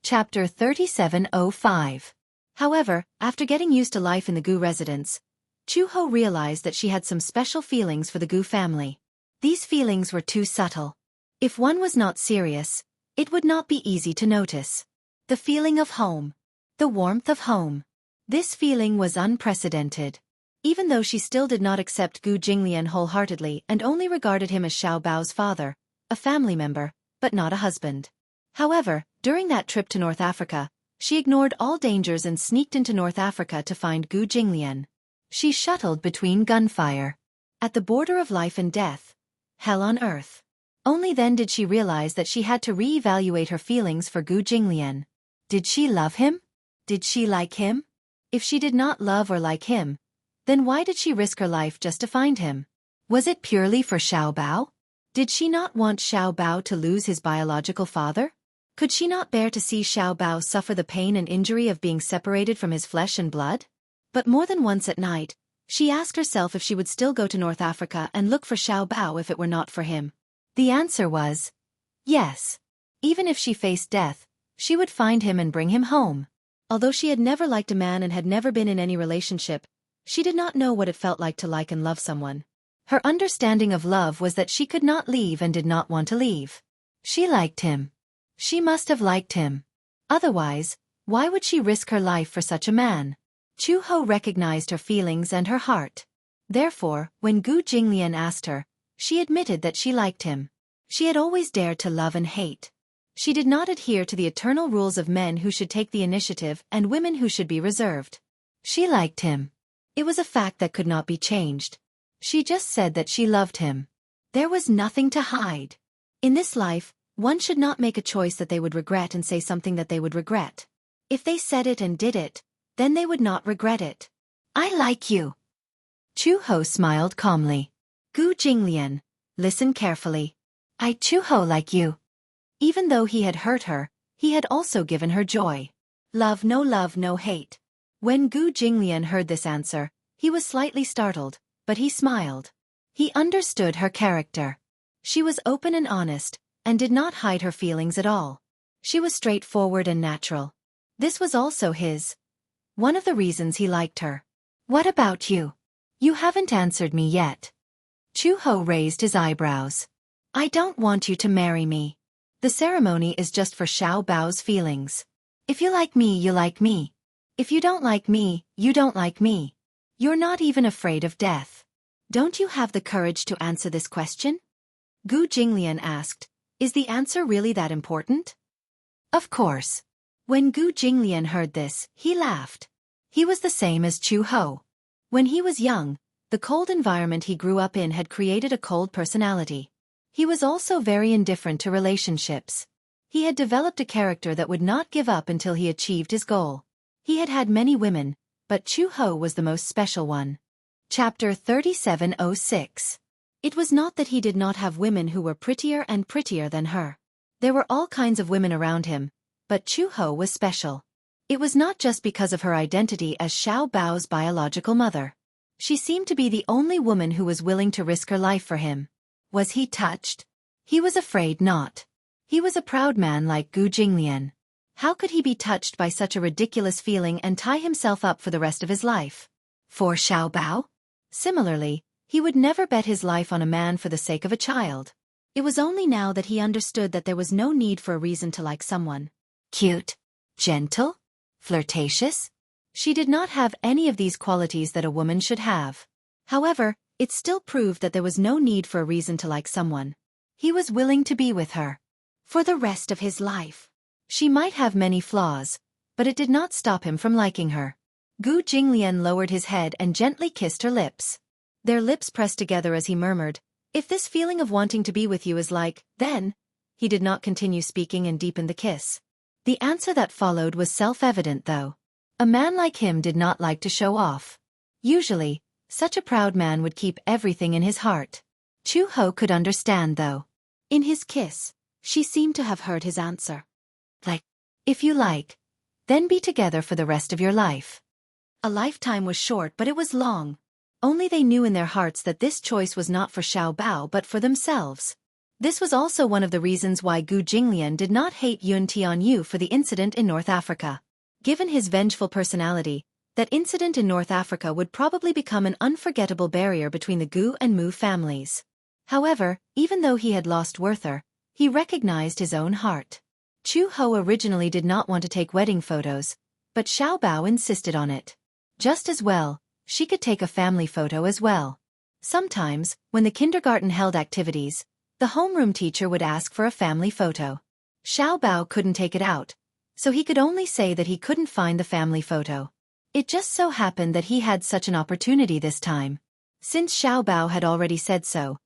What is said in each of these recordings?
Chapter 3705. However, after getting used to life in the Gu residence, Chu-ho realized that she had some special feelings for the Gu family. These feelings were too subtle. If one was not serious, it would not be easy to notice. The feeling of home. The warmth of home. This feeling was unprecedented. Even though she still did not accept Gu Jinglian wholeheartedly and only regarded him as Xiao Bao's father, a family member, but not a husband. However, during that trip to North Africa, she ignored all dangers and sneaked into North Africa to find Gu Jinglian. She shuttled between gunfire. At the border of life and death. Hell on earth. Only then did she realize that she had to re-evaluate her feelings for Gu Jinglian. Did she love him? Did she like him? If she did not love or like him, then why did she risk her life just to find him? Was it purely for Xiao Bao? Did she not want Xiao Bao to lose his biological father? Could she not bear to see Xiao Bao suffer the pain and injury of being separated from his flesh and blood? But more than once at night, she asked herself if she would still go to North Africa and look for Xiao Bao if it were not for him. The answer was yes. Even if she faced death, she would find him and bring him home. Although she had never liked a man and had never been in any relationship, she did not know what it felt like to like and love someone. Her understanding of love was that she could not leave and did not want to leave. She liked him. She must have liked him. Otherwise, why would she risk her life for such a man? Chu-ho recognized her feelings and her heart. Therefore, when Gu Jinglian asked her, she admitted that she liked him. She had always dared to love and hate. She did not adhere to the eternal rules of men who should take the initiative and women who should be reserved. She liked him. It was a fact that could not be changed. She just said that she loved him. There was nothing to hide. In this life, one should not make a choice that they would regret and say something that they would regret. If they said it and did it, then they would not regret it. I like you. Chu-ho smiled calmly. Gu Jinglian, listen carefully. I Chu-ho like you. Even though he had hurt her, he had also given her joy. Love, no hate. When Gu Jinglian heard this answer, he was slightly startled, but he smiled. He understood her character. She was open and honest, and did not hide her feelings at all. She was straightforward and natural. This was also one of the reasons he liked her. What about you? You haven't answered me yet. Chu-ho raised his eyebrows. I don't want you to marry me. The ceremony is just for Xiao Bao's feelings. If you like me, you like me. If you don't like me, you don't like me. You're not even afraid of death. Don't you have the courage to answer this question? Gu Jinglian asked. Is the answer really that important? Of course. When Gu Jinglian heard this, he laughed. He was the same as Chu-ho. When he was young, the cold environment he grew up in had created a cold personality. He was also very indifferent to relationships. He had developed a character that would not give up until he achieved his goal. He had had many women, but Chu-ho was the most special one. Chapter 3706. It was not that he did not have women who were prettier and prettier than her. There were all kinds of women around him, but Chu-ho was special. It was not just because of her identity as Xiao Bao's biological mother. She seemed to be the only woman who was willing to risk her life for him. Was he touched? He was afraid not. He was a proud man like Gu Jinglian. How could he be touched by such a ridiculous feeling and tie himself up for the rest of his life? For Xiao Bao? Similarly, he would never bet his life on a man for the sake of a child. It was only now that he understood that there was no need for a reason to like someone. Cute? Gentle? Flirtatious? She did not have any of these qualities that a woman should have. However, it still proved that there was no need for a reason to like someone. He was willing to be with her. For the rest of his life. She might have many flaws, but it did not stop him from liking her. Gu Jinglian lowered his head and gently kissed her lips. Their lips pressed together as he murmured, if this feeling of wanting to be with you is like, then... He did not continue speaking and deepened the kiss. The answer that followed was self-evident though. A man like him did not like to show off. Usually, such a proud man would keep everything in his heart. Chu-ho could understand though. In his kiss, she seemed to have heard his answer. Like, if you like, then be together for the rest of your life. A lifetime was short but it was long. Only they knew in their hearts that this choice was not for Xiao Bao but for themselves. This was also one of the reasons why Gu Jinglian did not hate Yun Tianyu for the incident in North Africa. Given his vengeful personality, that incident in North Africa would probably become an unforgettable barrier between the Gu and Mu families. However, even though he had lost Werther, he recognized his own heart. Chu Ho originally did not want to take wedding photos, but Xiao Bao insisted on it. Just as well, she could take a family photo as well. Sometimes, when the kindergarten held activities, the homeroom teacher would ask for a family photo. Xiao Bao couldn't take it out, so he could only say that he couldn't find the family photo. It just so happened that he had such an opportunity this time. Since Xiao Bao had already said so,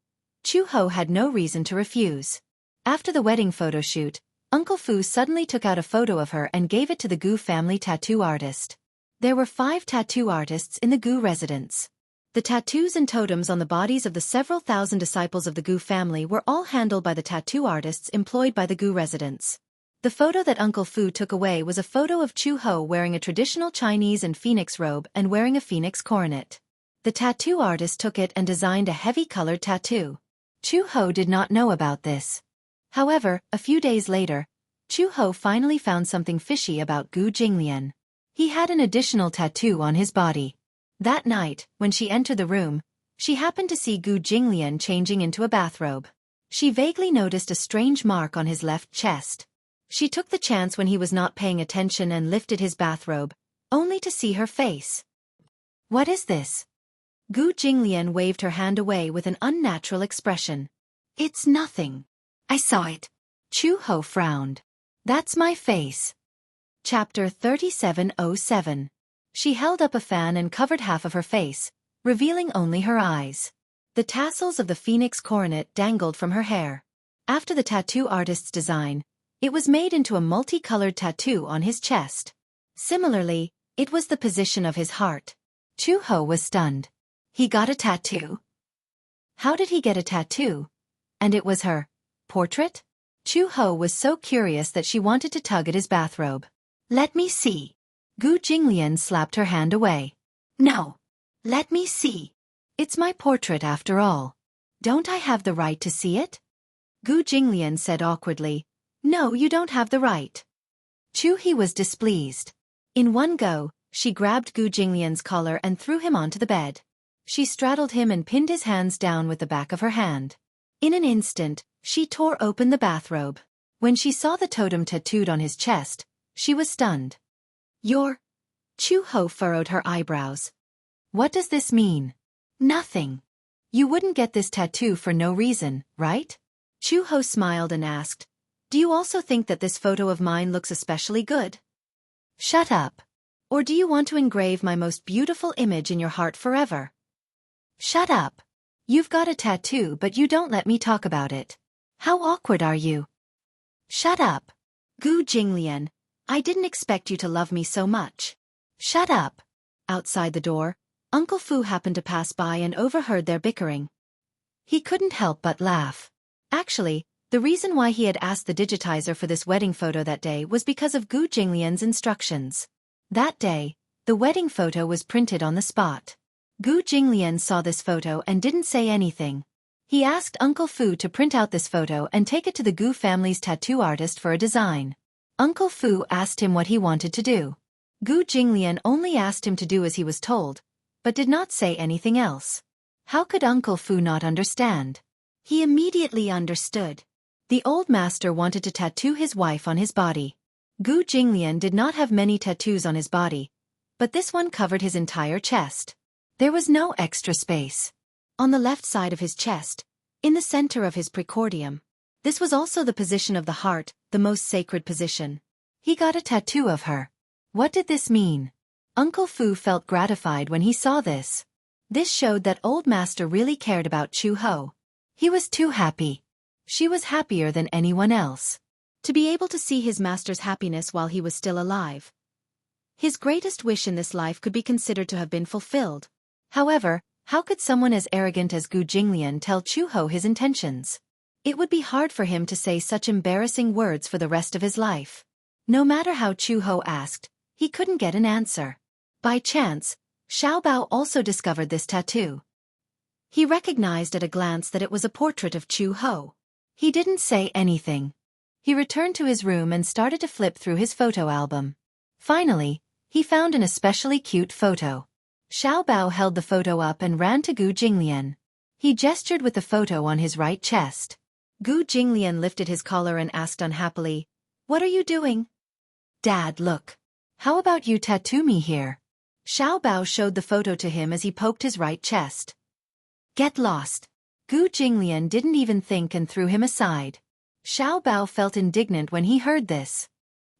Chu Ho had no reason to refuse. After the wedding photo shoot, Uncle Fu suddenly took out a photo of her and gave it to the Gu family tattoo artist. There were 5 tattoo artists in the Gu residence. The tattoos and totems on the bodies of the several thousand disciples of the Gu family were all handled by the tattoo artists employed by the Gu residence. The photo that Uncle Fu took away was a photo of Chu Ho wearing a traditional Chinese and phoenix robe and wearing a phoenix coronet. The tattoo artist took it and designed a heavy-colored tattoo. Chu Ho did not know about this. However, a few days later, Chu Ho finally found something fishy about Gu Jinglian. He had an additional tattoo on his body. That night, when she entered the room, she happened to see Gu Jinglian changing into a bathrobe. She vaguely noticed a strange mark on his left chest. She took the chance when he was not paying attention and lifted his bathrobe, only to see her face. "What is this?" Gu Jinglian waved her hand away with an unnatural expression. "It's nothing. I saw it." Chu Ho frowned. "That's my face." Chapter 3707. She held up a fan and covered half of her face, revealing only her eyes. The tassels of the phoenix coronet dangled from her hair. After the tattoo artist's design, it was made into a multicolored tattoo on his chest. Similarly, it was the position of his heart. Chu Ho was stunned. He got a tattoo? How did he get a tattoo? And it was her portrait? Chu Ho was so curious that she wanted to tug at his bathrobe. "Let me see." Gu Jinglian slapped her hand away. "No. Let me see. It's my portrait after all. Don't I have the right to see it?" Gu Jinglian said awkwardly, "No, you don't have the right." Chu He was displeased. In one go, she grabbed Gu Jinglian's collar and threw him onto the bed. She straddled him and pinned his hands down with the back of her hand. In an instant, she tore open the bathrobe. When she saw the totem tattooed on his chest, she was stunned. "You're..." Chu Ho furrowed her eyebrows. "What does this mean?" "Nothing. You wouldn't get this tattoo for no reason, right?" Chu Ho smiled and asked, "Do you also think that this photo of mine looks especially good?" "Shut up. Or do you want to engrave my most beautiful image in your heart forever?" "Shut up. You've got a tattoo but you don't let me talk about it. How awkward are you?" "Shut up. Gu Jinglian, I didn't expect you to love me so much." "Shut up." Outside the door, Uncle Fu happened to pass by and overheard their bickering. He couldn't help but laugh. Actually, the reason why he had asked the digitizer for this wedding photo that day was because of Gu Jinglian's instructions. That day, the wedding photo was printed on the spot. Gu Jinglian saw this photo and didn't say anything. He asked Uncle Fu to print out this photo and take it to the Gu family's tattoo artist for a design. Uncle Fu asked him what he wanted to do. Gu Jinglian only asked him to do as he was told, but did not say anything else. How could Uncle Fu not understand? He immediately understood. The old master wanted to tattoo his wife on his body. Gu Jinglian did not have many tattoos on his body, but this one covered his entire chest. There was no extra space. On the left side of his chest, in the center of his precordium. This was also the position of the heart, the most sacred position. He got a tattoo of her. What did this mean? Uncle Fu felt gratified when he saw this. This showed that old master really cared about Chu Ho. He was too happy. She was happier than anyone else. To be able to see his master's happiness while he was still alive. His greatest wish in this life could be considered to have been fulfilled. However, how could someone as arrogant as Gu Jinglian tell Chu Ho his intentions? It would be hard for him to say such embarrassing words for the rest of his life. No matter how Chu Ho asked, he couldn't get an answer. By chance, Xiao Bao also discovered this tattoo. He recognized at a glance that it was a portrait of Chu Ho. He didn't say anything. He returned to his room and started to flip through his photo album. Finally, he found an especially cute photo. Xiao Bao held the photo up and ran to Gu Jinglian. He gestured with the photo on his right chest. Gu Jinglian lifted his collar and asked unhappily, "What are you doing?" "Dad, look. How about you tattoo me here?" Xiao Bao showed the photo to him as he poked his right chest. "Get lost." Gu Jinglian didn't even think and threw him aside. Xiao Bao felt indignant when he heard this.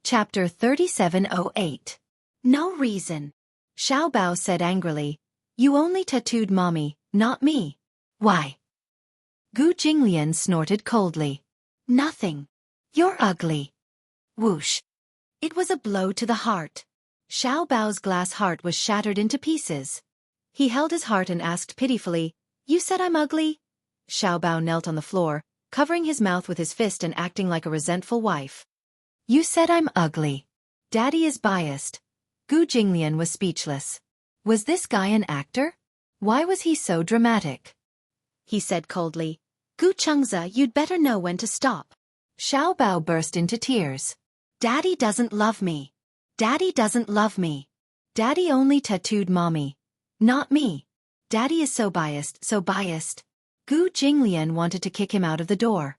Chapter 3708. No reason. Xiao Bao said angrily, "You only tattooed Mommy, not me." "Why?" Gu Jinglian snorted coldly. "Nothing. You're ugly." Whoosh. It was a blow to the heart. Xiao Bao's glass heart was shattered into pieces. He held his heart and asked pitifully, "You said I'm ugly?" Xiao Bao knelt on the floor, covering his mouth with his fist and acting like a resentful wife. "You said I'm ugly. Daddy is biased." Gu Jinglian was speechless. Was this guy an actor? Why was he so dramatic? He said coldly, "Gu Chengza, you'd better know when to stop." Xiao Bao burst into tears. "Daddy doesn't love me. Daddy doesn't love me. Daddy only tattooed Mommy, not me. Daddy is so biased, so biased." Gu Jinglian wanted to kick him out of the door.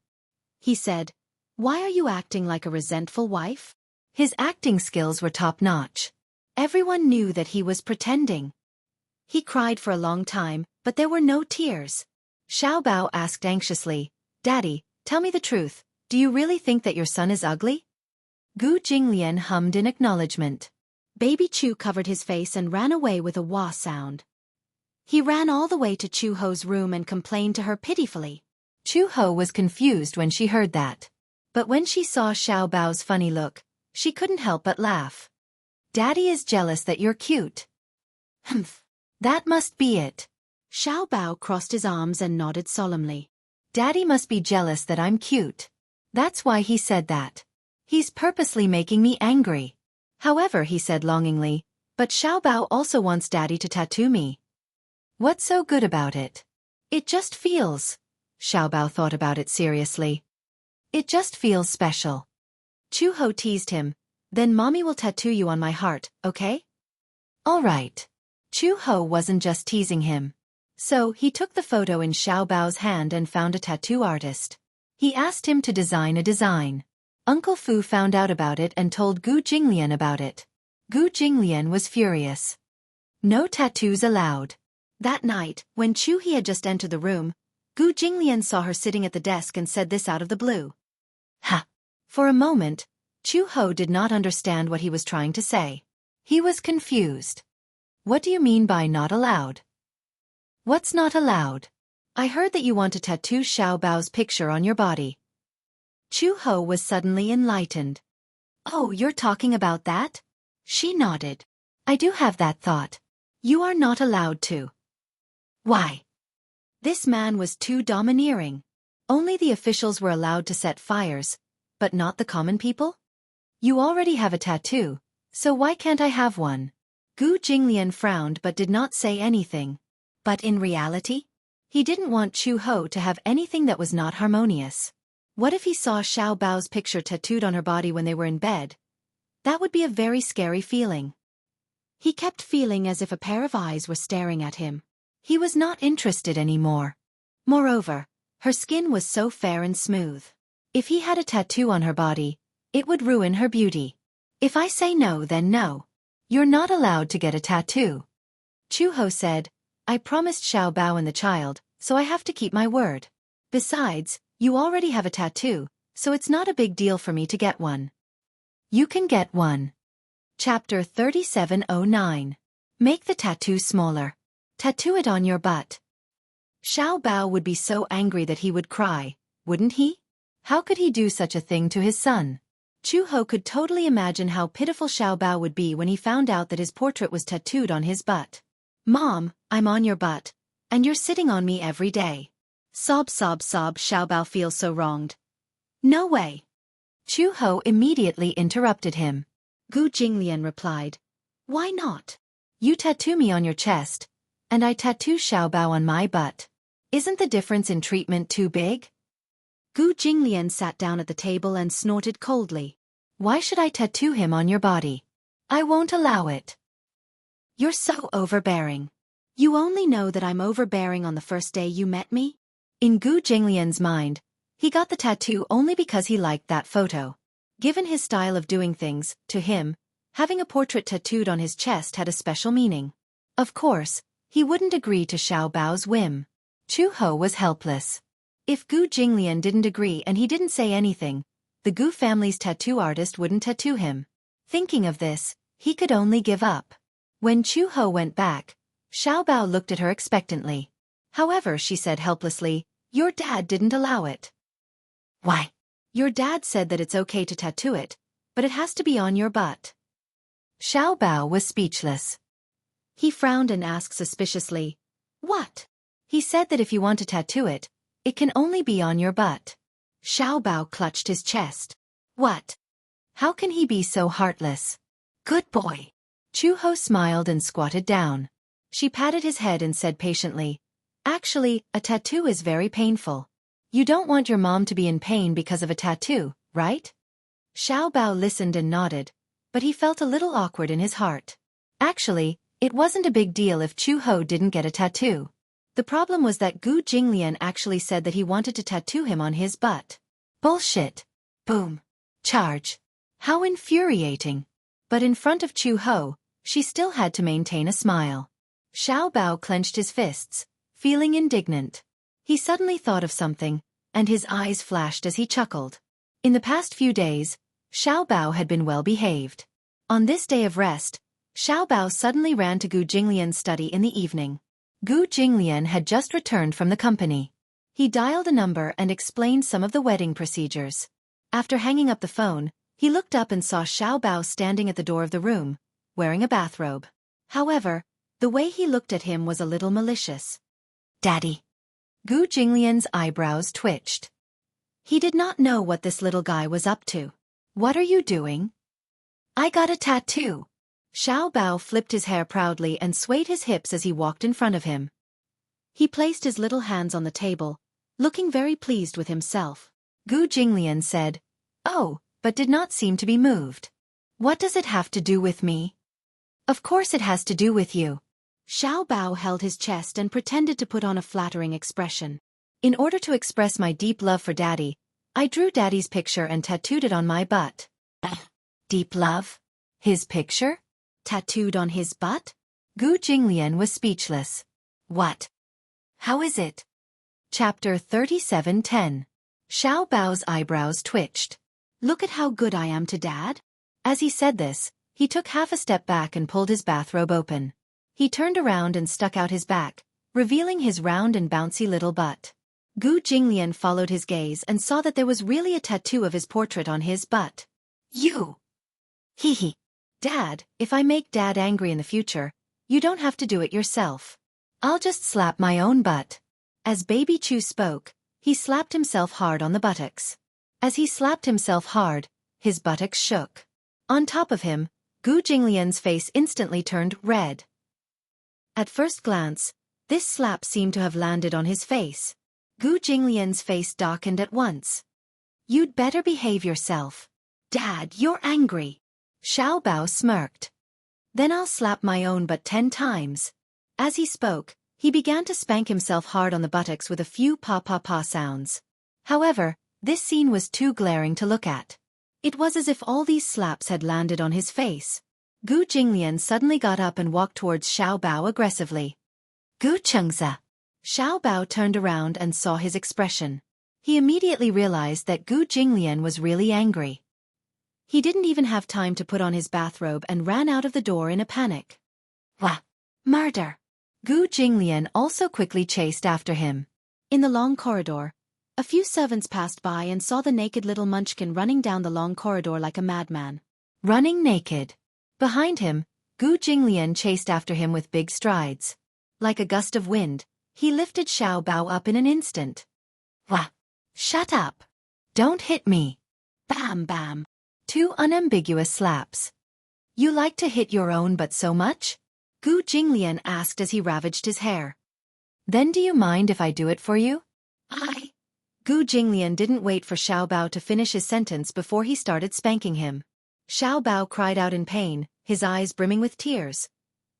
He said, "Why are you acting like a resentful wife?" His acting skills were top-notch. Everyone knew that he was pretending. He cried for a long time, but there were no tears. Xiao Bao asked anxiously, "Daddy, tell me the truth, do you really think that your son is ugly?" Gu Jinglian hummed in acknowledgement. Baby Chu covered his face and ran away with a wah sound. He ran all the way to Chu Ho's room and complained to her pitifully. Chu Ho was confused when she heard that. But when she saw Xiao Bao's funny look, she couldn't help but laugh. "Daddy is jealous that you're cute." "Humph. That must be it." Xiao Bao crossed his arms and nodded solemnly. "Daddy must be jealous that I'm cute. That's why he said that. He's purposely making me angry." However, he said longingly, "But Xiao Bao also wants Daddy to tattoo me." "What's so good about it?" "It just feels." Xiao Bao thought about it seriously. "It just feels special." Chu Ho teased him, "Then Mommy will tattoo you on my heart, okay?" "All right." Chu Ho wasn't just teasing him. So he took the photo in Xiao Bao's hand and found a tattoo artist. He asked him to design a design. Uncle Fu found out about it and told Gu Jinglian about it. Gu Jinglian was furious. No tattoos allowed. That night, when Chu He had just entered the room, Gu Jinglian saw her sitting at the desk and said this out of the blue. Ha! For a moment, Chu Ho did not understand what he was trying to say. He was confused. "What do you mean by not allowed?" "What's not allowed?" "I heard that you want to tattoo Xiao Bao's picture on your body." Chu Ho was suddenly enlightened. "Oh, you're talking about that?" She nodded. "I do have that thought. You are not allowed to." "Why?" This man was too domineering. Only the officials were allowed to set fires, but not the common people? "You already have a tattoo, so why can't I have one?" Gu Jinglian frowned but did not say anything. But in reality, he didn't want Chu Ho to have anything that was not harmonious. What if he saw Xiao Bao's picture tattooed on her body when they were in bed? That would be a very scary feeling. He kept feeling as if a pair of eyes were staring at him. He was not interested anymore. Moreover, her skin was so fair and smooth. If he had a tattoo on her body, it would ruin her beauty. "If I say no, then no. You're not allowed to get a tattoo." Chu Ho said, "I promised Xiao Bao and the child, so I have to keep my word. Besides, you already have a tattoo, so it's not a big deal for me to get one." You can get one. Chapter 3709. Make the tattoo smaller. Tattoo it on your butt. Xiao Bao would be so angry that he would cry, wouldn't he? How could he do such a thing to his son? Chu Ho could totally imagine how pitiful Xiao Bao would be when he found out that his portrait was tattooed on his butt. "Mom, I'm on your butt, and you're sitting on me every day." Sob, sob, sob. Xiao Bao feels so wronged. "No way." Chu Ho immediately interrupted him. Gu Jinglian replied, "Why not? You tattoo me on your chest, and I tattoo Xiao Bao on my butt. Isn't the difference in treatment too big?" Gu Jinglian sat down at the table and snorted coldly. Why should I tattoo him on your body? I won't allow it. You're so overbearing. You only know that I'm overbearing on the first day you met me? In Gu Jinglian's mind, he got the tattoo only because he liked that photo. Given his style of doing things, to him, having a portrait tattooed on his chest had a special meaning. Of course, he wouldn't agree to Xiao Bao's whim. Chu Ho was helpless. If Gu Jinglian didn't agree and he didn't say anything, the Gu family's tattoo artist wouldn't tattoo him. Thinking of this, he could only give up. When Chu Ho went back, Xiao Bao looked at her expectantly. However, she said helplessly, your dad didn't allow it. Why? Your dad said that it's okay to tattoo it, but it has to be on your butt. Xiao Bao was speechless. He frowned and asked suspiciously, what? He said that if you want to tattoo it, it can only be on your butt. Xiao Bao clutched his chest. What? How can he be so heartless? Good boy. Chu Ho smiled and squatted down. She patted his head and said patiently, actually, a tattoo is very painful. You don't want your mom to be in pain because of a tattoo, right? Xiao Bao listened and nodded, but he felt a little awkward in his heart. Actually, it wasn't a big deal if Chu Ho didn't get a tattoo. The problem was that Gu Jinglian actually said that he wanted to tattoo him on his butt. Bullshit. Boom. Charge. How infuriating. But in front of Chu Ho, she still had to maintain a smile. Xiao Bao clenched his fists, feeling indignant. He suddenly thought of something, and his eyes flashed as he chuckled. In the past few days, Xiao Bao had been well behaved. On this day of rest, Xiao Bao suddenly ran to Gu Jinglian's study in the evening. Gu Jinglian had just returned from the company. He dialed a number and explained some of the wedding procedures. After hanging up the phone, he looked up and saw Xiao Bao standing at the door of the room, wearing a bathrobe. However, the way he looked at him was a little malicious. Daddy. Gu Jinglian's eyebrows twitched. He did not know what this little guy was up to. What are you doing? I got a tattoo. Xiao Bao flipped his hair proudly and swayed his hips as he walked in front of him. He placed his little hands on the table, looking very pleased with himself. Gu Jinglian said, oh, but did not seem to be moved. What does it have to do with me? Of course it has to do with you. Xiao Bao held his chest and pretended to put on a flattering expression. In order to express my deep love for Daddy, I drew Daddy's picture and tattooed it on my butt. Deep love? His picture? Tattooed on his butt? Gu Jinglian was speechless. What? How is it? Chapter 37:10. Xiao Bao's eyebrows twitched. Look at how good I am to Dad. As he said this, he took half a step back and pulled his bathrobe open. He turned around and stuck out his back, revealing his round and bouncy little butt. Gu Jinglian followed his gaze and saw that there was really a tattoo of his portrait on his butt. You! Hee hee. Dad, if I make Dad angry in the future, you don't have to do it yourself. I'll just slap my own butt. As Baby Chu spoke, he slapped himself hard on the buttocks. As he slapped himself hard, his buttocks shook. On top of him, Gu Jinglian's face instantly turned red. At first glance, this slap seemed to have landed on his face. Gu Jinglian's face darkened at once. You'd better behave yourself. Dad, you're angry. Xiao Bao smirked. Then I'll slap my own butt 10 times. As he spoke, he began to spank himself hard on the buttocks with a few pa-pa-pa sounds. However, this scene was too glaring to look at. It was as if all these slaps had landed on his face. Gu Jinglian suddenly got up and walked towards Xiao Bao aggressively. Gu Chengza. Xiao Bao turned around and saw his expression. He immediately realized that Gu Jinglian was really angry. He didn't even have time to put on his bathrobe and ran out of the door in a panic. Wah! Murder! Gu Jinglian also quickly chased after him. In the long corridor, a few servants passed by and saw the naked little munchkin running down the long corridor like a madman. Running naked. Behind him, Gu Jinglian chased after him with big strides. Like a gust of wind, he lifted Xiao Bao up in an instant. Wah! Shut up! Don't hit me! Bam bam! 2 unambiguous slaps. You like to hit your own butt so much? Gu Jinglian asked as he ravaged his hair. Then do you mind if I do it for you? Gu Jinglian didn't wait for Xiao Bao to finish his sentence before he started spanking him. Xiao Bao cried out in pain, his eyes brimming with tears.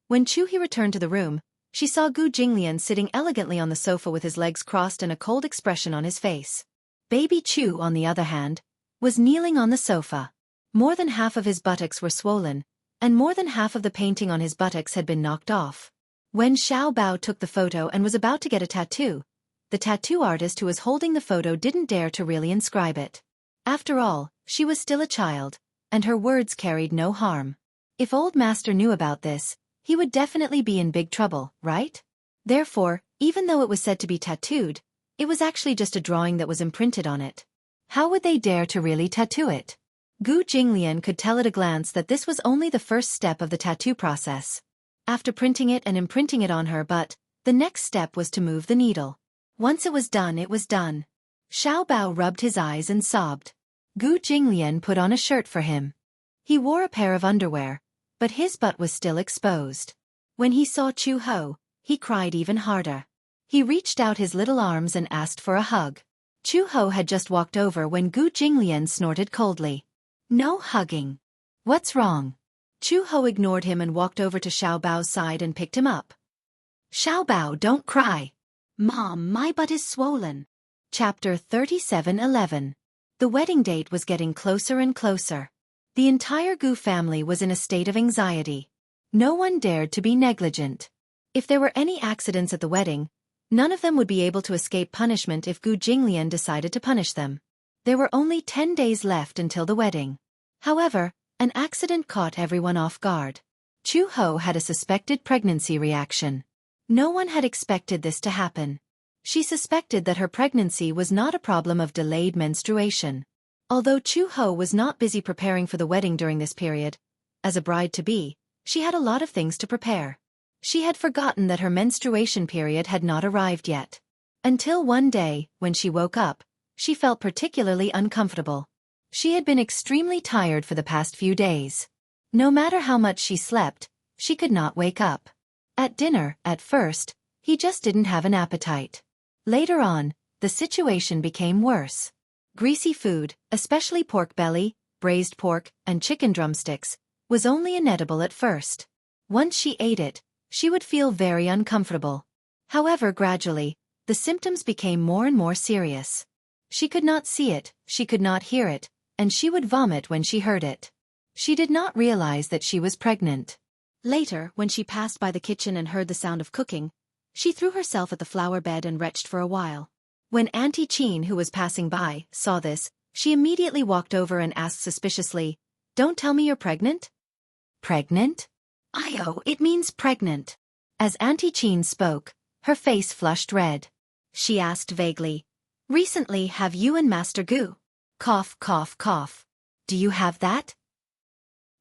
When Chu He returned to the room, she saw Gu Jinglian sitting elegantly on the sofa with his legs crossed and a cold expression on his face. Baby Chu, on the other hand, was kneeling on the sofa. More than half of his buttocks were swollen, and more than half of the painting on his buttocks had been knocked off. When Xiao Bao took the photo and was about to get a tattoo, the tattoo artist who was holding the photo didn't dare to really inscribe it. After all, she was still a child, and her words carried no harm. If old master knew about this, he would definitely be in big trouble, right? Therefore, even though it was said to be tattooed, it was actually just a drawing that was imprinted on it. How would they dare to really tattoo it? Gu Jinglian could tell at a glance that this was only the first step of the tattoo process. After printing it and imprinting it on her, but the next step was to move the needle. Once it was done, it was done. Xiao Bao rubbed his eyes and sobbed. Gu Jinglian put on a shirt for him. He wore a pair of underwear, but his butt was still exposed. When he saw Chu Ho, he cried even harder. He reached out his little arms and asked for a hug. Chu Ho had just walked over when Gu Jinglian snorted coldly. "No hugging. What's wrong?" Chu Ho ignored him and walked over to Xiao Bao's side and picked him up. "Xiao Bao, don't cry. Mom, my butt is swollen." Chapter 37:11. The wedding date was getting closer and closer. The entire Gu family was in a state of anxiety. No one dared to be negligent. If there were any accidents at the wedding, none of them would be able to escape punishment if Gu Jinglian decided to punish them. There were only 10 days left until the wedding. However, an accident caught everyone off guard. Chu Ho had a suspected pregnancy reaction. No one had expected this to happen. She suspected that her pregnancy was not a problem of delayed menstruation. Although Chu Ho was not busy preparing for the wedding during this period, as a bride-to-be, she had a lot of things to prepare. She had forgotten that her menstruation period had not arrived yet. Until one day, when she woke up, she felt particularly uncomfortable. She had been extremely tired for the past few days. No matter how much she slept, she could not wake up. At dinner, at first, he just didn't have an appetite. Later on, the situation became worse. Greasy food, especially pork belly, braised pork, and chicken drumsticks, was only inedible at first. Once she ate it, she would feel very uncomfortable. However, gradually, the symptoms became more and more serious. She could not see it, she could not hear it, and she would vomit when she heard it. She did not realize that she was pregnant. Later, when she passed by the kitchen and heard the sound of cooking, she threw herself at the flower bed and retched for a while. When Auntie Chin, who was passing by, saw this, she immediately walked over and asked suspiciously, "Don't tell me you're pregnant?" "Pregnant? Ayo, it means pregnant." As Auntie Chin spoke, her face flushed red. She asked vaguely, "Recently have you and Master Gu? Cough, cough, cough. Do you have that?"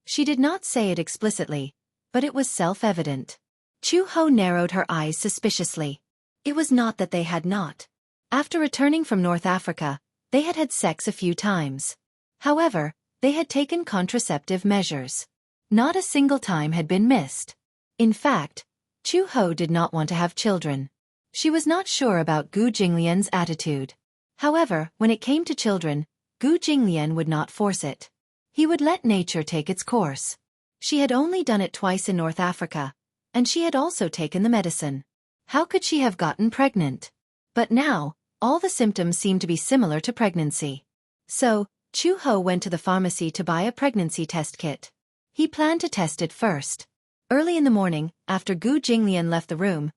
She did not say it explicitly, but it was self-evident. Chu Ho narrowed her eyes suspiciously. It was not that they had not. After returning from North Africa, they had had sex a few times. However, they had taken contraceptive measures. Not a single time had been missed. In fact, Chu Ho did not want to have children. She was not sure about Gu Jinglian's attitude. However, when it came to children, Gu Jinglian would not force it. He would let nature take its course. She had only done it twice in North Africa, and she had also taken the medicine. How could she have gotten pregnant? But now, all the symptoms seemed to be similar to pregnancy. So, Chu Ho went to the pharmacy to buy a pregnancy test kit. He planned to test it first. Early in the morning, after Gu Jinglian left the room,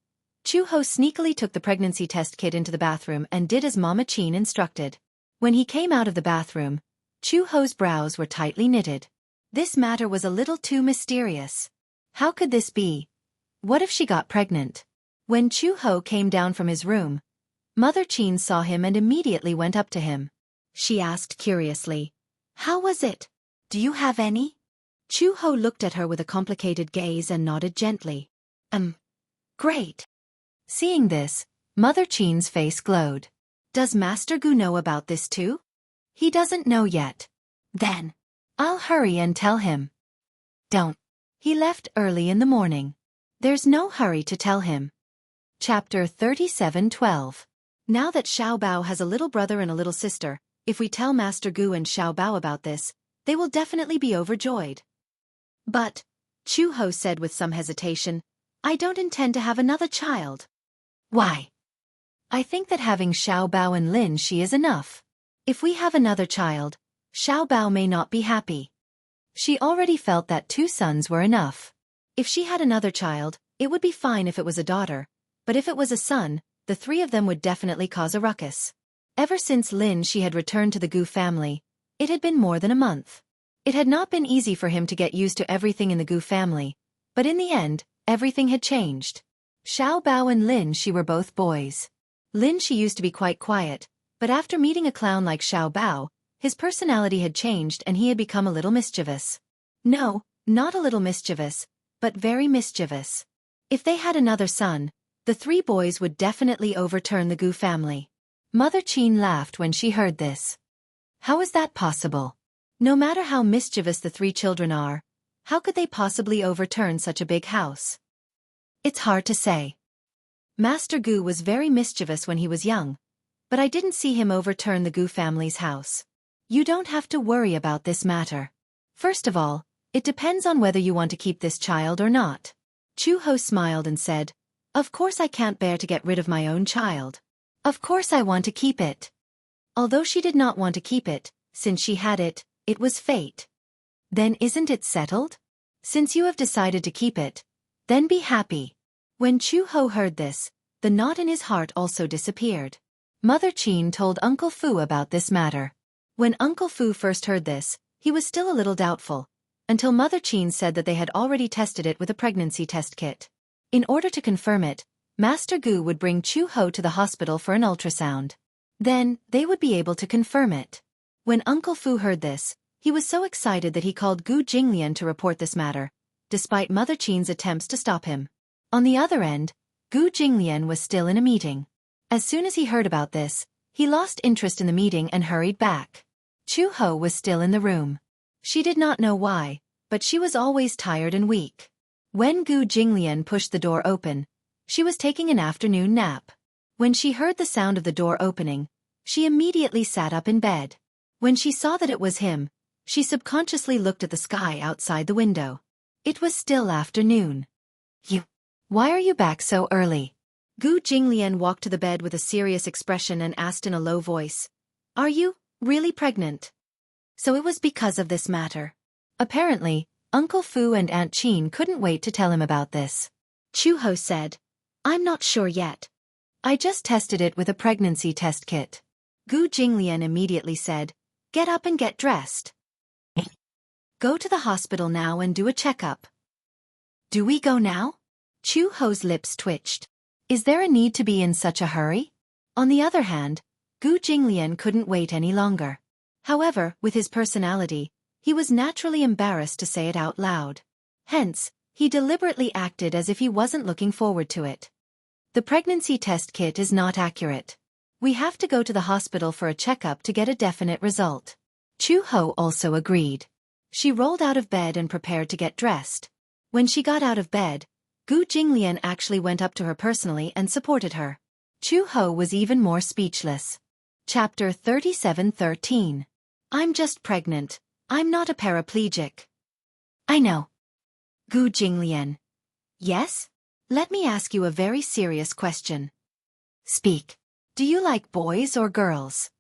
Chu Ho sneakily took the pregnancy test kit into the bathroom and did as Mama Chin instructed. When he came out of the bathroom, Chu Ho's brows were tightly knitted. This matter was a little too mysterious. How could this be? What if she got pregnant? When Chu Ho came down from his room, Mother Chin saw him and immediately went up to him. She asked curiously, "How was it? Do you have any?" Chu Ho looked at her with a complicated gaze and nodded gently. Great." Seeing this, Mother Chin's face glowed. "Does Master Gu know about this too?" "He doesn't know yet." "Then, I'll hurry and tell him." "Don't." He left early in the morning. There's no hurry to tell him. Chapter 37:12. Now that Xiao Bao has a little brother and a little sister, if we tell Master Gu and Xiao Bao about this, they will definitely be overjoyed. But, Chu Ho said with some hesitation, I don't intend to have another child. Why? I think that having Xiao Bao and Lin Shi is enough. If we have another child, Xiao Bao may not be happy. She already felt that 2 sons were enough. If she had another child, it would be fine if it was a daughter, but if it was a son, the 3 of them would definitely cause a ruckus. Ever since Lin Shi had returned to the Gu family, it had been more than a month. It had not been easy for him to get used to everything in the Gu family, but in the end, everything had changed. Xiao Bao and Lin Shi were both boys. Lin Shi used to be quite quiet, but after meeting a clown like Xiao Bao, his personality had changed and he had become a little mischievous. No, not a little mischievous, but very mischievous. If they had another son, the 3 boys would definitely overturn the Gu family. Mother Qin laughed when she heard this. How is that possible? No matter how mischievous the 3 children are, how could they possibly overturn such a big house? It's hard to say. Master Gu was very mischievous when he was young, but I didn't see him overturn the Gu family's house. You don't have to worry about this matter. First of all, it depends on whether you want to keep this child or not. Chu Ho smiled and said, Of course I can't bear to get rid of my own child. Of course I want to keep it. Although she did not want to keep it, since she had it, it was fate. Then isn't it settled? Since you have decided to keep it, then be happy. When Chu Ho heard this, the knot in his heart also disappeared. Mother Qin told Uncle Fu about this matter. When Uncle Fu first heard this, he was still a little doubtful, until Mother Qin said that they had already tested it with a pregnancy test kit. In order to confirm it, Master Gu would bring Chu Ho to the hospital for an ultrasound. Then, they would be able to confirm it. When Uncle Fu heard this, he was so excited that he called Gu Jinglian to report this matter, despite Mother Qin's attempts to stop him. On the other end, Gu Jinglian was still in a meeting. As soon as he heard about this, he lost interest in the meeting and hurried back. Chu Ho was still in the room. She did not know why, but she was always tired and weak. When Gu Jinglian pushed the door open, she was taking an afternoon nap. When she heard the sound of the door opening, she immediately sat up in bed. When she saw that it was him, she subconsciously looked at the sky outside the window. It was still afternoon. Why are you back so early? Gu Jinglian walked to the bed with a serious expression and asked in a low voice, Are you really pregnant? So it was because of this matter. Apparently, Uncle Fu and Aunt Qin couldn't wait to tell him about this. Chu Ho said, I'm not sure yet. I just tested it with a pregnancy test kit. Gu Jinglian immediately said, Get up and get dressed. Go to the hospital now and do a checkup. Do we go now? Chu Ho's lips twitched. Is there a need to be in such a hurry? On the other hand, Gu Jinglian couldn't wait any longer. However, with his personality, he was naturally embarrassed to say it out loud. Hence, he deliberately acted as if he wasn't looking forward to it. The pregnancy test kit is not accurate. We have to go to the hospital for a checkup to get a definite result. Chu Ho also agreed. She rolled out of bed and prepared to get dressed. When she got out of bed, Gu Jinglian actually went up to her personally and supported her. Chu Ho was even more speechless. Chapter 37:13. I'm just pregnant. I'm not a paraplegic. I know. Gu Jinglian. Yes? Let me ask you a very serious question. Speak. Do you like boys or girls?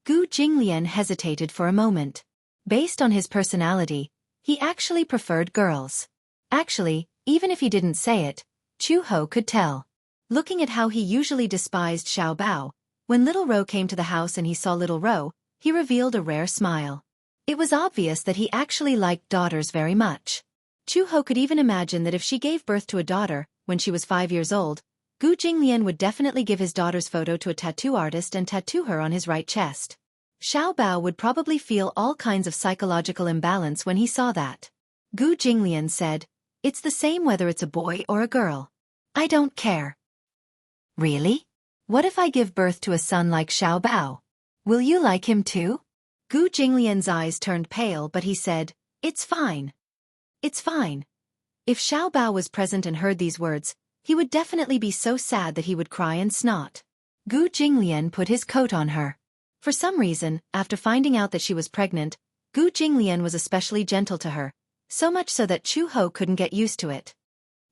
Gu Jinglian hesitated for a moment. Based on his personality, he actually preferred girls. Actually, even if he didn't say it, Chu Ho could tell. Looking at how he usually despised Xiao Bao, when Little Ro came to the house and he saw Little Ro, he revealed a rare smile. It was obvious that he actually liked daughters very much. Chu Ho could even imagine that if she gave birth to a daughter, when she was 5 years old, Gu Jinglian would definitely give his daughter's photo to a tattoo artist and tattoo her on his right chest. Xiao Bao would probably feel all kinds of psychological imbalance when he saw that. Gu Jinglian said, It's the same whether it's a boy or a girl. I don't care. Really? What if I give birth to a son like Xiao Bao? Will you like him too? Gu Jinglian's eyes turned pale but he said, It's fine. It's fine. If Xiao Bao was present and heard these words, he would definitely be so sad that he would cry and snot. Gu Jinglian put his coat on her. For some reason, after finding out that she was pregnant, Gu Jinglian was especially gentle to her, so much so that Chu Ho couldn't get used to it.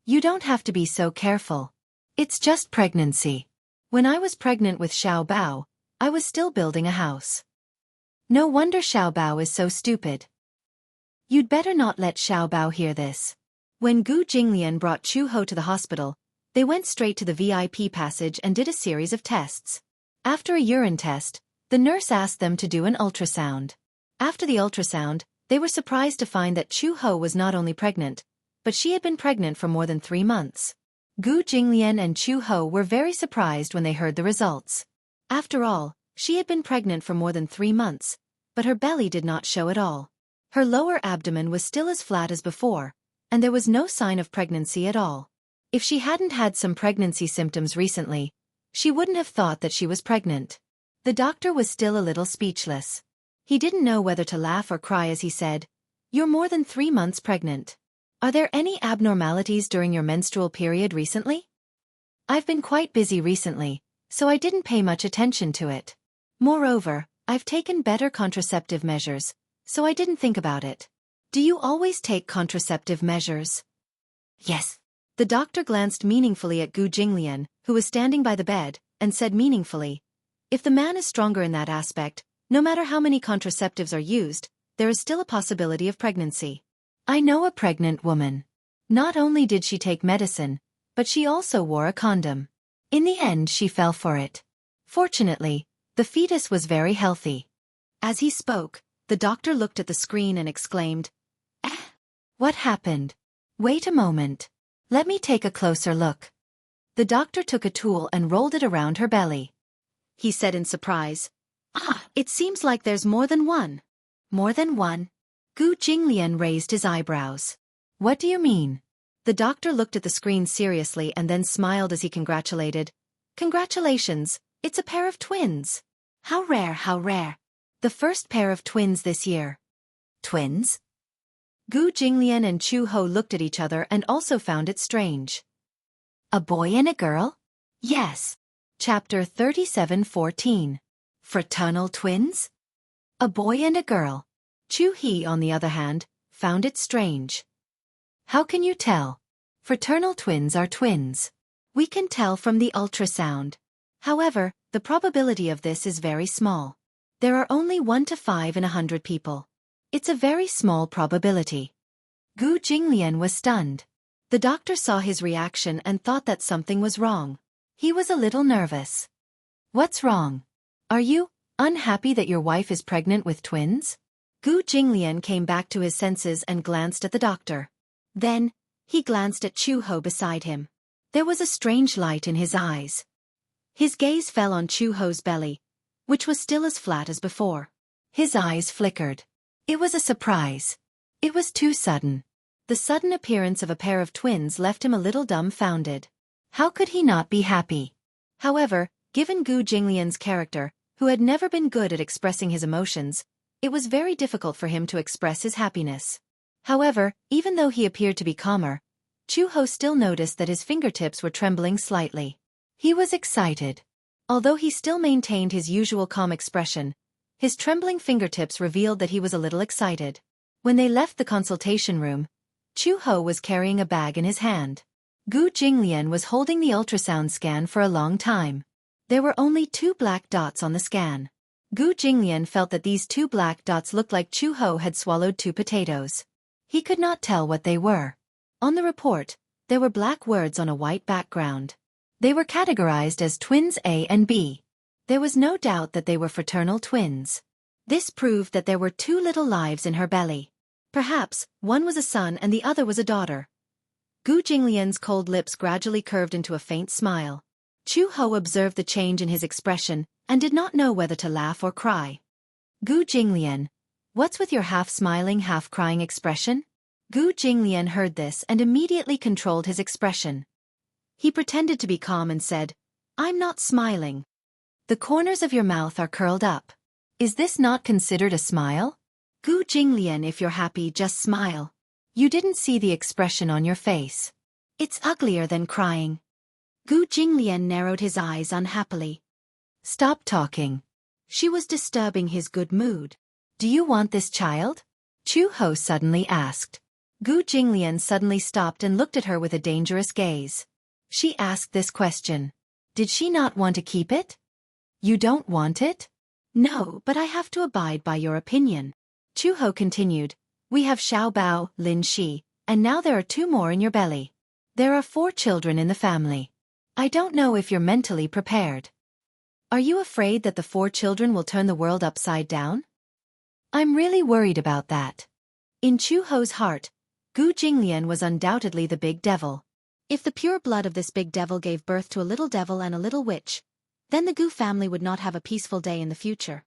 You don't have to be so careful. It's just pregnancy. When I was pregnant with Xiao Bao, I was still building a house. No wonder Xiao Bao is so stupid. You'd better not let Xiao Bao hear this. When Gu Jinglian brought Chu Ho to the hospital, they went straight to the VIP passage and did a series of tests. After a urine test, the nurse asked them to do an ultrasound. After the ultrasound, they were surprised to find that Chu Ho was not only pregnant, but she had been pregnant for more than 3 months. Gu Jinglian and Chu Ho were very surprised when they heard the results. After all, she had been pregnant for more than 3 months, but her belly did not show at all. Her lower abdomen was still as flat as before, and there was no sign of pregnancy at all. If she hadn't had some pregnancy symptoms recently, she wouldn't have thought that she was pregnant. The doctor was still a little speechless. He didn't know whether to laugh or cry as he said, "You're more than 3 months pregnant. Are there any abnormalities during your menstrual period recently?" "I've been quite busy recently, so I didn't pay much attention to it. Moreover, I've taken better contraceptive measures, so I didn't think about it." "Do you always take contraceptive measures?" "Yes." The doctor glanced meaningfully at Gu Jinglian, who was standing by the bed, and said meaningfully, "If the man is stronger in that aspect, no matter how many contraceptives are used, there is still a possibility of pregnancy. I know a pregnant woman. Not only did she take medicine, but she also wore a condom. In the end she fell for it. Fortunately, the fetus was very healthy." As he spoke, the doctor looked at the screen and exclaimed, "Eh? What happened? Wait a moment. Let me take a closer look." The doctor took a tool and rolled it around her belly. He said in surprise, "Ah, it seems like there's more than one." "More than one?" Gu Jinglian raised his eyebrows. "What do you mean?" The doctor looked at the screen seriously and then smiled as he congratulated, "Congratulations, it's a pair of twins. How rare, how rare. The first pair of twins this year." "Twins?" Gu Jinglian and Chu Ho looked at each other and also found it strange. "A boy and a girl?" "Yes." Chapter 37:14. Fraternal twins? A boy and a girl. Chu He, on the other hand, found it strange. "How can you tell? Fraternal twins are twins. We can tell from the ultrasound. However, the probability of this is very small. There are only 1 to 5 in 100 people. It's a very small probability." Gu Jinglian was stunned. The doctor saw his reaction and thought that something was wrong. He was a little nervous. "What's wrong? Are you unhappy that your wife is pregnant with twins?" Gu Jinglian came back to his senses and glanced at the doctor. Then, he glanced at Chu Ho beside him. There was a strange light in his eyes. His gaze fell on Chu Ho's belly, which was still as flat as before. His eyes flickered. It was a surprise. It was too sudden. The sudden appearance of a pair of twins left him a little dumbfounded. How could he not be happy? However, given Gu Jinglian's character, who had never been good at expressing his emotions, it was very difficult for him to express his happiness. However, even though he appeared to be calmer, Chu Ho still noticed that his fingertips were trembling slightly. He was excited. Although he still maintained his usual calm expression, his trembling fingertips revealed that he was a little excited. When they left the consultation room, Chu Ho was carrying a bag in his hand. Gu Jinglian was holding the ultrasound scan for a long time. There were only 2 black dots on the scan. Gu Jinglian felt that these 2 black dots looked like Chu Ho had swallowed 2 potatoes. He could not tell what they were. On the report, there were black words on a white background. They were categorized as twins A and B. There was no doubt that they were fraternal twins. This proved that there were 2 little lives in her belly. Perhaps, one was a son and the other was a daughter. Gu Jinglian's cold lips gradually curved into a faint smile. Chu Ho observed the change in his expression and did not know whether to laugh or cry. "Gu Jinglian, what's with your half-smiling, half-crying expression?" Gu Jinglian heard this and immediately controlled his expression. He pretended to be calm and said, "I'm not smiling. The corners of your mouth are curled up. Is this not considered a smile?" "Gu Jinglian, if you're happy, just smile. You didn't see the expression on your face. It's uglier than crying." Gu Jinglian narrowed his eyes unhappily. Stop talking. She was disturbing his good mood. Do you want this child? Chu Ho suddenly asked. Gu Jinglian suddenly stopped and looked at her with a dangerous gaze. She asked this question. Did she not want to keep it? You don't want it? No, but I have to abide by your opinion. Chu Ho continued. We have Xiao Bao, Lin Shi, and now there are 2 more in your belly. There are 4 children in the family. I don't know if you're mentally prepared. Are you afraid that the 4 children will turn the world upside down? I'm really worried about that. In Chu Ho's heart, Gu Jinglian was undoubtedly the big devil. If the pure blood of this big devil gave birth to a little devil and a little witch, then the Gu family would not have a peaceful day in the future.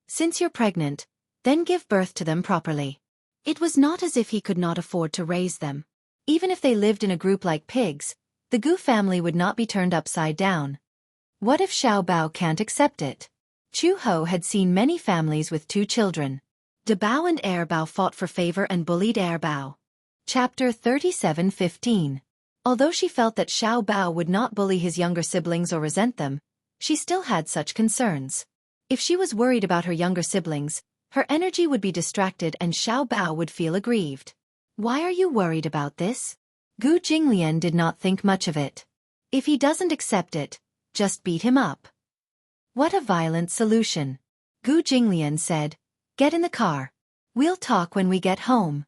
Since you're pregnant, then give birth to them properly. It was not as if he could not afford to raise them. Even if they lived in a group like pigs, the Gu family would not be turned upside down. What if Xiao Bao can't accept it? Chu Ho had seen many families with 2 children. De Bao and Er Bao fought for favor and bullied Er Bao. Chapter 37:15. Although she felt that Xiao Bao would not bully his younger siblings or resent them, she still had such concerns. If she was worried about her younger siblings, her energy would be distracted and Xiao Bao would feel aggrieved. Why are you worried about this? Gu Jinglian did not think much of it. If he doesn't accept it, just beat him up. What a violent solution. Gu Jinglian said, Get in the car. We'll talk when we get home.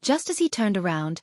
Just as he turned around,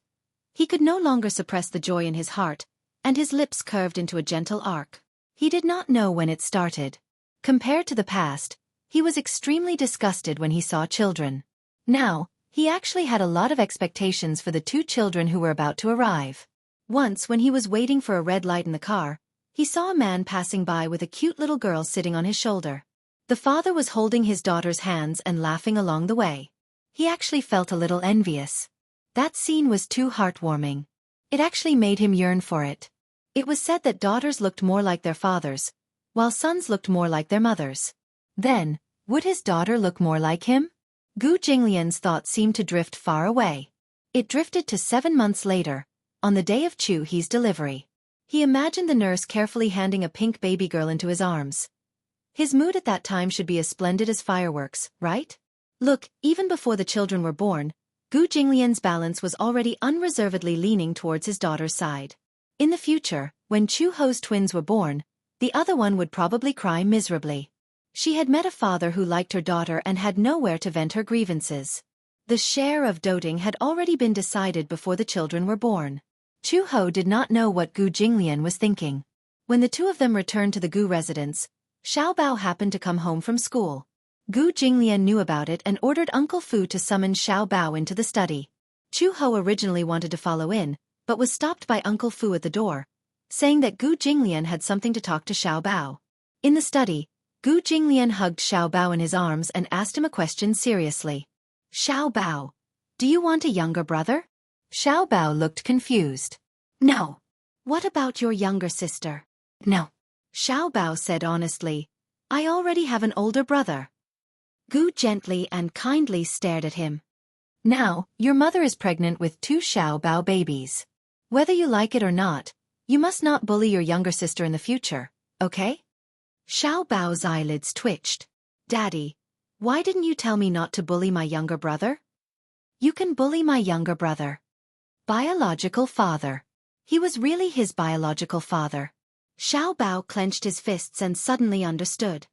he could no longer suppress the joy in his heart, and his lips curved into a gentle arc. He did not know when it started. Compared to the past, he was extremely disgusted when he saw children. Now, he actually had a lot of expectations for the 2 children who were about to arrive. Once when he was waiting for a red light in the car, he saw a man passing by with a cute little girl sitting on his shoulder. The father was holding his daughter's hands and laughing along the way. He actually felt a little envious. That scene was too heartwarming. It actually made him yearn for it. It was said that daughters looked more like their fathers, while sons looked more like their mothers. Then, would his daughter look more like him? Gu Jinglian's thoughts seemed to drift far away. It drifted to 7 months later, on the day of Chu He's delivery. He imagined the nurse carefully handing a pink baby girl into his arms. His mood at that time should be as splendid as fireworks, right? Look, even before the children were born, Gu Jinglian's balance was already unreservedly leaning towards his daughter's side. In the future, when Chu Ho's twins were born, the other one would probably cry miserably. She had met a father who liked her daughter and had nowhere to vent her grievances. The share of doting had already been decided before the children were born. Chu Ho did not know what Gu Jinglian was thinking. When the 2 of them returned to the Gu residence, Xiao Bao happened to come home from school. Gu Jinglian knew about it and ordered Uncle Fu to summon Xiao Bao into the study. Chu Ho originally wanted to follow in, but was stopped by Uncle Fu at the door, saying that Gu Jinglian had something to talk to Xiao Bao. In the study, Gu Jinglian hugged Xiao Bao in his arms and asked him a question seriously. Xiao Bao, do you want a younger brother? Xiao Bao looked confused. No. What about your younger sister? No. Xiao Bao said honestly, I already have an older brother. Gu gently and kindly stared at him. Now, your mother is pregnant with 2 Xiao Bao babies. Whether you like it or not, you must not bully your younger sister in the future, okay? Xiao Bao's eyelids twitched. Daddy, why didn't you tell me not to bully my younger brother? You can bully my younger brother. Biological father. He was really his biological father. Xiao Bao clenched his fists and suddenly understood.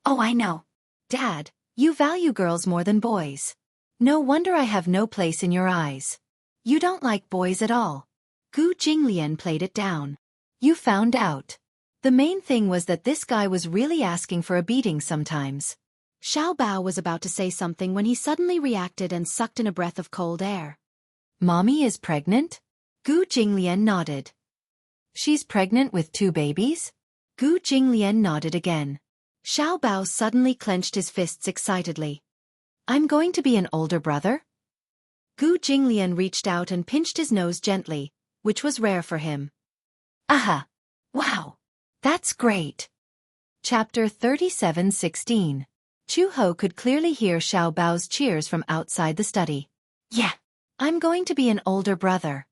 Oh, I know. Dad, you value girls more than boys. No wonder I have no place in your eyes. You don't like boys at all. Gu Jinglian played it down. You found out. The main thing was that this guy was really asking for a beating sometimes. Xiao Bao was about to say something when he suddenly reacted and sucked in a breath of cold air. Mommy is pregnant? Gu Jinglian nodded. She's pregnant with 2 babies? Gu Jinglian nodded again. Xiao Bao suddenly clenched his fists excitedly. I'm going to be an older brother? Gu Jinglian reached out and pinched his nose gently, which was rare for him. Aha! Wow! That's great! Chapter 37:16. Chu Ho could clearly hear Xiao Bao's cheers from outside the study. Yeah! I'm going to be an older brother.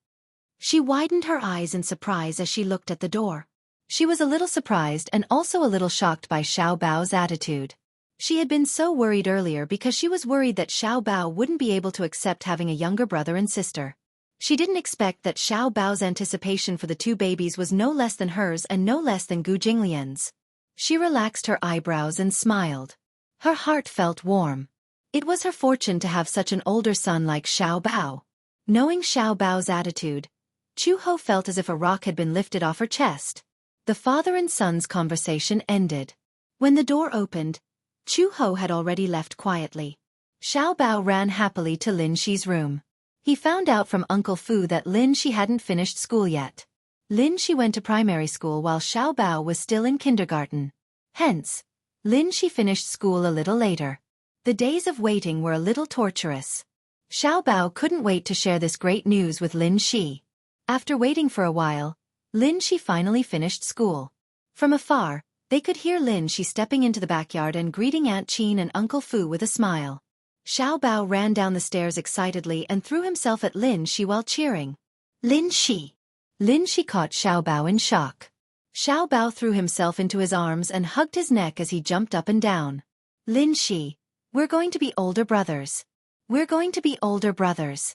She widened her eyes in surprise as she looked at the door. She was a little surprised and also a little shocked by Xiao Bao's attitude. She had been so worried earlier because she was worried that Xiao Bao wouldn't be able to accept having a younger brother and sister. She didn't expect that Xiao Bao's anticipation for the two babies was no less than hers and no less than Gu Jinglian's. She relaxed her eyebrows and smiled. Her heart felt warm. It was her fortune to have such an older son like Xiao Bao. Knowing Xiao Bao's attitude, Chu Ho felt as if a rock had been lifted off her chest. The father and son's conversation ended. When the door opened, Chu Ho had already left quietly. Xiao Bao ran happily to Lin Shi's room. He found out from Uncle Fu that Lin Shi hadn't finished school yet. Lin Shi went to primary school while Xiao Bao was still in kindergarten. Hence, Lin Shi finished school a little later. The days of waiting were a little torturous. Xiao Bao couldn't wait to share this great news with Lin Shi. After waiting for a while, Lin Shi finally finished school. From afar, they could hear Lin Shi stepping into the backyard and greeting Aunt Qin and Uncle Fu with a smile. Xiao Bao ran down the stairs excitedly and threw himself at Lin Shi while cheering. Lin Shi! Lin Shi caught Xiao Bao in shock. Xiao Bao threw himself into his arms and hugged his neck as he jumped up and down. Lin Shi, we're going to be older brothers. We're going to be older brothers.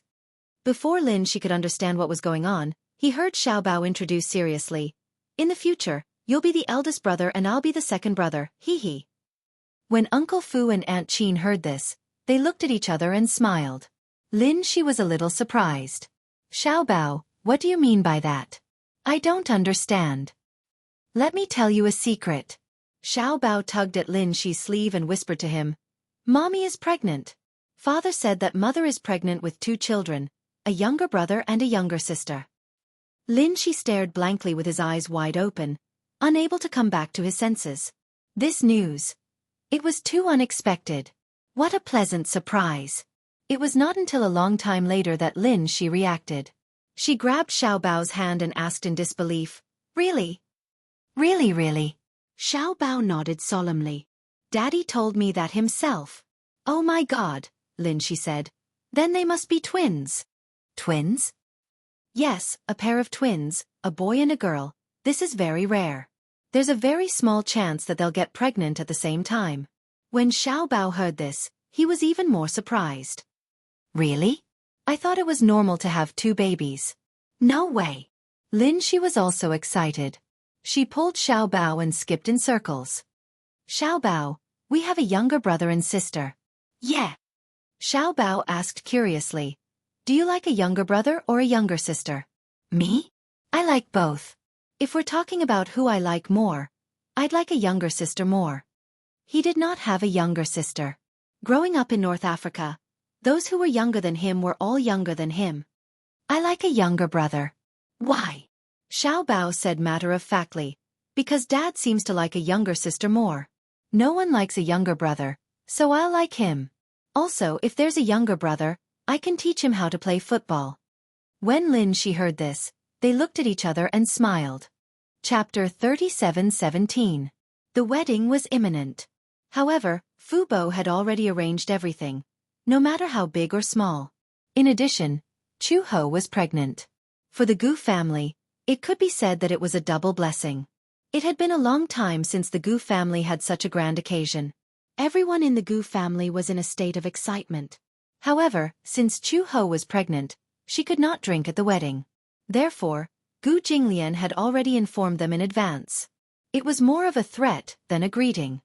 Before Lin Shi could understand what was going on, he heard Xiao Bao introduce seriously. In the future, you'll be the eldest brother and I'll be the second brother, hee hee. When Uncle Fu and Aunt Qin heard this, they looked at each other and smiled. Lin Shi was a little surprised. Xiao Bao, what do you mean by that? I don't understand. Let me tell you a secret. Xiao Bao tugged at Lin Shi's sleeve and whispered to him. Mommy is pregnant. Father said that mother is pregnant with 2 children, a younger brother and a younger sister. Lin Shi stared blankly with his eyes wide open, unable to come back to his senses. This news. It was too unexpected. What a pleasant surprise. It was not until a long time later that Lin Shi reacted. She grabbed Xiao Bao's hand and asked in disbelief, Really? Really, really? Xiao Bao nodded solemnly. Daddy told me that himself. Oh my God, Lin Shi said. Then they must be twins. Twins? Yes, a pair of twins, a boy and a girl. This is very rare. There's a very small chance that they'll get pregnant at the same time. When Xiao Bao heard this, he was even more surprised. Really? I thought it was normal to have 2 babies. No way. Lin Shi was also excited. She pulled Xiao Bao and skipped in circles. Xiao Bao, we have a younger brother and sister. Yeah. Xiao Bao asked curiously. Do you like a younger brother or a younger sister? Me? I like both. If we're talking about who I like more, I'd like a younger sister more. He did not have a younger sister. Growing up in North Africa, those who were younger than him were all younger than him. I like a younger brother. Why? Xiao Bao said matter-of-factly. Because Dad seems to like a younger sister more. No one likes a younger brother, so I'll like him. Also, if there's a younger brother, I can teach him how to play football. When Lin Shi heard this, they looked at each other and smiled. Chapter 37:17. The wedding was imminent. However, Fu Bo had already arranged everything, no matter how big or small. In addition, Chu Ho was pregnant. For the Gu family, it could be said that it was a double blessing. It had been a long time since the Gu family had such a grand occasion. Everyone in the Gu family was in a state of excitement. However, since Chu Ho was pregnant, she could not drink at the wedding. Therefore, Gu Jinglian had already informed them in advance. It was more of a threat than a greeting.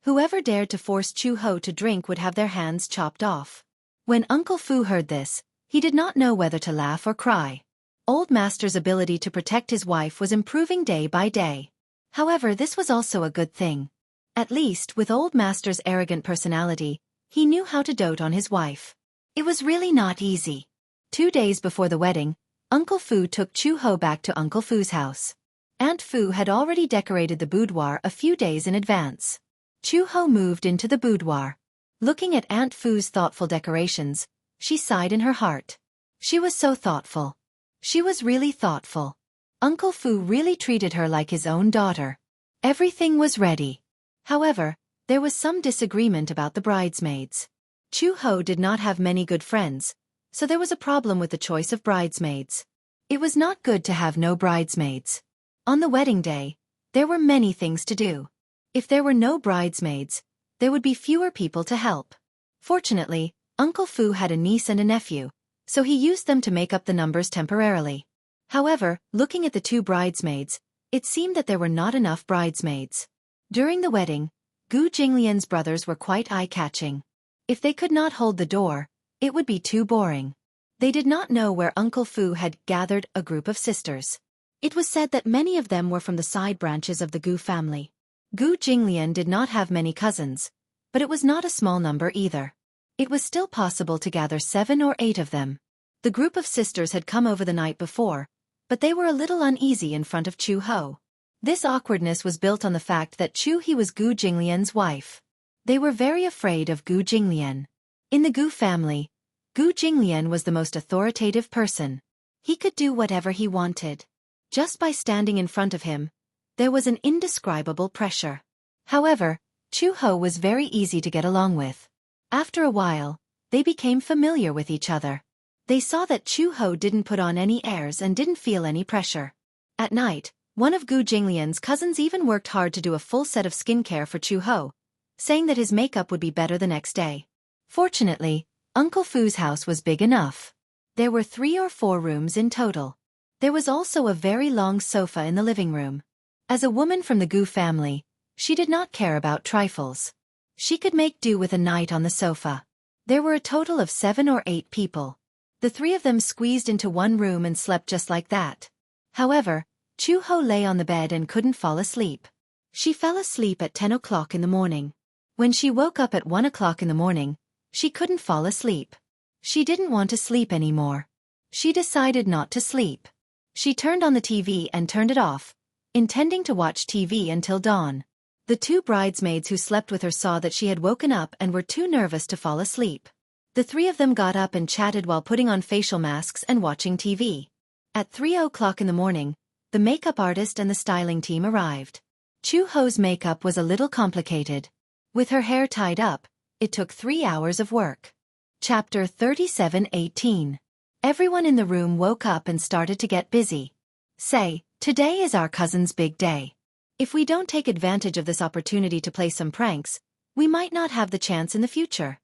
Whoever dared to force Chu Ho to drink would have their hands chopped off. When Uncle Fu heard this, he did not know whether to laugh or cry. Old Master's ability to protect his wife was improving day by day. However, this was also a good thing. At least, with Old Master's arrogant personality, he knew how to dote on his wife. It was really not easy. 2 days before the wedding, Uncle Fu took Chu Ho back to Uncle Fu's house. Aunt Fu had already decorated the boudoir a few days in advance. Chu Ho moved into the boudoir. Looking at Aunt Fu's thoughtful decorations, she sighed in her heart. She was so thoughtful. She was really thoughtful. Uncle Fu really treated her like his own daughter. Everything was ready. However, there was some disagreement about the bridesmaids. Chu Ho did not have many good friends, so there was a problem with the choice of bridesmaids. It was not good to have no bridesmaids. On the wedding day, there were many things to do. If there were no bridesmaids, there would be fewer people to help. Fortunately, Uncle Fu had a niece and a nephew, so he used them to make up the numbers temporarily. However, looking at the two bridesmaids, it seemed that there were not enough bridesmaids. During the wedding, Gu Jinglian's brothers were quite eye-catching. If they could not hold the door, it would be too boring. They did not know where Uncle Fu had gathered a group of sisters. It was said that many of them were from the side branches of the Gu family. Gu Jinglian did not have many cousins, but it was not a small number either. It was still possible to gather 7 or 8 of them. The group of sisters had come over the night before, but they were a little uneasy in front of Chu Ho. This awkwardness was built on the fact that Chu He was Gu Jinglian's wife. They were very afraid of Gu Jinglian. In the Gu family, Gu Jinglian was the most authoritative person. He could do whatever he wanted. Just by standing in front of him, there was an indescribable pressure. However, Chu Ho was very easy to get along with. After a while, they became familiar with each other. They saw that Chu Ho didn't put on any airs and didn't feel any pressure. At night, one of Gu Jinglian's cousins even worked hard to do a full set of skincare for Chu Ho, saying that his makeup would be better the next day. Fortunately, Uncle Fu's house was big enough. There were 3 or 4 rooms in total. There was also a very long sofa in the living room. As a woman from the Gu family, she did not care about trifles. She could make do with a night on the sofa. There were a total of 7 or 8 people. The 3 of them squeezed into one room and slept just like that. However, Chu Ho lay on the bed and couldn't fall asleep. She fell asleep at 10 o'clock in the morning. When she woke up at 1 o'clock in the morning, she couldn't fall asleep. She didn't want to sleep anymore. She decided not to sleep. She turned on the TV and turned it off, intending to watch TV until dawn. The 2 bridesmaids who slept with her saw that she had woken up and were too nervous to fall asleep. The 3 of them got up and chatted while putting on facial masks and watching TV. At 3 o'clock in the morning, the makeup artist and the styling team arrived. Chu Ho's makeup was a little complicated. With her hair tied up, it took 3 hours of work. Chapter 37:18. Everyone in the room woke up and started to get busy. Say, today is our cousin's big day. If we don't take advantage of this opportunity to play some pranks, we might not have the chance in the future.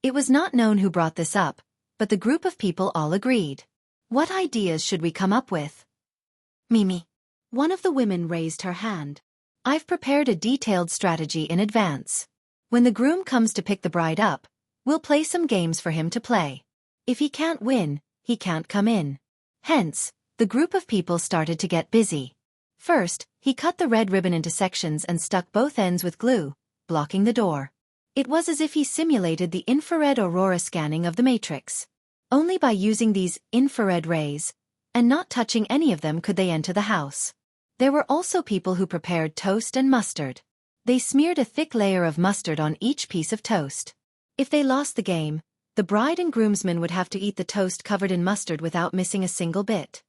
It was not known who brought this up, but the group of people all agreed. What ideas should we come up with? Mimi. One of the women raised her hand. I've prepared a detailed strategy in advance. When the groom comes to pick the bride up, we'll play some games for him to play. If he can't win, he can't come in. Hence, the group of people started to get busy. First, he cut the red ribbon into sections and stuck both ends with glue, blocking the door. It was as if he simulated the infrared aurora scanning of the Matrix. Only by using these infrared rays, and not touching any of them, could they enter the house. There were also people who prepared toast and mustard. They smeared a thick layer of mustard on each piece of toast. If they lost the game, the bride and groomsmen would have to eat the toast covered in mustard without missing a single bit.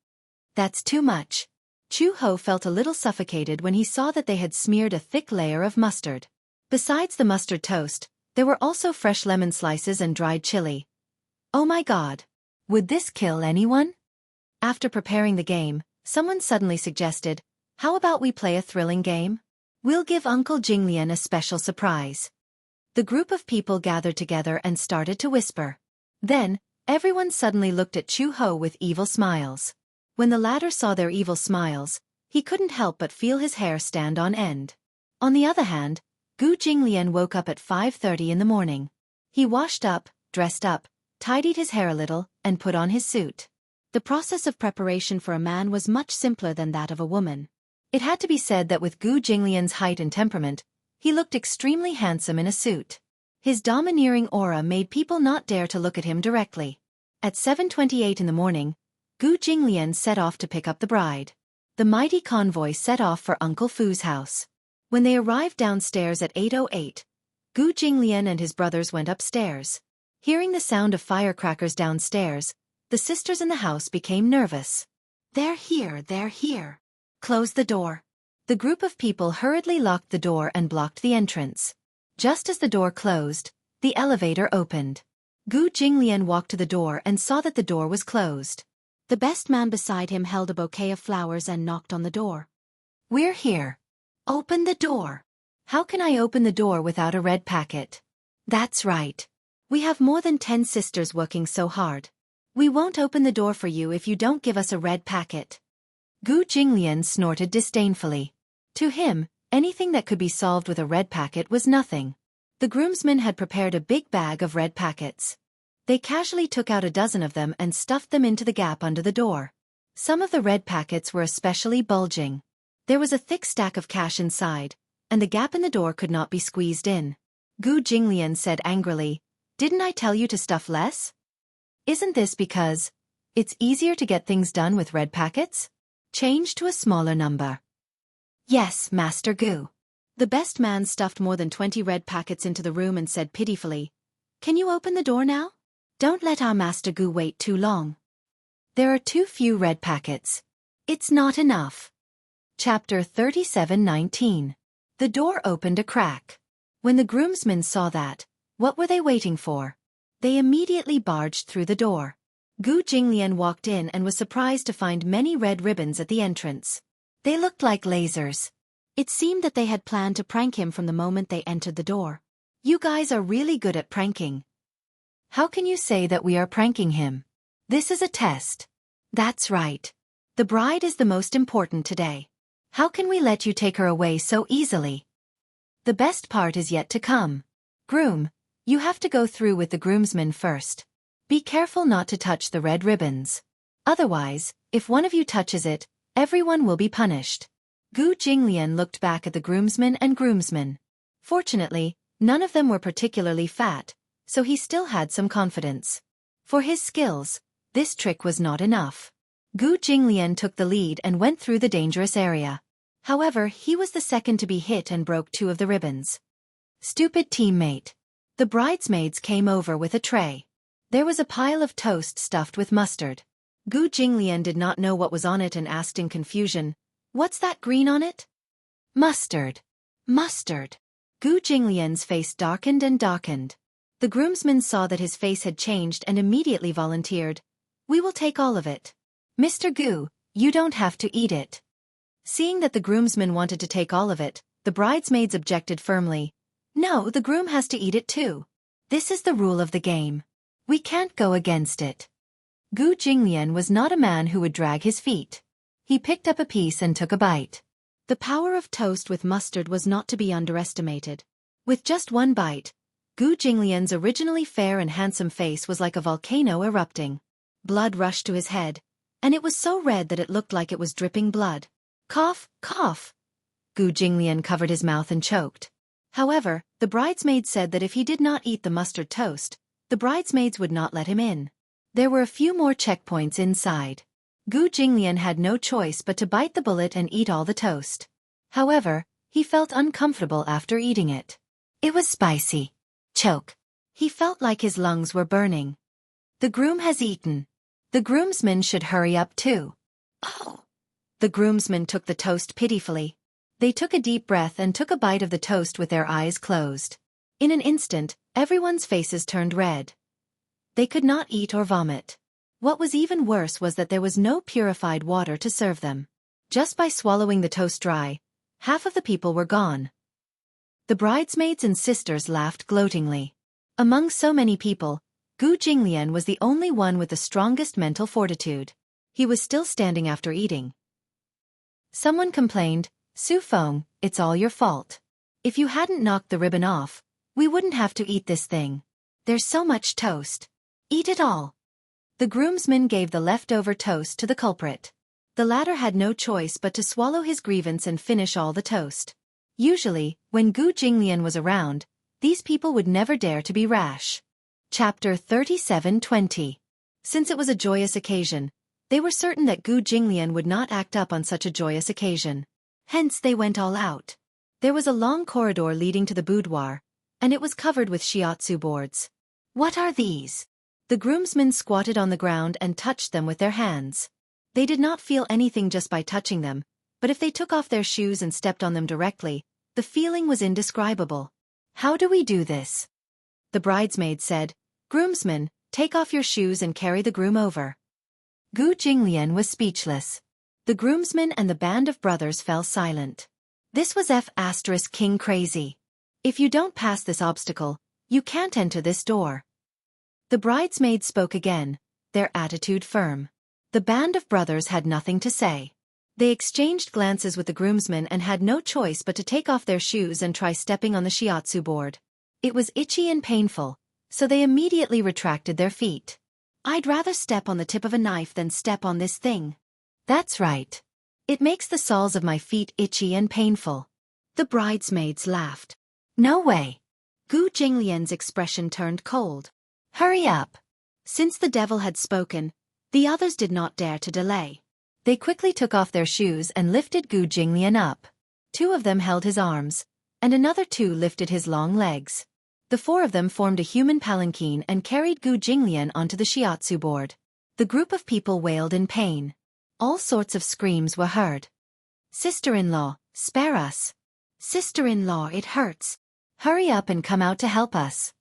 That's too much. Chu Ho felt a little suffocated when he saw that they had smeared a thick layer of mustard. Besides the mustard toast, there were also fresh lemon slices and dried chili. Oh my God! Would this kill anyone? After preparing the game, someone suddenly suggested, how about we play a thrilling game? We'll give Uncle Jinglian a special surprise. The group of people gathered together and started to whisper. Then, everyone suddenly looked at Chu Ho with evil smiles. When the latter saw their evil smiles, he couldn't help but feel his hair stand on end. On the other hand, Gu Jinglian woke up at 5:30 in the morning. He washed up, dressed up, tidied his hair a little, and put on his suit. The process of preparation for a man was much simpler than that of a woman. It had to be said that with Gu Jinglian's height and temperament, he looked extremely handsome in a suit. His domineering aura made people not dare to look at him directly. At 7:28 in the morning, Gu Jinglian set off to pick up the bride. The mighty convoy set off for Uncle Fu's house. When they arrived downstairs at 8:08, Gu Jinglian and his brothers went upstairs. Hearing the sound of firecrackers downstairs, the sisters in the house became nervous. They're here, they're here. Close the door. The group of people hurriedly locked the door and blocked the entrance. Just as the door closed, the elevator opened. Gu Jinglian walked to the door and saw that the door was closed. The best man beside him held a bouquet of flowers and knocked on the door. We're here. Open the door. How can I open the door without a red packet? That's right. We have more than 10 sisters working so hard. We won't open the door for you if you don't give us a red packet. Gu Jinglian snorted disdainfully. To him, anything that could be solved with a red packet was nothing. The groomsmen had prepared a big bag of red packets. They casually took out a dozen of them and stuffed them into the gap under the door. Some of the red packets were especially bulging. There was a thick stack of cash inside, and the gap in the door could not be squeezed in. Gu Jinglian said angrily, "Didn't I tell you to stuff less? Isn't this because it's easier to get things done with red packets? Change to a smaller number." "Yes, Master Gu." The best man stuffed more than 20 red packets into the room and said pitifully, "Can you open the door now? Don't let our Master Gu wait too long. There are too few red packets. It's not enough." Chapter 37:19. The door opened a crack. When the groomsmen saw that, what were they waiting for? They immediately barged through the door. Gu Jinglian walked in and was surprised to find many red ribbons at the entrance. They looked like lasers. It seemed that they had planned to prank him from the moment they entered the door. "You guys are really good at pranking." "How can you say that we are pranking him? This is a test." "That's right. The bride is the most important today. How can we let you take her away so easily? The best part is yet to come. Groom, you have to go through with the groomsmen first. Be careful not to touch the red ribbons. Otherwise, if one of you touches it, everyone will be punished." Gu Jinglian looked back at the groomsmen and groomsmen. Fortunately, none of them were particularly fat, so he still had some confidence. For his skills, this trick was not enough. Gu Jinglian took the lead and went through the dangerous area. However, he was the second to be hit and broke 2 of the ribbons. Stupid teammate. The bridesmaids came over with a tray. There was a pile of toast stuffed with mustard. Gu Jinglian did not know what was on it and asked in confusion, "What's that green on it?" "Mustard." "Mustard." Gu Jinglian's face darkened and darkened. The groomsmen saw that his face had changed and immediately volunteered, "We will take all of it. Mr. Gu, you don't have to eat it." Seeing that the groomsmen wanted to take all of it, the bridesmaids objected firmly. "No, the groom has to eat it too. This is the rule of the game. We can't go against it." Gu Jinglian was not a man who would drag his feet. He picked up a piece and took a bite. The power of toast with mustard was not to be underestimated. With just one bite, Gu Jinglian's originally fair and handsome face was like a volcano erupting. Blood rushed to his head, and it was so red that it looked like it was dripping blood. "Cough, cough." Gu Jinglian covered his mouth and choked. However, the bridesmaid said that if he did not eat the mustard toast, the bridesmaids would not let him in. There were a few more checkpoints inside. Gu Jinglian had no choice but to bite the bullet and eat all the toast. However, he felt uncomfortable after eating it. It was spicy. Choke. He felt like his lungs were burning. The groom has eaten. The groomsmen should hurry up too. Oh. The groomsmen took the toast pitifully. They took a deep breath and took a bite of the toast with their eyes closed. In an instant, everyone's faces turned red. They could not eat or vomit. What was even worse was that there was no purified water to serve them. Just by swallowing the toast dry, half of the people were gone. The bridesmaids and sisters laughed gloatingly. Among so many people, Gu Jinglian was the only one with the strongest mental fortitude. He was still standing after eating. Someone complained, "Su Feng, it's all your fault. If you hadn't knocked the ribbon off, we wouldn't have to eat this thing. There's so much toast. Eat it all." The groomsmen gave the leftover toast to the culprit. The latter had no choice but to swallow his grievance and finish all the toast. Usually, when Gu Jinglian was around, these people would never dare to be rash. Chapter 37:20. Since it was a joyous occasion, they were certain that Gu Jinglian would not act up on such a joyous occasion. Hence they went all out. There was a long corridor leading to the boudoir, and it was covered with shiatsu boards. "What are these?" The groomsmen squatted on the ground and touched them with their hands. They did not feel anything just by touching them, but if they took off their shoes and stepped on them directly, the feeling was indescribable. "How do we do this?" The bridesmaid said, "Groomsmen, take off your shoes and carry the groom over." Gu Jinglian was speechless. The groomsmen and the band of brothers fell silent. This was King crazy. If you don't pass this obstacle, you can't enter this door. The bridesmaids spoke again, their attitude firm. The band of brothers had nothing to say. They exchanged glances with the groomsmen and had no choice but to take off their shoes and try stepping on the shiatsu board. It was itchy and painful, so they immediately retracted their feet. I'd rather step on the tip of a knife than step on this thing. That's right. It makes the soles of my feet itchy and painful. The bridesmaids laughed. No way. Gu Jinglian's expression turned cold. Hurry up. Since the devil had spoken, the others did not dare to delay. They quickly took off their shoes and lifted Gu Jinglian up. 2 of them held his arms, and another 2 lifted his long legs. The 4 of them formed a human palanquin and carried Gu Jinglian onto the shiatsu board. The group of people wailed in pain. All sorts of screams were heard. Sister-in-law, spare us. Sister-in-law, it hurts. Hurry up and come out to help us.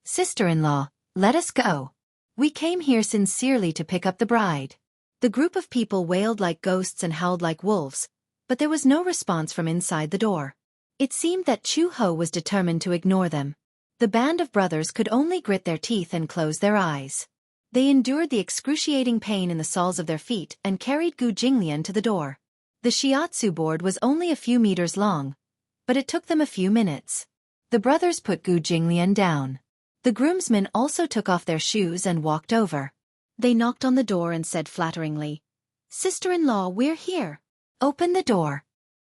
Sister-in-law, let us go. We came here sincerely to pick up the bride. The group of people wailed like ghosts and howled like wolves, but there was no response from inside the door. It seemed that Chu Ho was determined to ignore them. The band of brothers could only grit their teeth and close their eyes. They endured the excruciating pain in the soles of their feet and carried Gu Jinglian to the door. The shiatsu board was only a few meters long, but it took them a few minutes. The brothers put Gu Jinglian down. The groomsmen also took off their shoes and walked over. They knocked on the door and said flatteringly, Sister-in-law, we're here. Open the door.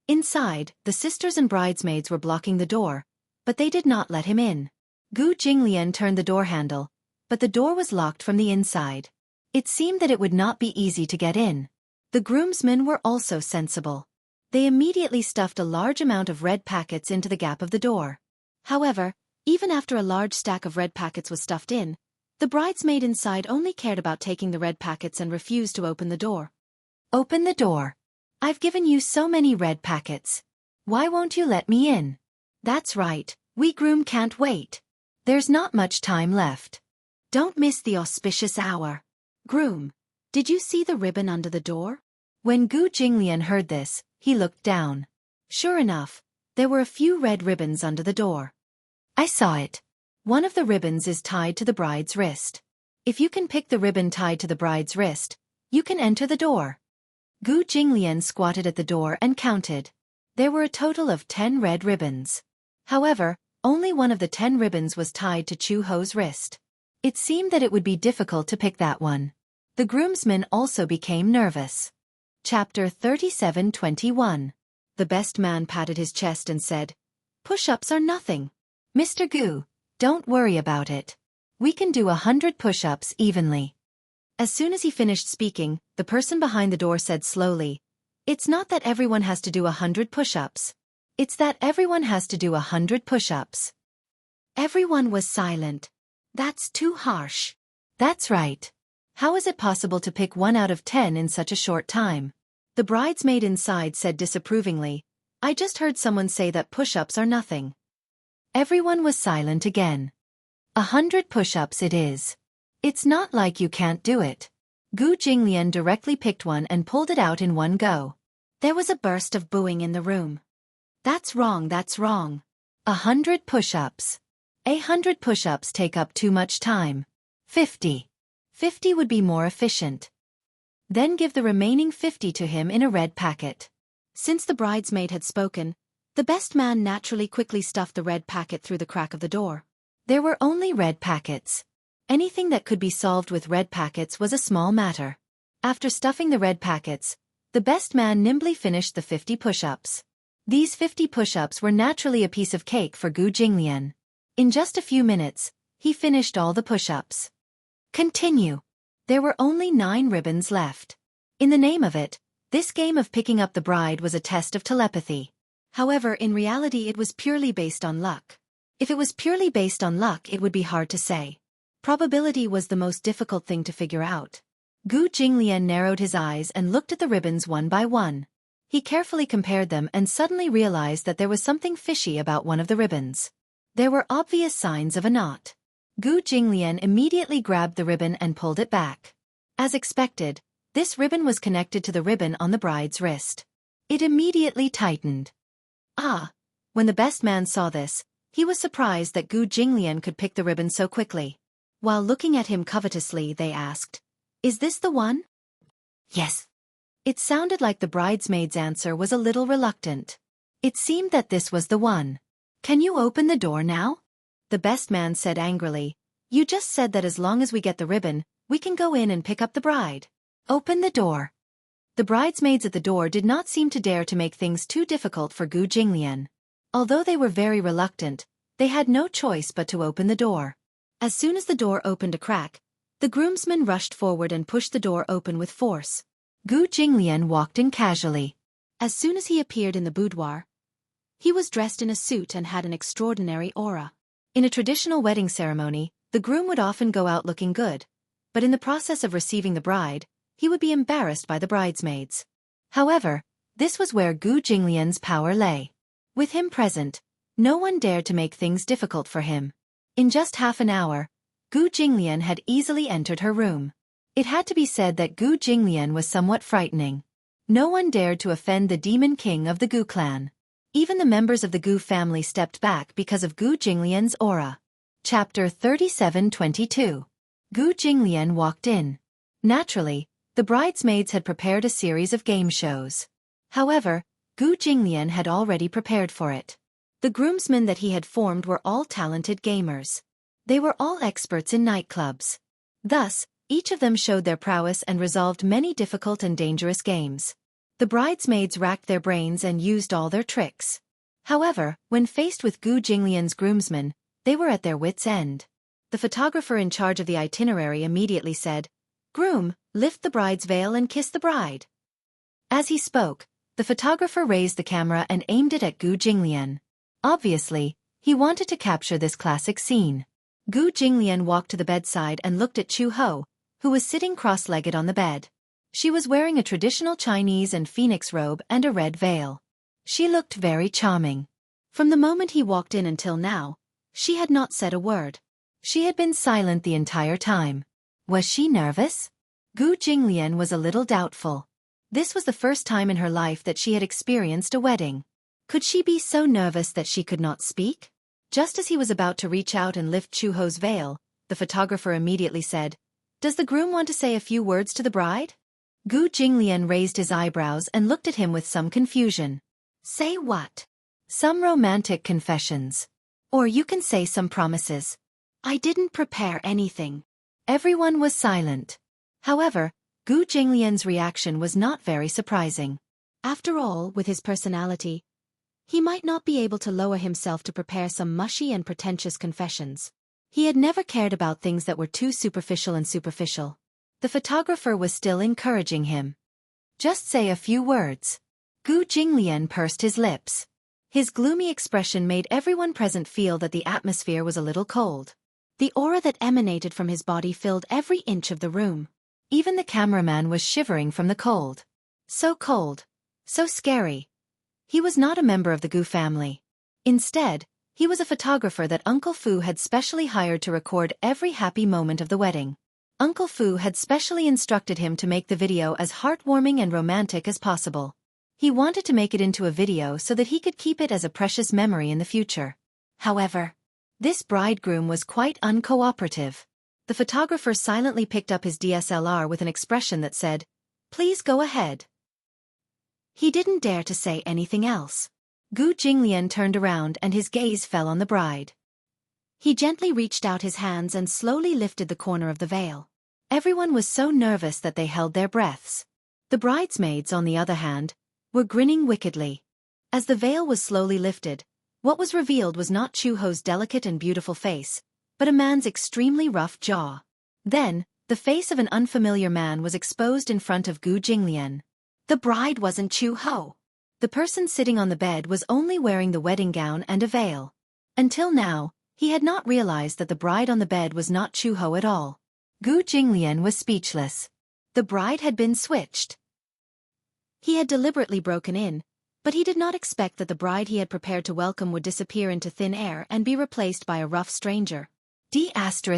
Inside, the sisters and bridesmaids were blocking the door, but they did not let him in. Gu Jinglian turned the door handle, but the door was locked from the inside. It seemed that it would not be easy to get in. The groomsmen were also sensible. They immediately stuffed a large amount of red packets into the gap of the door. However, even after a large stack of red packets was stuffed in, the bridesmaid inside only cared about taking the red packets and refused to open the door. Open the door. I've given you so many red packets. Why won't you let me in? That's right, we groom can't wait. There's not much time left. Don't miss the auspicious hour. Groom, did you see the ribbon under the door? When Gu Jinglian heard this, he looked down. Sure enough, there were a few red ribbons under the door. I saw it. One of the ribbons is tied to the bride's wrist. If you can pick the ribbon tied to the bride's wrist, you can enter the door. Gu Jinglian squatted at the door and counted. There were a total of 10 red ribbons. However, only one of the 10 ribbons was tied to Chu Ho's wrist. It seemed that it would be difficult to pick that one. The groomsmen also became nervous. Chapter 37:21. The best man patted his chest and said, Push-ups are nothing. Mr. Gu, don't worry about it. We can do 100 push-ups evenly. As soon as he finished speaking, the person behind the door said slowly, It's not that everyone has to do 100 push-ups. It's that everyone has to do 100 push-ups. Everyone was silent. That's too harsh. That's right. How is it possible to pick 1 out of 10 in such a short time? The bridesmaid inside said disapprovingly, I just heard someone say that push-ups are nothing. Everyone was silent again. 100 push-ups it is. It's not like you can't do it. Gu Jinglian directly picked one and pulled it out in one go. There was a burst of booing in the room. That's wrong, that's wrong. 100 push-ups. 100 push-ups take up too much time. 50. 50 would be more efficient. Then give the remaining 50 to him in a red packet. Since the bridesmaid had spoken, the best man naturally quickly stuffed the red packet through the crack of the door. There were only red packets. Anything that could be solved with red packets was a small matter. After stuffing the red packets, the best man nimbly finished the 50 push-ups. These 50 push-ups were naturally a piece of cake for Gu Jinglian. In just a few minutes, he finished all the push-ups. Continue. There were only 9 ribbons left. In the name of it, this game of picking up the bride was a test of telepathy. However, in reality it was purely based on luck. If it was purely based on luck, it would be hard to say. Probability was the most difficult thing to figure out. Gu Jinglian narrowed his eyes and looked at the ribbons one by one. He carefully compared them and suddenly realized that there was something fishy about one of the ribbons. There were obvious signs of a knot. Gu Jinglian immediately grabbed the ribbon and pulled it back. As expected, This ribbon was connected to the ribbon on the bride's wrist. It immediately tightened. Ah! When the best man saw this, he was surprised that Gu Jinglian could pick the ribbon so quickly. While looking at him covetously, they asked, "Is this the one?" "Yes." It sounded like the bridesmaid's answer was a little reluctant. It seemed that this was the one. "Can you open the door now?" The best man said angrily, "You just said that as long as we get the ribbon, we can go in and pick up the bride. Open the door." The bridesmaids at the door did not seem to dare to make things too difficult for Gu Jinglian. Although they were very reluctant, they had no choice but to open the door. As soon as the door opened a crack, the groomsmen rushed forward and pushed the door open with force. Gu Jinglian walked in casually. As soon as he appeared in the boudoir, he was dressed in a suit and had an extraordinary aura. In a traditional wedding ceremony, the groom would often go out looking good, but in the process of receiving the bride, he would be embarrassed by the bridesmaids. However, this was where Gu Jinglian's power lay. With him present, no one dared to make things difficult for him. In just half an hour, Gu Jinglian had easily entered her room. It had to be said that Gu Jinglian was somewhat frightening. No one dared to offend the demon king of the Gu clan. Even the members of the Gu family stepped back because of Gu Jinglian's aura. Chapter 37:22. Gu Jinglian walked in. Naturally, the bridesmaids had prepared a series of game shows. However, Gu Jinglian had already prepared for it. The groomsmen that he had formed were all talented gamers. They were all experts in nightclubs. Thus, each of them showed their prowess and resolved many difficult and dangerous games. The bridesmaids racked their brains and used all their tricks. However, when faced with Gu Jinglian's groomsmen, they were at their wits' end. The photographer in charge of the itinerary immediately said, "Groom, lift the bride's veil and kiss the bride." As he spoke, the photographer raised the camera and aimed it at Gu Jinglian. Obviously, he wanted to capture this classic scene. Gu Jinglian walked to the bedside and looked at Chu Ho, who was sitting cross-legged on the bed. She was wearing a traditional Chinese and phoenix robe and a red veil. She looked very charming. From the moment he walked in until now, she had not said a word. She had been silent the entire time. Was she nervous? Gu Jinglian was a little doubtful. This was the first time in her life that she had experienced a wedding. Could she be so nervous that she could not speak? Just as he was about to reach out and lift Chu Ho's veil, the photographer immediately said, "Does the groom want to say a few words to the bride?" Gu Jinglian raised his eyebrows and looked at him with some confusion. "Say what?" "Some romantic confessions. Or you can say some promises." "I didn't prepare anything." Everyone was silent. However, Gu Jinglian's reaction was not very surprising. After all, with his personality, he might not be able to lower himself to prepare some mushy and pretentious confessions. He had never cared about things that were too superficial and superficial. The photographer was still encouraging him. "Just say a few words." Gu Jinglian pursed his lips. His gloomy expression made everyone present feel that the atmosphere was a little cold. The aura that emanated from his body filled every inch of the room. Even the cameraman was shivering from the cold. So cold. So scary. He was not a member of the Gu family. Instead, he was a photographer that Uncle Fu had specially hired to record every happy moment of the wedding. Uncle Fu had specially instructed him to make the video as heartwarming and romantic as possible. He wanted to make it into a video so that he could keep it as a precious memory in the future. However, this bridegroom was quite uncooperative. The photographer silently picked up his DSLR with an expression that said, "Please go ahead." He didn't dare to say anything else. Gu Jinglian turned around and his gaze fell on the bride. He gently reached out his hands and slowly lifted the corner of the veil. Everyone was so nervous that they held their breaths. The bridesmaids, on the other hand, were grinning wickedly. As the veil was slowly lifted, what was revealed was not Chu Ho's delicate and beautiful face, but a man's extremely rough jaw. Then, the face of an unfamiliar man was exposed in front of Gu Jinglian. The bride wasn't Chu Ho. The person sitting on the bed was only wearing the wedding gown and a veil. Until now, he had not realized that the bride on the bed was not Chu Ho at all. Gu Jinglian was speechless. The bride had been switched. He had deliberately broken in, but he did not expect that the bride he had prepared to welcome would disappear into thin air and be replaced by a rough stranger. D***. Chapter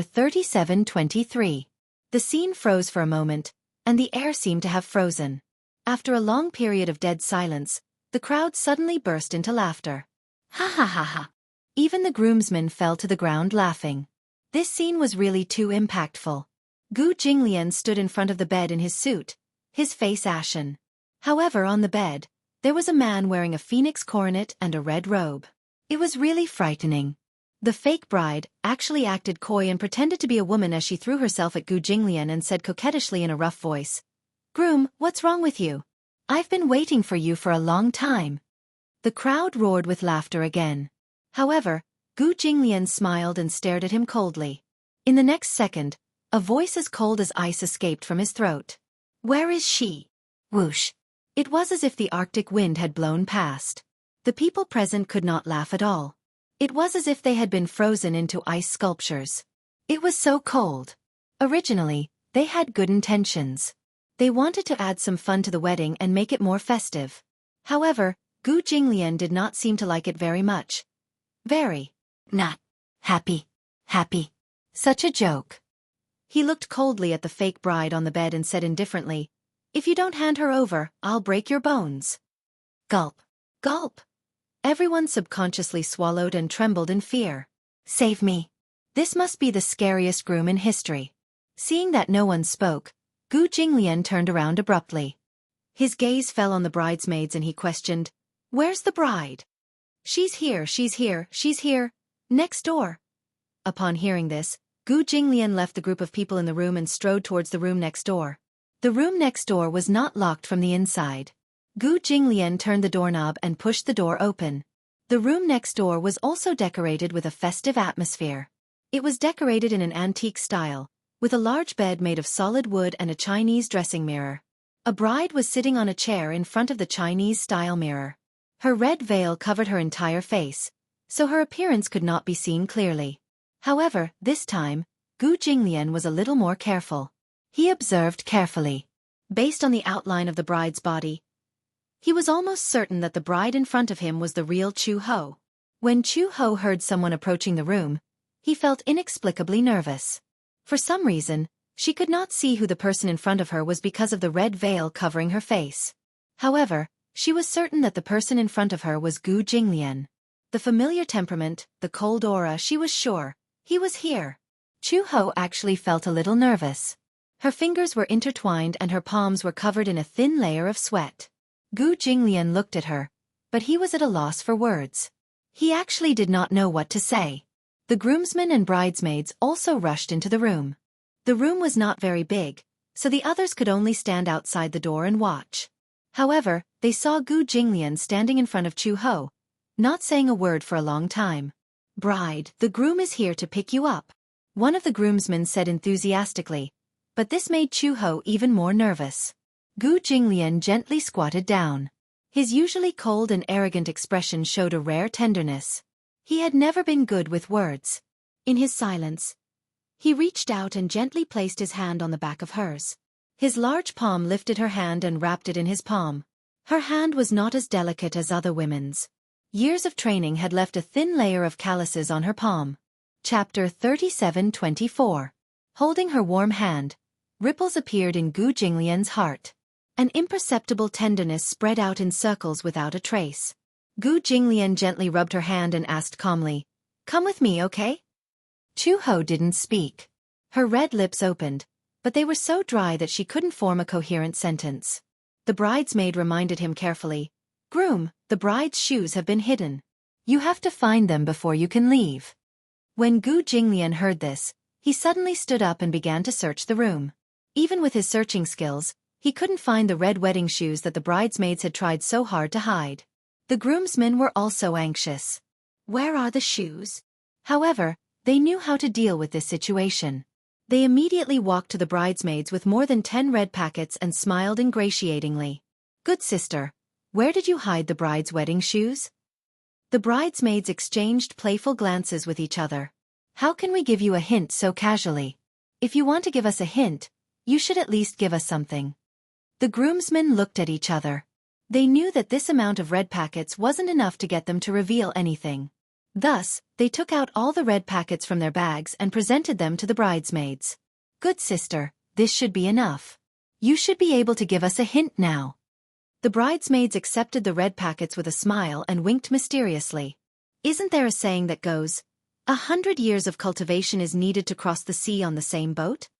37:23. The scene froze for a moment, and the air seemed to have frozen. After a long period of dead silence, the crowd suddenly burst into laughter. Ha ha ha ha. Even the groomsmen fell to the ground laughing. This scene was really too impactful. Gu Jinglian stood in front of the bed in his suit, his face ashen. However, on the bed, there was a man wearing a phoenix coronet and a red robe. It was really frightening. The fake bride actually acted coy and pretended to be a woman as she threw herself at Gu Jinglian and said coquettishly in a rough voice, "Groom, what's wrong with you? I've been waiting for you for a long time." The crowd roared with laughter again. However, Gu Jinglian smiled and stared at him coldly. In the next second, a voice as cold as ice escaped from his throat. "Where is she?" Whoosh. It was as if the Arctic wind had blown past. The people present could not laugh at all. It was as if they had been frozen into ice sculptures. It was so cold. Originally, they had good intentions. They wanted to add some fun to the wedding and make it more festive. However, Gu Jinglian did not seem to like it very much. Very. Not. Happy. Such a joke. He looked coldly at the fake bride on the bed and said indifferently, "If you don't hand her over, I'll break your bones." Gulp. Gulp. Everyone subconsciously swallowed and trembled in fear. Save me. This must be the scariest groom in history. Seeing that no one spoke, Gu Jinglian turned around abruptly. His gaze fell on the bridesmaids and he questioned, "Where's the bride?" She's here, next door." Upon hearing this, Gu Jinglian left the group of people in the room and strode towards the room next door. The room next door was not locked from the inside. Gu Jinglian turned the doorknob and pushed the door open. The room next door was also decorated with a festive atmosphere. It was decorated in an antique style, with a large bed made of solid wood and a Chinese dressing mirror. A bride was sitting on a chair in front of the Chinese-style mirror. Her red veil covered her entire face, so her appearance could not be seen clearly. However, this time, Gu Jinglian was a little more careful. He observed carefully. Based on the outline of the bride's body, he was almost certain that the bride in front of him was the real Chu Ho. When Chu Ho heard someone approaching the room, he felt inexplicably nervous. For some reason, she could not see who the person in front of her was because of the red veil covering her face. However, she was certain that the person in front of her was Gu Jinglian. The familiar temperament, the cold aura, she was sure. He was here. Chu Ho actually felt a little nervous. Her fingers were intertwined and her palms were covered in a thin layer of sweat. Gu Jinglian looked at her, but he was at a loss for words. He actually did not know what to say. The groomsmen and bridesmaids also rushed into the room. The room was not very big, so the others could only stand outside the door and watch. However, they saw Gu Jinglian standing in front of Chu Ho, not saying a word for a long time. "Bride, the groom is here to pick you up," one of the groomsmen said enthusiastically, but this made Chu Ho even more nervous. Gu Jinglian gently squatted down. His usually cold and arrogant expression showed a rare tenderness. He had never been good with words. In his silence, he reached out and gently placed his hand on the back of hers. His large palm lifted her hand and wrapped it in his palm. Her hand was not as delicate as other women's. Years of training had left a thin layer of calluses on her palm. Chapter 37:24. Holding her warm hand, ripples appeared in Gu Jinglian's heart. An imperceptible tenderness spread out in circles without a trace. Gu Jinglian gently rubbed her hand and asked calmly, "Come with me, okay?" Chu Ho didn't speak. Her red lips opened, but they were so dry that she couldn't form a coherent sentence. The bridesmaid reminded him carefully, "Groom, the bride's shoes have been hidden. You have to find them before you can leave." When Gu Jinglian heard this, he suddenly stood up and began to search the room. Even with his searching skills, he couldn't find the red wedding shoes that the bridesmaids had tried so hard to hide. The groomsmen were also anxious. Where are the shoes? However, they knew how to deal with this situation. They immediately walked to the bridesmaids with more than 10 red packets and smiled ingratiatingly. "Good sister, where did you hide the bride's wedding shoes?" The bridesmaids exchanged playful glances with each other. "How can we give you a hint so casually? If you want to give us a hint, you should at least give us something." The groomsmen looked at each other. They knew that this amount of red packets wasn't enough to get them to reveal anything. Thus, they took out all the red packets from their bags and presented them to the bridesmaids. "Good sister, this should be enough. You should be able to give us a hint now. The bridesmaids accepted the red packets with a smile and winked mysteriously. Isn't there a saying that goes, 100 years of cultivation is needed to cross the sea on the same boat?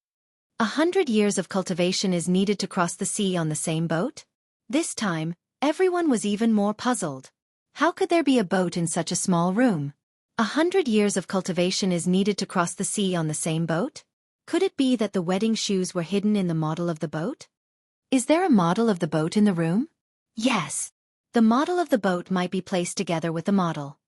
100 years of cultivation is needed to cross the sea on the same boat? This time, everyone was even more puzzled. How could there be a boat in such a small room? 100 years of cultivation is needed to cross the sea on the same boat? Could it be that the wedding shoes were hidden in the model of the boat? Is there a model of the boat in the room? Yes. The model of the boat might be placed together with the model.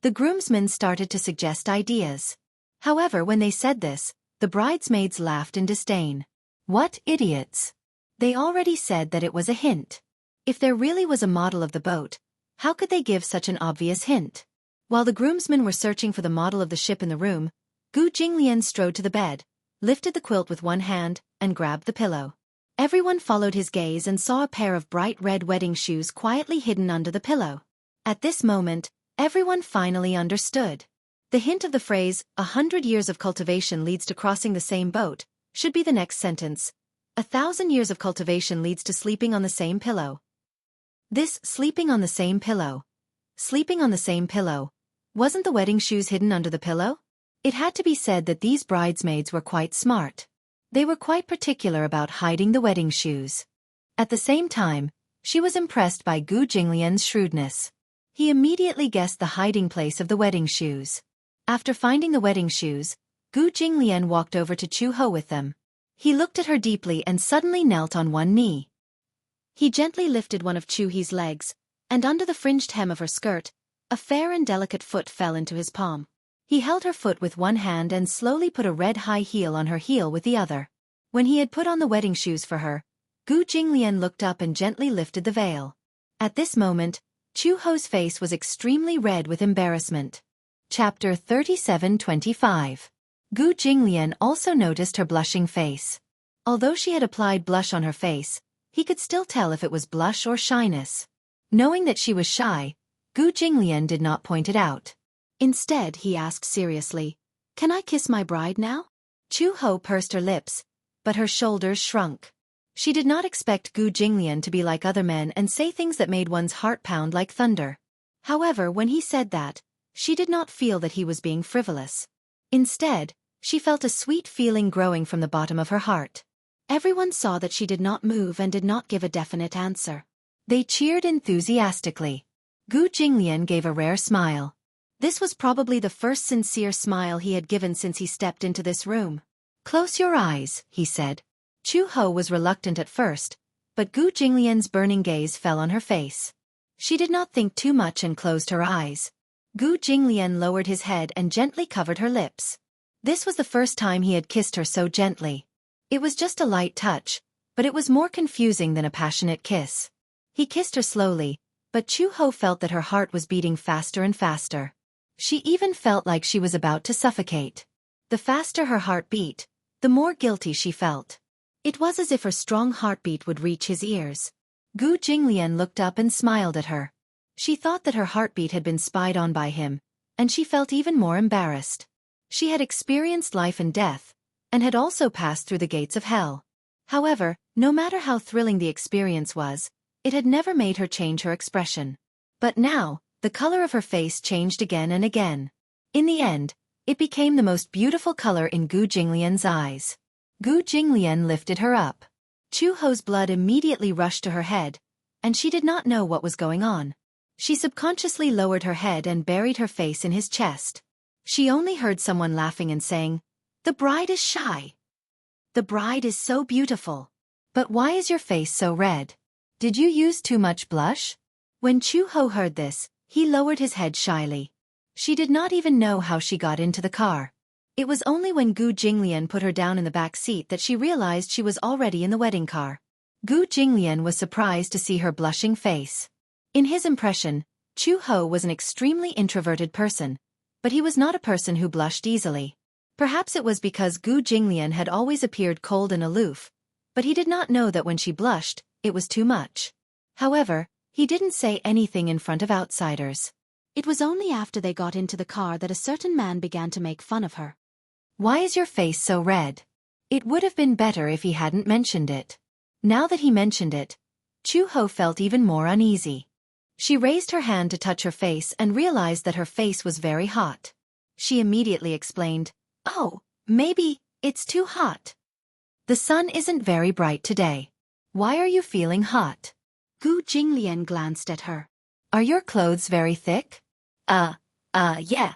The groomsmen started to suggest ideas. However, when they said this, the bridesmaids laughed in disdain. What idiots! They already said that it was a hint. If there really was a model of the boat, how could they give such an obvious hint? While the groomsmen were searching for the model of the ship in the room, Gu Jinglian strode to the bed, lifted the quilt with one hand, and grabbed the pillow. Everyone followed his gaze and saw a pair of bright red wedding shoes quietly hidden under the pillow. At this moment, everyone finally understood. The hint of the phrase, 100 years of cultivation leads to crossing the same boat, should be the next sentence. 1,000 years of cultivation leads to sleeping on the same pillow. This sleeping on the same pillow. Sleeping on the same pillow. Wasn't the wedding shoes hidden under the pillow? It had to be said that these bridesmaids were quite smart. They were quite particular about hiding the wedding shoes. At the same time, she was impressed by Gu Jinglian's shrewdness. He immediately guessed the hiding place of the wedding shoes. After finding the wedding shoes, Gu Jinglian walked over to Chu Ho with them. He looked at her deeply and suddenly knelt on one knee. He gently lifted one of Chu He's legs, and under the fringed hem of her skirt, a fair and delicate foot fell into his palm. He held her foot with one hand and slowly put a red high heel on her heel with the other. When he had put on the wedding shoes for her, Gu Jinglian looked up and gently lifted the veil. At this moment, Chu Ho's face was extremely red with embarrassment. Chapter 37-25. Gu Jinglian also noticed her blushing face. Although she had applied blush on her face, he could still tell if it was blush or shyness. Knowing that she was shy, Gu Jinglian did not point it out. Instead, he asked seriously, "Can I kiss my bride now?" Chu Ho pursed her lips, but her shoulders shrunk. She did not expect Gu Jinglian to be like other men and say things that made one's heart pound like thunder. However, when he said that, she did not feel that he was being frivolous. Instead, she felt a sweet feeling growing from the bottom of her heart. Everyone saw that she did not move and did not give a definite answer. They cheered enthusiastically. Gu Jinglian gave a rare smile. This was probably the first sincere smile he had given since he stepped into this room. "Close your eyes," he said. Chu Ho was reluctant at first, but Gu Jinglian's burning gaze fell on her face. She did not think too much and closed her eyes. Gu Jinglian lowered his head and gently covered her lips. This was the first time he had kissed her so gently. It was just a light touch, but it was more confusing than a passionate kiss. He kissed her slowly, but Chu Ho felt that her heart was beating faster and faster. She even felt like she was about to suffocate. The faster her heart beat, the more guilty she felt. It was as if her strong heartbeat would reach his ears. Gu Jinglian looked up and smiled at her. She thought that her heartbeat had been spied on by him, and she felt even more embarrassed. She had experienced life and death, and had also passed through the gates of hell. However, no matter how thrilling the experience was, it had never made her change her expression. But now, the color of her face changed again and again. In the end, it became the most beautiful color in Gu Jinglian's eyes. Gu Jinglian lifted her up. Chu Ho's blood immediately rushed to her head, and she did not know what was going on. She subconsciously lowered her head and buried her face in his chest. She only heard someone laughing and saying, "The bride is shy. The bride is so beautiful. But why is your face so red? Did you use too much blush?" When Chu Ho heard this, he lowered his head shyly. She did not even know how she got into the car. It was only when Gu Jinglian put her down in the back seat that she realized she was already in the wedding car. Gu Jinglian was surprised to see her blushing face. In his impression, Chu Ho was an extremely introverted person, but he was not a person who blushed easily. Perhaps it was because Gu Jinglian had always appeared cold and aloof, but he did not know that when she blushed, it was too much. However, he didn't say anything in front of outsiders. It was only after they got into the car that a certain man began to make fun of her. "Why is your face so red? It would have been better if he hadn't mentioned it. Now that he mentioned it, Chu-ho felt even more uneasy. She raised her hand to touch her face and realized that her face was very hot. She immediately explained, "Oh, maybe it's too hot. The sun isn't very bright today. Why are you feeling hot?" Gu Jinglian glanced at her. "Are your clothes very thick?" Yeah."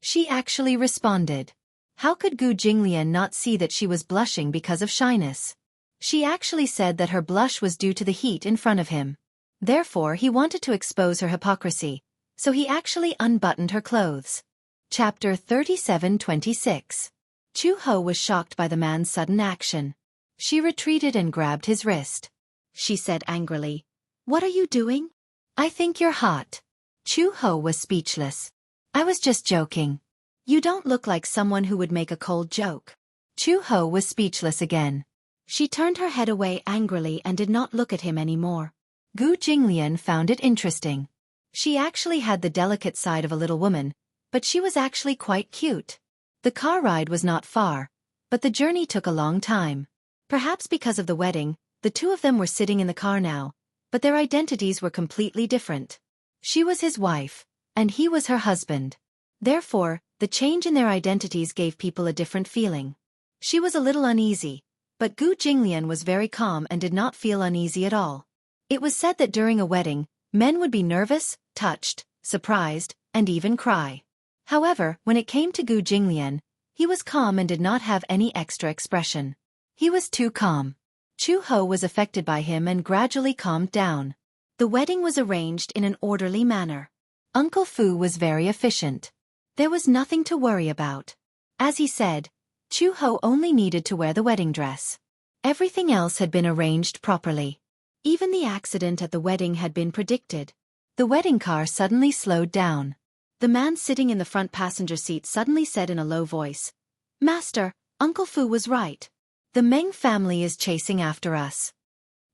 She actually responded. How could Gu Jinglian not see that she was blushing because of shyness? She actually said that her blush was due to the heat in front of him. Therefore he wanted to expose her hypocrisy, so he actually unbuttoned her clothes. Chapter 37:26. Chu-ho was shocked by the man's sudden action. She retreated and grabbed his wrist. She said angrily, "What are you doing? I think you're hot." Chu-ho was speechless. "I was just joking. You don't look like someone who would make a cold joke." Chu-ho was speechless again. She turned her head away angrily and did not look at him anymore. Gu Jinglian found it interesting. She actually had the delicate side of a little woman, but she was actually quite cute. The car ride was not far, but the journey took a long time. Perhaps because of the wedding, the two of them were sitting in the car now, but their identities were completely different. She was his wife, and he was her husband. Therefore, the change in their identities gave people a different feeling. She was a little uneasy, but Gu Jinglian was very calm and did not feel uneasy at all. It was said that during a wedding, men would be nervous, touched, surprised, and even cry. However, when it came to Gu Jinglian, he was calm and did not have any extra expression. He was too calm. Chu-ho was affected by him and gradually calmed down. The wedding was arranged in an orderly manner. Uncle Fu was very efficient. There was nothing to worry about. As he said, Chu-ho only needed to wear the wedding dress. Everything else had been arranged properly. Even the accident at the wedding had been predicted. The wedding car suddenly slowed down. The man sitting in the front passenger seat suddenly said in a low voice, "Master, Uncle Fu was right. The Meng family is chasing after us."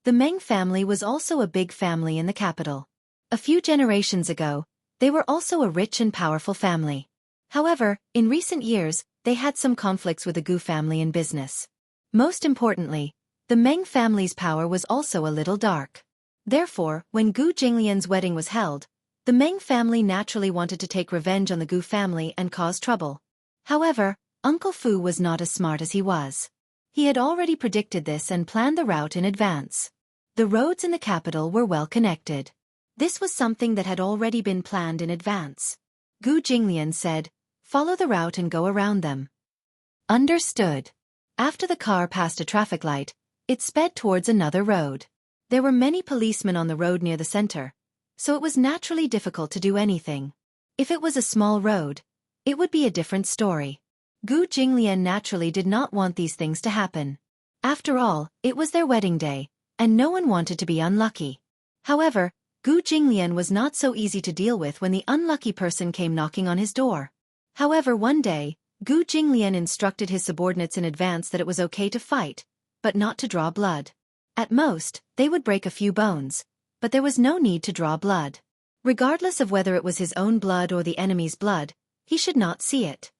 The Meng family was also a big family in the capital. A few generations ago, they were also a rich and powerful family. However, in recent years, they had some conflicts with the Gu family in business. Most importantly, the Meng family's power was also a little dark. Therefore, when Gu Jinglian's wedding was held, the Meng family naturally wanted to take revenge on the Gu family and cause trouble. However, Uncle Fu was not as smart as he was. He had already predicted this and planned the route in advance. The roads in the capital were well connected. This was something that had already been planned in advance. Gu Jinglian said, "Follow the route and go around them." Understood. After the car passed a traffic light, it sped towards another road. There were many policemen on the road near the center, so it was naturally difficult to do anything. If it was a small road, it would be a different story. Gu Jinglian naturally did not want these things to happen. After all, it was their wedding day, and no one wanted to be unlucky. However, Gu Jinglian was not so easy to deal with when the unlucky person came knocking on his door. However, one day, Gu Jinglian instructed his subordinates in advance that it was okay to fight, but not to draw blood. At most, they would break a few bones, but there was no need to draw blood. Regardless of whether it was his own blood or the enemy's blood, he should not see it.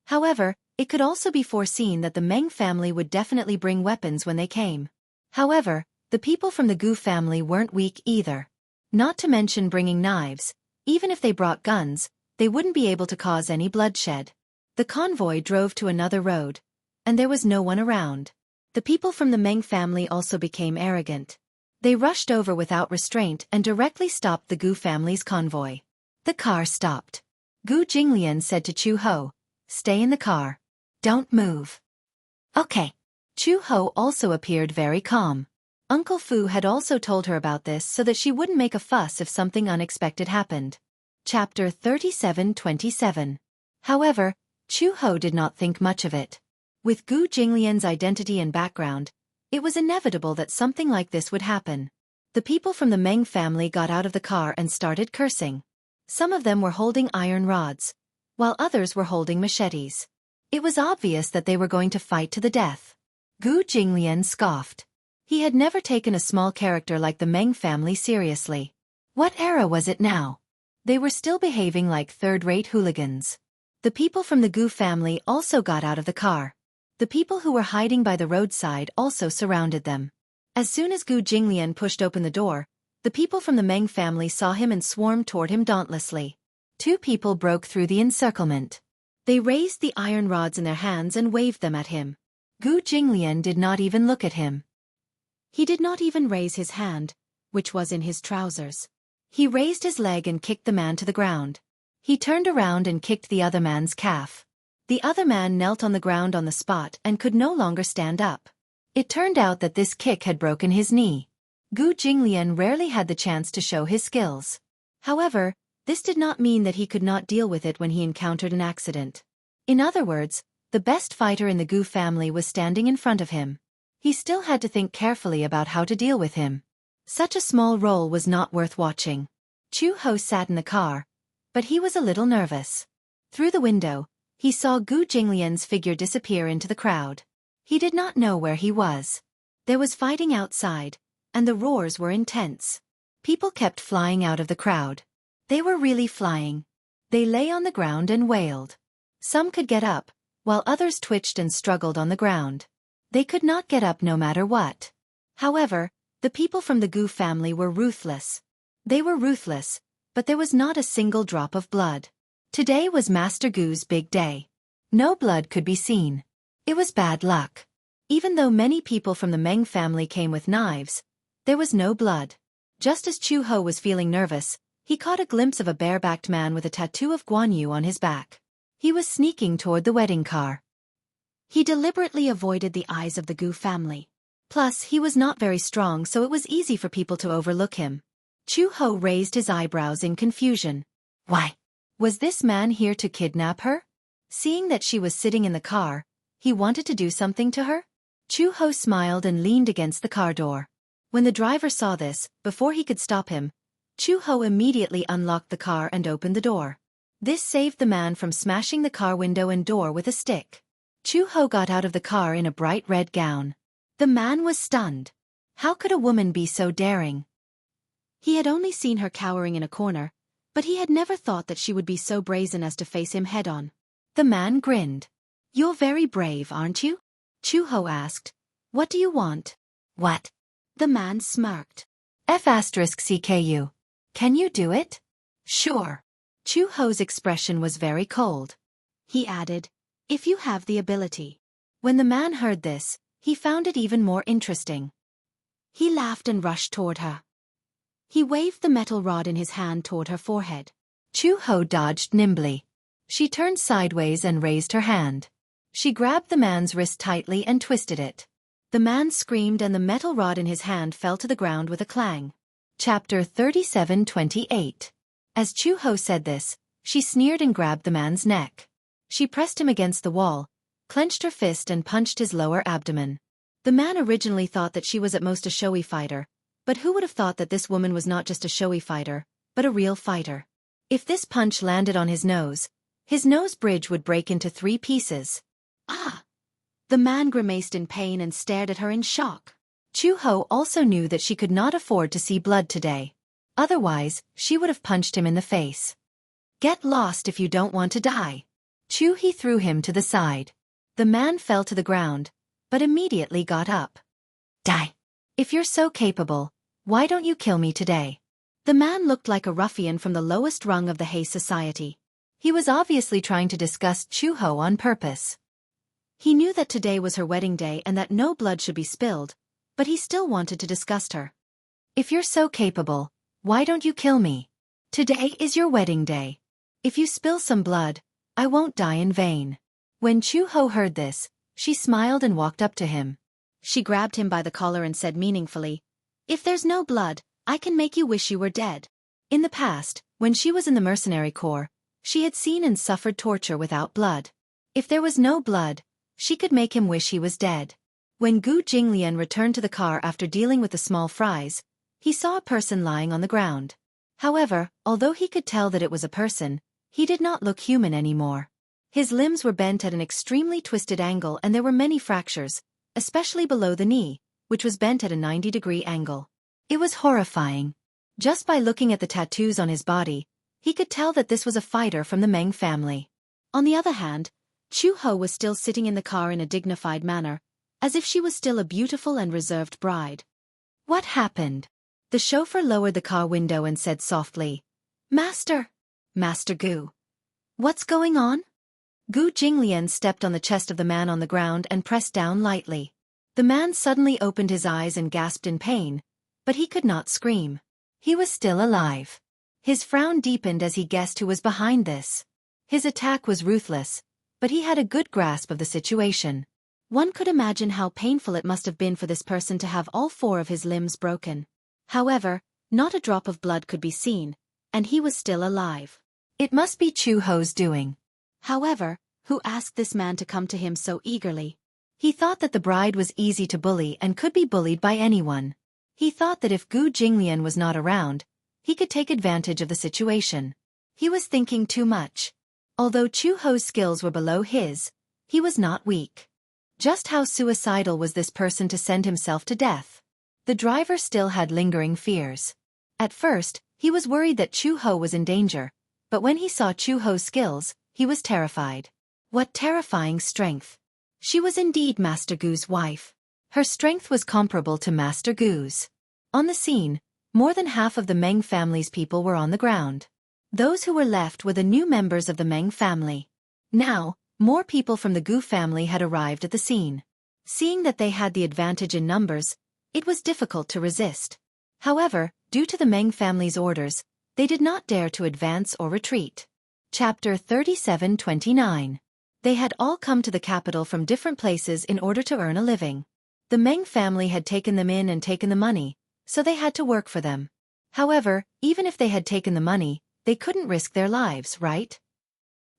However, it could also be foreseen that the Meng family would definitely bring weapons when they came. However, the people from the Gu family weren't weak either. Not to mention bringing knives, even if they brought guns, they wouldn't be able to cause any bloodshed. The convoy drove to another road, and there was no one around. The people from the Meng family also became arrogant. They rushed over without restraint and directly stopped the Gu family's convoy. The car stopped. Gu Jinglian said to Chu-ho, "Stay in the car. Don't move." "Okay." Chu-ho also appeared very calm. Uncle Fu had also told her about this so that she wouldn't make a fuss if something unexpected happened. Chapter 37:27. However, Chu-ho did not think much of it. With Gu Jinglian's identity and background, it was inevitable that something like this would happen. The people from the Meng family got out of the car and started cursing. Some of them were holding iron rods, while others were holding machetes. It was obvious that they were going to fight to the death. Gu Jinglian scoffed. He had never taken a small character like the Meng family seriously. What era was it now? They were still behaving like third-rate hooligans. The people from the Gu family also got out of the car. The people who were hiding by the roadside also surrounded them. As soon as Gu Jinglian pushed open the door, the people from the Meng family saw him and swarmed toward him dauntlessly. Two people broke through the encirclement. They raised the iron rods in their hands and waved them at him. Gu Jinglian did not even look at him. He did not even raise his hand, which was in his trousers. He raised his leg and kicked the man to the ground. He turned around and kicked the other man's calf. The other man knelt on the ground on the spot and could no longer stand up. It turned out that this kick had broken his knee. Gu Jinglian rarely had the chance to show his skills. However, this did not mean that he could not deal with it when he encountered an accident. In other words, the best fighter in the Gu family was standing in front of him. He still had to think carefully about how to deal with him. Such a small role was not worth watching. Chu Ho sat in the car, but he was a little nervous. Through the window, he saw Gu Jinglian's figure disappear into the crowd. He did not know where he was. There was fighting outside, and the roars were intense. People kept flying out of the crowd. They were really flying. They lay on the ground and wailed. Some could get up, while others twitched and struggled on the ground. They could not get up no matter what. However, the people from the Gu family were ruthless. They were ruthless, but there was not a single drop of blood. Today was Master Gu's big day. No blood could be seen. It was bad luck. Even though many people from the Meng family came with knives, there was no blood. Just as Chu Ho was feeling nervous, he caught a glimpse of a bare-backed man with a tattoo of Guan Yu on his back. He was sneaking toward the wedding car. He deliberately avoided the eyes of the Gu family. Plus, he was not very strong, so it was easy for people to overlook him. Chu Ho raised his eyebrows in confusion. Why? Was this man here to kidnap her? Seeing that she was sitting in the car, he wanted to do something to her? Chu Ho smiled and leaned against the car door. When the driver saw this, before he could stop him, Chu Ho immediately unlocked the car and opened the door. This saved the man from smashing the car window and door with a stick. Chu Ho got out of the car in a bright red gown. The man was stunned. How could a woman be so daring? He had only seen her cowering in a corner, but he had never thought that she would be so brazen as to face him head-on. The man grinned. You're very brave, aren't you? Chu Ho asked. What do you want? What? The man smirked. F*CKU. Can you do it? Sure. Chu Ho's expression was very cold. He added, if you have the ability. When the man heard this, he found it even more interesting. He laughed and rushed toward her. He waved the metal rod in his hand toward her forehead. Chu Ho dodged nimbly. She turned sideways and raised her hand. She grabbed the man's wrist tightly and twisted it. The man screamed and the metal rod in his hand fell to the ground with a clang. Chapter 37:28. As Chu Ho said this, she sneered and grabbed the man's neck. She pressed him against the wall, clenched her fist and punched his lower abdomen. The man originally thought that she was at most a showy fighter, but who would have thought that this woman was not just a showy fighter, but a real fighter? If this punch landed on his nose bridge would break into 3 pieces. Ah! The man grimaced in pain and stared at her in shock. Chu Ho also knew that she could not afford to see blood today. Otherwise, she would have punched him in the face. Get lost if you don't want to die. He threw him to the side. The man fell to the ground, but immediately got up. Die. If you're so capable, why don't you kill me today? The man looked like a ruffian from the lowest rung of the Hay society. He was obviously trying to disgust Chu Ho on purpose. He knew that today was her wedding day and that no blood should be spilled, but he still wanted to disgust her. If you're so capable, why don't you kill me? Today is your wedding day. If you spill some blood, I won't die in vain. When Chu Ho heard this, she smiled and walked up to him. She grabbed him by the collar and said meaningfully, if there's no blood, I can make you wish you were dead. In the past, when she was in the mercenary corps, she had seen and suffered torture without blood. If there was no blood, she could make him wish he was dead. When Gu Jinglian returned to the car after dealing with the small fries, he saw a person lying on the ground. However, although he could tell that it was a person, he did not look human anymore. His limbs were bent at an extremely twisted angle and there were many fractures, especially below the knee, which was bent at a 90-degree angle. It was horrifying. Just by looking at the tattoos on his body, he could tell that this was a fighter from the Meng family. On the other hand, Chu-ho was still sitting in the car in a dignified manner, as if she was still a beautiful and reserved bride. What happened? The chauffeur lowered the car window and said softly, Master Gu. What's going on? Gu Jinglian stepped on the chest of the man on the ground and pressed down lightly. The man suddenly opened his eyes and gasped in pain, but he could not scream. He was still alive. His frown deepened as he guessed who was behind this. His attack was ruthless, but he had a good grasp of the situation. One could imagine how painful it must have been for this person to have all 4 of his limbs broken. However, not a drop of blood could be seen, and he was still alive. It must be Chu-ho's doing. However, who asked this man to come to him so eagerly? He thought that the bride was easy to bully and could be bullied by anyone. He thought that if Gu Jinglian was not around, he could take advantage of the situation. He was thinking too much. Although Chu-ho's skills were below his, he was not weak. Just how suicidal was this person to send himself to death? The driver still had lingering fears. At first, he was worried that Chu-ho was in danger, but when he saw Chu-ho's skills, he was terrified. What terrifying strength! She was indeed Master Gu's wife. Her strength was comparable to Master Gu's. On the scene, more than half of the Meng family's people were on the ground. Those who were left were the new members of the Meng family. Now, more people from the Gu family had arrived at the scene. Seeing that they had the advantage in numbers, it was difficult to resist. However, due to the Meng family's orders, they did not dare to advance or retreat. Chapter 37-29. They had all come to the capital from different places in order to earn a living. The Meng family had taken them in and taken the money, so they had to work for them. However, even if they had taken the money, they couldn't risk their lives, right?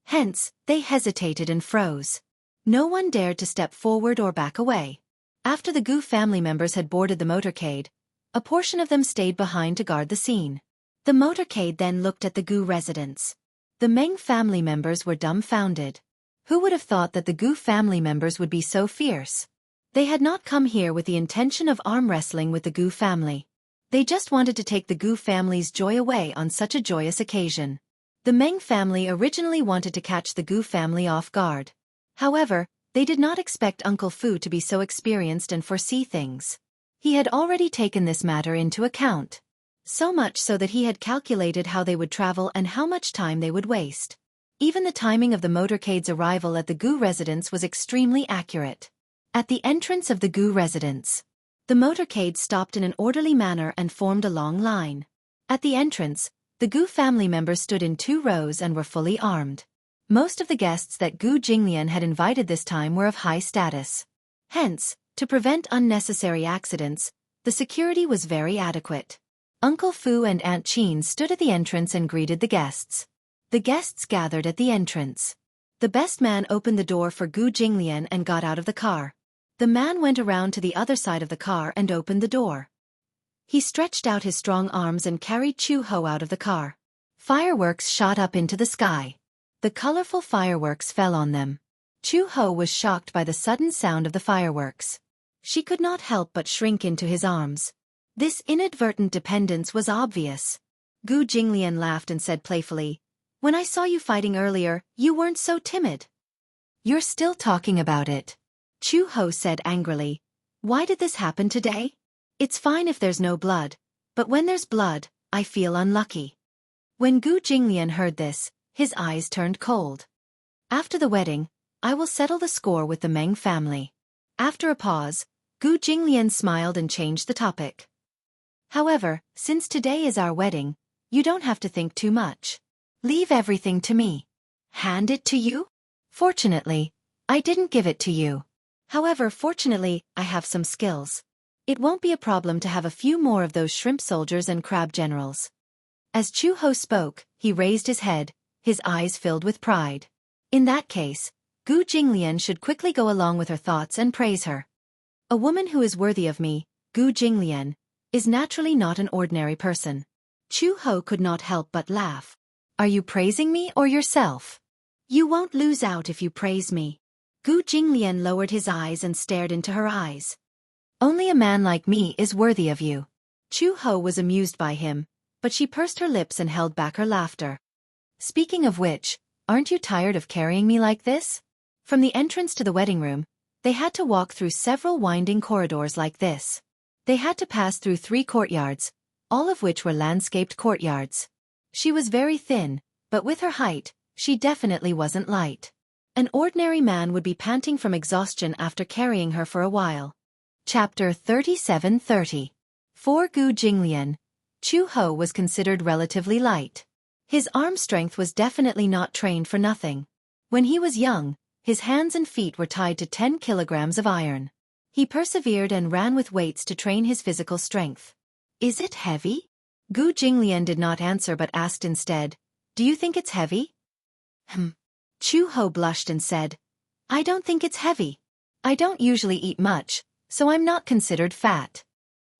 Hence, they hesitated and froze. No one dared to step forward or back away. After the Gu family members had boarded the motorcade, a portion of them stayed behind to guard the scene. The motorcade then looked at the Gu residence. The Meng family members were dumbfounded. Who would have thought that the Gu family members would be so fierce? They had not come here with the intention of arm wrestling with the Gu family. They just wanted to take the Gu family's joy away on such a joyous occasion. The Meng family originally wanted to catch the Gu family off guard. However, they did not expect Uncle Fu to be so experienced and foresee things. He had already taken this matter into account. So much so that he had calculated how they would travel and how much time they would waste. Even the timing of the motorcade's arrival at the Gu residence was extremely accurate. At the entrance of the Gu residence, the motorcade stopped in an orderly manner and formed a long line. At the entrance, the Gu family members stood in 2 rows and were fully armed. Most of the guests that Gu Jinglian had invited this time were of high status. Hence, to prevent unnecessary accidents, the security was very adequate. Uncle Fu and Aunt Qin stood at the entrance and greeted the guests. The guests gathered at the entrance. The best man opened the door for Gu Jinglian and got out of the car. The man went around to the other side of the car and opened the door. He stretched out his strong arms and carried Chu-ho out of the car. Fireworks shot up into the sky. The colorful fireworks fell on them. Chu-ho was shocked by the sudden sound of the fireworks. She could not help but shrink into his arms. This inadvertent dependence was obvious. Gu Jinglian laughed and said playfully, "When I saw you fighting earlier, you weren't so timid." "You're still talking about it," Chu-ho said angrily. "Why did this happen today? It's fine if there's no blood, but when there's blood, I feel unlucky." When Gu Jinglian heard this, his eyes turned cold. "After the wedding, I will settle the score with the Meng family." After a pause, Gu Jinglian smiled and changed the topic. "However, since today is our wedding, you don't have to think too much. Leave everything to me." "Hand it to you?" "Fortunately, I didn't give it to you. However, fortunately, I have some skills. It won't be a problem to have a few more of those shrimp soldiers and crab generals." As Chu-ho spoke, he raised his head, his eyes filled with pride. In that case, Gu Jinglian should quickly go along with her thoughts and praise her. A woman who is worthy of me, Gu Jinglian, is naturally not an ordinary person. Chu-ho could not help but laugh. "Are you praising me or yourself?" "You won't lose out if you praise me." Gu Jinglian lowered his eyes and stared into her eyes. "Only a man like me is worthy of you." Chu-ho was amused by him, but she pursed her lips and held back her laughter. "Speaking of which, aren't you tired of carrying me like this?" From the entrance to the wedding room, they had to walk through several winding corridors like this. They had to pass through 3 courtyards, all of which were landscaped courtyards. She was very thin, but with her height, she definitely wasn't light. An ordinary man would be panting from exhaustion after carrying her for a while. Chapter 37:30. For Gu Jinglian, Chu Ho was considered relatively light. His arm strength was definitely not trained for nothing. When he was young, his hands and feet were tied to 10 kilograms of iron. He persevered and ran with weights to train his physical strength. Is it heavy? Gu Jinglian did not answer but asked instead, do you think it's heavy? Chu Ho blushed and said, I don't think it's heavy. I don't usually eat much, so I'm not considered fat.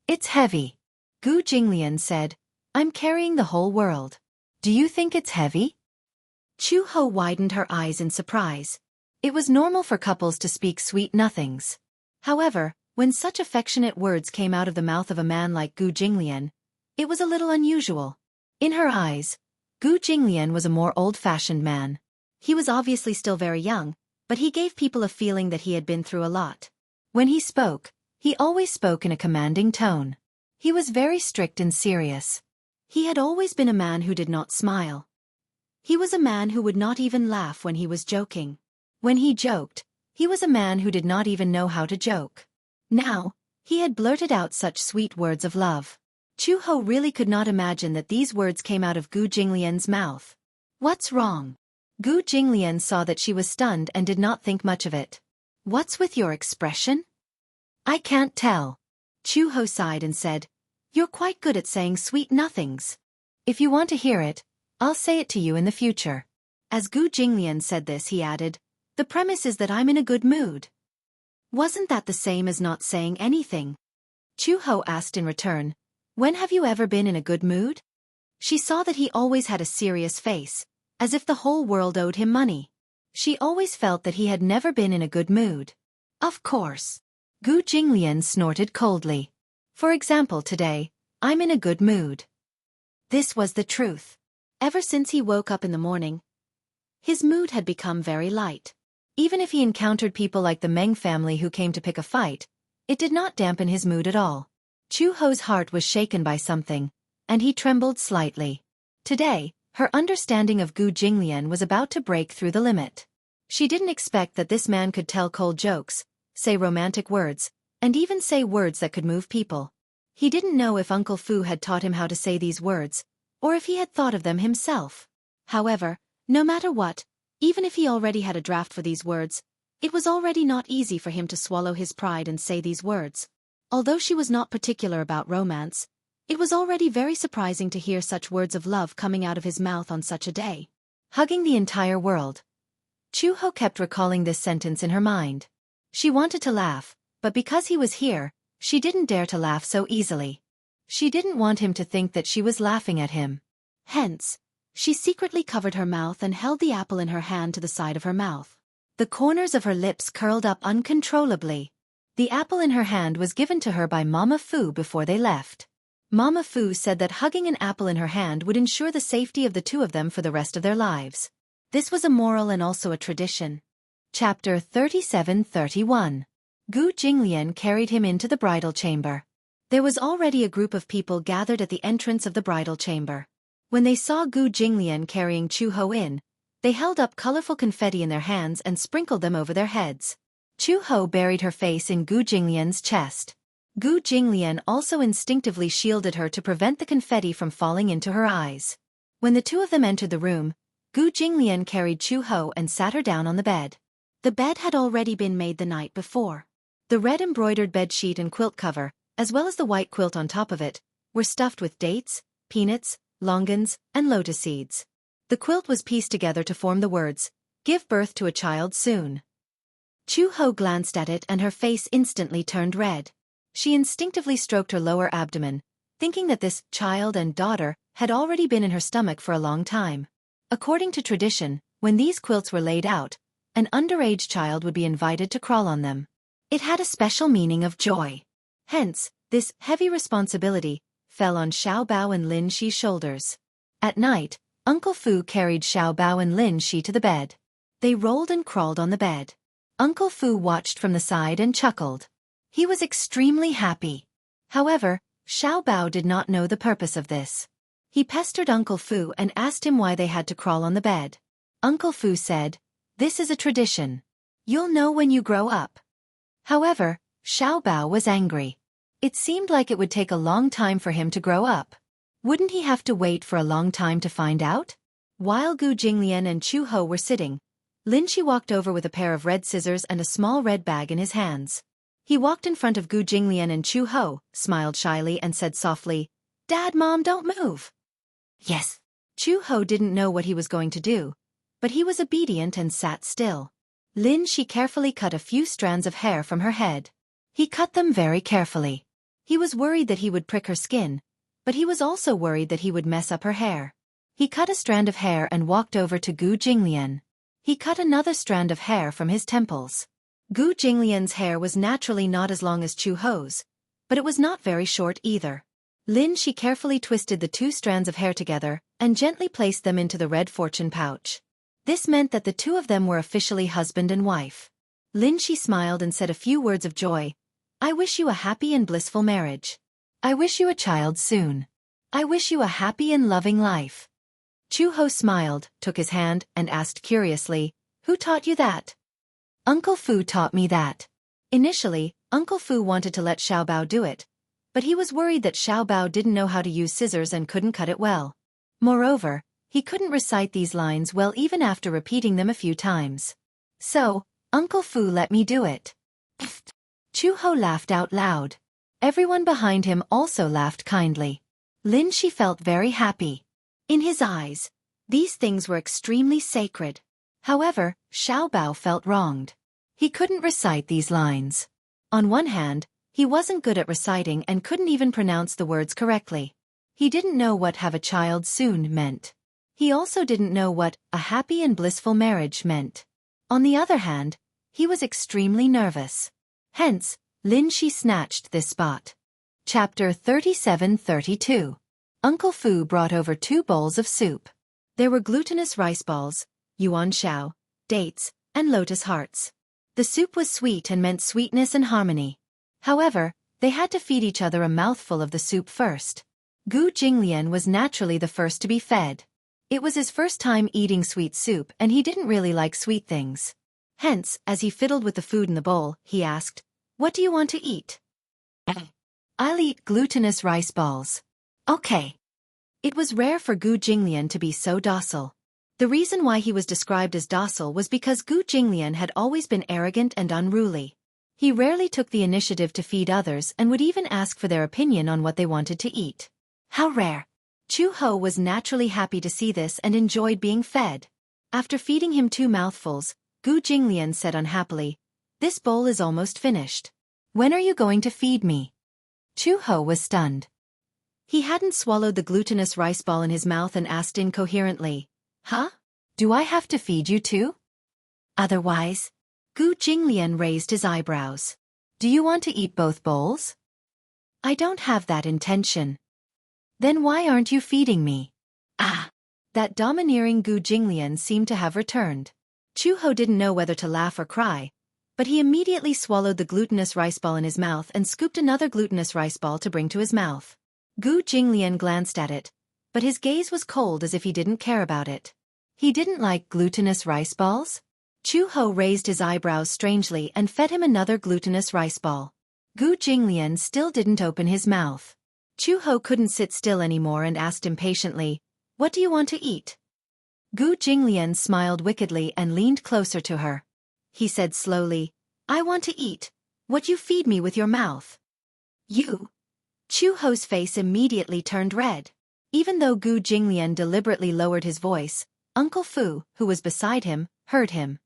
It's heavy. Gu Jinglian said, I'm carrying the whole world. Do you think it's heavy? Chu Ho widened her eyes in surprise. It was normal for couples to speak sweet nothings. However, when such affectionate words came out of the mouth of a man like Gu Jinglian, it was a little unusual. In her eyes, Gu Jinglian was a more old-fashioned man. He was obviously still very young, but he gave people a feeling that he had been through a lot. When he spoke, he always spoke in a commanding tone. He was very strict and serious. He had always been a man who did not smile. He was a man who would not even laugh when he was joking. When he joked, he was a man who did not even know how to joke. Now, he had blurted out such sweet words of love. Chu Ho really could not imagine that these words came out of Gu Jinglian's mouth. What's wrong? Gu Jinglian saw that she was stunned and did not think much of it. What's with your expression? I can't tell. Chu Ho sighed and said, You're quite good at saying sweet nothings. If you want to hear it, I'll say it to you in the future. As Gu Jinglian said this, he added, The premise is that I'm in a good mood. Wasn't that the same as not saying anything? Chu Ho asked in return, When have you ever been in a good mood? She saw that he always had a serious face, as if the whole world owed him money. She always felt that he had never been in a good mood. Of course. Gu Jinglian snorted coldly. For example, today, I'm in a good mood. This was the truth. Ever since he woke up in the morning, his mood had become very light. Even if he encountered people like the Meng family who came to pick a fight, it did not dampen his mood at all. Chu Ho's heart was shaken by something, and he trembled slightly. Today, her understanding of Gu Jinglian was about to break through the limit. She didn't expect that this man could tell cold jokes, say romantic words, and even say words that could move people. He didn't know if Uncle Fu had taught him how to say these words, or if he had thought of them himself. However, no matter what, even if he already had a draft for these words, it was already not easy for him to swallow his pride and say these words. Although she was not particular about romance, it was already very surprising to hear such words of love coming out of his mouth on such a day. Hugging the entire world. Chu Ho kept recalling this sentence in her mind. She wanted to laugh, but because he was here, she didn't dare to laugh so easily. She didn't want him to think that she was laughing at him. Hence, she secretly covered her mouth and held the apple in her hand to the side of her mouth. The corners of her lips curled up uncontrollably. The apple in her hand was given to her by Mama Fu before they left. Mama Fu said that hugging an apple in her hand would ensure the safety of the two of them for the rest of their lives. This was a moral and also a tradition. Chapter 37:31. Gu Jinglian carried him into the bridal chamber. There was already a group of people gathered at the entrance of the bridal chamber. When they saw Gu Jinglian carrying Chu Ho in, they held up colorful confetti in their hands and sprinkled them over their heads. Chu Ho buried her face in Gu Jinglian's chest. Gu Jinglian also instinctively shielded her to prevent the confetti from falling into her eyes. When the two of them entered the room, Gu Jinglian carried Chu Ho and sat her down on the bed. The bed had already been made the night before. The red embroidered bedsheet and quilt cover, as well as the white quilt on top of it, were stuffed with dates, peanuts, longans, and lotus seeds. The quilt was pieced together to form the words, "Give birth to a child soon." Chu Ho glanced at it and her face instantly turned red. She instinctively stroked her lower abdomen, thinking that this child and daughter had already been in her stomach for a long time. According to tradition, when these quilts were laid out, an underage child would be invited to crawl on them. It had a special meaning of joy. Hence, this heavy responsibility fell on Xiao Bao and Lin Shi's shoulders. At night, Uncle Fu carried Xiao Bao and Lin Shi to the bed. They rolled and crawled on the bed. Uncle Fu watched from the side and chuckled. He was extremely happy. However, Xiao Bao did not know the purpose of this. He pestered Uncle Fu and asked him why they had to crawl on the bed. Uncle Fu said, "This is a tradition. You'll know when you grow up." However, Xiao Bao was angry. It seemed like it would take a long time for him to grow up. Wouldn't he have to wait for a long time to find out? While Gu Jinglian and Chu Ho were sitting, Lin Shi walked over with a pair of red scissors and a small red bag in his hands. He walked in front of Gu Jinglian and Chu Ho, smiled shyly and said softly, "Dad, Mom, don't move." Yes. Chu Ho didn't know what he was going to do, but he was obedient and sat still. Lin Shi carefully cut a few strands of hair from her head. He cut them very carefully. He was worried that he would prick her skin, but he was also worried that he would mess up her hair. He cut a strand of hair and walked over to Gu Jinglian. He cut another strand of hair from his temples. Gu Jinglian's hair was naturally not as long as Chu Ho's, but it was not very short either. Lin Shi carefully twisted the two strands of hair together and gently placed them into the red fortune pouch. This meant that the two of them were officially husband and wife. Lin Shi smiled and said a few words of joy. "I wish you a happy and blissful marriage. I wish you a child soon. I wish you a happy and loving life." Chu Ho smiled, took his hand, and asked curiously, "Who taught you that?" "Uncle Fu taught me that." Initially, Uncle Fu wanted to let Xiao Bao do it, but he was worried that Xiao Bao didn't know how to use scissors and couldn't cut it well. Moreover, he couldn't recite these lines well even after repeating them a few times. So, Uncle Fu let me do it. Chu Ho laughed out loud. Everyone behind him also laughed kindly. Lin Shi felt very happy. In his eyes, these things were extremely sacred. However, Xiao Bao felt wronged. He couldn't recite these lines. On one hand, he wasn't good at reciting and couldn't even pronounce the words correctly. He didn't know what "have a child soon" meant. He also didn't know what "a happy and blissful marriage" meant. On the other hand, he was extremely nervous. Hence, Lin Shi snatched this spot. Chapter 37-32. Uncle Fu brought over 2 bowls of soup. There were glutinous rice balls, yuan shao, dates, and lotus hearts. The soup was sweet and meant sweetness and harmony. However, they had to feed each other a mouthful of the soup first. Gu Jinglian was naturally the first to be fed. It was his first time eating sweet soup and he didn't really like sweet things. Hence, as he fiddled with the food in the bowl, he asked, "What do you want to eat?" "I'll eat glutinous rice balls." "Okay." It was rare for Gu Jinglian to be so docile. The reason why he was described as docile was because Gu Jinglian had always been arrogant and unruly. He rarely took the initiative to feed others and would even ask for their opinion on what they wanted to eat. How rare! Chu Ho was naturally happy to see this and enjoyed being fed. After feeding him 2 mouthfuls, Gu Jinglian said unhappily, "This bowl is almost finished. When are you going to feed me?" Chu Ho was stunned. He hadn't swallowed the glutinous rice ball in his mouth and asked incoherently, "Huh? Do I have to feed you too?" Otherwise, Gu Jinglian raised his eyebrows. "Do you want to eat both bowls?" "I don't have that intention." "Then why aren't you feeding me?" Ah! That domineering Gu Jinglian seemed to have returned. Chu Ho didn't know whether to laugh or cry, but he immediately swallowed the glutinous rice ball in his mouth and scooped another glutinous rice ball to bring to his mouth. Gu Jinglian glanced at it, but his gaze was cold as if he didn't care about it. He didn't like glutinous rice balls? Chu Ho raised his eyebrows strangely and fed him another glutinous rice ball. Gu Jinglian still didn't open his mouth. Chu Ho couldn't sit still anymore and asked impatiently, "What do you want to eat?" Gu Jinglian smiled wickedly and leaned closer to her. He said slowly, "I want to eat what you feed me with your mouth." "You?" Chu Ho's face immediately turned red. Even though Gu Jinglian deliberately lowered his voice, Uncle Fu, who was beside him, heard him.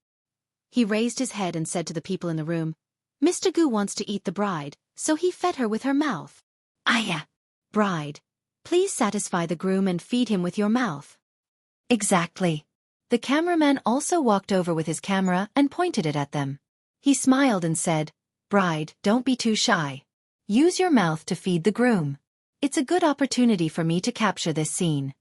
He raised his head and said to the people in the room, "Mr. Gu wants to eat the bride, so he fed her with her mouth." "Aya! Bride, please satisfy the groom and feed him with your mouth." "Exactly." The cameraman also walked over with his camera and pointed it at them. He smiled and said, "Bride, don't be too shy. Use your mouth to feed the groom. It's a good opportunity for me to capture this scene."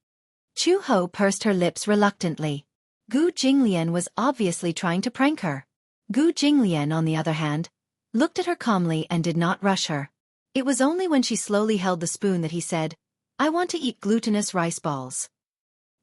Chu Ho pursed her lips reluctantly. Gu Jinglian was obviously trying to prank her. Gu Jinglian, on the other hand, looked at her calmly and did not rush her. It was only when she slowly held the spoon that he said, "I want to eat glutinous rice balls."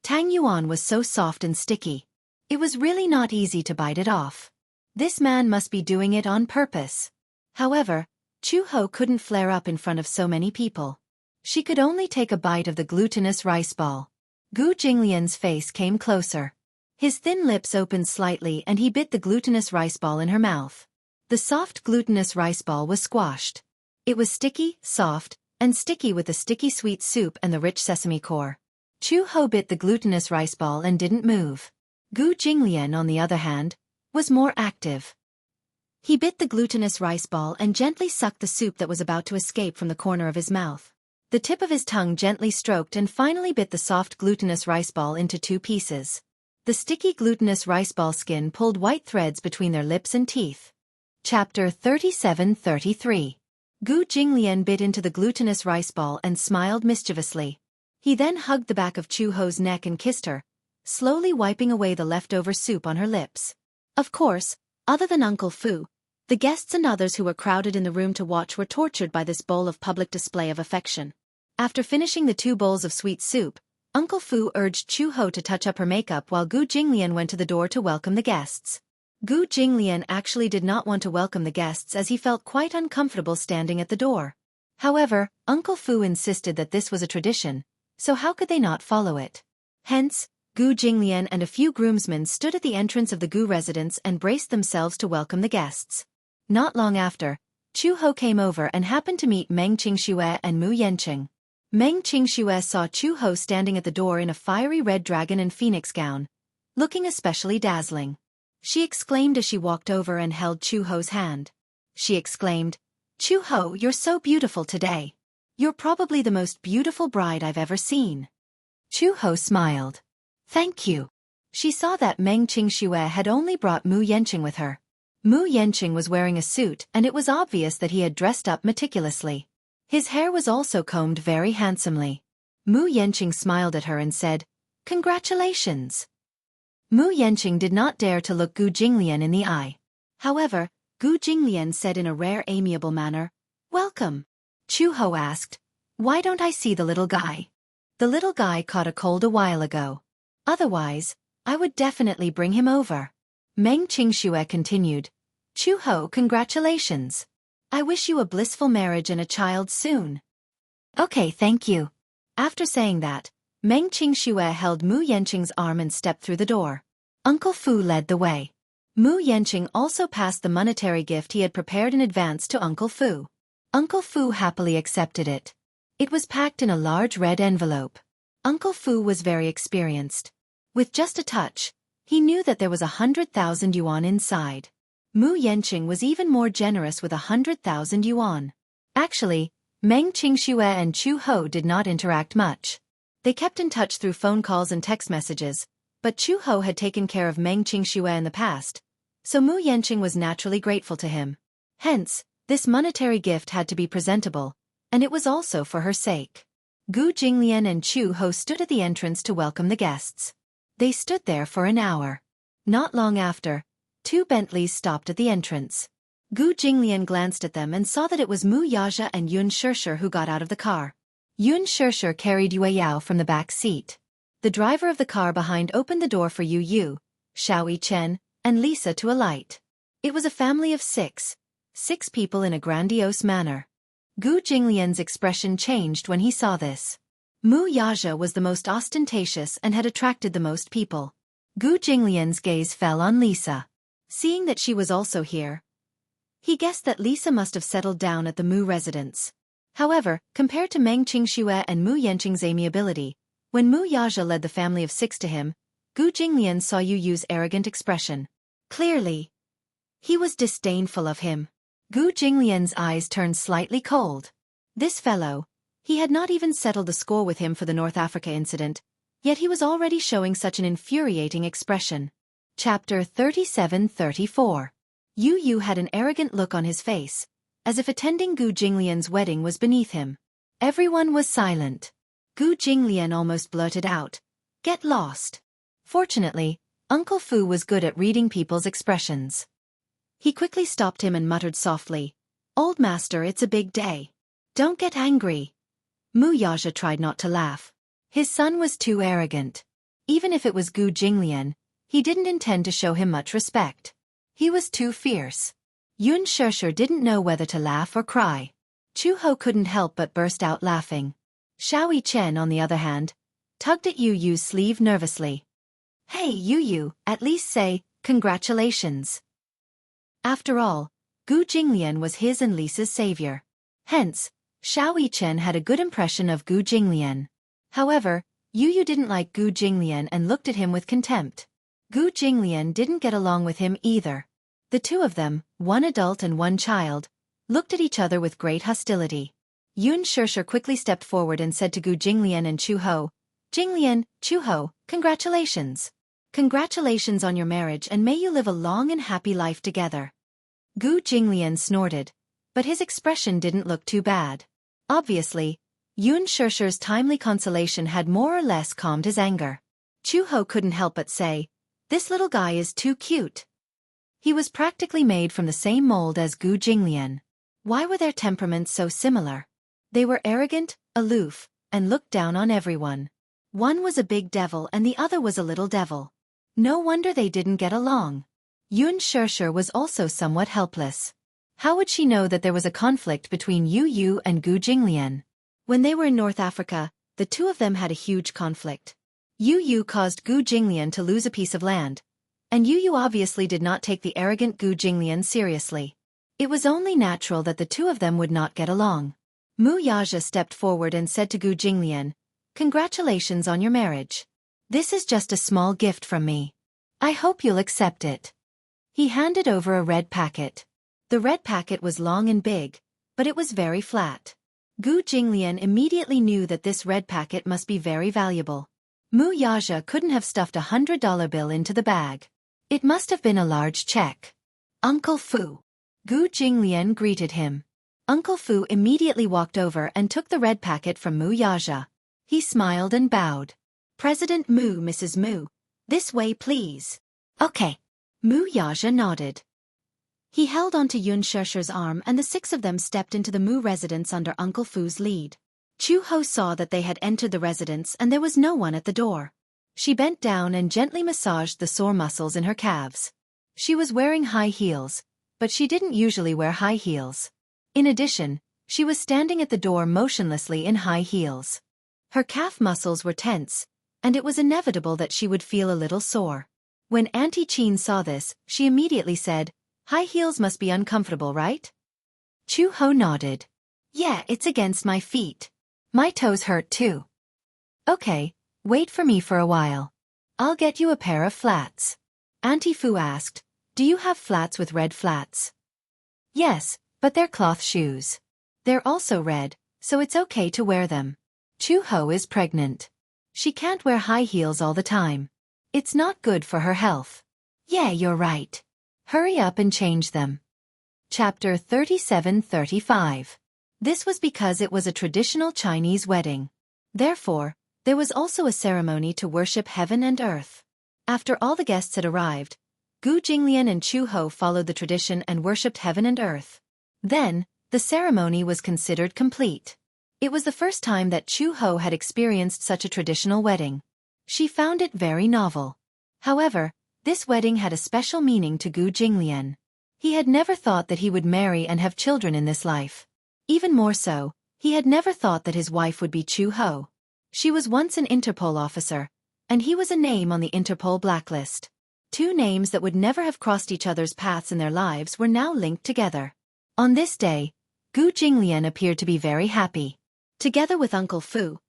Tang Yuan was so soft and sticky. It was really not easy to bite it off. This man must be doing it on purpose. However, Chu Ho couldn't flare up in front of so many people. She could only take a bite of the glutinous rice ball. Gu Jinglian's face came closer. His thin lips opened slightly and he bit the glutinous rice ball in her mouth. The soft glutinous rice ball was squashed. It was sticky, soft, and sticky with the sticky sweet soup and the rich sesame core. Chu Ho bit the glutinous rice ball and didn't move. Gu Jinglian, on the other hand, was more active. He bit the glutinous rice ball and gently sucked the soup that was about to escape from the corner of his mouth. The tip of his tongue gently stroked and finally bit the soft glutinous rice ball into 2 pieces. The sticky glutinous rice ball skin pulled white threads between their lips and teeth. Chapter 37-33. Gu Jinglian bit into the glutinous rice ball and smiled mischievously. He then hugged the back of Chu Ho's neck and kissed her, slowly wiping away the leftover soup on her lips. Of course, other than Uncle Fu, the guests and others who were crowded in the room to watch were tortured by this bowl of public display of affection. After finishing the 2 bowls of sweet soup, Uncle Fu urged Chu Ho to touch up her makeup while Gu Jinglian went to the door to welcome the guests. Gu Jinglian actually did not want to welcome the guests as he felt quite uncomfortable standing at the door. However, Uncle Fu insisted that this was a tradition, so how could they not follow it? Hence, Gu Jinglian and a few groomsmen stood at the entrance of the Gu residence and braced themselves to welcome the guests. Not long after, Chu Ho came over and happened to meet Meng Qingxue and Mu Yanqing. Meng Qingxue saw Chu Ho standing at the door in a fiery red dragon and phoenix gown, looking especially dazzling. She exclaimed as she walked over and held Chu Ho's hand. She exclaimed, "Chu Ho, you're so beautiful today. You're probably the most beautiful bride I've ever seen." Chu Ho smiled. "Thank you." She saw that Meng Qingxue had only brought Mu Yanqing with her. Mu Yanqing was wearing a suit and it was obvious that he had dressed up meticulously. His hair was also combed very handsomely. Mu Yanqing smiled at her and said, "Congratulations." Mu Yanqing did not dare to look Gu Jinglian in the eye. However, Gu Jinglian said in a rare amiable manner, "Welcome." Chu Ho asked, "Why don't I see the little guy?" "The little guy caught a cold a while ago. Otherwise, I would definitely bring him over." Meng Qingxue continued, "Chu Ho, congratulations. I wish you a blissful marriage and a child soon." "Okay, thank you." After saying that, Meng Qingxue held Mu Yanqing's arm and stepped through the door. Uncle Fu led the way. Mu Yanqing also passed the monetary gift he had prepared in advance to Uncle Fu. Uncle Fu happily accepted it. It was packed in a large red envelope. Uncle Fu was very experienced. With just a touch, he knew that there was 100,000 yuan inside. Mu Yanqing was even more generous with 100,000 yuan. Actually, Meng Qingxue and Chu Ho did not interact much. They kept in touch through phone calls and text messages, but Chu Ho had taken care of Meng Qingxue in the past, so Mu Yanqing was naturally grateful to him. Hence, this monetary gift had to be presentable, and it was also for her sake. Gu Jinglian and Chu Ho stood at the entrance to welcome the guests. They stood there for an hour. Not long after, 2 Bentleys stopped at the entrance. Gu Jinglian glanced at them and saw that it was Mu Yaja and Yun Shishir who got out of the car. Yun Shishir carried Yue Yao from the back seat. The driver of the car behind opened the door for Yu Yu, Xiao Chen, and Lisa to alight. It was a family of 6 people in a grandiose manner. Gu Jinglian's expression changed when he saw this. Mu Yaja was the most ostentatious and had attracted the most people. Gu Jinglian's gaze fell on Lisa. Seeing that she was also here, he guessed that Lisa must have settled down at the Mu residence. However, compared to Meng Qingxue and Mu Yanqing's amiability, when Mu Yaja led the family of 6 to him, Gu Jinglian saw Yu Yu's arrogant expression. Clearly, he was disdainful of him. Gu Jinglian's eyes turned slightly cold. This fellow, he had not even settled the score with him for the North Africa incident, yet he was already showing such an infuriating expression. Chapter 37-34. Yu Yu had an arrogant look on his face, as if attending Gu Jinglian's wedding was beneath him. Everyone was silent. Gu Jinglian almost blurted out, "Get lost." Fortunately, Uncle Fu was good at reading people's expressions. He quickly stopped him and muttered softly, "Old master, it's a big day. Don't get angry." Mu Yaja tried not to laugh. His son was too arrogant. Even if it was Gu Jinglian, he didn't intend to show him much respect. He was too fierce. Yun Shishir didn't know whether to laugh or cry. Chu Ho couldn't help but burst out laughing. Xiao Chen, on the other hand, tugged at Yu Yu's sleeve nervously. "Hey Yu Yu, at least say, congratulations." After all, Gu Jinglian was his and Lisa's savior. Hence, Xiao Chen had a good impression of Gu Jinglian. However, Yu Yu didn't like Gu Jinglian and looked at him with contempt. Gu Jinglian didn't get along with him either. The two of them, one adult and one child, looked at each other with great hostility. Yun Shishir quickly stepped forward and said to Gu Jinglian and Chu Ho, "Jinglian, Chu Ho, congratulations. Congratulations on your marriage and may you live a long and happy life together." Gu Jinglian snorted, but his expression didn't look too bad. Obviously, Yun Shishir's timely consolation had more or less calmed his anger. Chu Ho couldn't help but say, "This little guy is too cute." He was practically made from the same mold as Gu Jinglian. Why were their temperaments so similar? They were arrogant, aloof, and looked down on everyone. One was a big devil and the other was a little devil. No wonder they didn't get along. Yun Shishir was also somewhat helpless. How would she know that there was a conflict between Yu Yu and Gu Jinglian? When they were in North Africa, the two of them had a huge conflict. Yu Yu caused Gu Jinglian to lose a piece of land, and Yu Yu obviously did not take the arrogant Gu Jinglian seriously. It was only natural that the two of them would not get along. Mu Yaja stepped forward and said to Gu Jinglian, "Congratulations on your marriage. This is just a small gift from me. I hope you'll accept it." He handed over a red packet. The red packet was long and big, but it was very flat. Gu Jinglian immediately knew that this red packet must be very valuable. Mu Yaja couldn't have stuffed $100 bill into the bag. It must have been a large check. "Uncle Fu." Gu Jinglian greeted him. Uncle Fu immediately walked over and took the red packet from Mu Yaja. He smiled and bowed. "President Mu, Mrs. Mu. This way please." "Okay." Mu Yaja nodded. He held onto Yun Shishir's arm and the six of them stepped into the Mu residence under Uncle Fu's lead. Chu Ho saw that they had entered the residence and there was no one at the door. She bent down and gently massaged the sore muscles in her calves. She was wearing high heels, but she didn't usually wear high heels. In addition, she was standing at the door motionlessly in high heels. Her calf muscles were tense, and it was inevitable that she would feel a little sore. When Auntie Chin saw this, she immediately said, "High heels must be uncomfortable, right?" Chu Ho nodded. "Yeah, it's against my feet. My toes hurt too." "Okay, wait for me for a while. I'll get you a pair of flats." Auntie Fu asked, "Do you have flats with red flats?" "Yes, but they're cloth shoes. They're also red, so it's okay to wear them. Chu Ho is pregnant. She can't wear high heels all the time. It's not good for her health." "Yeah, you're right. Hurry up and change them." Chapter 37-35. This was because it was a traditional Chinese wedding. Therefore, there was also a ceremony to worship heaven and earth. After all the guests had arrived, Gu Jinglian and Chu Ho followed the tradition and worshipped heaven and earth. Then, the ceremony was considered complete. It was the first time that Chu Ho had experienced such a traditional wedding. She found it very novel. However, this wedding had a special meaning to Gu Jinglian. He had never thought that he would marry and have children in this life. Even more so, he had never thought that his wife would be Chu Ho. She was once an Interpol officer, and he was a name on the Interpol blacklist. Two names that would never have crossed each other's paths in their lives were now linked together. On this day, Gu Jinglian appeared to be very happy. Together with Uncle Fu,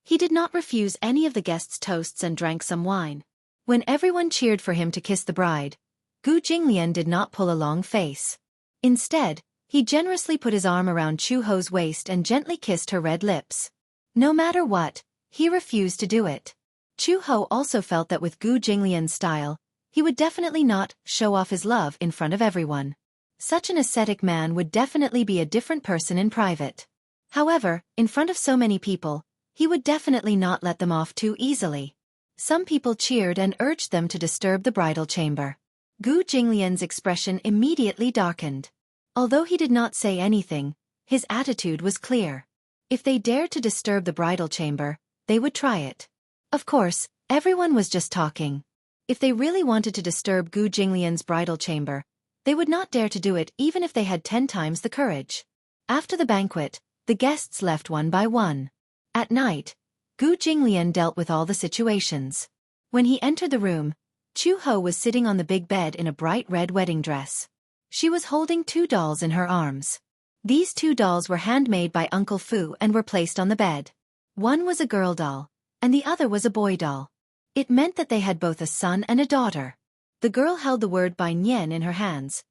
he did not refuse any of the guests' toasts and drank some wine. When everyone cheered for him to kiss the bride, Gu Jinglian did not pull a long face. Instead, he generously put his arm around Chu Ho's waist and gently kissed her red lips. No matter what, he refused to do it. Chu Ho also felt that with Gu Jinglian's style, he would definitely not show off his love in front of everyone. Such an ascetic man would definitely be a different person in private. However, in front of so many people, he would definitely not let them off too easily. Some people cheered and urged them to disturb the bridal chamber. Gu Jinglian's expression immediately darkened. Although he did not say anything, his attitude was clear. If they dared to disturb the bridal chamber, they would try it. Of course, everyone was just talking. If they really wanted to disturb Gu Jinglian's bridal chamber, they would not dare to do it even if they had 10 times the courage. After the banquet, the guests left one by one. At night, Gu Jinglian dealt with all the situations. When he entered the room, Chu Ho was sitting on the big bed in a bright red wedding dress. She was holding 2 dolls in her arms. These 2 dolls were handmade by Uncle Fu and were placed on the bed. One was a girl doll, and the other was a boy doll. It meant that they had both a son and a daughter. The girl held the word Bai Nian in her hands,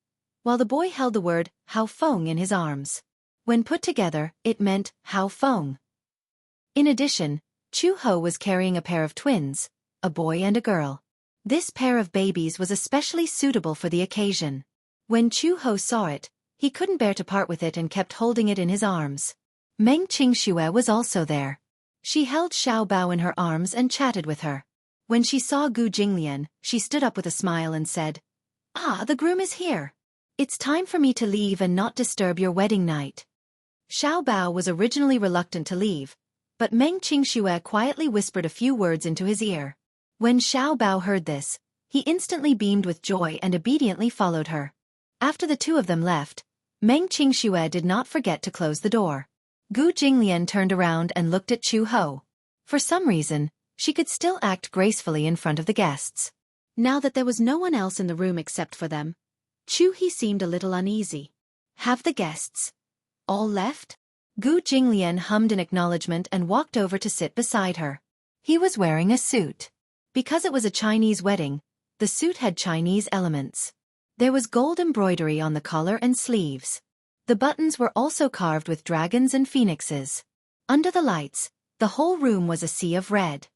while the boy held the word Hao Feng in his arms. When put together, it meant Hao Feng. In addition, Chu Ho was carrying a pair of twins, a boy and a girl. This pair of babies was especially suitable for the occasion. When Chu Ho saw it, he couldn't bear to part with it and kept holding it in his arms. Meng Qingxue was also there. She held Xiao Bao in her arms and chatted with her. When she saw Gu Jinglian, she stood up with a smile and said, "Ah, the groom is here. It's time for me to leave and not disturb your wedding night." Xiao Bao was originally reluctant to leave, but Meng Qingxue quietly whispered a few words into his ear. When Xiao Bao heard this, he instantly beamed with joy and obediently followed her. After the 2 of them left, Meng Qingxue did not forget to close the door. Gu Jinglian turned around and looked at Chu Ho. For some reason, she could still act gracefully in front of the guests. Now that there was no one else in the room except for them, Chu He seemed a little uneasy. Have the guests all left? Gu Jinglian hummed an acknowledgement and walked over to sit beside her. He was wearing a suit. Because it was a Chinese wedding, the suit had Chinese elements. There was gold embroidery on the collar and sleeves. The buttons were also carved with dragons and phoenixes. Under the lights, the whole room was a sea of red.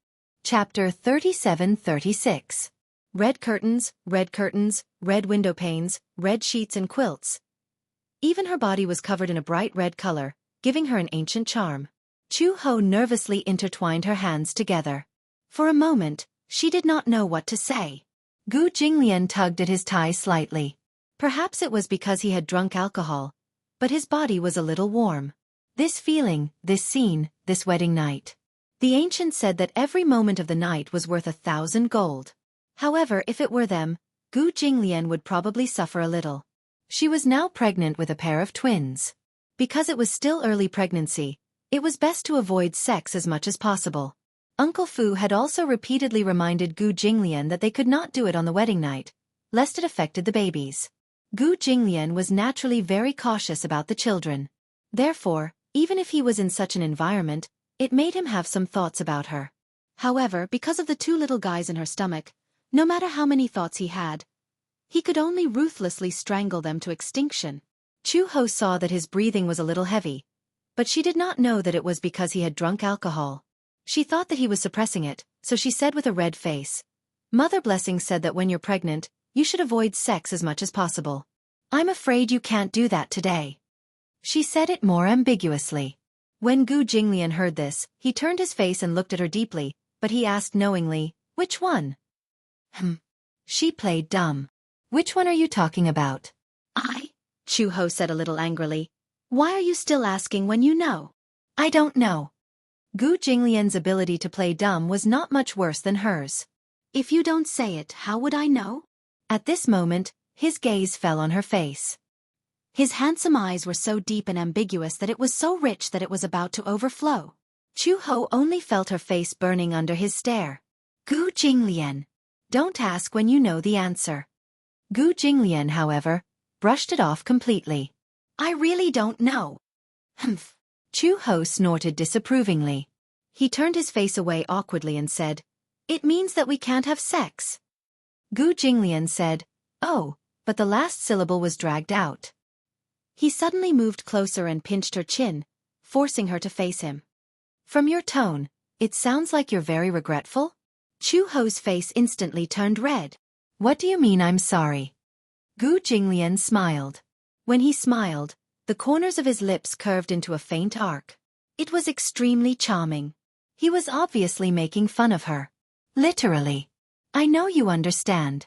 Chapter 37-36. Red curtains, red window panes, red sheets and quilts. Even her body was covered in a bright red color, giving her an ancient charm. Chu Ho nervously intertwined her hands together. For a moment, she did not know what to say. Gu Jinglian tugged at his tie slightly. Perhaps it was because he had drunk alcohol, but his body was a little warm. This feeling, this scene, this wedding night. The ancient said that every moment of the night was worth 1,000 gold. However, if it were them, Gu Jinglian would probably suffer a little. She was now pregnant with a pair of twins. Because it was still early pregnancy, it was best to avoid sex as much as possible. Uncle Fu had also repeatedly reminded Gu Jinglian that they could not do it on the wedding night, lest it affected the babies. Gu Jinglian was naturally very cautious about the children. Therefore, even if he was in such an environment, it made him have some thoughts about her. However, because of the 2 little guys in her stomach, no matter how many thoughts he had, he could only ruthlessly strangle them to extinction. Chu Ho saw that his breathing was a little heavy, but she did not know that it was because he had drunk alcohol. She thought that he was suppressing it, so she said with a red face, "Mother Blessing said that when you're pregnant, you should avoid sex as much as possible. I'm afraid you can't do that today." She said it more ambiguously. When Gu Jinglian heard this, he turned his face and looked at her deeply, but he asked knowingly, "Which one?" She played dumb. "Which one are you talking about?" "I," Chu Ho said a little angrily. "Why are you still asking when you know?" "I don't know." Gu Jinglian's ability to play dumb was not much worse than hers. "If you don't say it, how would I know?" At this moment, his gaze fell on her face. His handsome eyes were so deep and ambiguous that it was so rich that it was about to overflow. Chu Ho only felt her face burning under his stare. "Gu Jinglian, don't ask when you know the answer." Gu Jinglian, however, brushed it off completely. "I really don't know." "Humph." Chu Ho snorted disapprovingly. He turned his face away awkwardly and said, "It means that we can't have sex." Gu Jinglian said, "Oh," but the last syllable was dragged out. He suddenly moved closer and pinched her chin, forcing her to face him. "From your tone, it sounds like you're very regretful?" Chu Ho's face instantly turned red. "What do you mean I'm sorry?" Gu Jinglian smiled. When he smiled, the corners of his lips curved into a faint arc. It was extremely charming. He was obviously making fun of her. Literally. I know you understand.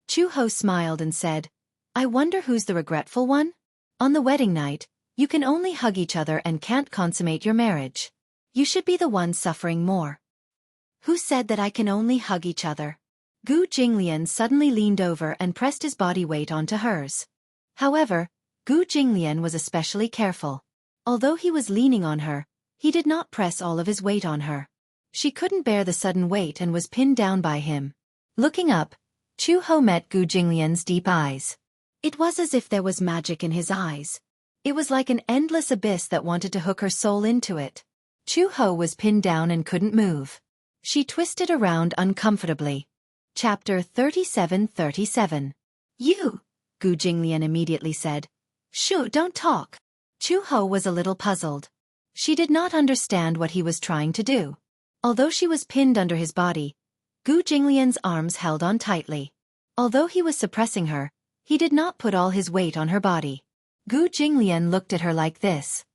Chu-ho smiled and said, I wonder who's the regretful one? On the wedding night, you can only hug each other and can't consummate your marriage. You should be the one suffering more. Who said that I can only hug each other? Gu Jinglian suddenly leaned over and pressed his body weight onto hers. However, Gu Jinglian was especially careful. Although he was leaning on her, he did not press all of his weight on her. She couldn't bear the sudden weight and was pinned down by him. Looking up, Chu-ho met Gu Jinglian's deep eyes. It was as if there was magic in his eyes. It was like an endless abyss that wanted to hook her soul into it. Chu-ho was pinned down and couldn't move. She twisted around uncomfortably. Chapter 37:37. You, Gu Jinglian immediately said. Shoo, don't talk. Chu-ho was a little puzzled. She did not understand what he was trying to do. Although she was pinned under his body, Gu Jinglian's arms held on tightly. Although he was suppressing her, he did not put all his weight on her body. Gu Jinglian looked at her like this.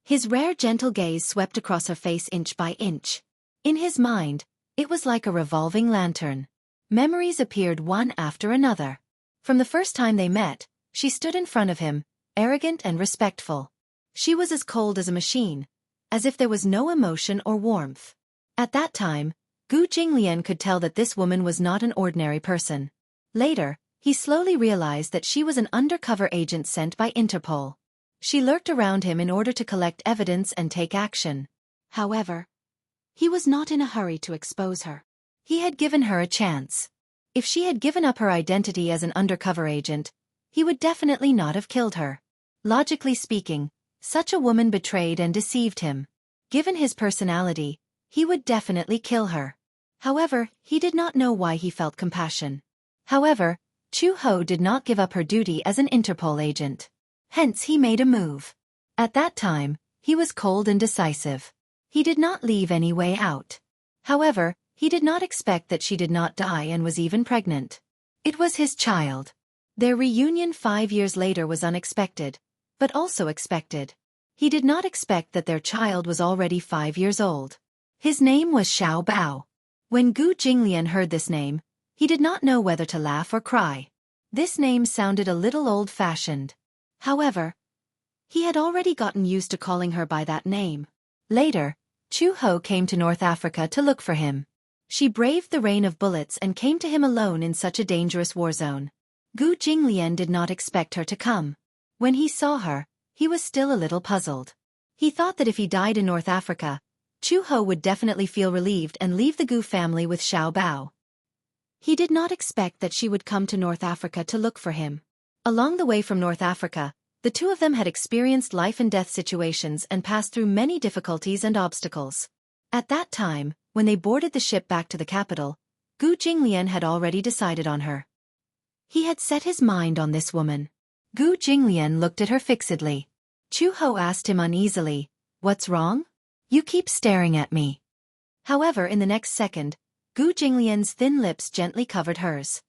His rare gentle gaze swept across her face inch by inch. In his mind, it was like a revolving lantern. Memories appeared one after another. From the first time they met, she stood in front of him, arrogant and respectful. She was as cold as a machine, as if there was no emotion or warmth. At that time, Gu Jinglian could tell that this woman was not an ordinary person. Later, he slowly realized that she was an undercover agent sent by Interpol. She lurked around him in order to collect evidence and take action. However, he was not in a hurry to expose her. He had given her a chance. If she had given up her identity as an undercover agent, he would definitely not have killed her. Logically speaking, such a woman betrayed and deceived him. Given his personality, he would definitely kill her. However, he did not know why he felt compassion. However, Chu-ho did not give up her duty as an Interpol agent. Hence he made a move. At that time, he was cold and decisive. He did not leave any way out. However, he did not expect that she did not die and was even pregnant. It was his child. Their reunion 5 years later was unexpected, but also expected. He did not expect that their child was already 5 years old. His name was Xiao Bao. When Gu Jinglian heard this name, he did not know whether to laugh or cry. This name sounded a little old-fashioned. However, he had already gotten used to calling her by that name. Later, Chu-ho came to North Africa to look for him. She braved the rain of bullets and came to him alone in such a dangerous war zone. Gu Jinglian did not expect her to come. When he saw her, he was still a little puzzled. He thought that if he died in North Africa, Chu-ho would definitely feel relieved and leave the Gu family with Xiao Bao. He did not expect that she would come to North Africa to look for him. Along the way from North Africa, the two of them had experienced life-and-death situations and passed through many difficulties and obstacles. At that time, when they boarded the ship back to the capital, Gu Jinglian had already decided on her. He had set his mind on this woman. Gu Jinglian looked at her fixedly. Chu-ho asked him uneasily, "What's wrong? You keep staring at me." However, in the next second, Gu Jinglian's thin lips gently covered hers.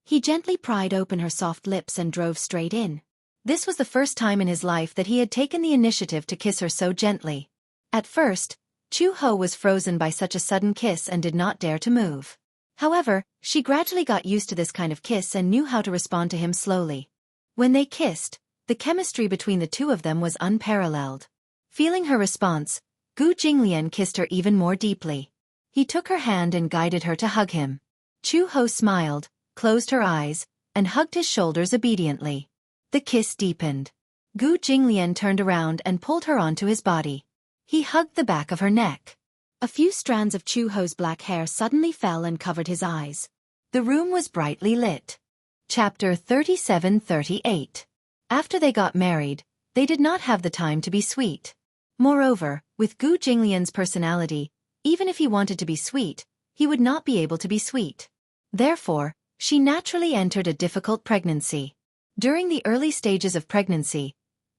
He gently pried open her soft lips and drove straight in. This was the first time in his life that he had taken the initiative to kiss her so gently. At first, Chu-ho was frozen by such a sudden kiss and did not dare to move. However, she gradually got used to this kind of kiss and knew how to respond to him slowly. When they kissed, the chemistry between the two of them was unparalleled. Feeling her response, Gu Jinglian kissed her even more deeply. He took her hand and guided her to hug him. Chu-ho smiled, closed her eyes, and hugged his shoulders obediently. The kiss deepened. Gu Jinglian turned around and pulled her onto his body. He hugged the back of her neck. A few strands of Chu-ho's black hair suddenly fell and covered his eyes. The room was brightly lit. Chapter 37:38. After they got married, they did not have the time to be sweet. Moreover, with Gu Jinglian's personality, even if he wanted to be sweet, he would not be able to be sweet. Therefore, she naturally entered a difficult pregnancy. During the early stages of pregnancy,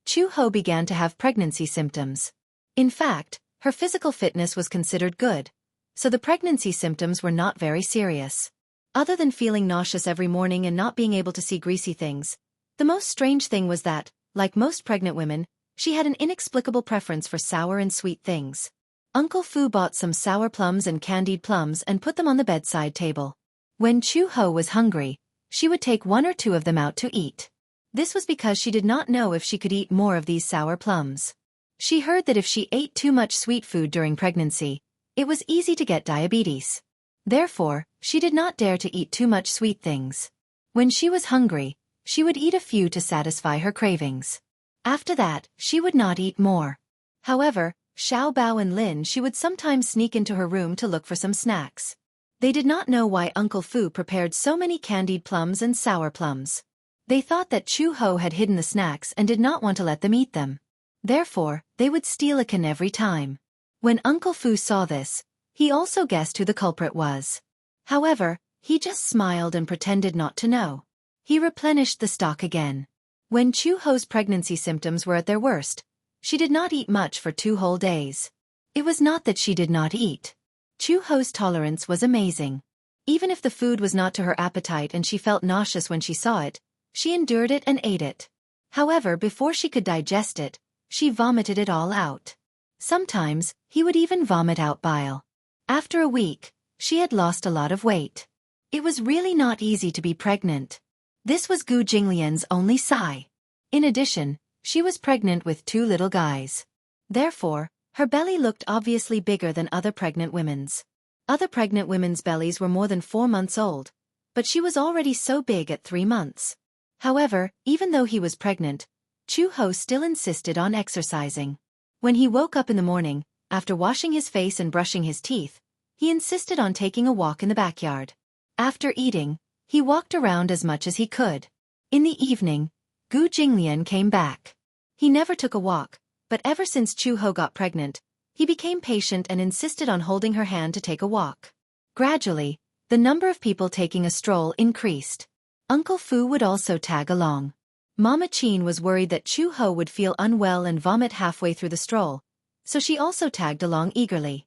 Chu-ho began to have pregnancy symptoms. In fact, her physical fitness was considered good, so the pregnancy symptoms were not very serious. Other than feeling nauseous every morning and not being able to see greasy things, the most strange thing was that, like most pregnant women, she had an inexplicable preference for sour and sweet things. Uncle Fu bought some sour plums and candied plums and put them on the bedside table. When Chu-ho was hungry, she would take one or two of them out to eat. This was because she did not know if she could eat more of these sour plums. She heard that if she ate too much sweet food during pregnancy, it was easy to get diabetes. Therefore, she did not dare to eat too much sweet things. When she was hungry, she would eat a few to satisfy her cravings. After that, she would not eat more. However, Xiao Bao and Lin she would sometimes sneak into her room to look for some snacks. They did not know why Uncle Fu prepared so many candied plums and sour plums. They thought that Chu-ho had hidden the snacks and did not want to let them eat them. Therefore, they would steal a can every time. When Uncle Fu saw this, he also guessed who the culprit was. However, he just smiled and pretended not to know. He replenished the stock again. When Chu-ho's pregnancy symptoms were at their worst, she did not eat much for 2 whole days. It was not that she did not eat. Chu-ho's tolerance was amazing. Even if the food was not to her appetite and she felt nauseous when she saw it, she endured it and ate it. However, before she could digest it, she vomited it all out. Sometimes, he would even vomit out bile. After a week, she had lost a lot of weight. It was really not easy to be pregnant. This was Gu Jinglian's only sigh. In addition, she was pregnant with 2 little guys. Therefore, her belly looked obviously bigger than other pregnant women's. Other pregnant women's bellies were more than 4 months old, but she was already so big at 3 months. However, even though he was pregnant, Chu-ho still insisted on exercising. When he woke up in the morning, after washing his face and brushing his teeth, he insisted on taking a walk in the backyard. After eating, he walked around as much as he could. In the evening, Gu Jinglian came back. He never took a walk, but ever since Chu-ho got pregnant, he became patient and insisted on holding her hand to take a walk. Gradually, the number of people taking a stroll increased. Uncle Fu would also tag along. Mama Qin was worried that Chu-ho would feel unwell and vomit halfway through the stroll, so she also tagged along eagerly.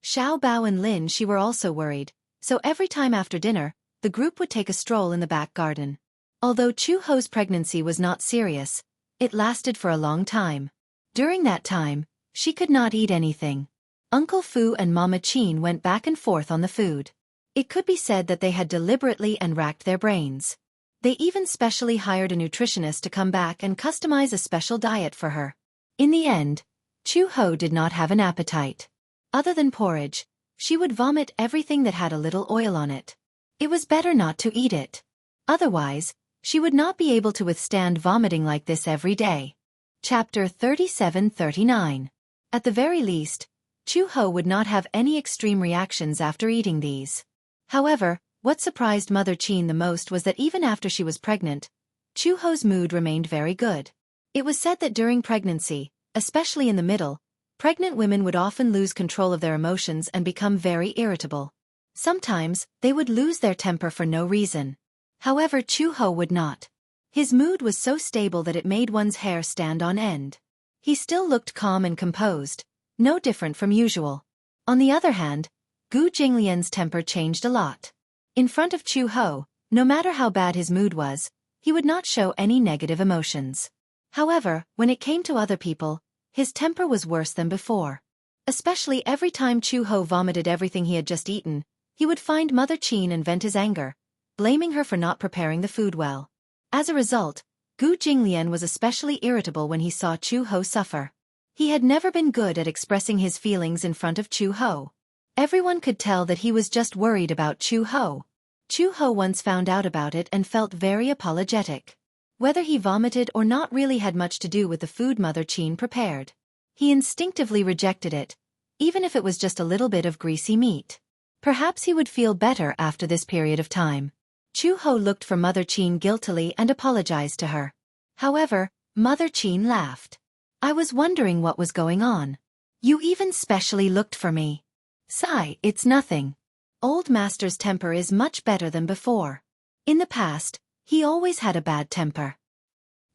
Xiao Bao and Lin she were also worried, so every time after dinner, the group would take a stroll in the back garden. Although Chu-ho's pregnancy was not serious, it lasted for a long time. During that time, she could not eat anything. Uncle Fu and Mama Qin went back and forth on the food. It could be said that they had deliberately and racked their brains. They even specially hired a nutritionist to come back and customize a special diet for her. In the end, Chu-ho did not have an appetite. Other than porridge, she would vomit everything that had a little oil on it. It was better not to eat it. Otherwise, she would not be able to withstand vomiting like this every day. Chapter 37-39. At the very least, Chu-ho would not have any extreme reactions after eating these. However, what surprised Mother Qin the most was that even after she was pregnant, Chu-ho's mood remained very good. It was said that during pregnancy, especially in the middle, pregnant women would often lose control of their emotions and become very irritable. Sometimes, they would lose their temper for no reason. However, Chu-ho would not. His mood was so stable that it made one's hair stand on end. He still looked calm and composed, no different from usual. On the other hand, Gu Jinglian's temper changed a lot. In front of Chu-ho, no matter how bad his mood was, he would not show any negative emotions. However, when it came to other people, his temper was worse than before. Especially every time Chu-ho vomited everything he had just eaten, he would find Mother Qin and vent his anger, blaming her for not preparing the food well. As a result, Gu Jinglian was especially irritable when he saw Chu-ho suffer. He had never been good at expressing his feelings in front of Chu-ho. Everyone could tell that he was just worried about Chu-ho. Chu-ho once found out about it and felt very apologetic. Whether he vomited or not really had much to do with the food Mother Qin prepared. He instinctively rejected it, even if it was just a little bit of greasy meat. Perhaps he would feel better after this period of time. Chu-ho looked for Mother Qin guiltily and apologized to her. However, Mother Qin laughed. I was wondering what was going on. You even specially looked for me. Sigh, it's nothing. Old Master's temper is much better than before. In the past, he always had a bad temper.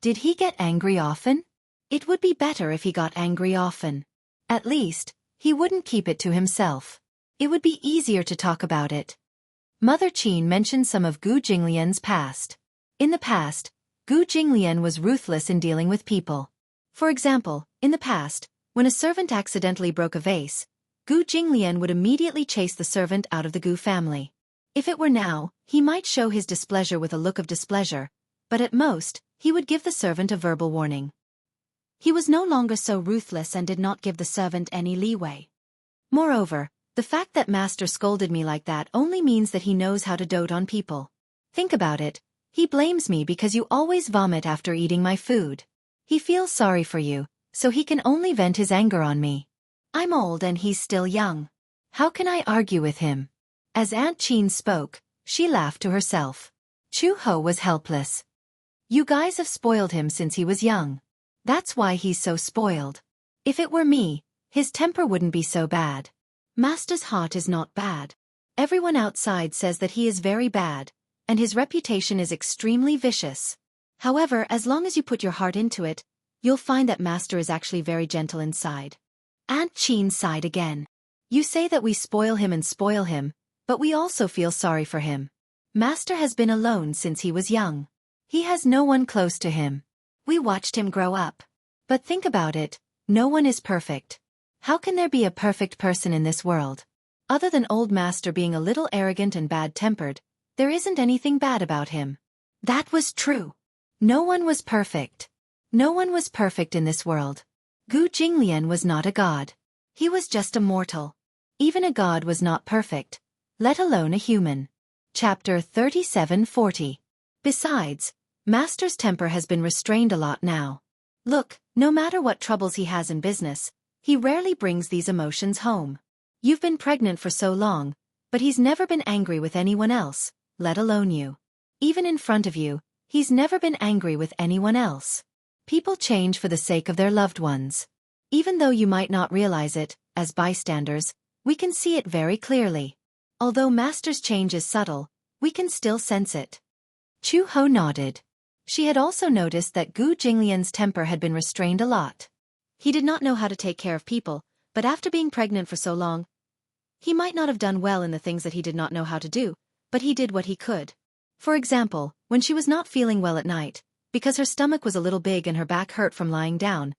Did he get angry often? It would be better if he got angry often. At least, he wouldn't keep it to himself. It would be easier to talk about it. Mother Qin mentioned some of Gu Jinglian's past. In the past, Gu Jinglian was ruthless in dealing with people. For example, in the past, when a servant accidentally broke a vase, Gu Jinglian would immediately chase the servant out of the Gu family. If it were now, he might show his displeasure with a look of displeasure, but at most, he would give the servant a verbal warning. He was no longer so ruthless and did not give the servant any leeway. Moreover, the fact that Master scolded me like that only means that he knows how to dote on people. Think about it, he blames me because you always vomit after eating my food. He feels sorry for you, so he can only vent his anger on me. I'm old and he's still young. How can I argue with him? As Aunt Qin spoke, she laughed to herself. Chu Ho was helpless. You guys have spoiled him since he was young. That's why he's so spoiled. If it were me, his temper wouldn't be so bad. Master's heart is not bad. Everyone outside says that he is very bad, and his reputation is extremely vicious. However, as long as you put your heart into it, you'll find that Master is actually very gentle inside. Aunt Qin sighed again. You say that we spoil him, but we also feel sorry for him. Master has been alone since he was young. He has no one close to him. We watched him grow up. But think about it, no one is perfect. How can there be a perfect person in this world? Other than old Master being a little arrogant and bad-tempered, there isn't anything bad about him. That was true. No one was perfect. No one was perfect in this world. Gu Jinglian was not a god. He was just a mortal. Even a god was not perfect, let alone a human. Chapter 37-40. Besides, Master's temper has been restrained a lot now. Look, no matter what troubles he has in business, he rarely brings these emotions home. You've been pregnant for so long, but he's never been angry with anyone else, let alone you. Even in front of you, he's never been angry with anyone else. People change for the sake of their loved ones. Even though you might not realize it, as bystanders, we can see it very clearly. Although Master's change is subtle, we can still sense it. Chu Ho nodded. She had also noticed that Gu Jinglian's temper had been restrained a lot. He did not know how to take care of people, but after being pregnant for so long, he might not have done well in the things that he did not know how to do, but he did what he could. For example, when she was not feeling well at night, because her stomach was a little big and her back hurt from lying down,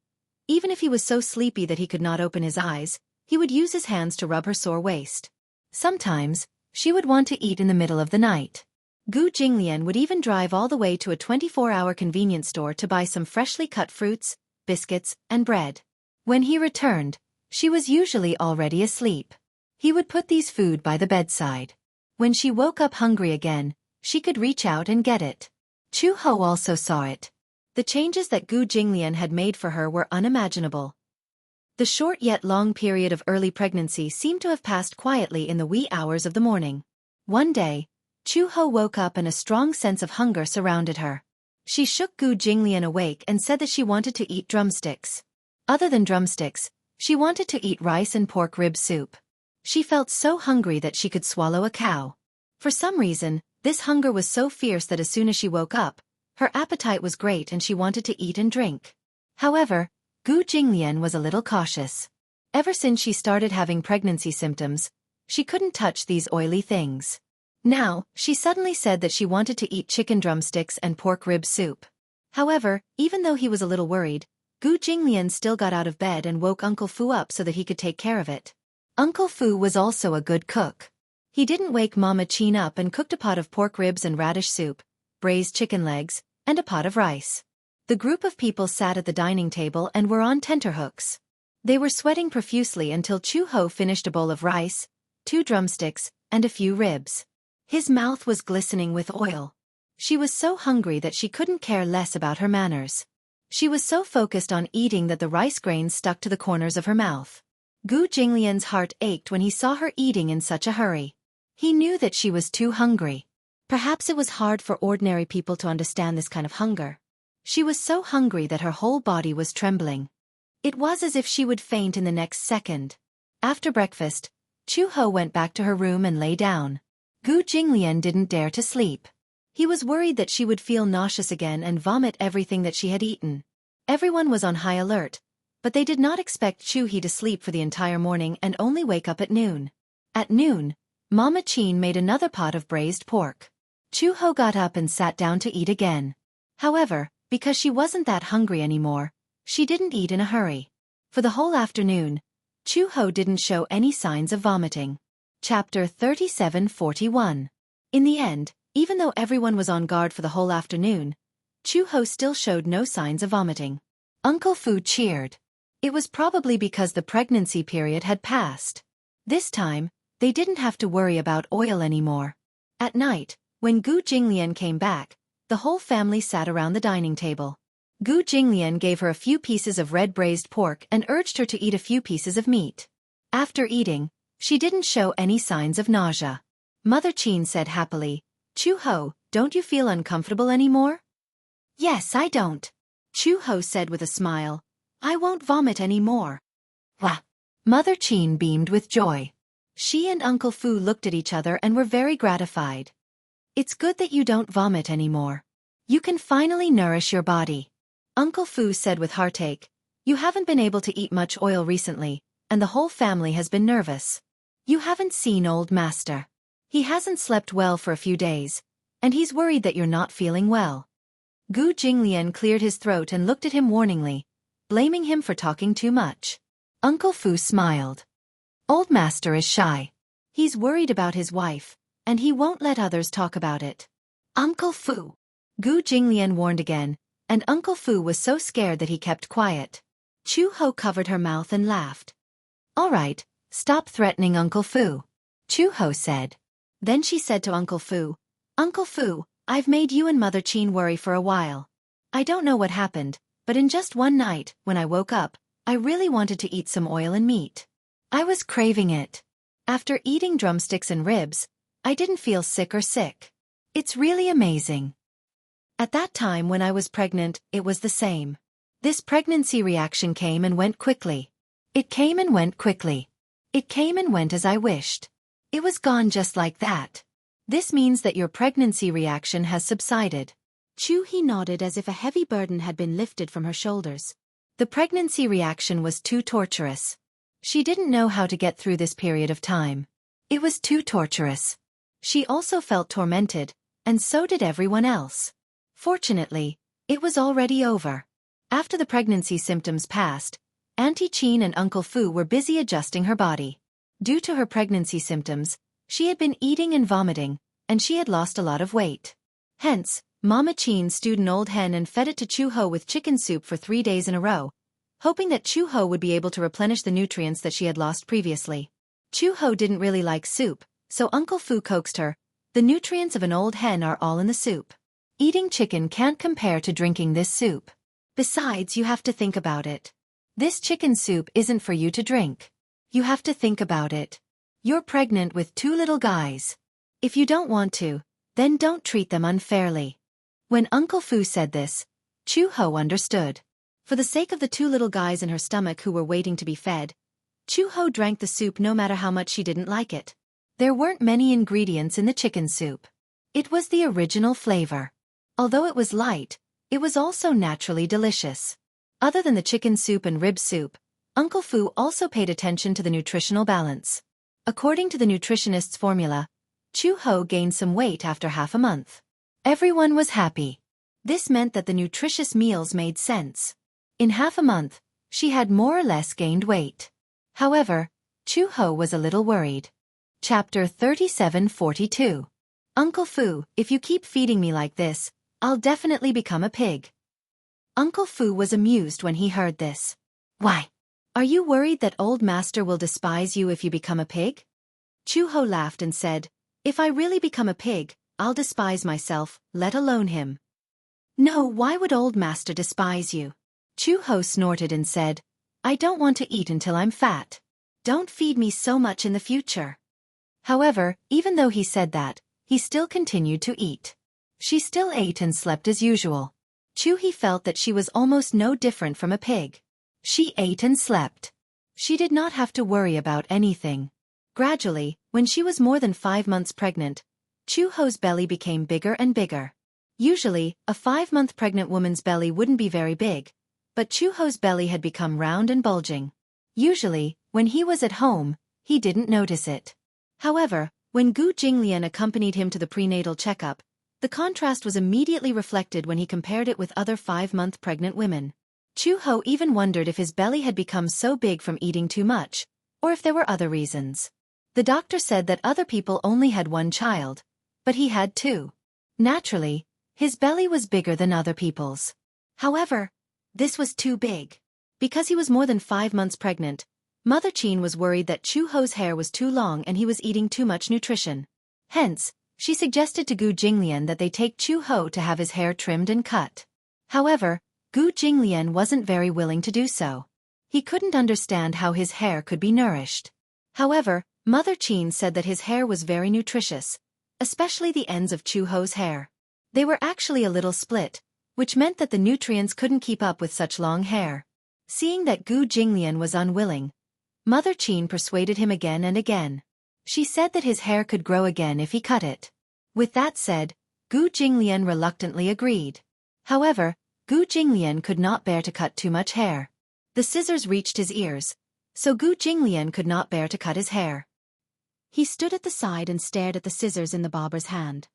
even if he was so sleepy that he could not open his eyes, he would use his hands to rub her sore waist. Sometimes, she would want to eat in the middle of the night. Gu Jinglian would even drive all the way to a 24-hour convenience store to buy some freshly cut fruits, biscuits, and bread. When he returned, she was usually already asleep. He would put these food by the bedside. When she woke up hungry again, she could reach out and get it. Chu Ho also saw it. The changes that Gu Jinglian had made for her were unimaginable. The short yet long period of early pregnancy seemed to have passed quietly in the wee hours of the morning. One day, Chu Ho woke up and a strong sense of hunger surrounded her. She shook Gu Jinglian awake and said that she wanted to eat drumsticks. Other than drumsticks, she wanted to eat rice and pork rib soup. She felt so hungry that she could swallow a cow. For some reason, this hunger was so fierce that as soon as she woke up, her appetite was great and she wanted to eat and drink. However, Gu Jinglian was a little cautious. Ever since she started having pregnancy symptoms, she couldn't touch these oily things. Now, she suddenly said that she wanted to eat chicken drumsticks and pork rib soup. However, even though he was a little worried, Gu Jinglian still got out of bed and woke Uncle Fu up so that he could take care of it. Uncle Fu was also a good cook. He didn't wake Mama Qin up and cooked a pot of pork ribs and radish soup, braised chicken legs, and a pot of rice. The group of people sat at the dining table and were on tenterhooks. They were sweating profusely until Chu Ho finished a bowl of rice, 2 drumsticks, and a few ribs. His mouth was glistening with oil. She was so hungry that she couldn't care less about her manners. She was so focused on eating that the rice grains stuck to the corners of her mouth. Gu Jinglian's heart ached when he saw her eating in such a hurry. He knew that she was too hungry. Perhaps it was hard for ordinary people to understand this kind of hunger. She was so hungry that her whole body was trembling. It was as if she would faint in the next second. After breakfast, Chu Ho went back to her room and lay down. Gu Jinglian didn't dare to sleep. He was worried that she would feel nauseous again and vomit everything that she had eaten. Everyone was on high alert, but they did not expect Chu He to sleep for the entire morning and only wake up at noon. At noon, Mama Qin made another pot of braised pork. Chu Ho got up and sat down to eat again. However, because she wasn't that hungry anymore, she didn't eat in a hurry. For the whole afternoon, Chu-ho didn't show any signs of vomiting. Chapter 37:41. In the end, even though everyone was on guard for the whole afternoon, Chu-ho still showed no signs of vomiting. Uncle Fu cheered. It was probably because the pregnancy period had passed. This time, they didn't have to worry about oil anymore. At night, when Gu Jinglian came back, the whole family sat around the dining table. Gu Jinglian gave her a few pieces of red braised pork and urged her to eat a few pieces of meat. After eating, she didn't show any signs of nausea. Mother Qin said happily, "Chu-ho, don't you feel uncomfortable anymore?" "Yes, I don't," Chu-ho said with a smile. "I won't vomit anymore." Wah! Mother Qin beamed with joy. She and Uncle Fu looked at each other and were very gratified. "It's good that you don't vomit anymore. You can finally nourish your body." Uncle Fu said with heartache, "You haven't been able to eat much oil recently, and the whole family has been nervous. You haven't seen old master. He hasn't slept well for a few days, and he's worried that you're not feeling well." Gu Jinglian cleared his throat and looked at him warningly, blaming him for talking too much. Uncle Fu smiled. "Old master is shy. He's worried about his wife, and he won't let others talk about it." "Uncle Fu," Gu Jinglian warned again, and Uncle Fu was so scared that he kept quiet. Chu-ho covered her mouth and laughed. "All right, stop threatening Uncle Fu," Chu-ho said. Then she said to Uncle Fu, "Uncle Fu, I've made you and Mother Qin worry for a while. I don't know what happened, but in just one night, when I woke up, I really wanted to eat some oil and meat. I was craving it. After eating drumsticks and ribs, I didn't feel sick or sick. It's really amazing. At that time when I was pregnant, it was the same. This pregnancy reaction came and went quickly. It came and went quickly. It came and went as I wished. It was gone just like that. This means that your pregnancy reaction has subsided." Chu-he nodded as if a heavy burden had been lifted from her shoulders. The pregnancy reaction was too torturous. She didn't know how to get through this period of time. It was too torturous. She also felt tormented, and so did everyone else. Fortunately, it was already over. After the pregnancy symptoms passed, Auntie Qin and Uncle Fu were busy adjusting her body. Due to her pregnancy symptoms, she had been eating and vomiting, and she had lost a lot of weight. Hence, Mama Qin stewed an old hen and fed it to Chu-ho with chicken soup for 3 days in a row, hoping that Chu-ho would be able to replenish the nutrients that she had lost previously. Chu-ho didn't really like soup, so Uncle Fu coaxed her, "The nutrients of an old hen are all in the soup. Eating chicken can't compare to drinking this soup. Besides, you have to think about it. This chicken soup isn't for you to drink. You have to think about it. You're pregnant with 2 little guys. If you don't want to, then don't treat them unfairly." When Uncle Fu said this, Chu-ho understood. For the sake of the 2 little guys in her stomach who were waiting to be fed, Chu-ho drank the soup no matter how much she didn't like it. There weren't many ingredients in the chicken soup. It was the original flavor. Although it was light, it was also naturally delicious. Other than the chicken soup and rib soup, Uncle Fu also paid attention to the nutritional balance. According to the nutritionist's formula, Chu-ho gained some weight after half a month. Everyone was happy. This meant that the nutritious meals made sense. In half a month, she had more or less gained weight. However, Chu-ho was a little worried. Chapter 37:42. "Uncle Fu, if you keep feeding me like this, I'll definitely become a pig." Uncle Fu was amused when he heard this. "Why? Are you worried that old master will despise you if you become a pig?" Chu-ho laughed and said, "If I really become a pig, I'll despise myself, let alone him." "No, why would old master despise you?" Chu-ho snorted and said, "I don't want to eat until I'm fat. Don't feed me so much in the future." However, even though he said that, he still continued to eat. She still ate and slept as usual. Chu-he felt that she was almost no different from a pig. She ate and slept. She did not have to worry about anything. Gradually, when she was more than 5 months pregnant, Chu-ho's belly became bigger and bigger. Usually, a 5-month pregnant woman's belly wouldn't be very big, but Chu-ho's belly had become round and bulging. Usually, when he was at home, he didn't notice it. However, when Gu Jinglian accompanied him to the prenatal checkup, the contrast was immediately reflected when he compared it with other 5-month pregnant women. Chu-ho even wondered if his belly had become so big from eating too much, or if there were other reasons. The doctor said that other people only had one child, but he had two. Naturally, his belly was bigger than other people's. However, this was too big. Because he was more than 5 months pregnant, Mother Chin was worried that Chu-ho's hair was too long and he was eating too much nutrition. Hence, she suggested to Gu Jinglian that they take Chu-ho to have his hair trimmed and cut. However, Gu Jinglian wasn't very willing to do so. He couldn't understand how his hair could be nourished. However, Mother Chin said that his hair was very nutritious, especially the ends of Chu-ho's hair. They were actually a little split, which meant that the nutrients couldn't keep up with such long hair. Seeing that Gu Jinglian was unwilling, Mother Chin persuaded him again and again. She said that his hair could grow again if he cut it. With that said, Gu Jinglian reluctantly agreed. However, Gu Jinglian could not bear to cut too much hair. The scissors reached his ears, so Gu Jinglian could not bear to cut his hair. He stood at the side and stared at the scissors in the barber's hand.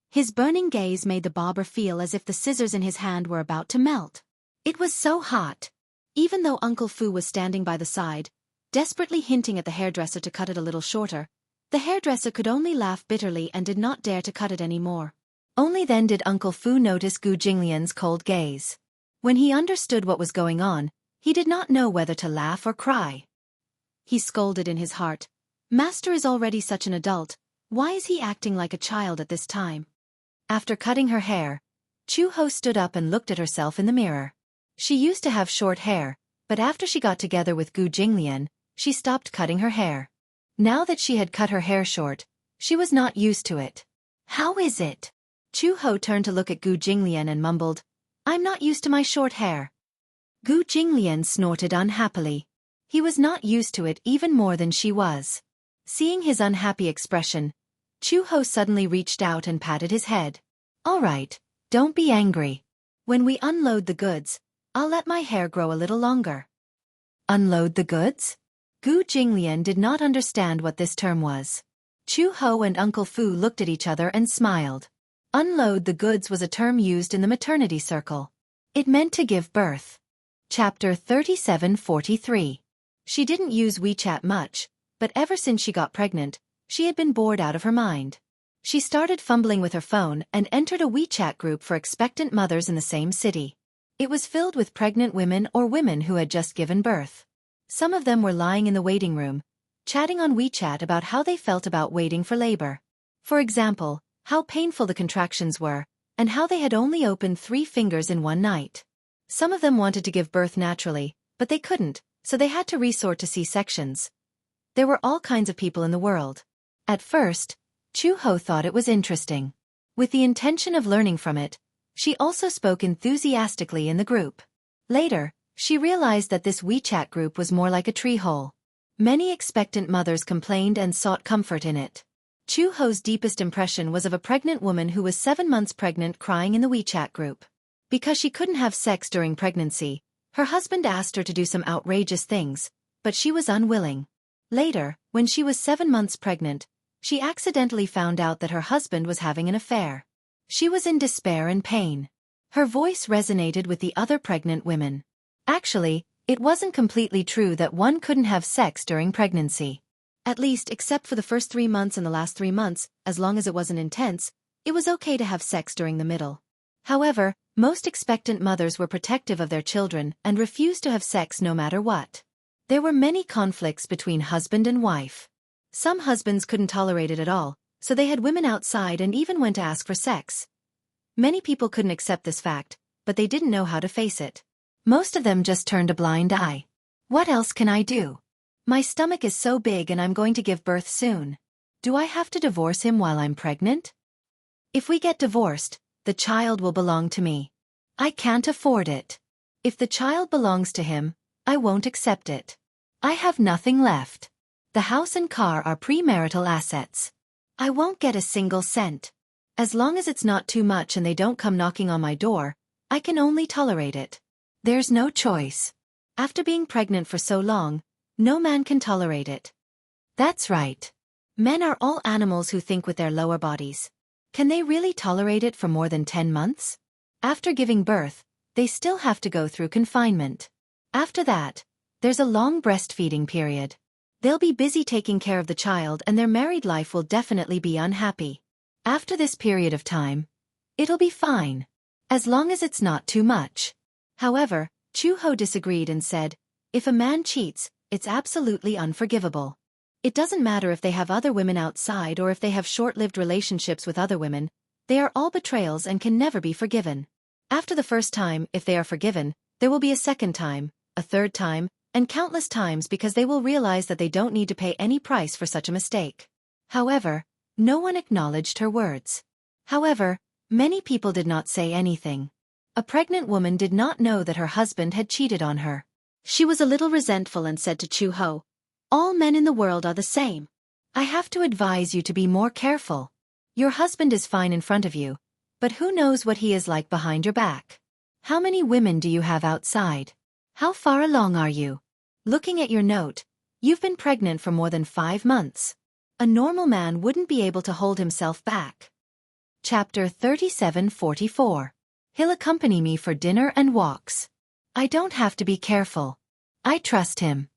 His burning gaze made the barber feel as if the scissors in his hand were about to melt. It was so hot. Even though Uncle Fu was standing by the side, desperately hinting at the hairdresser to cut it a little shorter, the hairdresser could only laugh bitterly and did not dare to cut it any more. Only then did Uncle Fu notice Gu Jinglian's cold gaze. When he understood what was going on, he did not know whether to laugh or cry. He scolded in his heart, "Master is already such an adult, why is he acting like a child at this time?" After cutting her hair, Chu-ho stood up and looked at herself in the mirror. She used to have short hair, but after she got together with Gu Jinglian, she stopped cutting her hair. Now that she had cut her hair short, she was not used to it. "How is it?" Chu-ho turned to look at Gu Jinglian and mumbled, "I'm not used to my short hair." Gu Jinglian snorted unhappily. He was not used to it even more than she was. Seeing his unhappy expression, Chu-ho suddenly reached out and patted his head. "All right, don't be angry. When we unload the goods, I'll let my hair grow a little longer." Unload the goods? Gu Jinglian did not understand what this term was. Chu-ho and Uncle Fu looked at each other and smiled. Unload the goods was a term used in the maternity circle. It meant to give birth. Chapter 3743. She didn't use WeChat much, but ever since she got pregnant, she had been bored out of her mind. She started fumbling with her phone and entered a WeChat group for expectant mothers in the same city. It was filled with pregnant women or women who had just given birth. Some of them were lying in the waiting room, chatting on WeChat about how they felt about waiting for labor. For example, how painful the contractions were, and how they had only opened 3 fingers in one night. Some of them wanted to give birth naturally, but they couldn't, so they had to resort to C-sections. There were all kinds of people in the world. At first, Chu-ho thought it was interesting. With the intention of learning from it, she also spoke enthusiastically in the group. Later, she realized that this WeChat group was more like a tree hole. Many expectant mothers complained and sought comfort in it. Chu-ho's deepest impression was of a pregnant woman who was 7 months pregnant crying in the WeChat group. Because she couldn't have sex during pregnancy, her husband asked her to do some outrageous things, but she was unwilling. Later, when she was 7 months pregnant, she accidentally found out that her husband was having an affair. She was in despair and pain. Her voice resonated with the other pregnant women. Actually, it wasn't completely true that one couldn't have sex during pregnancy. At least, except for the first 3 months and the last 3 months, as long as it wasn't intense, it was okay to have sex during the middle. However, most expectant mothers were protective of their children and refused to have sex no matter what. There were many conflicts between husband and wife. Some husbands couldn't tolerate it at all, so they had women outside and even went to ask for sex. Many people couldn't accept this fact, but they didn't know how to face it. Most of them just turned a blind eye. "What else can I do? My stomach is so big and I'm going to give birth soon. Do I have to divorce him while I'm pregnant? If we get divorced, the child will belong to me. I can't afford it. If the child belongs to him, I won't accept it. I have nothing left. The house and car are premarital assets. I won't get a single cent. As long as it's not too much and they don't come knocking on my door, I can only tolerate it. There's no choice. After being pregnant for so long, no man can tolerate it." That's right. Men are all animals who think with their lower bodies. Can they really tolerate it for more than 10 months? After giving birth, they still have to go through confinement. After that, there's a long breastfeeding period. They'll be busy taking care of the child and their married life will definitely be unhappy. After this period of time, it'll be fine. As long as it's not too much. However, Chu-ho disagreed and said, if a man cheats, it's absolutely unforgivable. It doesn't matter if they have other women outside or if they have short-lived relationships with other women, they are all betrayals and can never be forgiven. After the first time, if they are forgiven, there will be a second time, a third time, and countless times because they will realize that they don't need to pay any price for such a mistake. However, no one acknowledged her words. However, many people did not say anything. A pregnant woman did not know that her husband had cheated on her. She was a little resentful and said to Chu-ho, all men in the world are the same. I have to advise you to be more careful. Your husband is fine in front of you, but who knows what he is like behind your back? How many women do you have outside? How far along are you? Looking at your note, you've been pregnant for more than 5 months. A normal man wouldn't be able to hold himself back. Chapter 3744. He'll accompany me for dinner and walks. I don't have to be careful. I trust him.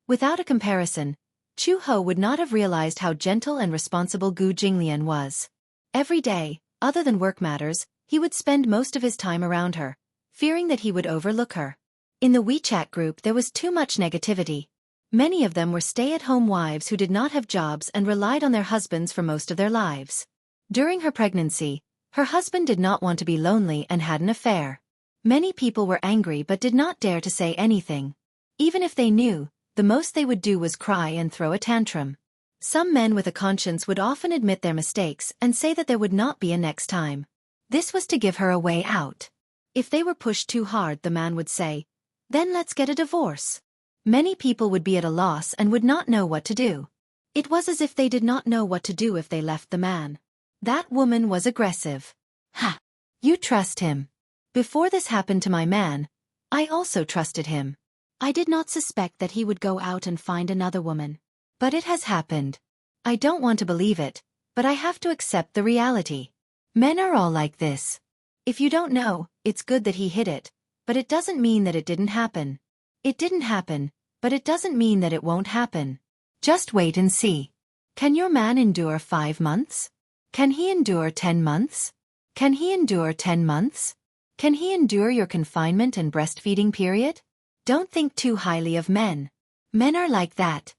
Without a comparison, Chu-ho would not have realized how gentle and responsible Gu Jinglian was. Every day, other than work matters, he would spend most of his time around her, fearing that he would overlook her. In the WeChat group there was too much negativity. Many of them were stay-at-home wives who did not have jobs and relied on their husbands for most of their lives. During her pregnancy, her husband did not want to be lonely and had an affair. Many people were angry but did not dare to say anything. Even if they knew, the most they would do was cry and throw a tantrum. Some men with a conscience would often admit their mistakes and say that there would not be a next time. This was to give her a way out. If they were pushed too hard, the man would say, then let's get a divorce. Many people would be at a loss and would not know what to do. It was as if they did not know what to do if they left the man. That woman was aggressive. Ha! You trust him. Before this happened to my man, I also trusted him. I did not suspect that he would go out and find another woman. But it has happened. I don't want to believe it, but I have to accept the reality. Men are all like this. If you don't know, it's good that he hid it, but it doesn't mean that it didn't happen. It didn't happen, but it doesn't mean that it won't happen. Just wait and see. Can your man endure 5 months? Can he endure 10 months? Can he endure 10 months? Can he endure your confinement and breastfeeding period? Don't think too highly of men. Men are like that.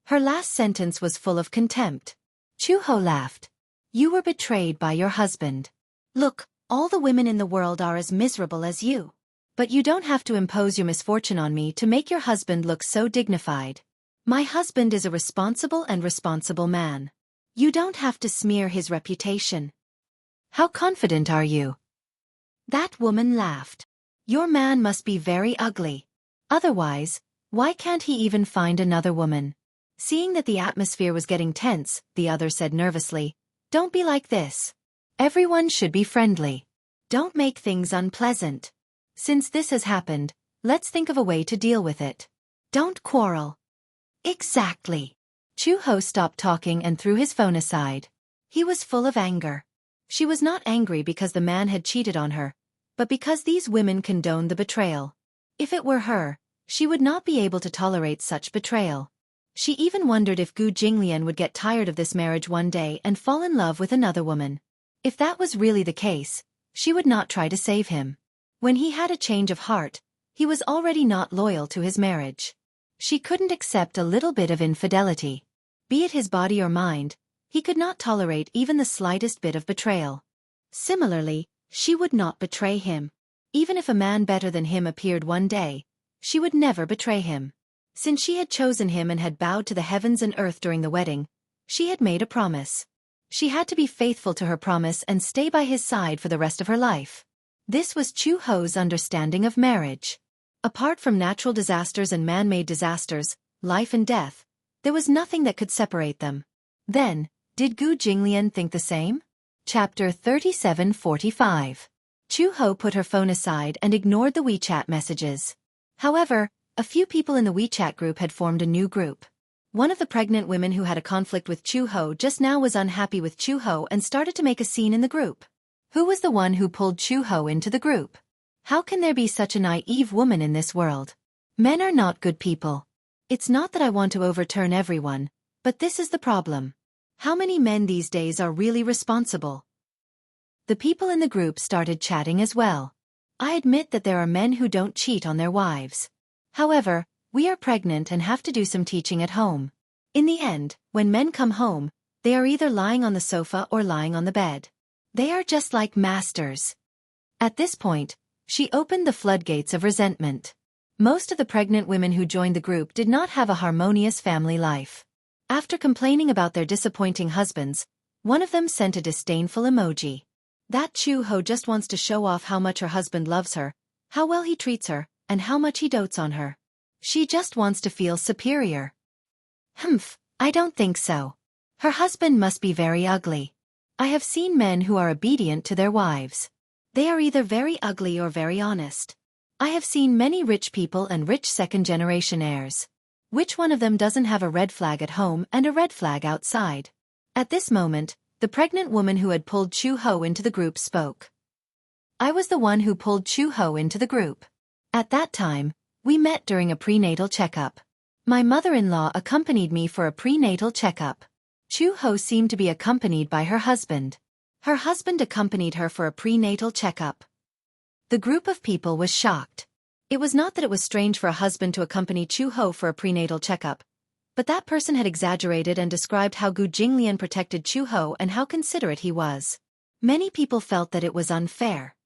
Her last sentence was full of contempt. Chu-ho laughed. You were betrayed by your husband. Look, all the women in the world are as miserable as you. But you don't have to impose your misfortune on me to make your husband look so dignified. My husband is a responsible man. You don't have to smear his reputation. How confident are you? That woman laughed. Your man must be very ugly. Otherwise, why can't he even find another woman? Seeing that the atmosphere was getting tense, the other said nervously, don't be like this. Everyone should be friendly. Don't make things unpleasant. Since this has happened, let's think of a way to deal with it. Don't quarrel. Exactly. Chu-ho stopped talking and threw his phone aside. He was full of anger. She was not angry because the man had cheated on her, but because these women condoned the betrayal. If it were her, she would not be able to tolerate such betrayal. She even wondered if Gu Jinglian would get tired of this marriage one day and fall in love with another woman. If that was really the case, she would not try to save him. When he had a change of heart, he was already not loyal to his marriage. She couldn't accept a little bit of infidelity. Be it his body or mind, he could not tolerate even the slightest bit of betrayal. Similarly, she would not betray him. Even if a man better than him appeared one day, she would never betray him. Since she had chosen him and had bowed to the heavens and earth during the wedding, she had made a promise. She had to be faithful to her promise and stay by his side for the rest of her life. This was Chu-ho's understanding of marriage. Apart from natural disasters and man-made disasters, life and death, there was nothing that could separate them. Then, did Gu Jinglian think the same? Chapter 3745. Chu-ho put her phone aside and ignored the WeChat messages. However, a few people in the WeChat group had formed a new group. One of the pregnant women who had a conflict with Chu-ho just now was unhappy with Chu-ho and started to make a scene in the group. Who was the one who pulled Chu-ho into the group? How can there be such a naive woman in this world? Men are not good people. It's not that I want to overturn everyone, but this is the problem. How many men these days are really responsible? The people in the group started chatting as well. I admit that there are men who don't cheat on their wives. However, we are pregnant and have to do some teaching at home. In the end, when men come home, they are either lying on the sofa or lying on the bed. They are just like masters. At this point, she opened the floodgates of resentment. Most of the pregnant women who joined the group did not have a harmonious family life. After complaining about their disappointing husbands, one of them sent a disdainful emoji. That Chu-ho just wants to show off how much her husband loves her, how well he treats her, and how much he dotes on her. She just wants to feel superior. Humph, I don't think so. Her husband must be very ugly. I have seen men who are obedient to their wives. They are either very ugly or very honest. I have seen many rich people and rich second-generation heirs. Which one of them doesn't have a red flag at home and a red flag outside? At this moment, the pregnant woman who had pulled Chu-ho into the group spoke. I was the one who pulled Chu-ho into the group. At that time, we met during a prenatal checkup. My mother-in-law accompanied me for a prenatal checkup. Chu-ho seemed to be accompanied by her husband. Her husband accompanied her for a prenatal checkup. The group of people was shocked. It was not that it was strange for a husband to accompany Chu-ho for a prenatal checkup, but that person had exaggerated and described how Gu Jinglian protected Chu-ho and how considerate he was. Many people felt that it was unfair.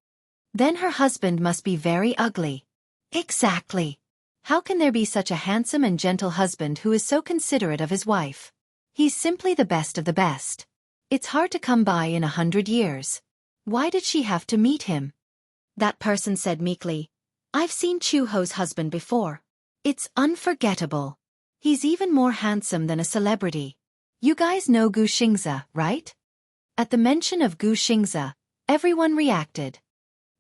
Then her husband must be very ugly. Exactly. How can there be such a handsome and gentle husband who is so considerate of his wife? He's simply the best of the best. It's hard to come by in 100 years. Why did she have to meet him? That person said meekly, I've seen Chu-ho's husband before. It's unforgettable. He's even more handsome than a celebrity. You guys know Gu Xingze, right? At the mention of Gu Xingze, everyone reacted.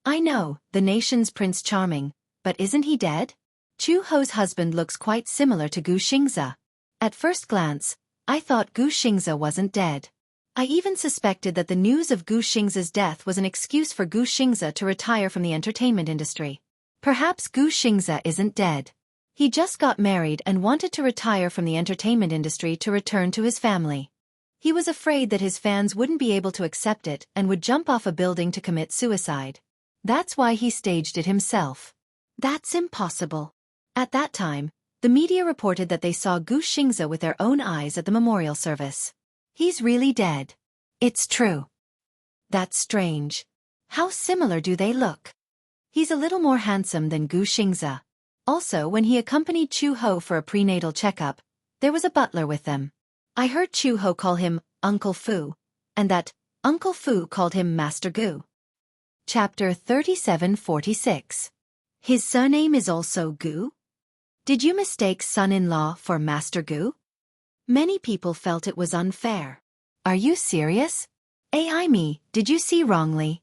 I know, the nation's Prince Charming, but isn't he dead? Chu-ho's husband looks quite similar to Gu Xingze. At first glance, I thought Gu Xingze wasn't dead. I even suspected that the news of Gu Xingze's death was an excuse for Gu Xingze to retire from the entertainment industry. Perhaps Gu Xingze isn't dead. He just got married and wanted to retire from the entertainment industry to return to his family. He was afraid that his fans wouldn't be able to accept it and would jump off a building to commit suicide. That's why he staged it himself. That's impossible. At that time, the media reported that they saw Gu Xingze with their own eyes at the memorial service. He's really dead. It's true. That's strange. How similar do they look? He's a little more handsome than Gu Xingze. Also, when he accompanied Chu-ho for a prenatal checkup, there was a butler with them. I heard Chu-ho call him Uncle Fu, and that Uncle Fu called him Master Gu. Chapter 3746. His surname is also Gu? Did you mistake son-in-law for Master Gu? Many people felt it was unfair. Are you serious? Ai me, did you see wrongly?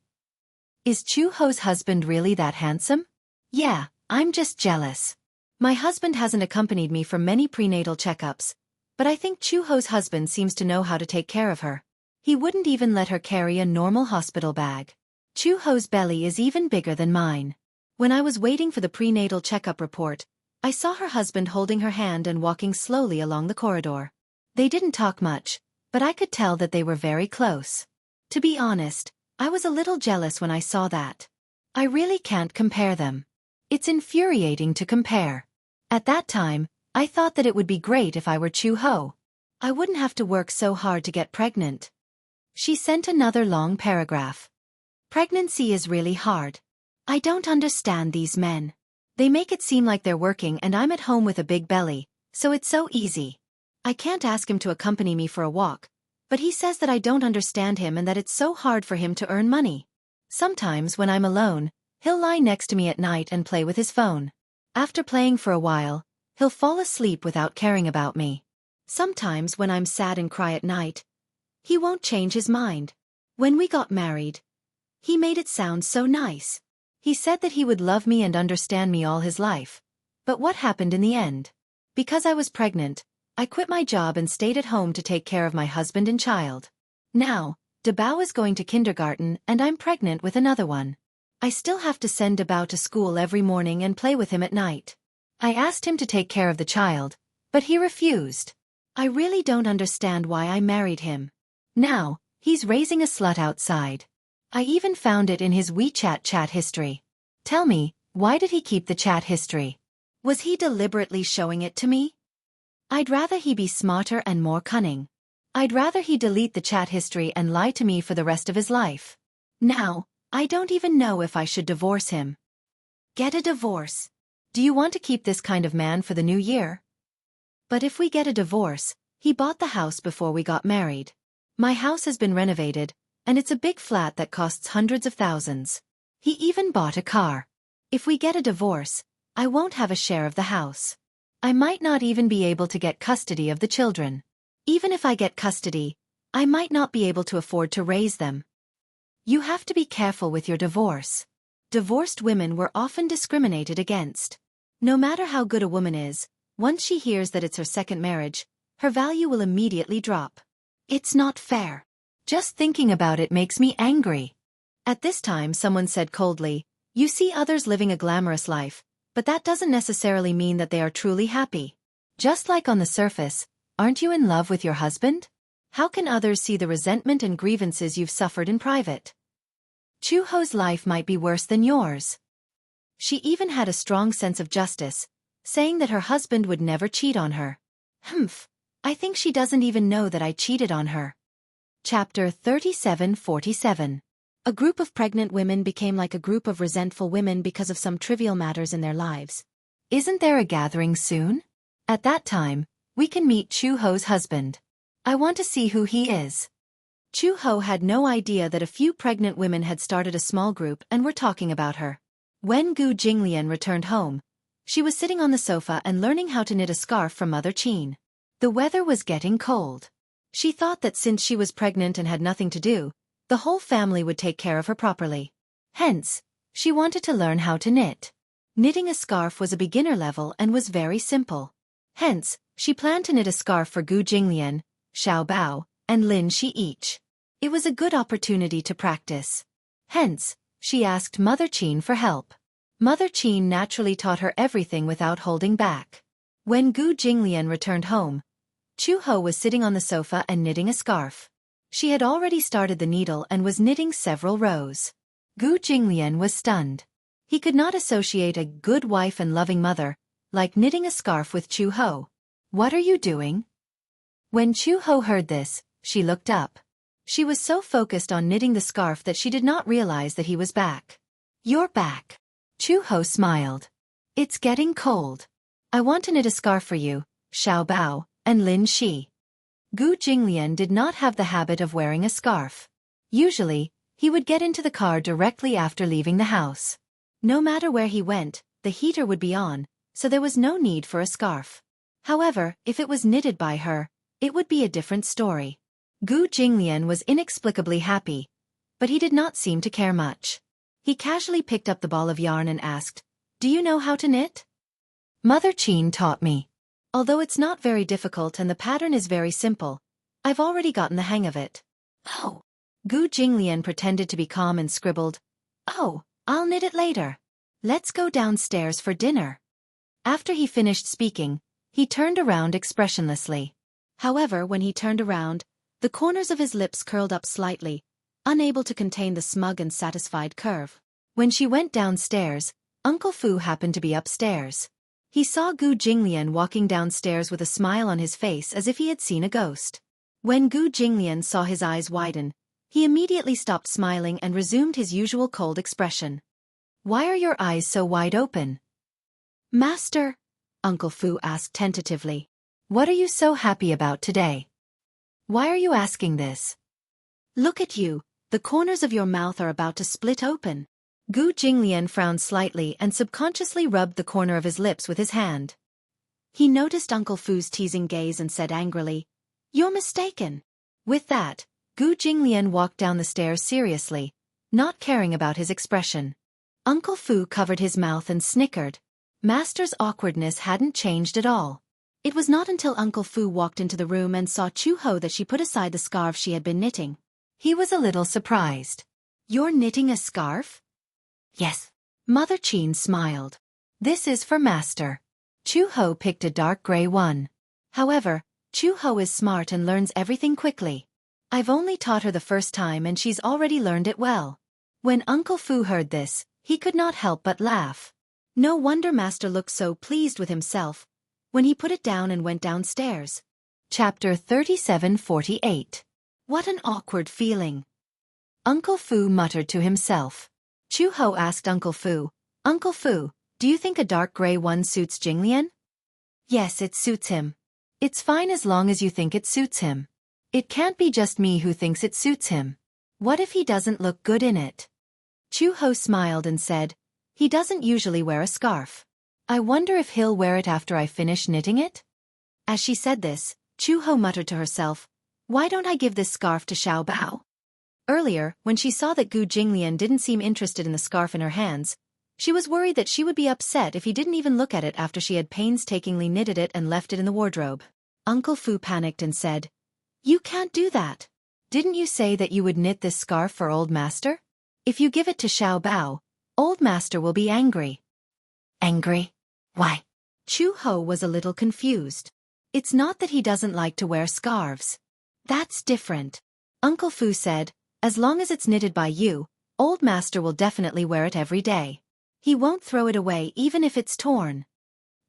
Is Chu-ho's husband really that handsome? Yeah, I'm just jealous. My husband hasn't accompanied me for many prenatal checkups, but I think Chu-ho's husband seems to know how to take care of her. He wouldn't even let her carry a normal hospital bag. Chu-ho's belly is even bigger than mine. When I was waiting for the prenatal checkup report, I saw her husband holding her hand and walking slowly along the corridor. They didn't talk much, but I could tell that they were very close. To be honest, I was a little jealous when I saw that. I really can't compare them. It's infuriating to compare. At that time, I thought that it would be great if I were Chu-ho. I wouldn't have to work so hard to get pregnant. She sent another long paragraph. Pregnancy is really hard. I don't understand these men. They make it seem like they're working and I'm at home with a big belly, so it's so easy. I can't ask him to accompany me for a walk, but he says that I don't understand him and that it's so hard for him to earn money. Sometimes when I'm alone, he'll lie next to me at night and play with his phone. After playing for a while, he'll fall asleep without caring about me. Sometimes when I'm sad and cry at night, he won't change his mind. When we got married, he made it sound so nice. He said that he would love me and understand me all his life. But what happened in the end? Because I was pregnant, I quit my job and stayed at home to take care of my husband and child. Now, Dabao is going to kindergarten and I'm pregnant with another one. I still have to send Dabao to school every morning and play with him at night. I asked him to take care of the child, But he refused. I really don't understand why I married him. Now, he's raising a slut outside. I even found it in his WeChat chat history. Tell me, why did he keep the chat history? Was he deliberately showing it to me? I'd rather he be smarter and more cunning. I'd rather he delete the chat history and lie to me for the rest of his life. Now, I don't even know if I should divorce him. Get a divorce. Do you want to keep this kind of man for the new year? But if we get a divorce, he bought the house before we got married. My house has been renovated, and it's a big flat that costs hundreds of thousands. He even bought a car. If we get a divorce, I won't have a share of the house. I might not even be able to get custody of the children. Even if I get custody, I might not be able to afford to raise them. You have to be careful with your divorce. Divorced women were often discriminated against. No matter how good a woman is, once she hears that it's her second marriage, her value will immediately drop. It's not fair. Just thinking about it makes me angry. At this time someone said coldly, "You see others living a glamorous life, but that doesn't necessarily mean that they are truly happy. Just like on the surface, aren't you in love with your husband? How can others see the resentment and grievances you've suffered in private? Chuho's life might be worse than yours." She even had a strong sense of justice, saying that her husband would never cheat on her. I think she doesn't even know that I cheated on her. Chapter 37:47. A group of pregnant women became like a group of resentful women because of some trivial matters in their lives. Isn't there a gathering soon? At that time, we can meet Chuho's husband. I want to see who he is. Chuho had no idea that a few pregnant women had started a small group and were talking about her. When Gu Jinglian returned home, she was sitting on the sofa and learning how to knit a scarf from Mother Qin. The weather was getting cold. She thought that since she was pregnant and had nothing to do, the whole family would take care of her properly. Hence, she wanted to learn how to knit. Knitting a scarf was a beginner level and was very simple. Hence, she planned to knit a scarf for Gu Jinglian, Xiao Bao, and Lin Shi each. It was a good opportunity to practice. Hence, she asked Mother Qin for help. Mother Qin naturally taught her everything without holding back. When Gu Jinglian returned home, Chuho was sitting on the sofa and knitting a scarf. She had already started the needle and was knitting several rows. Gu Jinglian was stunned. He could not associate a good wife and loving mother, like knitting a scarf with Chuho. "What are you doing?" When Chuho heard this, she looked up. She was so focused on knitting the scarf that she did not realize that he was back. "You're back." Chuho smiled. "It's getting cold. I want to knit a scarf for you, Xiao Bao, and Lin Shi." Gu Jinglian did not have the habit of wearing a scarf. Usually, he would get into the car directly after leaving the house. No matter where he went, the heater would be on, so there was no need for a scarf. However, if it was knitted by her, it would be a different story. Gu Jinglian was inexplicably happy, but he did not seem to care much. He casually picked up the ball of yarn and asked, "Do you know how to knit?" "Mother Qin taught me. Although it's not very difficult and the pattern is very simple, I've already gotten the hang of it." "Oh." Gu Jinglian pretended to be calm and scribbled, "Oh, I'll knit it later. Let's go downstairs for dinner." After he finished speaking, he turned around expressionlessly. However, when he turned around, the corners of his lips curled up slightly, unable to contain the smug and satisfied curve. When she went downstairs, Uncle Fu happened to be upstairs. He saw Gu Jinglian walking downstairs with a smile on his face as if he had seen a ghost. When Gu Jinglian saw his eyes widen, he immediately stopped smiling and resumed his usual cold expression. "Why are your eyes so wide open?" "Master," Uncle Fu asked tentatively, "what are you so happy about today? Why are you asking this? Look at you, the corners of your mouth are about to split open." Gu Jinglian frowned slightly and subconsciously rubbed the corner of his lips with his hand. He noticed Uncle Fu's teasing gaze and said angrily, "You're mistaken." With that, Gu Jinglian walked down the stairs seriously, not caring about his expression. Uncle Fu covered his mouth and snickered. Master's awkwardness hadn't changed at all. It was not until Uncle Fu walked into the room and saw Chuho that she put aside the scarf she had been knitting. He was a little surprised. "You're knitting a scarf?" "Yes." Mother Qin smiled. "This is for Master." Chuho picked a dark gray one. However, Chu-ho is smart and learns everything quickly. I've only taught her the first time and she's already learned it well. When Uncle Fu heard this, he could not help but laugh. No wonder Master looked so pleased with himself when he put it down and went downstairs. Chapter 37:48. What an awkward feeling. Uncle Fu muttered to himself. Chu-ho asked Uncle Fu, "Uncle Fu, do you think a dark gray one suits Jinglian?" "Yes, it suits him." "It's fine as long as you think it suits him. It can't be just me who thinks it suits him. What if he doesn't look good in it?" Chu-ho smiled and said, "He doesn't usually wear a scarf. I wonder if he'll wear it after I finish knitting it?" As she said this, Chu-ho muttered to herself, "Why don't I give this scarf to Xiao Bao?" Earlier, when she saw that Gu Jinglian didn't seem interested in the scarf in her hands, she was worried that she would be upset if he didn't even look at it after she had painstakingly knitted it and left it in the wardrobe. Uncle Fu panicked and said, "You can't do that. Didn't you say that you would knit this scarf for Old Master? If you give it to Xiao Bao, Old Master will be angry." "Angry? Why?" Chu-ho was a little confused. "It's not that he doesn't like to wear scarves. That's different." Uncle Fu said, "As long as it's knitted by you, Old Master will definitely wear it every day. He won't throw it away even if it's torn."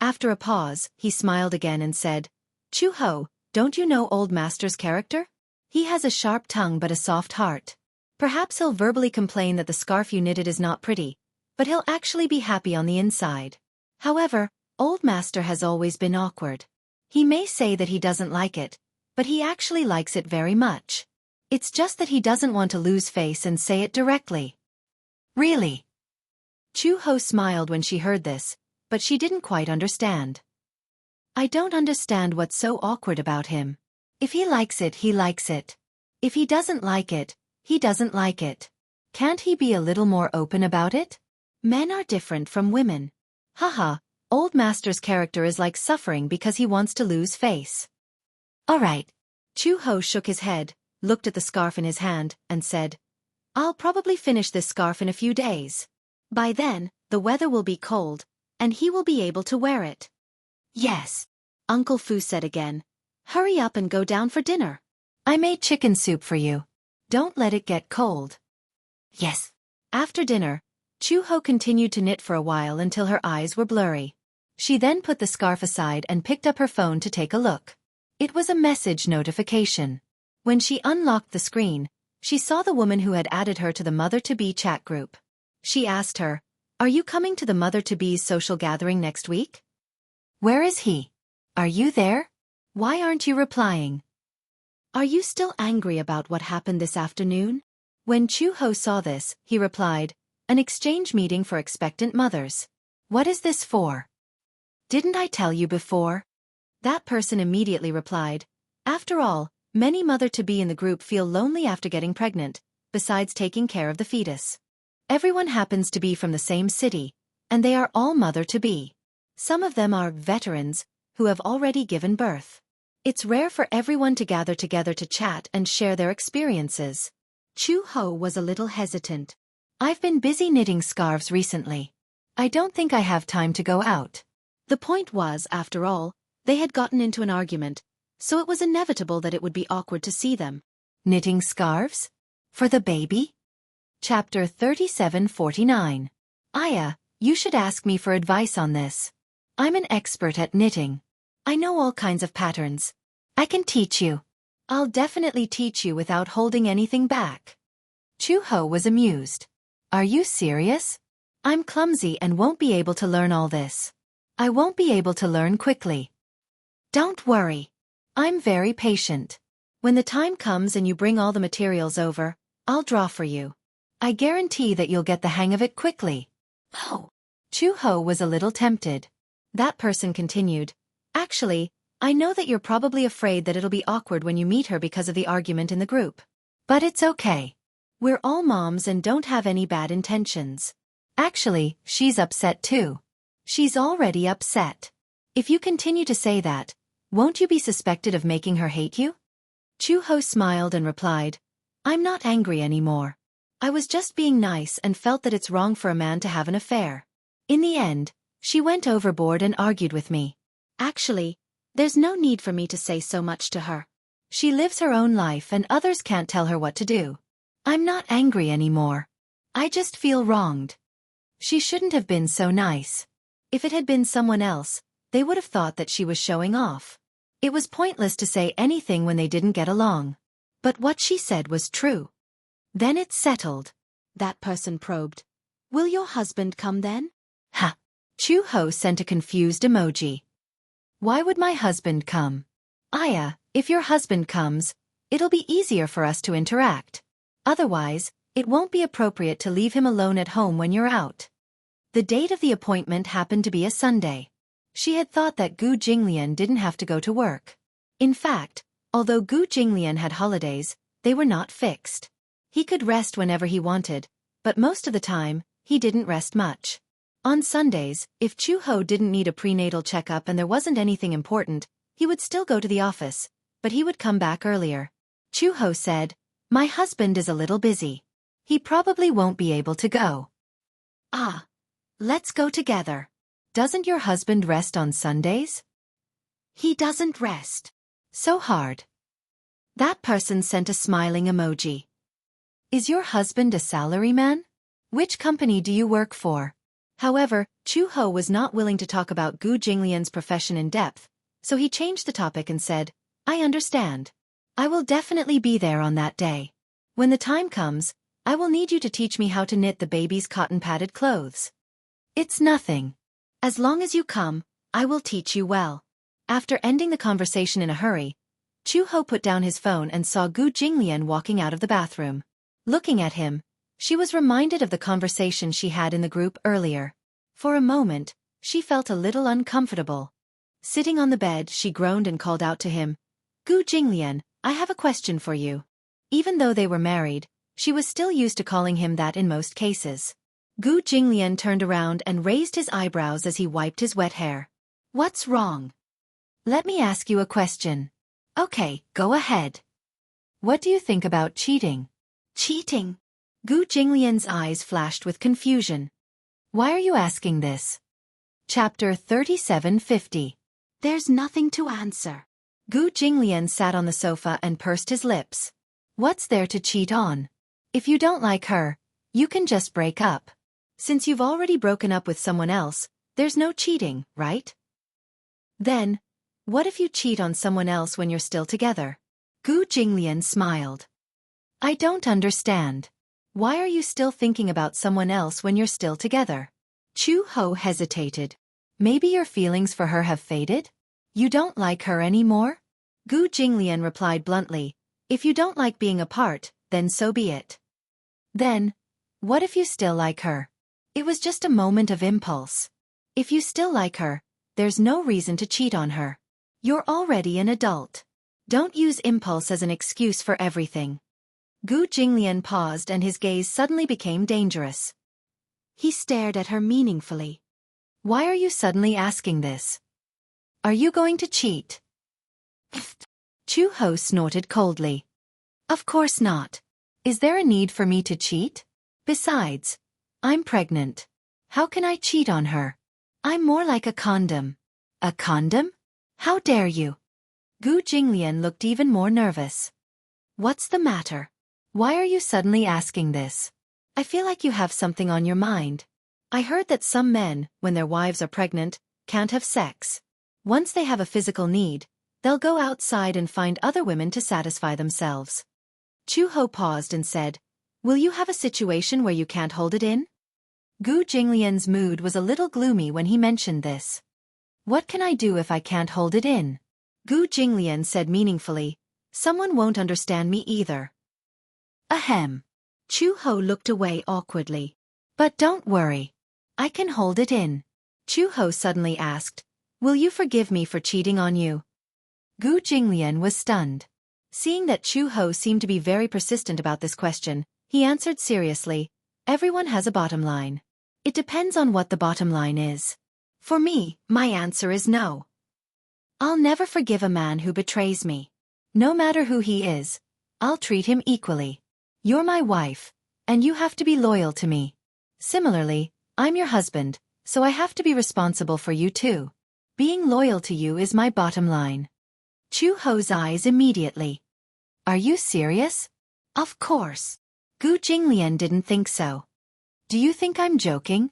After a pause, he smiled again and said, "Chu-ho, don't you know Old Master's character? He has a sharp tongue but a soft heart. Perhaps he'll verbally complain that the scarf you knitted is not pretty, but he'll actually be happy on the inside. However, Old Master has always been awkward. He may say that he doesn't like it, but he actually likes it very much. It's just that he doesn't want to lose face and say it directly." "Really?" Chu-ho smiled when she heard this, but she didn't quite understand. "I don't understand what's so awkward about him. If he likes it, he likes it. If he doesn't like it, he doesn't like it. Can't he be a little more open about it? Men are different from women. Haha, Old Master's character is like suffering because he wants to lose face." "All right." Chu-ho shook his head, looked at the scarf in his hand, and said, "I'll probably finish this scarf in a few days. By then, the weather will be cold, and he will be able to wear it." "Yes," Uncle Fu said again. "Hurry up and go down for dinner. I made chicken soup for you. Don't let it get cold." "Yes." After dinner, Chu-ho continued to knit for a while until her eyes were blurry. She then put the scarf aside and picked up her phone to take a look. It was a message notification. When she unlocked the screen, she saw the woman who had added her to the Mother-to-Be chat group. She asked her, "Are you coming to the Mother-to-Be's social gathering next week? Where is he? Are you there? Why aren't you replying? Are you still angry about what happened this afternoon?" When Chu-ho saw this, he replied, "An exchange meeting for expectant mothers. What is this for? Didn't I tell you before?" That person immediately replied, "After all, many mother-to-be in the group feel lonely after getting pregnant, besides taking care of the fetus. Everyone happens to be from the same city, and they are all mother-to-be. Some of them are veterans who have already given birth. It's rare for everyone to gather together to chat and share their experiences." Chu-ho was a little hesitant. "I've been busy knitting scarves recently. I don't think I have time to go out." The point was, after all, they had gotten into an argument, so it was inevitable that it would be awkward to see them. Knitting scarves? For the baby? Chapter 37:49. "Aya, you should ask me for advice on this. I'm an expert at knitting. I know all kinds of patterns. I can teach you. I'll definitely teach you without holding anything back." Chu-ho was amused. "Are you serious? I'm clumsy and won't be able to learn all this. I won't be able to learn quickly." "Don't worry. I'm very patient. When the time comes and you bring all the materials over, I'll draw for you. I guarantee that you'll get the hang of it quickly." "Oh." Chu-ho was a little tempted. That person continued, "Actually, I know that you're probably afraid that it'll be awkward when you meet her because of the argument in the group. But it's okay. We're all moms and don't have any bad intentions. Actually, she's upset too. She's already upset. If you continue to say that, won't you be suspected of making her hate you?" Chu-ho smiled and replied, "I'm not angry anymore. I was just being nice and felt that it's wrong for a man to have an affair. In the end, she went overboard and argued with me. Actually, There's no need for me to say so much to her. She lives her own life and others can't tell her what to do. I'm not angry anymore. I just feel wronged. She shouldn't have been so nice. If it had been someone else, they would have thought that she was showing off. It was pointless to say anything when they didn't get along. But what she said was true. Then it's settled. That person probed. Will your husband come then? Ha! Chu-ho sent a confused emoji. Why would my husband come? Aya, if your husband comes, it'll be easier for us to interact. Otherwise, it won't be appropriate to leave him alone at home when you're out. The date of the appointment happened to be a Sunday. She had thought that Gu Jinglian didn't have to go to work. In fact, although Gu Jinglian had holidays, they were not fixed. He could rest whenever he wanted, but most of the time, he didn't rest much. On Sundays, if Chu-ho didn't need a prenatal checkup and there wasn't anything important, he would still go to the office, but he would come back earlier. Chu-ho said, "My husband is a little busy. He probably won't be able to go." Ah, let's go together. Doesn't your husband rest on Sundays? He doesn't rest. So hard. That person sent a smiling emoji. Is your husband a salaryman? Which company do you work for? However, Chu-ho was not willing to talk about Gu Jinglian's profession in depth, so he changed the topic and said, I understand. I will definitely be there on that day. When the time comes, I will need you to teach me how to knit the baby's cotton-padded clothes. It's nothing. As long as you come, I will teach you well. After ending the conversation in a hurry, Chu-ho put down his phone and saw Gu Jinglian walking out of the bathroom. Looking at him, she was reminded of the conversation she had in the group earlier. For a moment, she felt a little uncomfortable. Sitting on the bed, she groaned and called out to him, Gu Jinglian, I have a question for you. Even though they were married, she was still used to calling him that in most cases. Gu Jinglian turned around and raised his eyebrows as he wiped his wet hair. What's wrong? Let me ask you a question. Okay, go ahead. What do you think about cheating? Cheating? Gu Jinglian's eyes flashed with confusion. Why are you asking this? Chapter 3750. There's nothing to answer. Gu Jinglian sat on the sofa and pursed his lips. What's there to cheat on? If you don't like her, you can just break up. Since you've already broken up with someone else, there's no cheating, right? Then, what if you cheat on someone else when you're still together? Gu Jinglian smiled. I don't understand. Why are you still thinking about someone else when you're still together? Chu-ho hesitated. Maybe your feelings for her have faded? You don't like her anymore? Gu Jinglian replied bluntly, if you don't like being apart, then so be it. Then, what if you still like her? It was just a moment of impulse. If you still like her, there's no reason to cheat on her. You're already an adult. Don't use impulse as an excuse for everything. Gu Jinglian paused and his gaze suddenly became dangerous. He stared at her meaningfully. Why are you suddenly asking this? Are you going to cheat? Chu-ho snorted coldly. Of course not. Is there a need for me to cheat? Besides, I'm pregnant. How can I cheat on her? I'm more like a condom. A condom? How dare you? Gu Jinglian looked even more nervous. What's the matter? Why are you suddenly asking this? I feel like you have something on your mind. I heard that some men, when their wives are pregnant, can't have sex. Once they have a physical need, they'll go outside and find other women to satisfy themselves. Chu-ho paused and said, Will you have a situation where you can't hold it in? Gu Jinglian's mood was a little gloomy when he mentioned this. What can I do if I can't hold it in? Gu Jinglian said meaningfully, Someone won't understand me either. Ahem. Chu-ho looked away awkwardly. But don't worry. I can hold it in. Chu-ho suddenly asked, Will you forgive me for cheating on you? Gu Jinglian was stunned. Seeing that Chu-ho seemed to be very persistent about this question, he answered seriously, Everyone has a bottom line. It depends on what the bottom line is. For me, my answer is no. I'll never forgive a man who betrays me. No matter who he is, I'll treat him equally. You're my wife, and you have to be loyal to me. Similarly, I'm your husband, so I have to be responsible for you too. Being loyal to you is my bottom line. Chu Ho's eyes immediately. Are you serious? Of course. Gu Jinglian didn't think so. Do you think I'm joking?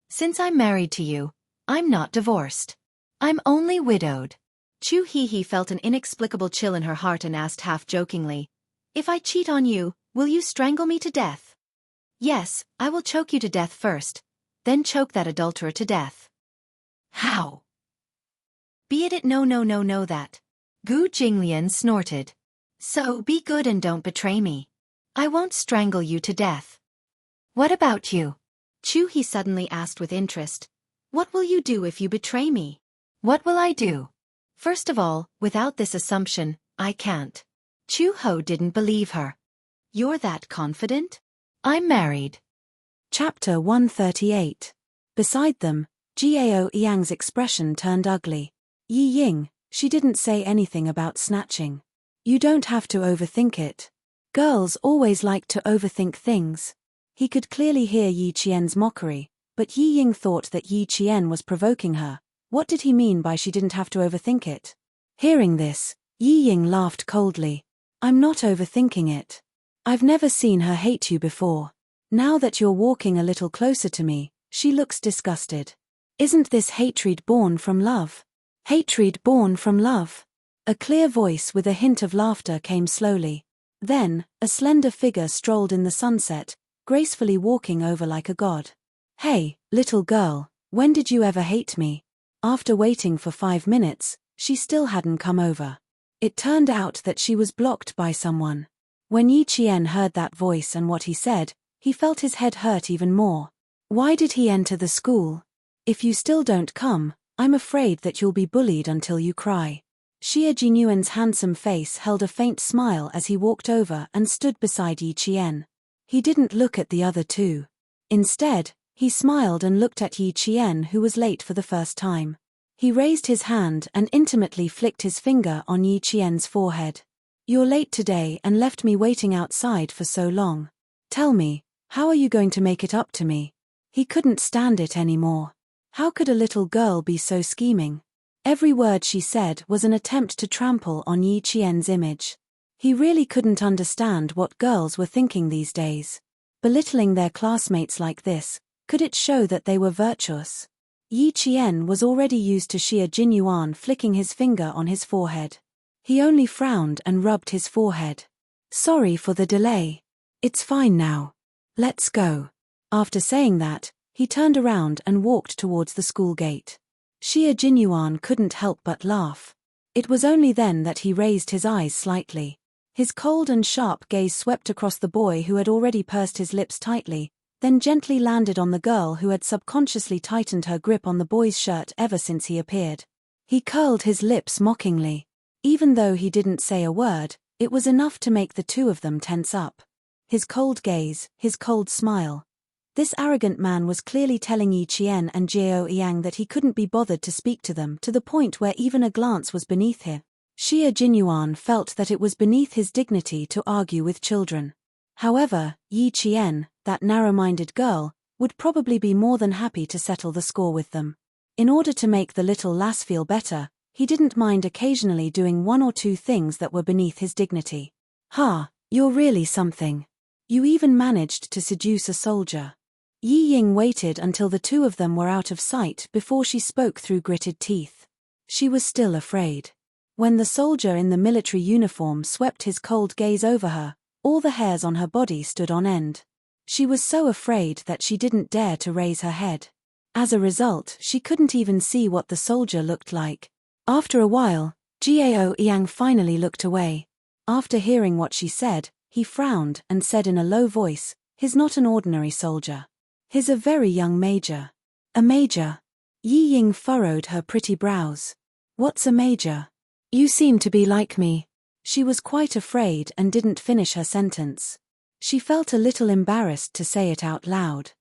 Since I'm married to you, I'm not divorced. I'm only widowed. Chu He felt an inexplicable chill in her heart and asked half-jokingly, if I cheat on you, will you strangle me to death? Yes, I will choke you to death first, then choke that adulterer to death. How? Be it no that. Gu Jinglian snorted. So be good and don't betray me. I won't strangle you to death. What about you? Chu He suddenly asked with interest. What will you do if you betray me? What will I do? First of all, without this assumption, I can't. Chu Ho didn't believe her. You're that confident? I'm married. Chapter 138. Beside them, Gao Yang's expression turned ugly. Yi Ying, she didn't say anything about snatching. You don't have to overthink it. Girls always like to overthink things. He could clearly hear Yi Qian's mockery, but Yi Ying thought that Yi Qian was provoking her. What did he mean by she didn't have to overthink it? Hearing this, Yi Ying laughed coldly. I'm not overthinking it. I've never seen her hate you before. Now that you're walking a little closer to me, she looks disgusted. Isn't this hatred born from love? Hatred born from love? A clear voice with a hint of laughter came slowly. Then, a slender figure strolled in the sunset, gracefully walking over like a god. Hey, little girl, when did you ever hate me? After waiting for 5 minutes, she still hadn't come over. It turned out that she was blocked by someone. When Yi Qian heard that voice and what he said, he felt his head hurt even more. Why did he enter the school? If you still don't come, I'm afraid that you'll be bullied until you cry. Xie Jinyuan's handsome face held a faint smile as he walked over and stood beside Yi Qian. He didn't look at the other two. Instead, he smiled and looked at Yi Qian, who was late for the first time. He raised his hand and intimately flicked his finger on Yi Qian's forehead. You're late today and left me waiting outside for so long. Tell me, how are you going to make it up to me? He couldn't stand it anymore. How could a little girl be so scheming? Every word she said was an attempt to trample on Yi Qian's image. He really couldn't understand what girls were thinking these days. Belittling their classmates like this, could it show that they were virtuous? Yi Qian was already used to Xie Jinyuan flicking his finger on his forehead. He only frowned and rubbed his forehead. Sorry for the delay. It's fine now. Let's go. After saying that, he turned around and walked towards the school gate. Xie Jinyuan couldn't help but laugh. It was only then that he raised his eyes slightly. His cold and sharp gaze swept across the boy who had already pursed his lips tightly, then gently landed on the girl who had subconsciously tightened her grip on the boy's shirt ever since he appeared. He curled his lips mockingly. Even though he didn't say a word, it was enough to make the two of them tense up. His cold gaze, his cold smile. This arrogant man was clearly telling Yi Qian and Jiao Yang that he couldn't be bothered to speak to them, to the point where even a glance was beneath him. Xie Jinyuan felt that it was beneath his dignity to argue with children. However, Yi Qian, that narrow-minded girl, would probably be more than happy to settle the score with them. In order to make the little lass feel better, he didn't mind occasionally doing one or two things that were beneath his dignity. Ha, you're really something. You even managed to seduce a soldier. Yi Ying waited until the two of them were out of sight before she spoke through gritted teeth. She was still afraid. When the soldier in the military uniform swept his cold gaze over her, all the hairs on her body stood on end. She was so afraid that she didn't dare to raise her head. As a result, she couldn't even see what the soldier looked like. After a while, Jiao Yang finally looked away. After hearing what she said, he frowned and said in a low voice, "He's not an ordinary soldier. He's a very young major." A major? Yi Ying furrowed her pretty brows. What's a major? You seem to be like me. She was quite afraid and didn't finish her sentence. She felt a little embarrassed to say it out loud.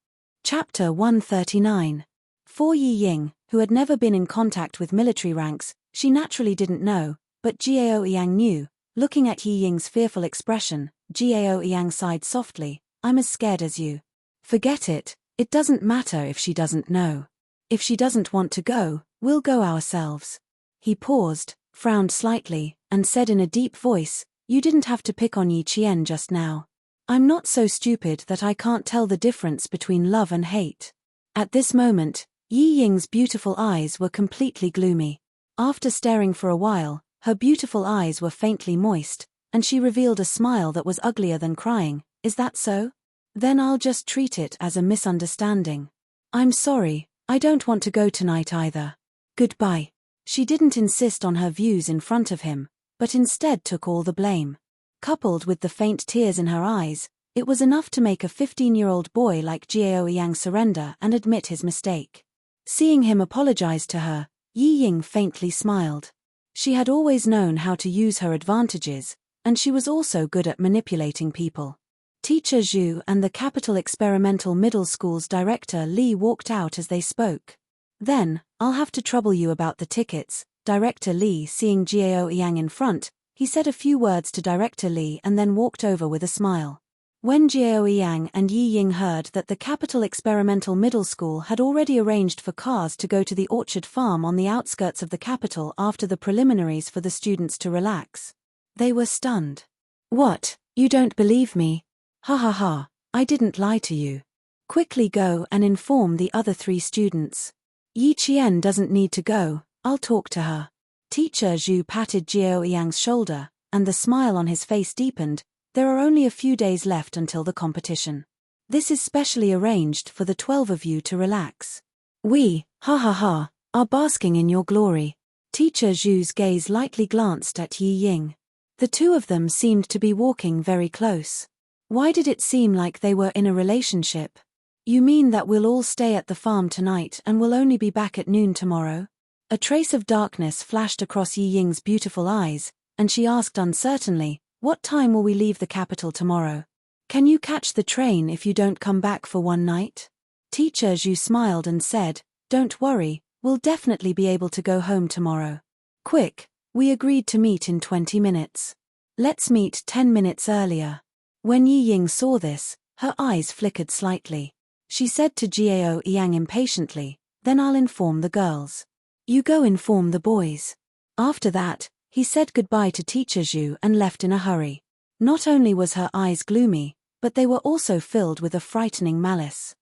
Chapter 139. For Yi Ying, who had never been in contact with military ranks, she naturally didn't know, but Jiao Yang knew. Looking at Yi Ying's fearful expression, Jiao Yang sighed softly, "I'm as scared as you." Forget it, it doesn't matter if she doesn't know. If she doesn't want to go, we'll go ourselves. He paused, frowned slightly, and said in a deep voice, "You didn't have to pick on Yi Qian just now. I'm not so stupid that I can't tell the difference between love and hate." At this moment, Yi Ying's beautiful eyes were completely gloomy. After staring for a while, her beautiful eyes were faintly moist, and she revealed a smile that was uglier than crying. "Is that so? Then I'll just treat it as a misunderstanding. I'm sorry, I don't want to go tonight either. Goodbye." She didn't insist on her views in front of him, but instead took all the blame. Coupled with the faint tears in her eyes, it was enough to make a 15-year-old boy like Jiao Yang surrender and admit his mistake. Seeing him apologize to her, Yi Ying faintly smiled. She had always known how to use her advantages, and she was also good at manipulating people. Teacher Zhu and the Capital Experimental Middle School's director Li walked out as they spoke. "Then, I'll have to trouble you about the tickets." Director Li, seeing Jiao Yang in front, he said a few words to Director Li and then walked over with a smile. When Jiao Yang and Yi Ying heard that the Capital Experimental Middle School had already arranged for cars to go to the orchard farm on the outskirts of the capital after the preliminaries for the students to relax, they were stunned. "What, you don't believe me? Ha ha ha, I didn't lie to you. Quickly go and inform the other 3 students. Yi Qian doesn't need to go, I'll talk to her." Teacher Zhu patted Jiao Yang's shoulder, and the smile on his face deepened. "There are only a few days left until the competition. This is specially arranged for the 12 of you to relax. We, ha ha ha, are basking in your glory." Teacher Zhu's gaze lightly glanced at Yi Ying. The two of them seemed to be walking very close. Why did it seem like they were in a relationship? "You mean that we'll all stay at the farm tonight and we'll only be back at noon tomorrow?" A trace of darkness flashed across Yi Ying's beautiful eyes, and she asked uncertainly, "What time will we leave the capital tomorrow? Can you catch the train if you don't come back for one night?" Teacher Zhu smiled and said, "Don't worry, we'll definitely be able to go home tomorrow. Quick, we agreed to meet in 20 minutes. Let's meet 10 minutes earlier." When Yi Ying saw this, her eyes flickered slightly. She said to Jiao Yang impatiently, "Then I'll inform the girls. You go inform the boys." After that, he said goodbye to Teacher Zhu and left in a hurry. Not only was her eyes gloomy, but they were also filled with a frightening malice.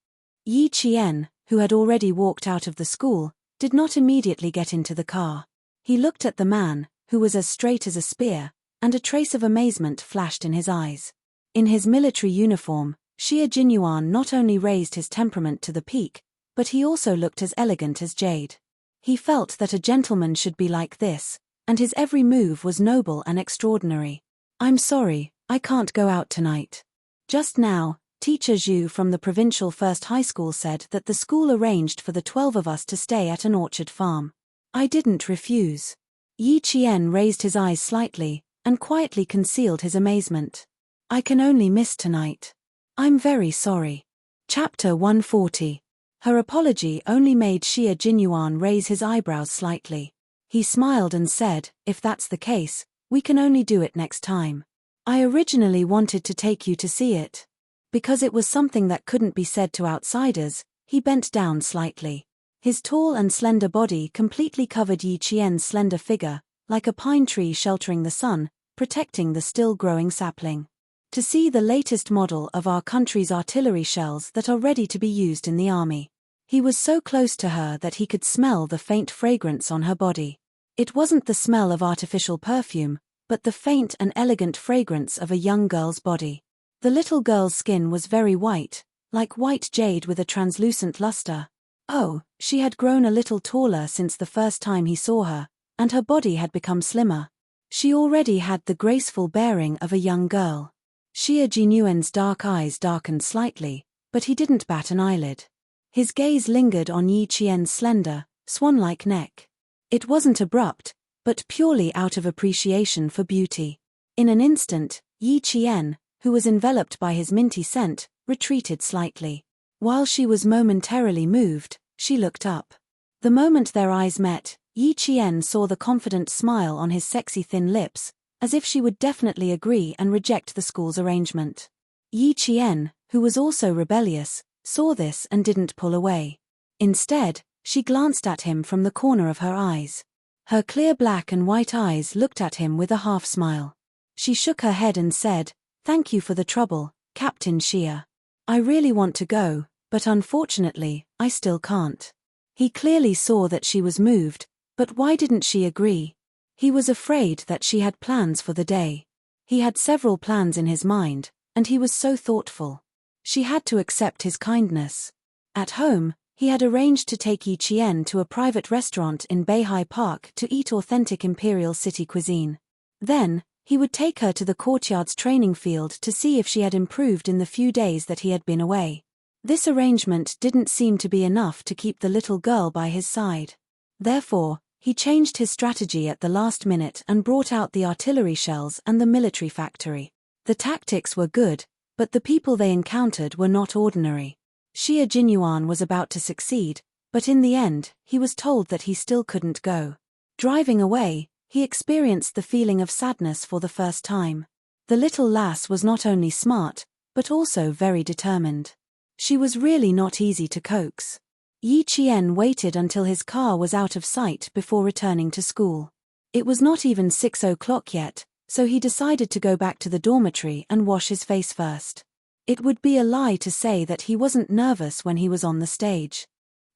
Yi Qian, who had already walked out of the school, did not immediately get into the car. He looked at the man, who was as straight as a spear, and a trace of amazement flashed in his eyes. In his military uniform, Xie Jinyuan not only raised his temperament to the peak, but he also looked as elegant as jade. He felt that a gentleman should be like this, and his every move was noble and extraordinary. "I'm sorry, I can't go out tonight. Just now, Teacher Zhu from the provincial first high school said that the school arranged for the 12 of us to stay at an orchard farm. I didn't refuse." Yi Qian raised his eyes slightly, and quietly concealed his amazement. "I can only miss tonight. I'm very sorry." Chapter 140. Her apology only made Xie Jinyuan raise his eyebrows slightly. He smiled and said, "If that's the case, we can only do it next time. I originally wanted to take you to see it." Because it was something that couldn't be said to outsiders, he bent down slightly. His tall and slender body completely covered Yi Qian's slender figure, like a pine tree sheltering the sun, protecting the still-growing sapling. "To see the latest model of our country's artillery shells that are ready to be used in the army." He was so close to her that he could smell the faint fragrance on her body. It wasn't the smell of artificial perfume, but the faint and elegant fragrance of a young girl's body. The little girl's skin was very white, like white jade with a translucent luster. Oh, she had grown a little taller since the first time he saw her, and her body had become slimmer. She already had the graceful bearing of a young girl. Xie Jinyuan's dark eyes darkened slightly, but he didn't bat an eyelid. His gaze lingered on Yi Qian's slender, swan-like neck. It wasn't abrupt, but purely out of appreciation for beauty. In an instant, Yi Qian, who was enveloped by his minty scent, retreated slightly. While she was momentarily moved, she looked up. The moment their eyes met, Yi Qian saw the confident smile on his sexy thin lips, as if she would definitely agree and reject the school's arrangement. Yi Qian, who was also rebellious, saw this and didn't pull away. Instead, She glanced at him from the corner of her eyes. Her clear black and white eyes looked at him with a half-smile. She shook her head and said, "Thank you for the trouble, Captain Shia. I really want to go, but unfortunately, I still can't." He clearly saw that she was moved, but why didn't she agree? He was afraid that she had plans for the day. He had several plans in his mind, and he was so thoughtful. She had to accept his kindness. At home, he had arranged to take Yi Qian to a private restaurant in Beihai Park to eat authentic Imperial City cuisine. Then, he would take her to the courtyard's training field to see if she had improved in the few days that he had been away. This arrangement didn't seem to be enough to keep the little girl by his side. Therefore, he changed his strategy at the last minute and brought out the artillery shells and the military factory. The tactics were good, but the people they encountered were not ordinary. Xia Jinyuan was about to succeed, but in the end, he was told that he still couldn't go. Driving away, he experienced the feeling of sadness for the first time. The little lass was not only smart, but also very determined. She was really not easy to coax. Yi Qian waited until his car was out of sight before returning to school. It was not even 6 o'clock yet, so he decided to go back to the dormitory and wash his face first. It would be a lie to say that he wasn't nervous when he was on the stage.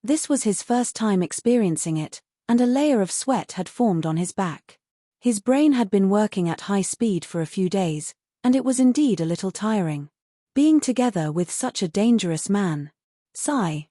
This was his first time experiencing it, and a layer of sweat had formed on his back. His brain had been working at high speed for a few days, and it was indeed a little tiring. Being together with such a dangerous man.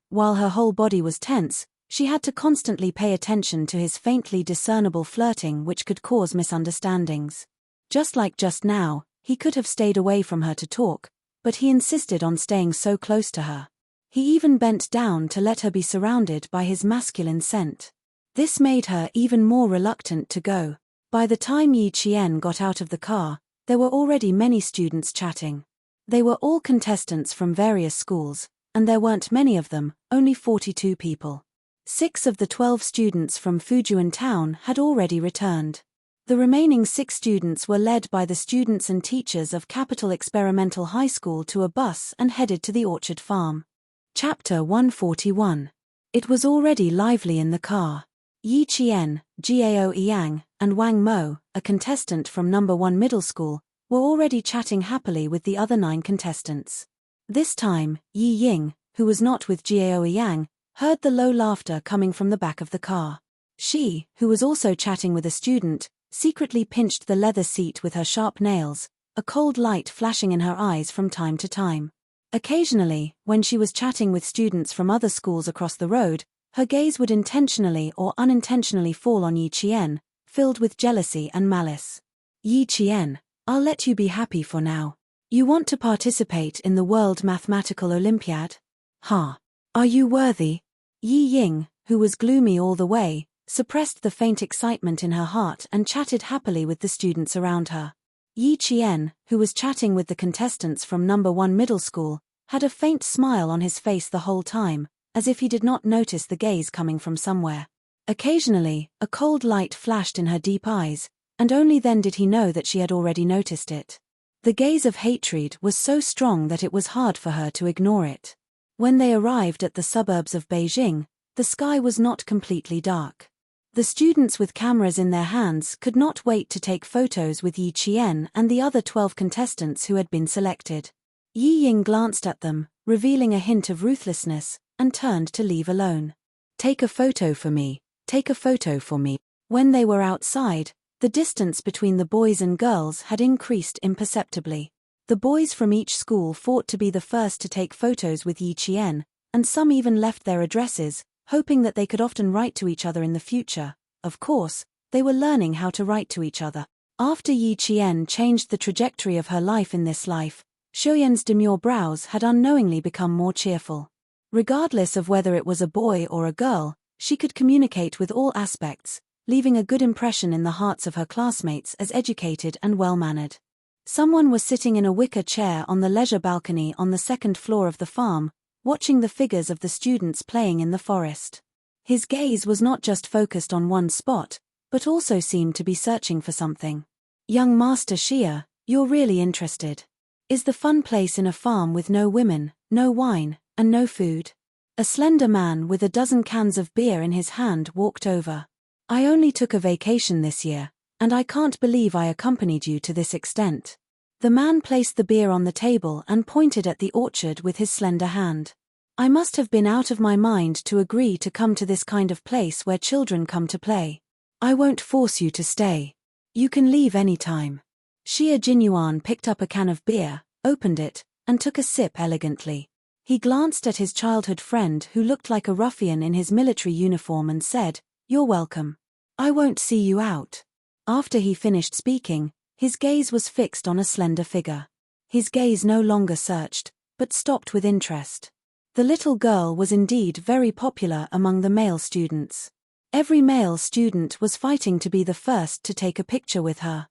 While her whole body was tense, she had to constantly pay attention to his faintly discernible flirting which could cause misunderstandings. Just like just now, he could have stayed away from her to talk, but he insisted on staying so close to her. He even bent down to let her be surrounded by his masculine scent. This made her even more reluctant to go. By the time Yi Qian got out of the car, there were already many students chatting. They were all contestants from various schools, and there weren't many of them, only 42 people. 6 of the 12 students from Fujian town had already returned. The remaining 6 students were led by the students and teachers of Capital Experimental High School to a bus and headed to the orchard farm. Chapter 141. It was already lively in the car. Yi Qian, Gao Yang, and Wang Mo, a contestant from No. 1 Middle School, were already chatting happily with the other 9 contestants. This time, Yi Ying, who was not with Gao Yang, heard the low laughter coming from the back of the car. She, who was also chatting with a student, secretly pinched the leather seat with her sharp nails, a cold light flashing in her eyes from time to time. Occasionally, when she was chatting with students from other schools across the road, her gaze would intentionally or unintentionally fall on Yi Qian, filled with jealousy and malice. "Yi Qian, I'll let you be happy for now. You want to participate in the World Mathematical Olympiad? Ha! Are you worthy?" Yi Ying, who was gloomy all the way, suppressed the faint excitement in her heart and chatted happily with the students around her. Yi Qian, who was chatting with the contestants from No. 1 Middle School, had a faint smile on his face the whole time, as if he did not notice the gaze coming from somewhere. Occasionally, a cold light flashed in her deep eyes, and only then did he know that she had already noticed it. The gaze of hatred was so strong that it was hard for her to ignore it. When they arrived at the suburbs of Beijing, the sky was not completely dark. The students with cameras in their hands could not wait to take photos with Yi Qian and the other 12 contestants who had been selected. Yi Ying glanced at them, revealing a hint of ruthlessness, and turned to leave alone. "Take a photo for me, take a photo for me." When they were outside, the distance between the boys and girls had increased imperceptibly. The boys from each school fought to be the first to take photos with Yi Qian, and some even left their addresses, hoping that they could often write to each other in the future. Of course, they were learning how to write to each other. After Yi Qian changed the trajectory of her life in this life, Shoyan's demure brows had unknowingly become more cheerful. Regardless of whether it was a boy or a girl, she could communicate with all aspects, leaving a good impression in the hearts of her classmates as educated and well-mannered. Someone was sitting in a wicker chair on the leisure balcony on the 2nd floor of the farm, watching the figures of the students playing in the forest. His gaze was not just focused on one spot, but also seemed to be searching for something. "Young Master Shia, you're really interested. Is the fun place in a farm with no women, no wine, and no food?" A slender man with a dozen cans of beer in his hand walked over. I only took a vacation this year, and I can't believe I accompanied you to this extent. The man placed the beer on the table and pointed at the orchard with his slender hand. I must have been out of my mind to agree to come to this kind of place where children come to play. I won't force you to stay. You can leave any time. Xie Jinyuan picked up a can of beer, opened it, and took a sip elegantly. He glanced at his childhood friend who looked like a ruffian in his military uniform and said, "You're welcome. I won't see you out." After he finished speaking, his gaze was fixed on a slender figure. His gaze no longer searched, but stopped with interest. The little girl was indeed very popular among the male students. Every male student was fighting to be the first to take a picture with her.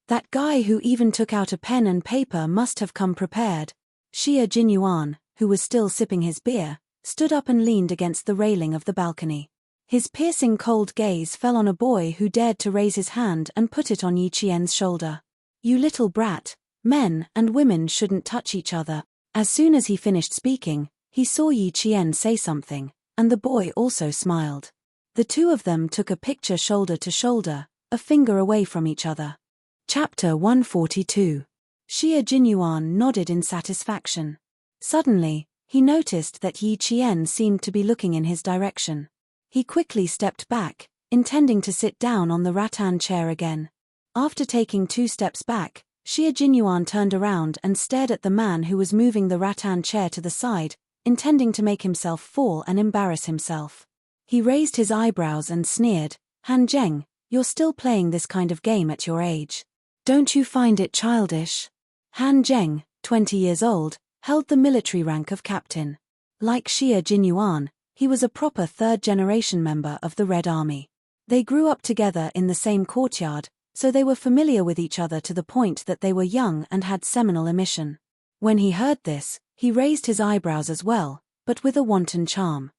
That guy who even took out a pen and paper must have come prepared. Xie Jinyuan, who was still sipping his beer, stood up and leaned against the railing of the balcony. His piercing cold gaze fell on a boy who dared to raise his hand and put it on Yi Qian's shoulder. "You little brat, men and women shouldn't touch each other." As soon as he finished speaking, he saw Yi Qian say something, and the boy also smiled. The two of them took a picture shoulder to shoulder, a finger away from each other. Chapter 142. Xie Jinyuan nodded in satisfaction. Suddenly, he noticed that Yi Qian seemed to be looking in his direction. He quickly stepped back, intending to sit down on the rattan chair again. After taking 2 steps back, Xie Jinyuan turned around and stared at the man who was moving the rattan chair to the side, intending to make himself fall and embarrass himself. He raised his eyebrows and sneered, "Han Zheng, you're still playing this kind of game at your age. Don't you find it childish?" Han Zheng, 20 years old, held the military rank of captain. Like Xie Jinyuan, he was a proper third-generation member of the Red Army. They grew up together in the same courtyard, so they were familiar with each other to the point that they were young and had seminal emission. When he heard this, he raised his eyebrows as well, but with a wanton charm.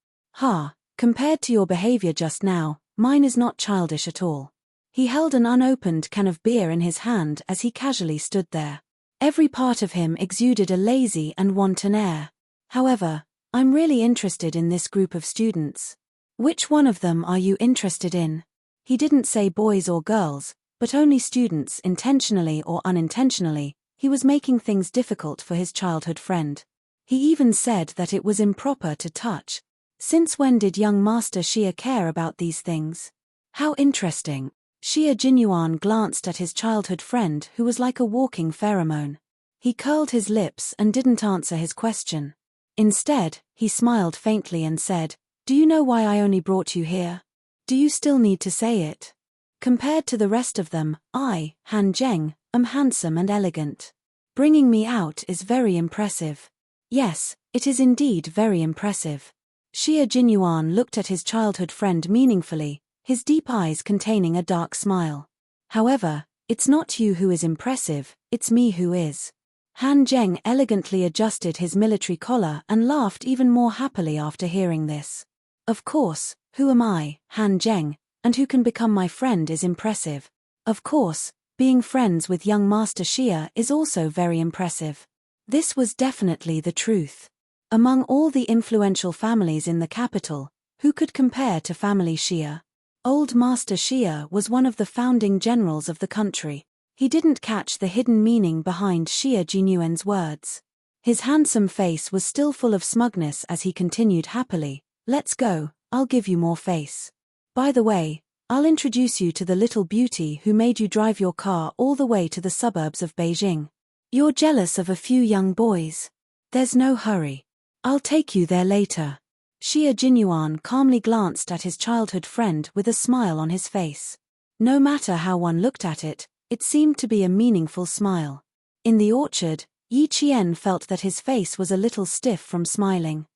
Compared to your behavior just now, mine is not childish at all." He held an unopened can of beer in his hand as he casually stood there. Every part of him exuded a lazy and wanton air. "However, I'm really interested in this group of students." "Which one of them are you interested in?" He didn't say boys or girls, but only students. Intentionally or unintentionally, he was making things difficult for his childhood friend. He even said that it was improper to touch. Since when did young Master Xie care about these things? How interesting. Xie Jinyuan glanced at his childhood friend who was like a walking pheromone. He curled his lips and didn't answer his question. Instead, he smiled faintly and said, "Do you know why I only brought you here? Do you still need to say it? Compared to the rest of them, I, Han Zheng, am handsome and elegant. Bringing me out is very impressive." "Yes, it is indeed very impressive." Xie Jinyuan looked at his childhood friend meaningfully, his deep eyes containing a dark smile. "However, it's not you who is impressive, it's me who is." Han Zheng elegantly adjusted his military collar and laughed even more happily after hearing this. "Of course, who am I, Han Zheng, and who can become my friend is impressive. Of course, being friends with young Master Xie is also very impressive." This was definitely the truth. Among all the influential families in the capital, who could compare to family Xie? Old Master Xie was one of the founding generals of the country. He didn't catch the hidden meaning behind Xie Jinyuan's words. His handsome face was still full of smugness as he continued happily, "Let's go, I'll give you more face. By the way, I'll introduce you to the little beauty who made you drive your car all the way to the suburbs of Beijing. You're jealous of a few young boys. There's no hurry. I'll take you there later." Xie Jinyuan calmly glanced at his childhood friend with a smile on his face. No matter how one looked at it, it seemed to be a meaningful smile. In the orchard, Yi Qian felt that his face was a little stiff from smiling.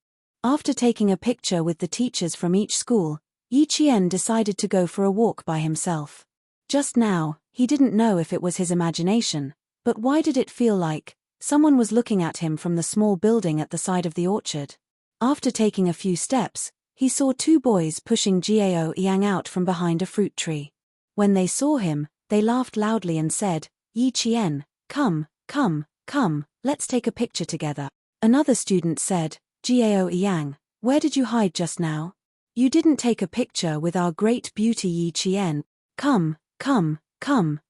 After taking a picture with the teachers from each school, Yi Qian decided to go for a walk by himself. Just now, he didn't know if it was his imagination, but why did it feel like someone was looking at him from the small building at the side of the orchard? After taking a few steps, he saw 2 boys pushing Jiao Yang out from behind a fruit tree. When they saw him, they laughed loudly and said, "Yi Qian, come, let's take a picture together." Another student said, Gao Yang, where did you hide just now? You didn't take a picture with our great beauty Yi Qian. Come,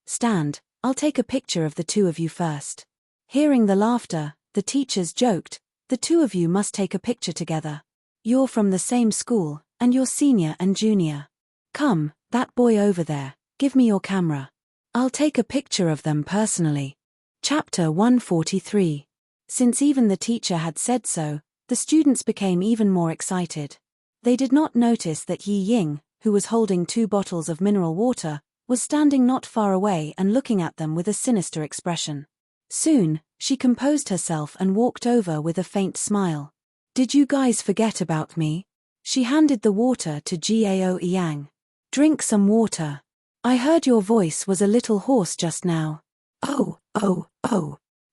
stand, I'll take a picture of the two of you first. Hearing the laughter, the teachers joked, the two of you must take a picture together. You're from the same school, and you're senior and junior. Come, that boy over there, give me your camera. I'll take a picture of them personally. Chapter 143. Since even the teacher had said so, the students became even more excited. They did not notice that Yi Ying, who was holding 2 bottles of mineral water, was standing not far away and looking at them with a sinister expression. Soon, she composed herself and walked over with a faint smile. Did you guys forget about me? She handed the water to Gao Yang. Drink some water. I heard your voice was a little hoarse just now. Oh.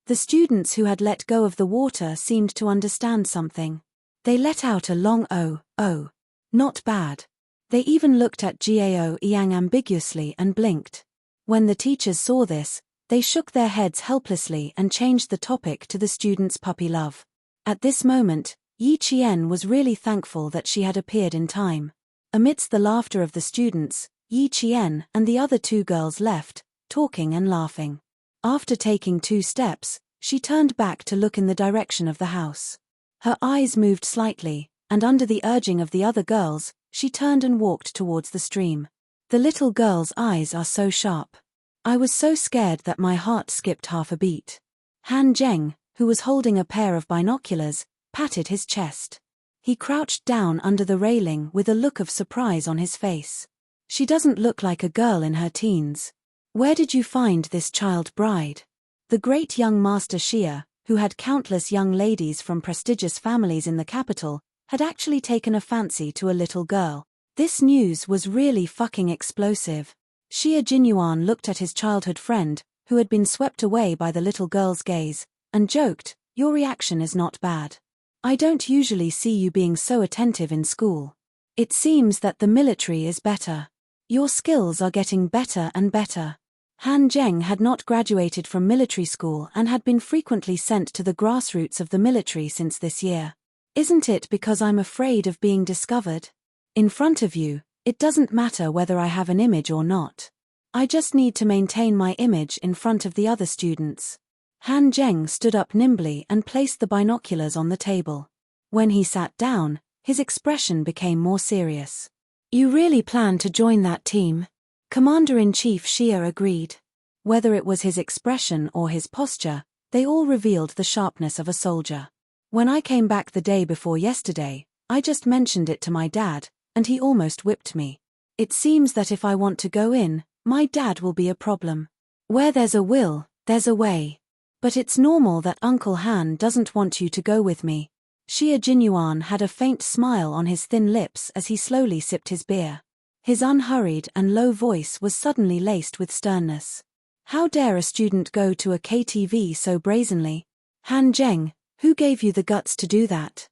The students who had let go of the water seemed to understand something. They let out a long oh. Not bad. They even looked at Gao Yang ambiguously and blinked. When the teachers saw this, they shook their heads helplessly and changed the topic to the students' puppy love. At this moment, Yi Qian was really thankful that she had appeared in time. Amidst the laughter of the students, Yi Qian and the other 2 girls left, talking and laughing. After taking 2 steps, she turned back to look in the direction of the house. Her eyes moved slightly, and under the urging of the other girls, she turned and walked towards the stream. The little girl's eyes are so sharp. I was so scared that my heart skipped half a beat. Han Zheng, who was holding a pair of binoculars, patted his chest. He crouched down under the railing with a look of surprise on his face. She doesn't look like a girl in her teens. Where did you find this child bride? The great young master Xia, who had countless young ladies from prestigious families in the capital, had actually taken a fancy to a little girl. This news was really fucking explosive. Xia Jinyuan looked at his childhood friend, who had been swept away by the little girl's gaze, and joked, your reaction is not bad. I don't usually see you being so attentive in school. It seems that the military is better. Your skills are getting better and better. Han Zheng had not graduated from military school and had been frequently sent to the grassroots of the military since this year. Isn't it because I'm afraid of being discovered? In front of you, it doesn't matter whether I have an image or not. I just need to maintain my image in front of the other students. Han Zheng stood up nimbly and placed the binoculars on the table. When he sat down, his expression became more serious. You really plan to join that team? Commander-in-Chief Xia agreed. Whether it was his expression or his posture, they all revealed the sharpness of a soldier. When I came back the day before yesterday, I just mentioned it to my dad, and he almost whipped me. It seems that if I want to go in, my dad will be a problem. Where there's a will, there's a way. But it's normal that Uncle Han doesn't want you to go with me. Xia Jinyuan had a faint smile on his thin lips as he slowly sipped his beer. His unhurried and low voice was suddenly laced with sternness. How dare a student go to a KTV so brazenly? Han Zheng, who gave you the guts to do that?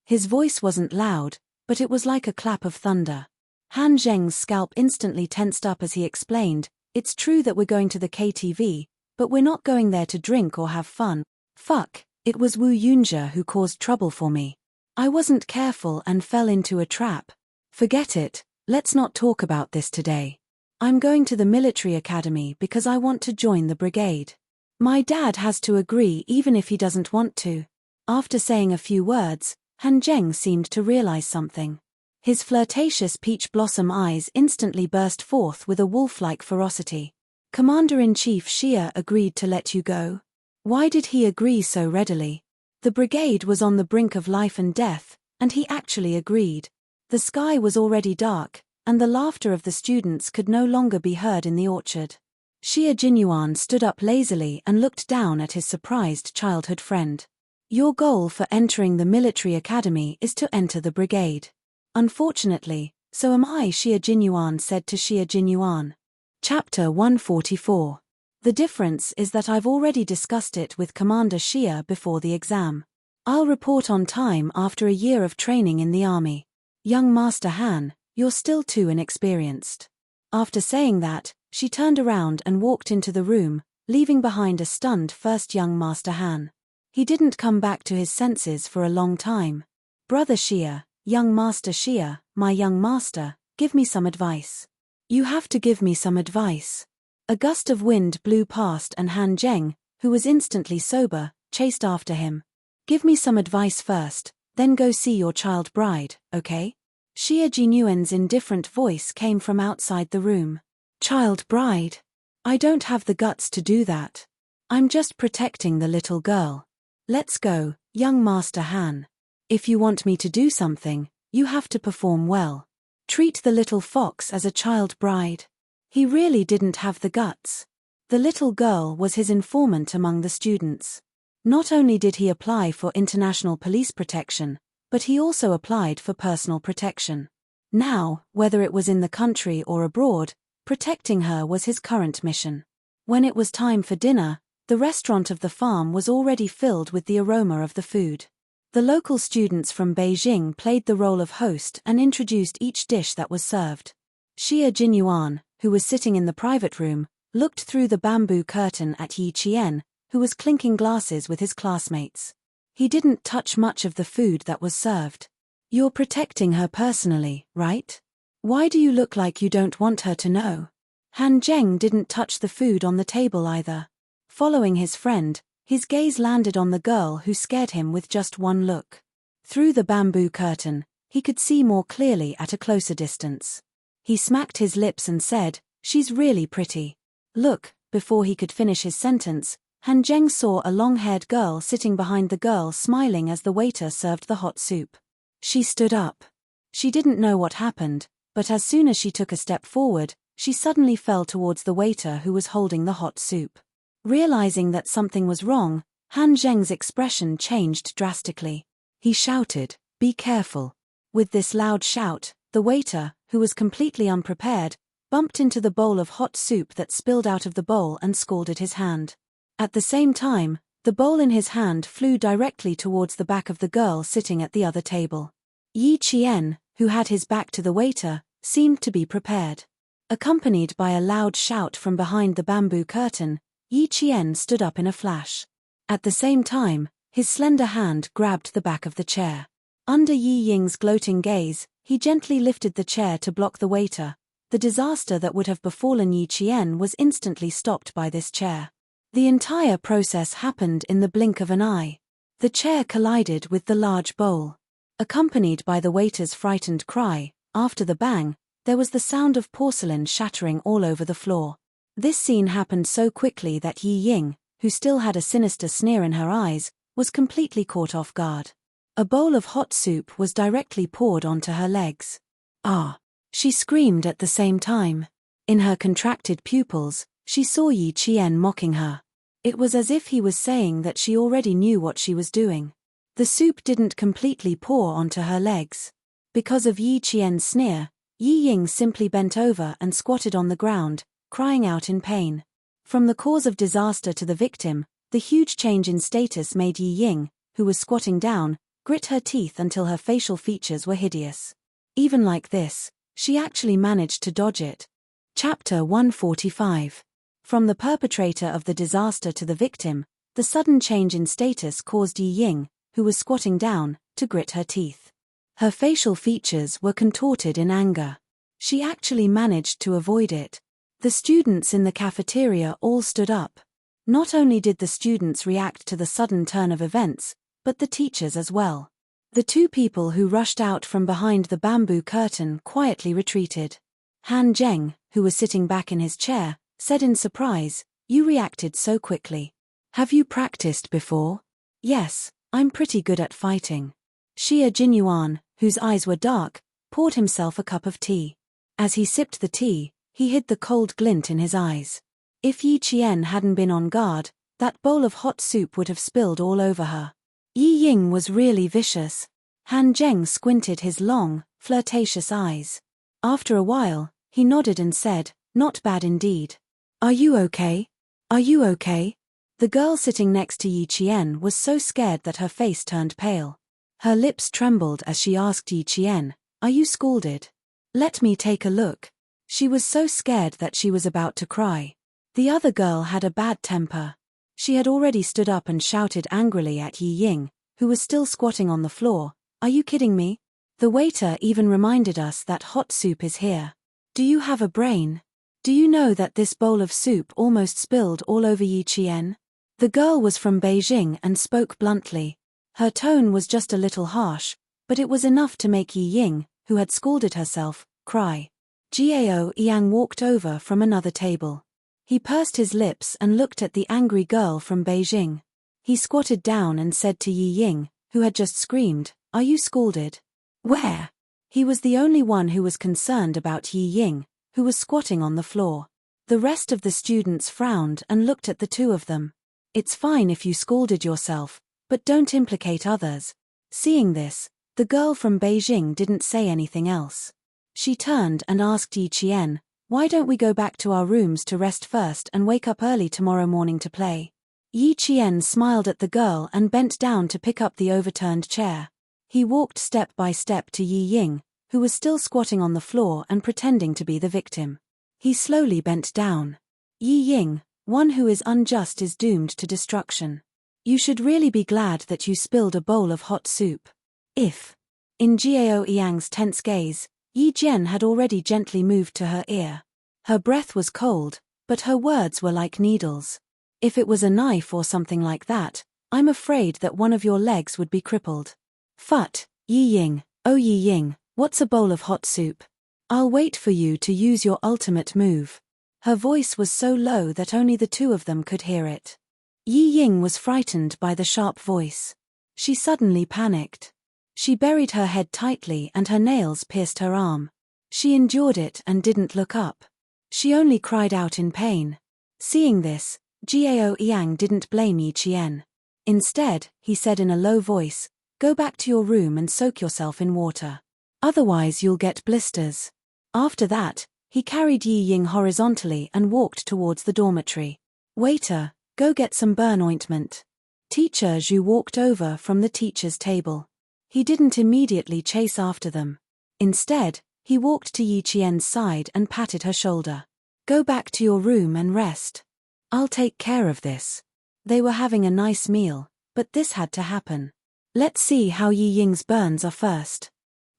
His voice wasn't loud, but it was like a clap of thunder. Han Zheng's scalp instantly tensed up as he explained, it's true that we're going to the KTV, but we're not going there to drink or have fun. Fuck, it was Wu Yunjie who caused trouble for me. I wasn't careful and fell into a trap. Forget it. Let's not talk about this today. I'm going to the military academy because I want to join the brigade. My dad has to agree even if he doesn't want to. After saying a few words, Han Zheng seemed to realize something. His flirtatious peach blossom eyes instantly burst forth with a wolf-like ferocity. Commander-in-Chief Xia agreed to let you go? Why did he agree so readily? The brigade was on the brink of life and death, and he actually agreed. The sky was already dark, and the laughter of the students could no longer be heard in the orchard. Xia Jinyuan stood up lazily and looked down at his surprised childhood friend. Your goal for entering the military academy is to enter the brigade. Unfortunately, so am I, Xia Jinyuan said to Xia Jinyuan. Chapter 144. The difference is that I've already discussed it with Commander Xia before the exam. I'll report on time after a year of training in the army. Young Master Han, you're still too inexperienced. After saying that, she turned around and walked into the room, leaving behind a stunned first young Master Han. He didn't come back to his senses for a long time. Brother Xia, young master Xia, my young master, give me some advice. You have to give me some advice. A gust of wind blew past and Han Zheng, who was instantly sober, chased after him. Give me some advice first, then go see your child bride, okay? Xia Jinyuan's indifferent voice came from outside the room. Child bride? I don't have the guts to do that. I'm just protecting the little girl. Let's go, young Master Han. If you want me to do something, you have to perform well. Treat the little fox as a child bride. He really didn't have the guts. The little girl was his informant among the students. Not only did he apply for international police protection, but he also applied for personal protection. Now, whether it was in the country or abroad, protecting her was his current mission. When it was time for dinner, the restaurant of the farm was already filled with the aroma of the food. The local students from Beijing played the role of host and introduced each dish that was served. Xia Jinyuan, who was sitting in the private room, looked through the bamboo curtain at Yi Qian, who was clinking glasses with his classmates. He didn't touch much of the food that was served. You're protecting her personally, right? Why do you look like you don't want her to know? Han Zheng didn't touch the food on the table either. Following his friend, his gaze landed on the girl who scared him with just one look. Through the bamboo curtain, he could see more clearly at a closer distance. He smacked his lips and said, "She's really pretty." Look, before he could finish his sentence, Han Zheng saw a long-haired girl sitting behind the girl smiling as the waiter served the hot soup. She stood up. She didn't know what happened, but as soon as she took a step forward, she suddenly fell towards the waiter who was holding the hot soup. Realizing that something was wrong, Han Zheng's expression changed drastically. He shouted, "Be careful." With this loud shout, the waiter, who was completely unprepared, bumped into the bowl of hot soup that spilled out of the bowl and scalded his hand. At the same time, the bowl in his hand flew directly towards the back of the girl sitting at the other table. Yi Qian, who had his back to the waiter, seemed to be prepared. Accompanied by a loud shout from behind the bamboo curtain, Yi Qian stood up in a flash. At the same time, his slender hand grabbed the back of the chair. Under Yi Ying's gloating gaze, he gently lifted the chair to block the waiter. The disaster that would have befallen Yi Qian was instantly stopped by this chair. The entire process happened in the blink of an eye. The chair collided with the large bowl. Accompanied by the waiter's frightened cry, after the bang, there was the sound of porcelain shattering all over the floor. This scene happened so quickly that Yi Ying, who still had a sinister sneer in her eyes, was completely caught off guard. A bowl of hot soup was directly poured onto her legs. "Ah!" she screamed at the same time. In her contracted pupils, she saw Yi Qian mocking her. It was as if he was saying that she already knew what she was doing. The soup didn't completely pour onto her legs. Because of Yi Qian's sneer, Yi Ying simply bent over and squatted on the ground, crying out in pain. From the cause of disaster to the victim, the huge change in status made Yi Ying, who was squatting down, grit her teeth until her facial features were hideous. Even like this, she actually managed to dodge it. Chapter 145. From the perpetrator of the disaster to the victim, the sudden change in status caused Yi Ying, who was squatting down, to grit her teeth. Her facial features were contorted in anger. She actually managed to avoid it. The students in the cafeteria all stood up. Not only did the students react to the sudden turn of events, but the teachers as well. The two people who rushed out from behind the bamboo curtain quietly retreated. Han Zheng, who was sitting back in his chair, said in surprise, "You reacted so quickly. Have you practiced before?" "Yes, I'm pretty good at fighting." Xia Jinyuan, whose eyes were dark, poured himself a cup of tea. As he sipped the tea, he hid the cold glint in his eyes. If Yi Qian hadn't been on guard, that bowl of hot soup would have spilled all over her. Yi Ying was really vicious. Han Zheng squinted his long, flirtatious eyes. After a while, he nodded and said, "Not bad indeed." "Are you okay? Are you okay?" The girl sitting next to Yi Qian was so scared that her face turned pale. Her lips trembled as she asked Yi Qian, "Are you scalded? Let me take a look." She was so scared that she was about to cry. The other girl had a bad temper. She had already stood up and shouted angrily at Yi Ying, who was still squatting on the floor, Are you kidding me? The waiter even reminded us that hot soup is here. Do you have a brain? Do you know that this bowl of soup almost spilled all over Yi Qian? The girl was from Beijing and spoke bluntly. Her tone was just a little harsh, but it was enough to make Yi Ying, who had scalded herself, cry. Gao Yang walked over from another table. He pursed his lips and looked at the angry girl from Beijing. He squatted down and said to Yi Ying, who had just screamed, "Are you scalded?" "Where?" He was the only one who was concerned about Yi Ying, who was squatting on the floor. The rest of the students frowned and looked at the two of them. "It's fine if you scalded yourself, but don't implicate others." Seeing this, the girl from Beijing didn't say anything else. She turned and asked Yi Qian, "Why don't we go back to our rooms to rest first and wake up early tomorrow morning to play?" Yi Qian smiled at the girl and bent down to pick up the overturned chair. He walked step by step to Yi Ying, who was still squatting on the floor and pretending to be the victim. He slowly bent down. "Yi Ying, one who is unjust is doomed to destruction. You should really be glad that you spilled a bowl of hot soup." If. In Gao Yang's tense gaze, Yi Jian had already gently moved to her ear. Her breath was cold, but her words were like needles. "If it was a knife or something like that, I'm afraid that one of your legs would be crippled." "Phut, Yi Ying, oh Yi Ying, what's a bowl of hot soup? I'll wait for you to use your ultimate move." Her voice was so low that only the two of them could hear it. Yi Ying was frightened by the sharp voice. She suddenly panicked. She buried her head tightly and her nails pierced her arm. She endured it and didn't look up. She only cried out in pain. Seeing this, Gao Yang didn't blame Yi Qian. Instead, he said in a low voice, "Go back to your room and soak yourself in water. Otherwise you'll get blisters." After that, he carried Yi Ying horizontally and walked towards the dormitory. "Waiter, go get some burn ointment." Teacher Zhu walked over from the teacher's table. He didn't immediately chase after them. Instead, he walked to Yi Qian's side and patted her shoulder. "Go back to your room and rest. I'll take care of this." They were having a nice meal, but this had to happen. Let's see how Yi Ying's burns are first.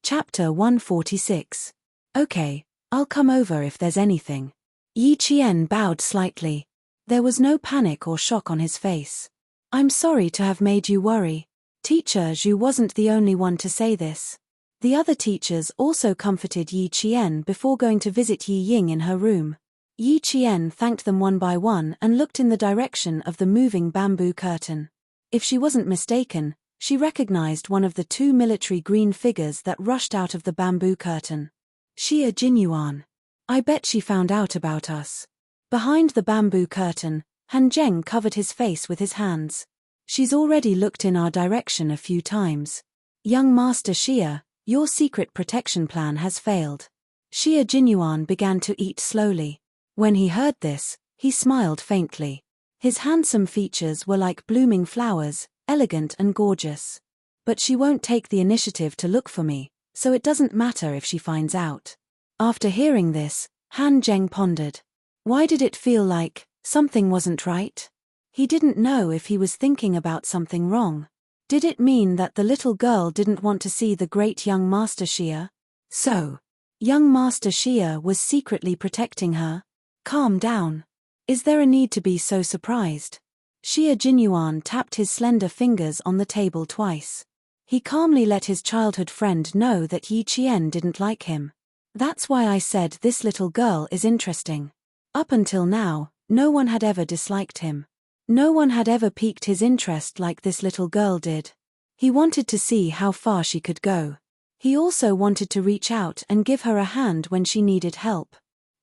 Chapter 146. "Okay, I'll come over if there's anything." Yi Qian bowed slightly. There was no panic or shock on his face. "I'm sorry to have made you worry." Teacher Zhu wasn't the only one to say this. The other teachers also comforted Yi Qian before going to visit Yi Ying in her room. Yi Qian thanked them one by one and looked in the direction of the moving bamboo curtain. If she wasn't mistaken, she recognized one of the two military green figures that rushed out of the bamboo curtain. Xia Jinyuan. I bet she found out about us. Behind the bamboo curtain, Han Zheng covered his face with his hands. She's already looked in our direction a few times. Young Master Xia, your secret protection plan has failed. Xia Jinyuan began to eat slowly. When he heard this, he smiled faintly. His handsome features were like blooming flowers, elegant and gorgeous. But she won't take the initiative to look for me, so it doesn't matter if she finds out. After hearing this, Han Zheng pondered. Why did it feel like something wasn't right? He didn't know if he was thinking about something wrong. Did it mean that the little girl didn't want to see the great young Master Xia? So, young Master Xia was secretly protecting her? Calm down. Is there a need to be so surprised? Xia Jinyuan tapped his slender fingers on the table twice. He calmly let his childhood friend know that Yi Qian didn't like him. That's why I said this little girl is interesting. Up until now, no one had ever disliked him. No one had ever piqued his interest like this little girl did. He wanted to see how far she could go. He also wanted to reach out and give her a hand when she needed help.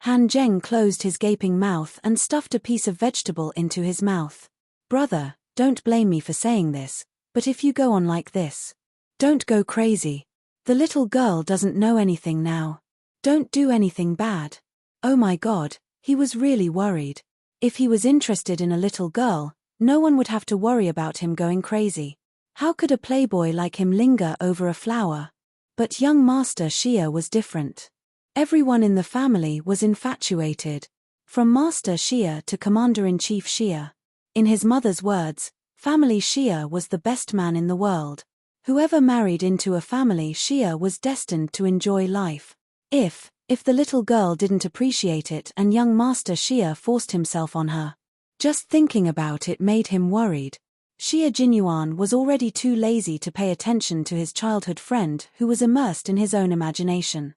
Han Zheng closed his gaping mouth and stuffed a piece of vegetable into his mouth. Brother, don't blame me for saying this, but if you go on like this, don't go crazy. The little girl doesn't know anything now. Don't do anything bad. Oh my God, he was really worried. If he was interested in a little girl, no one would have to worry about him going crazy. How could a playboy like him linger over a flower? But young Master Xia was different. Everyone in the family was infatuated. From Master Xia to Commander-in-Chief Xia. In his mother's words, Family Xia was the best man in the world. Whoever married into a family Xia was destined to enjoy life. If the little girl didn't appreciate it and young Master Xia forced himself on her. Just thinking about it made him worried. Xia Jinyuan was already too lazy to pay attention to his childhood friend who was immersed in his own imagination.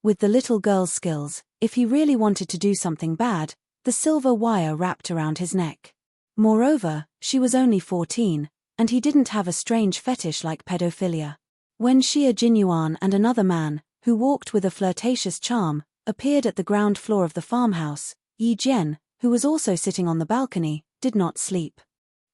With the little girl's skills, if he really wanted to do something bad, the silver wire wrapped around his neck. Moreover, she was only 14, and he didn't have a strange fetish like pedophilia. When Xia Jinyuan and another man, who walked with a flirtatious charm, appeared at the ground floor of the farmhouse, Yi Jian, who was also sitting on the balcony, did not sleep.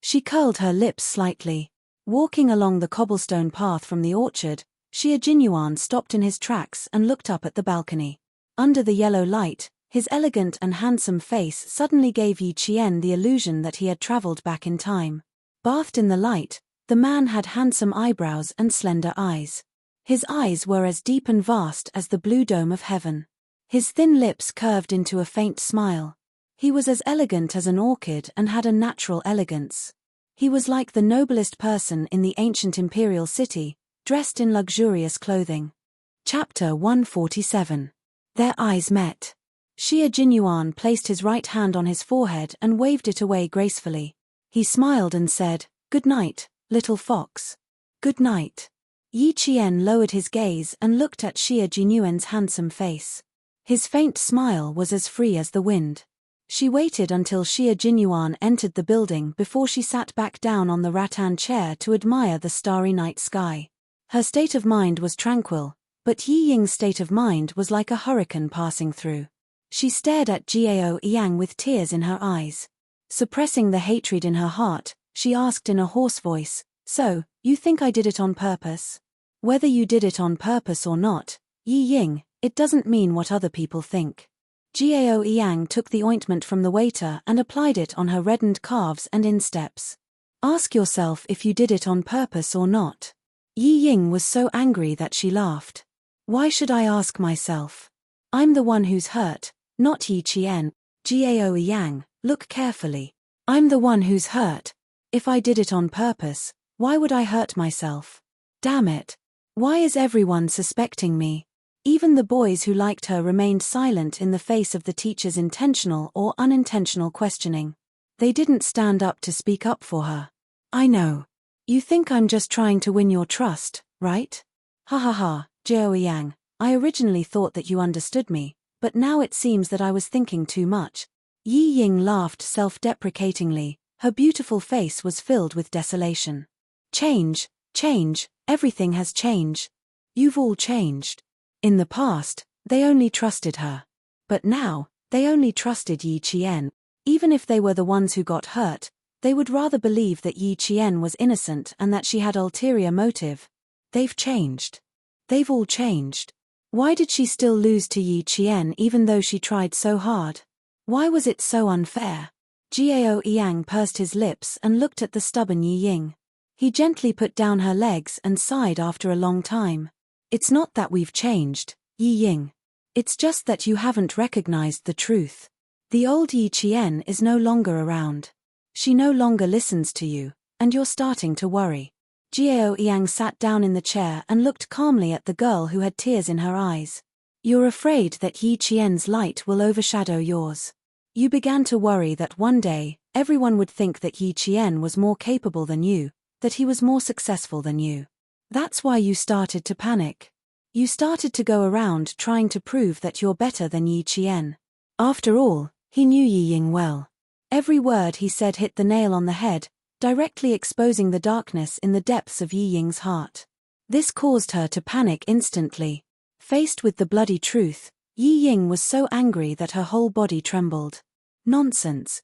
She curled her lips slightly. Walking along the cobblestone path from the orchard, Xia Jinyuan stopped in his tracks and looked up at the balcony. Under the yellow light, his elegant and handsome face suddenly gave Yi Qian the illusion that he had traveled back in time. Bathed in the light, the man had handsome eyebrows and slender eyes. His eyes were as deep and vast as the blue dome of heaven. His thin lips curved into a faint smile. He was as elegant as an orchid and had a natural elegance. He was like the noblest person in the ancient imperial city, dressed in luxurious clothing. Chapter 147. Their eyes met. Xia Jinyuan placed his right hand on his forehead and waved it away gracefully. He smiled and said, "Good night, little fox." "Good night." Yi Qian lowered his gaze and looked at Xia Jinyuan's handsome face. His faint smile was as free as the wind. She waited until Xia Jinyuan entered the building before she sat back down on the rattan chair to admire the starry night sky. Her state of mind was tranquil, but Yi Ying's state of mind was like a hurricane passing through. She stared at Jiao Yang with tears in her eyes. Suppressing the hatred in her heart, she asked in a hoarse voice, "So, you think I did it on purpose?" "Whether you did it on purpose or not, Yi Ying, it doesn't mean what other people think." Jiao Yang took the ointment from the waiter and applied it on her reddened calves and insteps. "Ask yourself if you did it on purpose or not." Yi Ying was so angry that she laughed. "Why should I ask myself? I'm the one who's hurt, not Yi Qian." "Jiao Yang, look carefully. I'm the one who's hurt. If I did it on purpose, why would I hurt myself? Damn it. Why is everyone suspecting me?" Even the boys who liked her remained silent in the face of the teacher's intentional or unintentional questioning. They didn't stand up to speak up for her. "I know. You think I'm just trying to win your trust, right? Ha ha ha, Jiao Yang, I originally thought that you understood me, but now it seems that I was thinking too much." Yi Ying laughed self-deprecatingly. Her beautiful face was filled with desolation. Change, everything has changed. You've all changed. In the past, they only trusted her. But now, they only trusted Yi Qian. Even if they were the ones who got hurt, they would rather believe that Yi Qian was innocent and that she had ulterior motive. They've changed. They've all changed. Why did she still lose to Yi Qian even though she tried so hard? Why was it so unfair? Jiao Yang pursed his lips and looked at the stubborn Yi Ying. He gently put down her legs and sighed after a long time. "It's not that we've changed, Yi Ying. It's just that you haven't recognized the truth. The old Yi Qian is no longer around. She no longer listens to you, and you're starting to worry." Jiao Yang sat down in the chair and looked calmly at the girl who had tears in her eyes. "You're afraid that Yi Qian's light will overshadow yours. You began to worry that one day, everyone would think that Yi Qian was more capable than you, that he was more successful than you. That's why you started to panic. You started to go around trying to prove that you're better than Yi Qian." After all, he knew Yi Ying well. Every word he said hit the nail on the head, directly exposing the darkness in the depths of Yi Ying's heart. This caused her to panic instantly. Faced with the bloody truth, Yi Ying was so angry that her whole body trembled. Nonsense.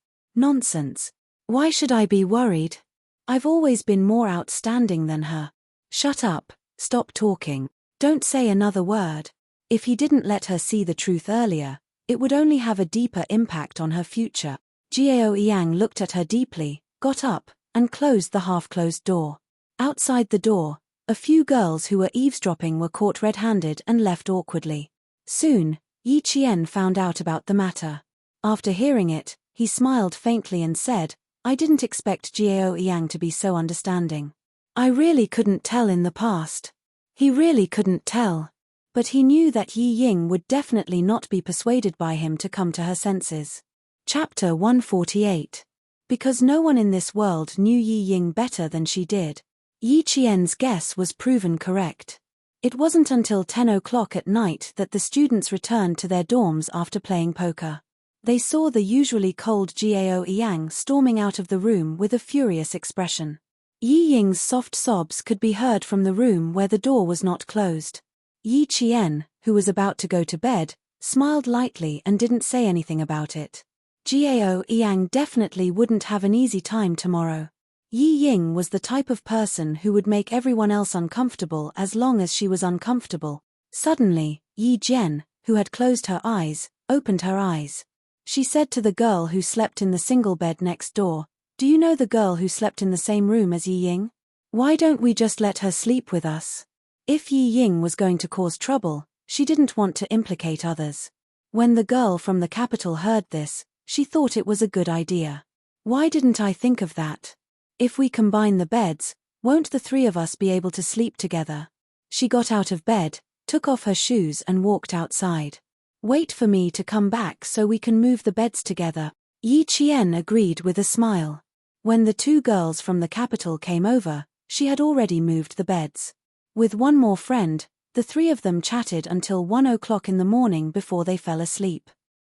Why should I be worried? I've always been more outstanding than her. Shut up, stop talking, don't say another word. If he didn't let her see the truth earlier, it would only have a deeper impact on her future. Jiao Yang looked at her deeply, got up, and closed the half-closed door. Outside the door, a few girls who were eavesdropping were caught red-handed and left awkwardly. Soon, Yi Qian found out about the matter. After hearing it, he smiled faintly and said, "I didn't expect Jiao Yang to be so understanding." I really couldn't tell in the past. He really couldn't tell. But he knew that Yi Ying would definitely not be persuaded by him to come to her senses. Chapter 148. Because no one in this world knew Yi Ying better than she did, Yi Qian's guess was proven correct. It wasn't until 10 o'clock at night that the students returned to their dorms after playing poker. They saw the usually cold Gao Yang storming out of the room with a furious expression. Yi Ying's soft sobs could be heard from the room where the door was not closed. Yi Qian, who was about to go to bed, smiled lightly and didn't say anything about it. Gao Yang definitely wouldn't have an easy time tomorrow. Yi Ying was the type of person who would make everyone else uncomfortable as long as she was uncomfortable. Suddenly, Yi Jian, who had closed her eyes, opened her eyes. She said to the girl who slept in the single bed next door, "Do you know the girl who slept in the same room as Yi Ying? Why don't we just let her sleep with us?" If Yi Ying was going to cause trouble, she didn't want to implicate others. When the girl from the capital heard this, she thought it was a good idea. "Why didn't I think of that? If we combine the beds, won't the three of us be able to sleep together?" She got out of bed, took off her shoes and walked outside. "Wait for me to come back so we can move the beds together." Yi Qian agreed with a smile. When the two girls from the capital came over, she had already moved the beds. With one more friend, the three of them chatted until 1 o'clock in the morning before they fell asleep.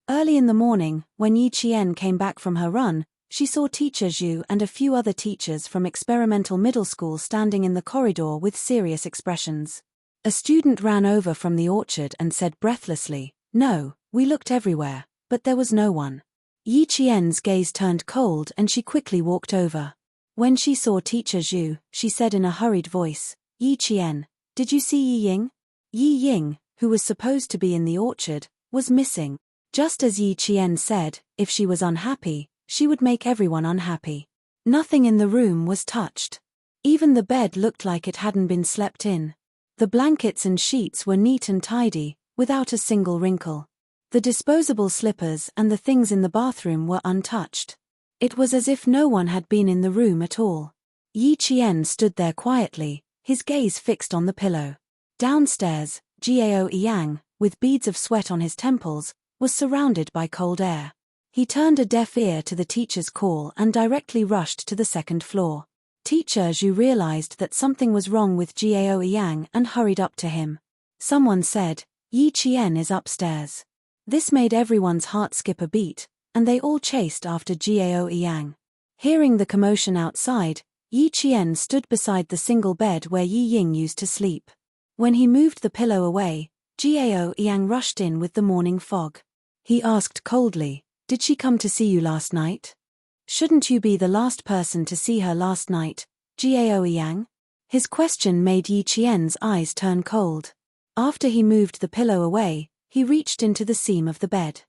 Early in the morning, when Yi Qian came back from her run, she saw Teacher Zhu and a few other teachers from experimental middle school standing in the corridor with serious expressions. A student ran over from the orchard and said breathlessly, "No, we looked everywhere, but there was no one." Yi Qian's gaze turned cold and she quickly walked over. When she saw Teacher Zhu, she said in a hurried voice, "Yi Qian, did you see Yi Ying?" Yi Ying, who was supposed to be in the orchard, was missing. Just as Yi Qian said, if she was unhappy, she would make everyone unhappy. Nothing in the room was touched. Even the bed looked like it hadn't been slept in. The blankets and sheets were neat and tidy, without a single wrinkle. The disposable slippers and the things in the bathroom were untouched. It was as if no one had been in the room at all. Yi Qian stood there quietly, his gaze fixed on the pillow. Downstairs, Gao Yang, with beads of sweat on his temples, was surrounded by cold air. He turned a deaf ear to the teacher's call and directly rushed to the second floor. Teacher Zhu realized that something was wrong with Gao Yang and hurried up to him. Someone said, "Yi Qian is upstairs." This made everyone's heart skip a beat, and they all chased after Gao Yang. Hearing the commotion outside, Yi Qian stood beside the single bed where Yi Ying used to sleep. When he moved the pillow away, Gao Yang rushed in with the morning fog. He asked coldly, "Did she come to see you last night? Shouldn't you be the last person to see her last night, Gao Yang?" His question made Yi Qian's eyes turn cold. After he moved the pillow away, he reached into the seam of the bed.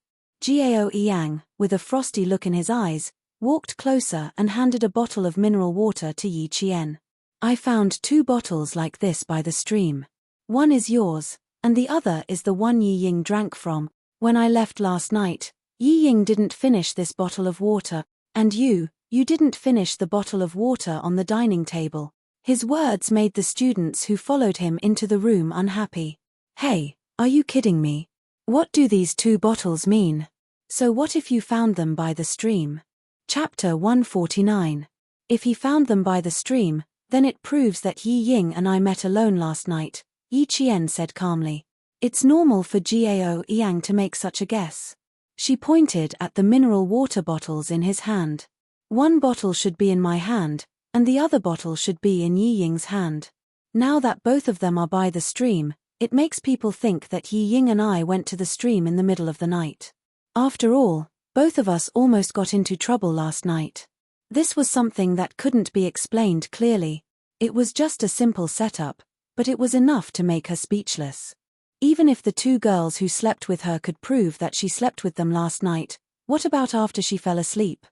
Gao Yang, with a frosty look in his eyes, walked closer and handed a bottle of mineral water to Yi Qian. "I found 2 bottles like this by the stream. One is yours, and the other is the one Yi Ying drank from. When I left last night, Yi Ying didn't finish this bottle of water, and you didn't finish the bottle of water on the dining table." His words made the students who followed him into the room unhappy. "Hey, are you kidding me? What do these 2 bottles mean? So what if you found them by the stream?" Chapter 149. If he found them by the stream, then it proves that Yi Ying and I met alone last night, Yi Qian said calmly. It's normal for Gao Yang to make such a guess. She pointed at the mineral water bottles in his hand. "One bottle should be in my hand, and the other bottle should be in Yi Ying's hand. Now that both of them are by the stream, it makes people think that Yi Ying and I went to the stream in the middle of the night. After all, both of us almost got into trouble last night." This was something that couldn't be explained clearly. It was just a simple setup, but it was enough to make her speechless. Even if the 2 girls who slept with her could prove that she slept with them last night, what about after she fell asleep?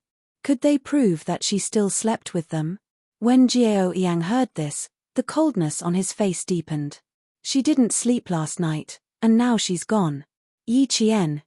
Could they prove that she still slept with them? When Gao Yang heard this, the coldness on his face deepened. "She didn't sleep last night, and now she's gone. Yi Qian,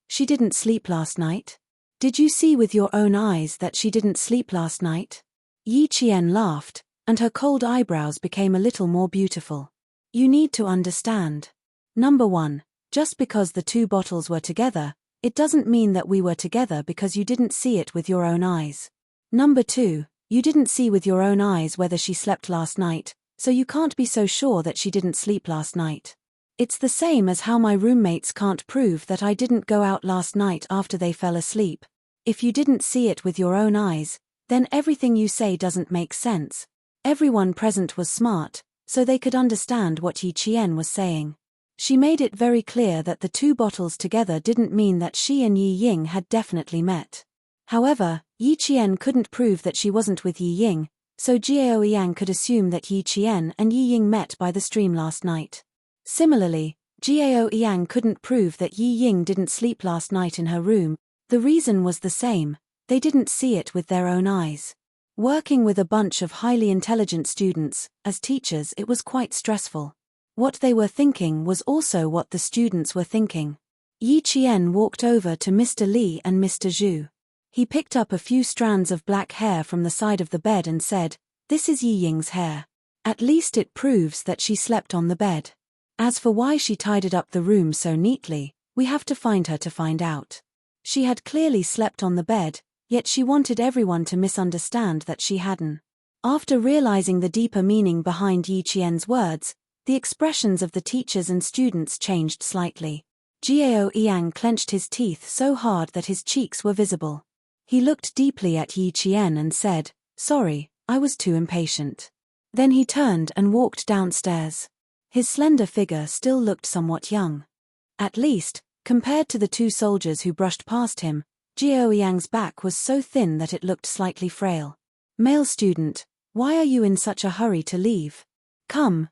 she didn't sleep last night? Did you see with your own eyes that she didn't sleep last night?" Yi Qian laughed, and her cold eyebrows became a little more beautiful. You need to understand. Number 1, just because the 2 bottles were together, it doesn't mean that we were together because you didn't see it with your own eyes. Number 2, you didn't see with your own eyes whether she slept last night, so you can't be so sure that she didn't sleep last night. It's the same as how my roommates can't prove that I didn't go out last night after they fell asleep. If you didn't see it with your own eyes, then everything you say doesn't make sense. Everyone present was smart, so they could understand what Yi Qian was saying. She made it very clear that the 2 bottles together didn't mean that she and Yi Ying had definitely met. However, Yi Qian couldn't prove that she wasn't with Yi Ying, so Jiao Yang could assume that Yi Qian and Yi Ying met by the stream last night. Similarly, Jiao Yang couldn't prove that Yi Ying didn't sleep last night in her room. The reason was the same: they didn't see it with their own eyes. Working with a bunch of highly intelligent students, as teachers, it was quite stressful. What they were thinking was also what the students were thinking. Yi Qian walked over to Mr. Li and Mr. Zhu. He picked up a few strands of black hair from the side of the bed and said, "This is Yi Ying's hair. At least it proves that she slept on the bed. As for why she tidied up the room so neatly, we have to find her to find out. She had clearly slept on the bed, yet she wanted everyone to misunderstand that she hadn't." After realizing the deeper meaning behind Yi Qian's words, the expressions of the teachers and students changed slightly. Jiao Yang clenched his teeth so hard that his cheeks were visible. He looked deeply at Yi Qian and said, "Sorry, I was too impatient." Then he turned and walked downstairs. His slender figure still looked somewhat young. At least, compared to the 2 soldiers who brushed past him, Jiao Yang's back was so thin that it looked slightly frail. "Male student, why are you in such a hurry to leave? Come,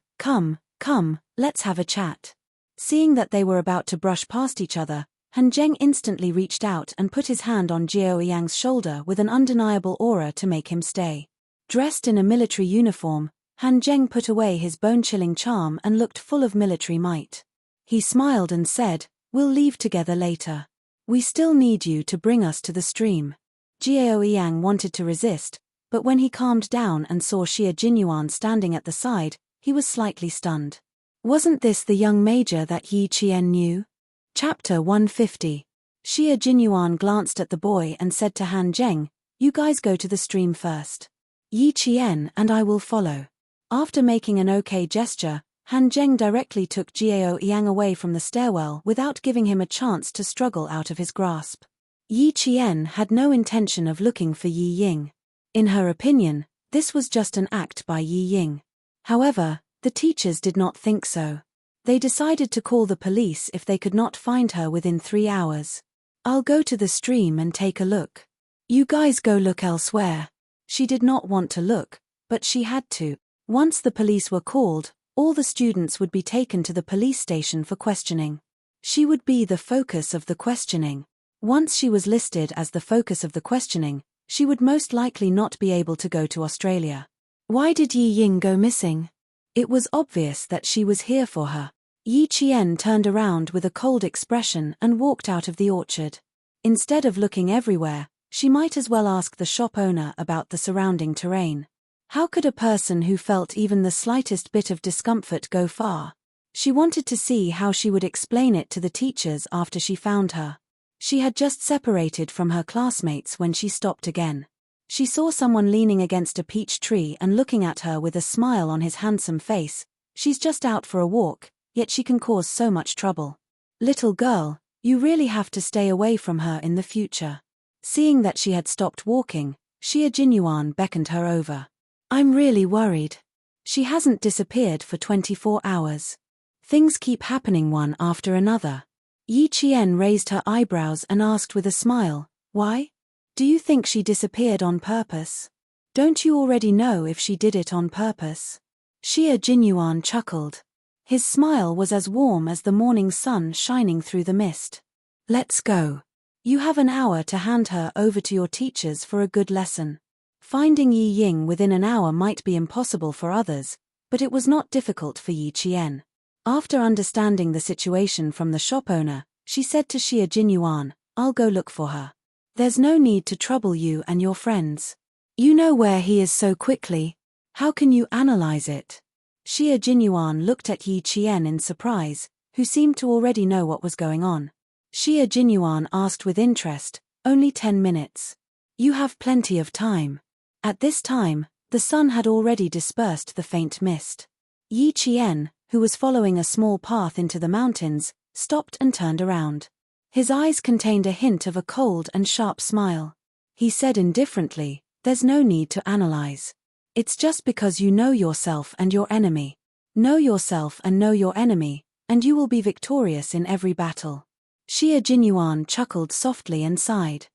let's have a chat." Seeing that they were about to brush past each other, Han Zheng instantly reached out and put his hand on Jiao Yang's shoulder with an undeniable aura to make him stay. Dressed in a military uniform, Han Zheng put away his bone-chilling charm and looked full of military might. He smiled and said, "We'll leave together later. We still need you to bring us to the stream." Jiao Yang wanted to resist, but when he calmed down and saw Xia Jinyuan standing at the side, he was slightly stunned. Wasn't this the young major that Yi Qian knew? Chapter 150. Xia Jinyuan glanced at the boy and said to Han Zheng, "You guys go to the stream first. Yi Qian and I will follow." After making an okay gesture, Han Zheng directly took Jiao Yang away from the stairwell without giving him a chance to struggle out of his grasp. Yi Qian had no intention of looking for Yi Ying. In her opinion, this was just an act by Yi Ying. However, the teachers did not think so. They decided to call the police if they could not find her within 3 hours. "I'll go to the stream and take a look. You guys go look elsewhere." She did not want to look, but she had to. Once the police were called, all the students would be taken to the police station for questioning. She would be the focus of the questioning. Once she was listed as the focus of the questioning, she would most likely not be able to go to Australia. Why did Yi Ying go missing? It was obvious that she was here for her. Yi Qian turned around with a cold expression and walked out of the orchard. Instead of looking everywhere, she might as well ask the shop owner about the surrounding terrain. How could a person who felt even the slightest bit of discomfort go far? She wanted to see how she would explain it to the teachers after she found her. She had just separated from her classmates when she stopped again. She saw someone leaning against a peach tree and looking at her with a smile on his handsome face. She's just out for a walk, yet she can cause so much trouble. Little girl, you really have to stay away from her in the future. Seeing that she had stopped walking, Xia Jinyuan beckoned her over. I'm really worried. She hasn't disappeared for 24 hours. Things keep happening one after another. Yi Qian raised her eyebrows and asked with a smile, why? Do you think she disappeared on purpose? Don't you already know if she did it on purpose? Xia Jinyuan chuckled. His smile was as warm as the morning sun shining through the mist. Let's go. You have an hour to hand her over to your teachers for a good lesson. Finding Yi Ying within an hour might be impossible for others, but it was not difficult for Yi Qian. After understanding the situation from the shop owner, she said to Xia Jinyuan, I'll go look for her. There's no need to trouble you and your friends. You know where he is so quickly. How can you analyze it? Xie Jinyuan looked at Yi Qian in surprise, who seemed to already know what was going on. Xie Jinyuan asked with interest, only 10 minutes. You have plenty of time. At this time, the sun had already dispersed the faint mist. Yi Qian, who was following a small path into the mountains, stopped and turned around. His eyes contained a hint of a cold and sharp smile. He said indifferently, "There's no need to analyze. It's just because you know yourself and your enemy. Know yourself and know your enemy, and you will be victorious in every battle." Xie Jinyuan chuckled softly and sighed.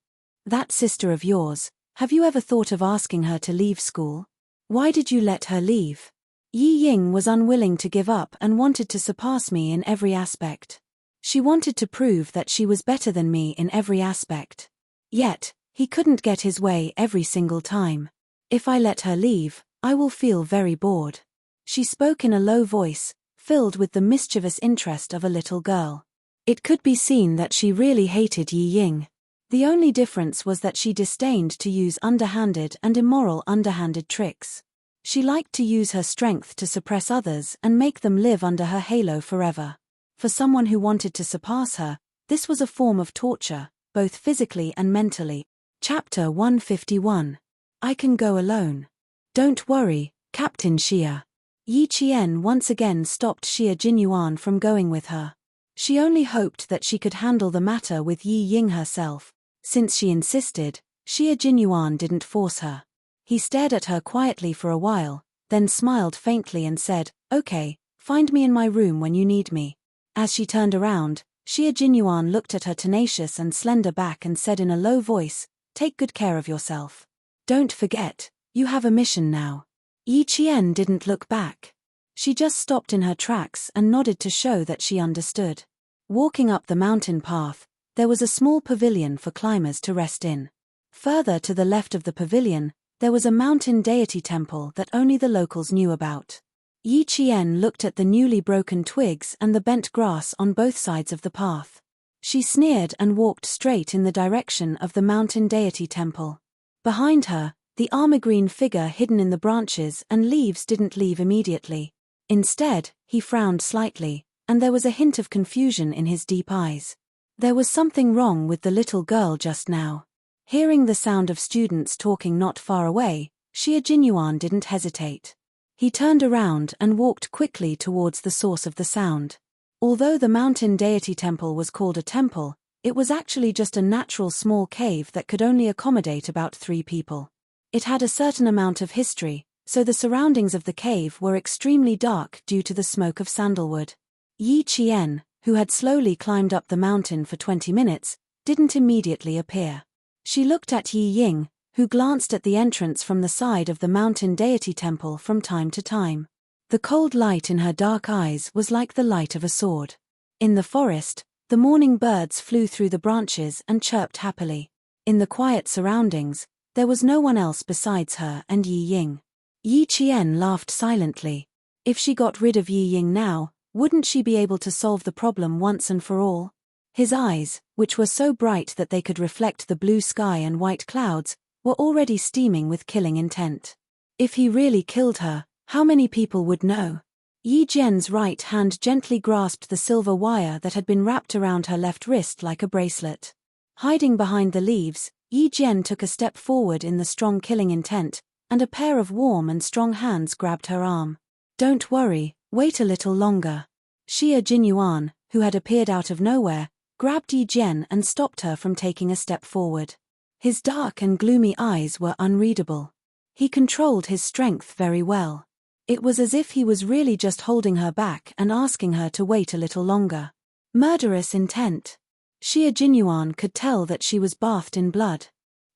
That sister of yours, have you ever thought of asking her to leave school? Why did you let her leave? Yi Ying was unwilling to give up and wanted to surpass me in every aspect. She wanted to prove that she was better than me in every aspect. Yet, he couldn't get his way every single time. If I let her leave, I will feel very bored. She spoke in a low voice, filled with the mischievous interest of a little girl. It could be seen that she really hated Yi Ying. The only difference was that she disdained to use underhanded and immoral underhanded tricks. She liked to use her strength to suppress others and make them live under her halo forever. For someone who wanted to surpass her, this was a form of torture, both physically and mentally. Chapter 151. I can go alone. Don't worry, Captain Xia. Yi Qian once again stopped Xie Jinyuan from going with her. She only hoped that she could handle the matter with Yi Ying herself. Since she insisted, Xie Jinyuan didn't force her. He stared at her quietly for a while, then smiled faintly and said, "Okay, find me in my room when you need me." As she turned around, Xie Jinyuan looked at her tenacious and slender back and said in a low voice, "Take good care of yourself. Don't forget, you have a mission now." Yi Qian didn't look back. She just stopped in her tracks and nodded to show that she understood. Walking up the mountain path, there was a small pavilion for climbers to rest in. Further to the left of the pavilion, there was a mountain deity temple that only the locals knew about. Yi Qian looked at the newly broken twigs and the bent grass on both sides of the path. She sneered and walked straight in the direction of the mountain deity temple. Behind her, the armor-green figure hidden in the branches and leaves didn't leave immediately. Instead, he frowned slightly, and there was a hint of confusion in his deep eyes. There was something wrong with the little girl just now. Hearing the sound of students talking not far away, Xie Jinyuan didn't hesitate. He turned around and walked quickly towards the source of the sound. Although the mountain deity temple was called a temple, it was actually just a natural small cave that could only accommodate about 3 people. It had a certain amount of history, so the surroundings of the cave were extremely dark due to the smoke of sandalwood. Yi Qian, who had slowly climbed up the mountain for 20 minutes, didn't immediately appear. She looked at Yi Ying, who glanced at the entrance from the side of the mountain deity temple from time to time. The cold light in her dark eyes was like the light of a sword. In the forest, the morning birds flew through the branches and chirped happily. In the quiet surroundings, there was no one else besides her and Yi Ying. Yi Qian laughed silently. If she got rid of Yi Ying now, wouldn't she be able to solve the problem once and for all? His eyes, which were so bright that they could reflect the blue sky and white clouds, were already steaming with killing intent. If he really killed her, how many people would know? Yi Jian's right hand gently grasped the silver wire that had been wrapped around her left wrist like a bracelet. Hiding behind the leaves, Yi Jian took a step forward in the strong killing intent, and a pair of warm and strong hands grabbed her arm. "Don't worry, wait a little longer." Xie Jinyuan, who had appeared out of nowhere, grabbed Yi Jian and stopped her from taking a step forward. His dark and gloomy eyes were unreadable. He controlled his strength very well. It was as if he was really just holding her back and asking her to wait a little longer. Murderous intent. Xie Jinyuan could tell that she was bathed in blood.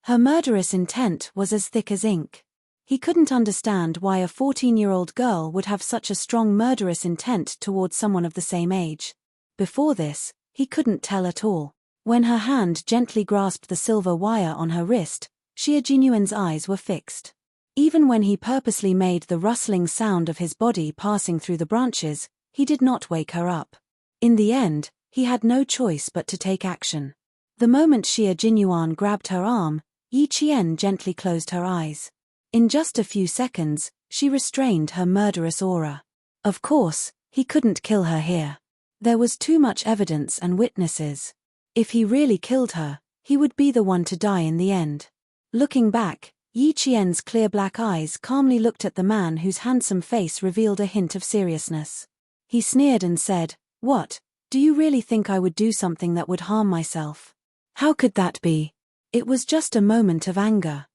Her murderous intent was as thick as ink. He couldn't understand why a 14-year-old girl would have such a strong murderous intent towards someone of the same age. Before this, he couldn't tell at all. When her hand gently grasped the silver wire on her wrist, Xie Jinyuan's eyes were fixed. Even when he purposely made the rustling sound of his body passing through the branches, he did not wake her up. In the end, he had no choice but to take action. The moment Xie Jinyuan grabbed her arm, Yi Qian gently closed her eyes. In just a few seconds, She restrained her murderous aura. Of course, he couldn't kill her here. There was too much evidence and witnesses. If he really killed her, he would be the one to die in the end. Looking back, Yi Qian's clear black eyes calmly looked at the man whose handsome face revealed a hint of seriousness. He sneered and said, "What, do you really think I would do something that would harm myself? How could that be?" It was just a moment of anger.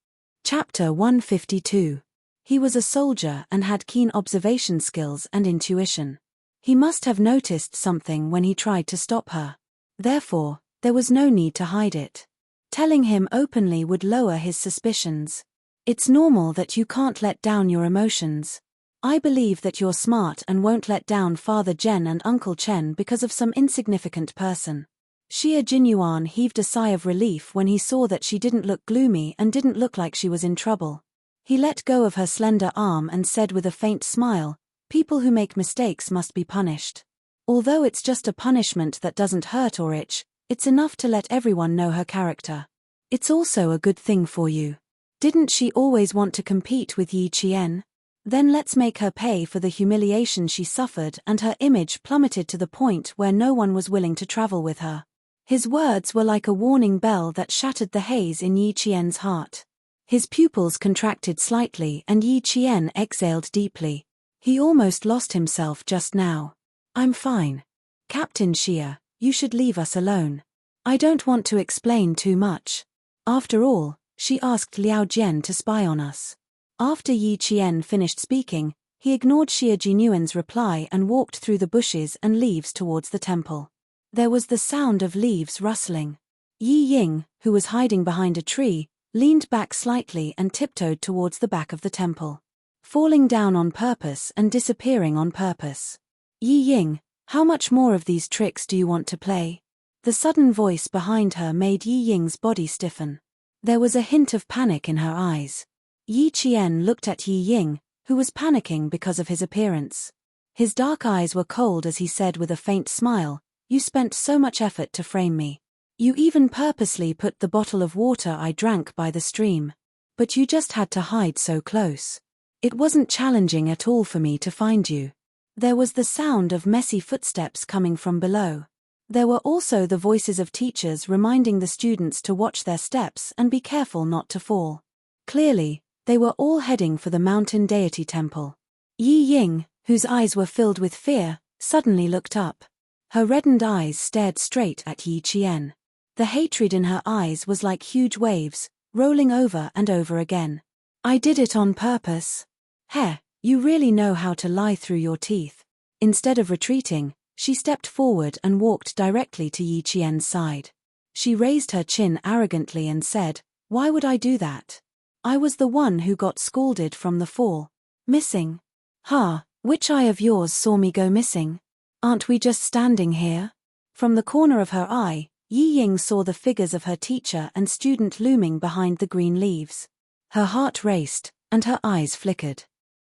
Chapter 152. He was a soldier and had keen observation skills and intuition. He must have noticed something when he tried to stop her. Therefore, there was no need to hide it. Telling him openly would lower his suspicions. It's normal that you can't let down your emotions. I believe that you're smart and won't let down Father Jen and Uncle Chen because of some insignificant person. Xia Jinyuan heaved a sigh of relief when he saw that she didn't look gloomy and didn't look like she was in trouble. He let go of her slender arm and said with a faint smile, "People who make mistakes must be punished. Although it's just a punishment that doesn't hurt or itch, it's enough to let everyone know her character. It's also a good thing for you. Didn't she always want to compete with Yi Qian? Then let's make her pay for the humiliation she suffered, and her image plummeted to the point where no one was willing to travel with her." His words were like a warning bell that shattered the haze in Yi Qian's heart. His pupils contracted slightly and Yi Qian exhaled deeply. He almost lost himself just now. "I'm fine. Captain Xia, you should leave us alone. I don't want to explain too much. After all, she asked Liao Jian to spy on us." After Yi Qian finished speaking, he ignored Xia Jinyuan's reply and walked through the bushes and leaves towards the temple. There was the sound of leaves rustling. Yi Ying, who was hiding behind a tree, leaned back slightly and tiptoed towards the back of the temple. Falling down on purpose and disappearing on purpose. "Yi Ying, how much more of these tricks do you want to play?" The sudden voice behind her made Yi Ying's body stiffen. There was a hint of panic in her eyes. Yi Qian looked at Yi Ying, who was panicking because of his appearance. His dark eyes were cold as he said with a faint smile, "You spent so much effort to frame me. You even purposely put the bottle of water I drank by the stream. But you just had to hide so close. It wasn't challenging at all for me to find you." There was the sound of messy footsteps coming from below. There were also the voices of teachers reminding the students to watch their steps and be careful not to fall. Clearly, they were all heading for the mountain deity temple. Yi Ying, whose eyes were filled with fear, suddenly looked up. Her reddened eyes stared straight at Yi Qian. The hatred in her eyes was like huge waves, rolling over and over again. "I did it on purpose. Heh, you really know how to lie through your teeth." Instead of retreating, she stepped forward and walked directly to Yi Qian's side. She raised her chin arrogantly and said, "Why would I do that? I was the one who got scalded from the fall. Missing? Ha, which eye of yours saw me go missing? Aren't we just standing here?" From the corner of her eye, Yi Ying saw the figures of her teacher and student looming behind the green leaves. Her heart raced, and her eyes flickered.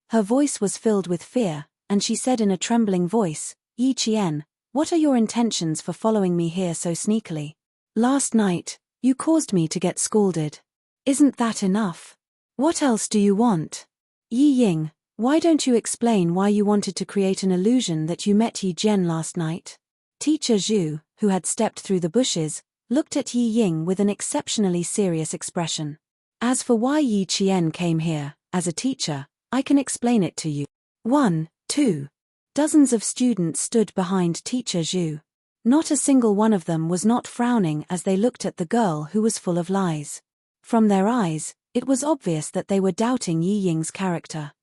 Her voice was filled with fear, and she said in a trembling voice, "Yi Qian, what are your intentions for following me here so sneakily? Last night, you caused me to get scalded. Isn't that enough? What else do you want? Yi Ying, why don't you explain why you wanted to create an illusion that you met Yi Jian last night?" Teacher Zhu, who had stepped through the bushes, looked at Yi Ying with an exceptionally serious expression. "As for why Yi Qian came here, as a teacher, I can explain it to you." 1, 2. Dozens of students stood behind Teacher Zhu. Not a single one of them was not frowning as they looked at the girl who was full of lies. From their eyes, it was obvious that they were doubting Yi Ying's character.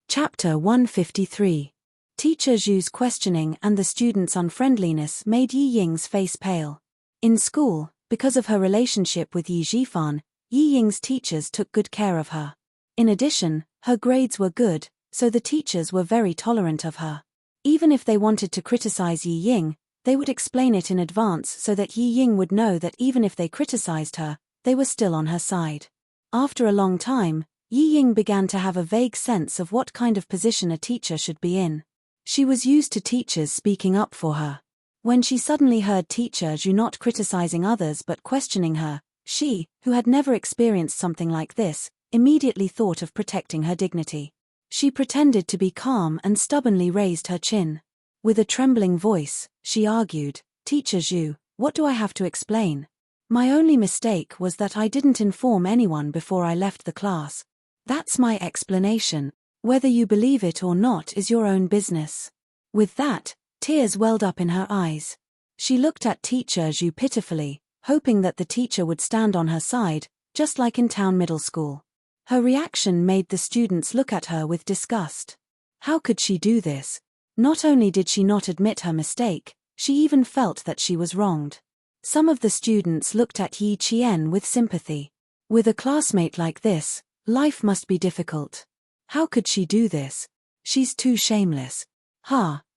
Chapter 153. Teacher Zhu's questioning and the students' unfriendliness made Yi Ying's face pale. In school, because of her relationship with Yi Zhifan, Yi Ying's teachers took good care of her. In addition, her grades were good, so the teachers were very tolerant of her. Even if they wanted to criticize Yi Ying, they would explain it in advance so that Yi Ying would know that even if they criticized her, they were still on her side. After a long time, Yi Ying began to have a vague sense of what kind of position a teacher should be in. She was used to teachers speaking up for her. When she suddenly heard Teacher Zhu not criticizing others but questioning her, she, who had never experienced something like this, immediately thought of protecting her dignity. She pretended to be calm and stubbornly raised her chin. With a trembling voice, she argued, "Teacher Zhu, what do I have to explain? My only mistake was that I didn't inform anyone before I left the class. That's my explanation. Whether you believe it or not is your own business." With that, tears welled up in her eyes. She looked at Teacher Zhu pitifully, hoping that the teacher would stand on her side, just like in town middle school. Her reaction made the students look at her with disgust. How could she do this? Not only did she not admit her mistake, she even felt that she was wronged. Some of the students looked at Yi Qian with sympathy. With a classmate like this, life must be difficult. How could she do this? She's too shameless.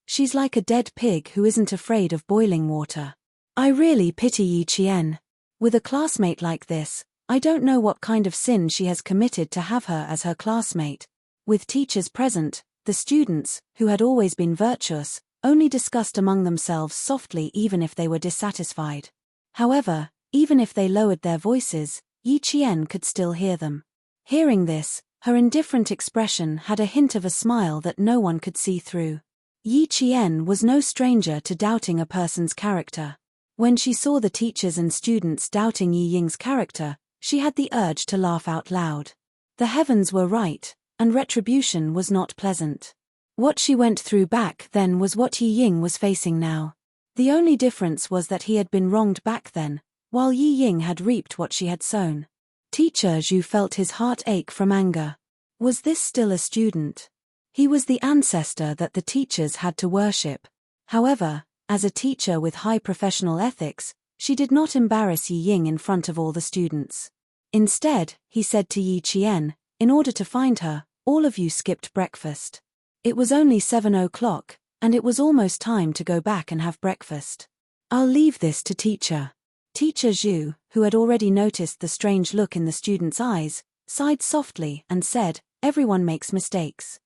She's like a dead pig who isn't afraid of boiling water. I really pity Yi Qian. With a classmate like this, I don't know what kind of sin she has committed to have her as her classmate. With teachers present, the students, who had always been virtuous, only discussed among themselves softly even if they were dissatisfied. However, even if they lowered their voices, Yi Qian could still hear them. Hearing this, her indifferent expression had a hint of a smile that no one could see through. Yi Qian was no stranger to doubting a person's character. When she saw the teachers and students doubting Yi Ying's character, she had the urge to laugh out loud. The heavens were right, and retribution was not pleasant. What she went through back then was what Yi Ying was facing now. The only difference was that he had been wronged back then, while Yi Ying had reaped what she had sown. Teacher Zhu felt his heart ache from anger. Was this still a student? He was the ancestor that the teachers had to worship. However, as a teacher with high professional ethics, she did not embarrass Yi Ying in front of all the students. Instead, he said to Yi Qian, "In order to find her, all of you skipped breakfast." It was only 7 o'clock, and it was almost time to go back and have breakfast. "I'll leave this to teacher." Teacher Zhu, who had already noticed the strange look in the students' eyes, sighed softly and said, "Everyone makes mistakes.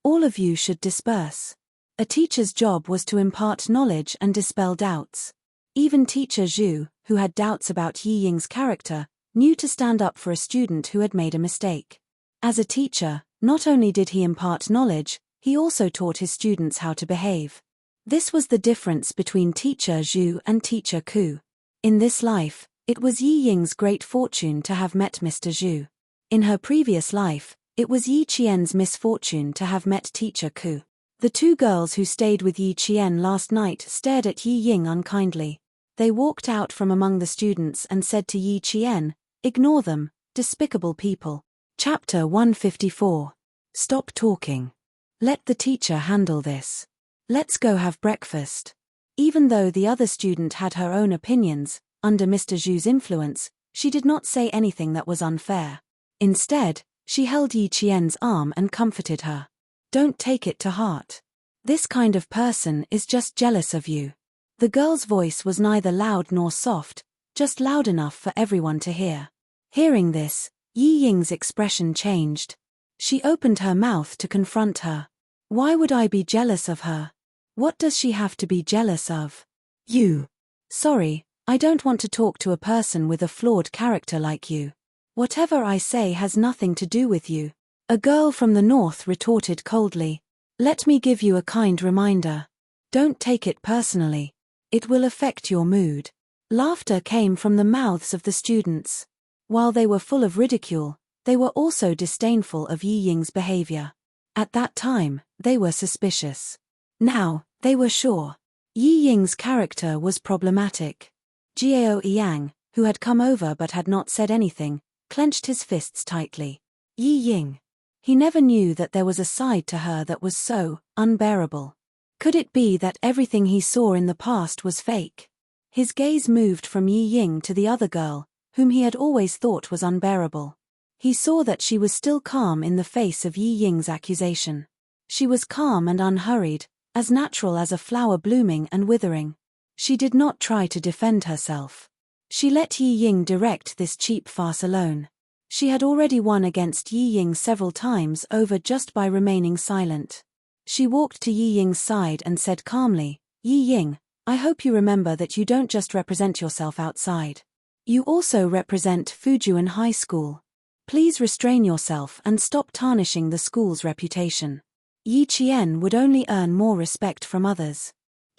All of you should disperse." A teacher's job was to impart knowledge and dispel doubts. Even Teacher Zhu, who had doubts about Yi Ying's character, knew to stand up for a student who had made a mistake. As a teacher, not only did he impart knowledge, he also taught his students how to behave. This was the difference between Teacher Zhu and Teacher Ku. In this life, it was Yi Ying's great fortune to have met Mr. Zhu. In her previous life, it was Yi Qian's misfortune to have met Teacher Ku. The two girls who stayed with Yi Qian last night stared at Yi Ying unkindly. They walked out from among the students and said to Yi Qian, "Ignore them, despicable people." Chapter 154. Stop talking. Let the teacher handle this. Let's go have breakfast. Even though the other student had her own opinions, under Mr. Zhu's influence, she did not say anything that was unfair. Instead, she held Yi Qian's arm and comforted her. "Don't take it to heart. This kind of person is just jealous of you." The girl's voice was neither loud nor soft, just loud enough for everyone to hear. Hearing this, Yi Ying's expression changed. She opened her mouth to confront her. "Why would I be jealous of her? What does she have to be jealous of? You." "Sorry, I don't want to talk to a person with a flawed character like you. Whatever I say has nothing to do with you." A girl from the north retorted coldly. "Let me give you a kind reminder. Don't take it personally. It will affect your mood." Laughter came from the mouths of the students. While they were full of ridicule, they were also disdainful of Yi Ying's behavior. At that time, they were suspicious. Now, they were sure. Yi Ying's character was problematic. Jiao Yang, who had come over but had not said anything, clenched his fists tightly. Yi Ying. He never knew that there was a side to her that was so unbearable. Could it be that everything he saw in the past was fake? His gaze moved from Yi Ying to the other girl, whom he had always thought was unbearable. He saw that she was still calm in the face of Yi Ying's accusation. She was calm and unhurried, as natural as a flower blooming and withering. She did not try to defend herself. She let Yi Ying direct this cheap farce alone. She had already won against Yi Ying several times over just by remaining silent. She walked to Yi Ying's side and said calmly, "Yi Ying, I hope you remember that you don't just represent yourself outside. You also represent Fujian High School. Please restrain yourself and stop tarnishing the school's reputation. Yi Qian would only earn more respect from others.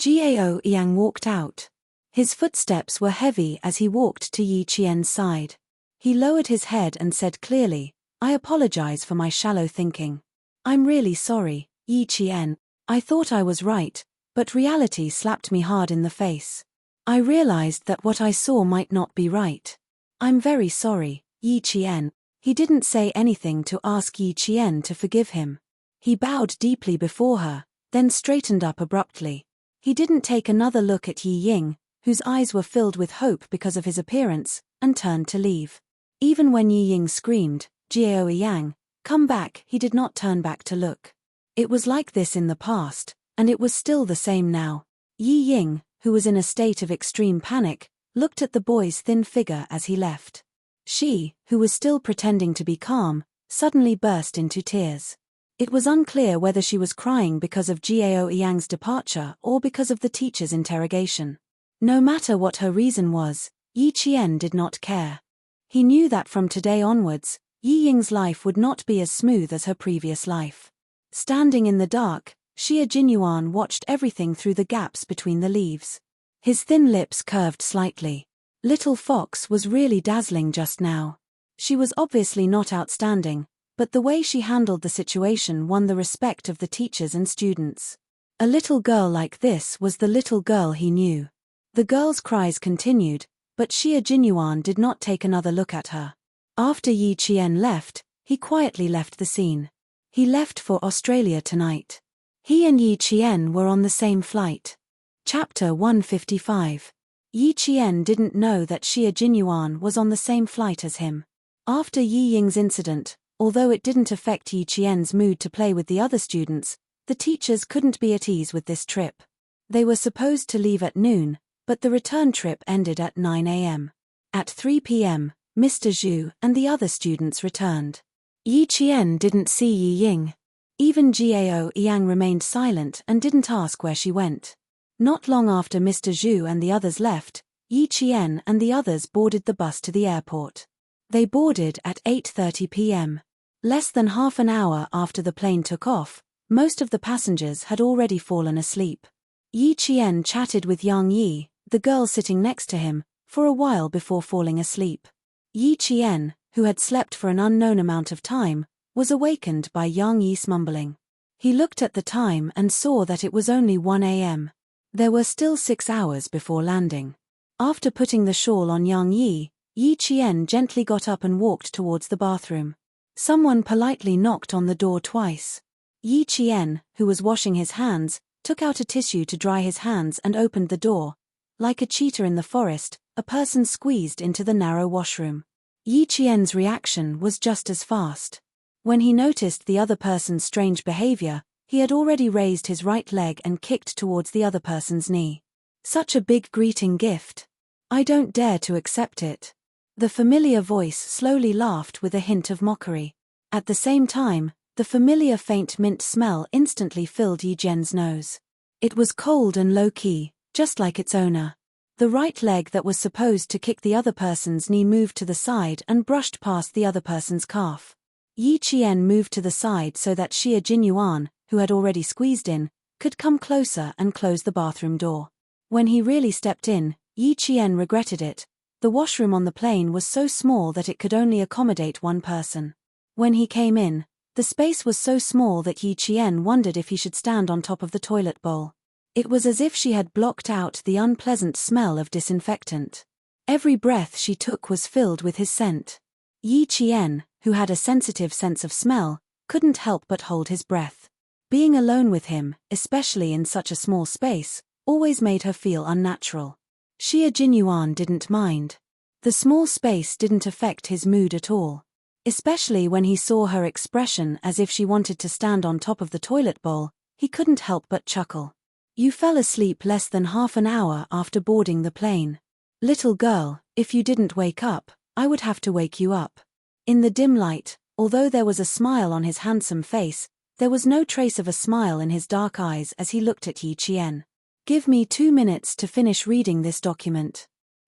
Gao Yang walked out. His footsteps were heavy as he walked to Yi Qian's side. He lowered his head and said clearly, I apologize for my shallow thinking. I'm really sorry, Yi Qian. I thought I was right, but reality slapped me hard in the face. I realized that what I saw might not be right. I'm very sorry, Yi Qian. He didn't say anything to ask Yi Qian to forgive him. He bowed deeply before her, then straightened up abruptly. He didn't take another look at Yi Ying, whose eyes were filled with hope because of his appearance, and turned to leave. Even when Yi Ying screamed, Gao Yang, come back, he did not turn back to look. It was like this in the past, and it was still the same now. Yi Ying, who was in a state of extreme panic, looked at the boy's thin figure as he left. She, who was still pretending to be calm, suddenly burst into tears. It was unclear whether she was crying because of Gao Yang's departure or because of the teacher's interrogation. No matter what her reason was, Yi Qian did not care. He knew that from today onwards, Yi Ying's life would not be as smooth as her previous life. Standing in the dark, Xie Jinyuan watched everything through the gaps between the leaves. His thin lips curved slightly. Little Fox was really dazzling just now. She was obviously not outstanding, but the way she handled the situation won the respect of the teachers and students. A little girl like this was the little girl he knew. The girl's cries continued, but Xie Jinyuan did not take another look at her. After Yi Qian left, he quietly left the scene. He left for Australia tonight. He and Yi Qian were on the same flight. Chapter 155. Yi Qian didn't know that Xie Jinyuan was on the same flight as him. After Yi Ying's incident, although it didn't affect Yi Qian's mood to play with the other students, the teachers couldn't be at ease with this trip. They were supposed to leave at noon, but the return trip ended at 9 a.m. At 3 p.m., Mr. Zhu and the other students returned. Yi Qian didn't see Yi Ying. Even Gao Yang remained silent and didn't ask where she went. Not long after Mr. Zhu and the others left, Yi Qian and the others boarded the bus to the airport. They boarded at 8:30 p.m. Less than half an hour after the plane took off, most of the passengers had already fallen asleep. Yi Qian chatted with Yang Yi, the girl sitting next to him, for a while before falling asleep. Yi Qian, who had slept for an unknown amount of time, was awakened by Yang Yi's mumbling. He looked at the time and saw that it was only 1 a.m. There were still 6 hours before landing. After putting the shawl on Yang Yi, Yi Qian gently got up and walked towards the bathroom. Someone politely knocked on the door twice. Yi Qian, who was washing his hands, took out a tissue to dry his hands and opened the door. Like a cheetah in the forest, a person squeezed into the narrow washroom. Yi Qian's reaction was just as fast. When he noticed the other person's strange behavior, he had already raised his right leg and kicked towards the other person's knee. Such a big greeting gift. I don't dare to accept it. The familiar voice slowly laughed with a hint of mockery. At the same time, the familiar faint mint smell instantly filled Yi Jian's nose. It was cold and low-key, just like its owner. The right leg that was supposed to kick the other person's knee moved to the side and brushed past the other person's calf. Yi Qian moved to the side so that Xie Jinyuan, who had already squeezed in, could come closer and close the bathroom door. When he really stepped in, Yi Qian regretted it. The washroom on the plane was so small that it could only accommodate one person. When he came in, the space was so small that Yi Qian wondered if he should stand on top of the toilet bowl. It was as if she had blocked out the unpleasant smell of disinfectant. Every breath she took was filled with his scent. Yi Qian, who had a sensitive sense of smell, couldn't help but hold his breath. Being alone with him, especially in such a small space, always made her feel unnatural. Xie Jinyuan didn't mind. The small space didn't affect his mood at all. Especially when he saw her expression as if she wanted to stand on top of the toilet bowl, he couldn't help but chuckle. You fell asleep less than half an hour after boarding the plane. Little girl, if you didn't wake up, I would have to wake you up. In the dim light, although there was a smile on his handsome face, there was no trace of a smile in his dark eyes as he looked at Yi Qian. Give me 2 minutes to finish reading this document.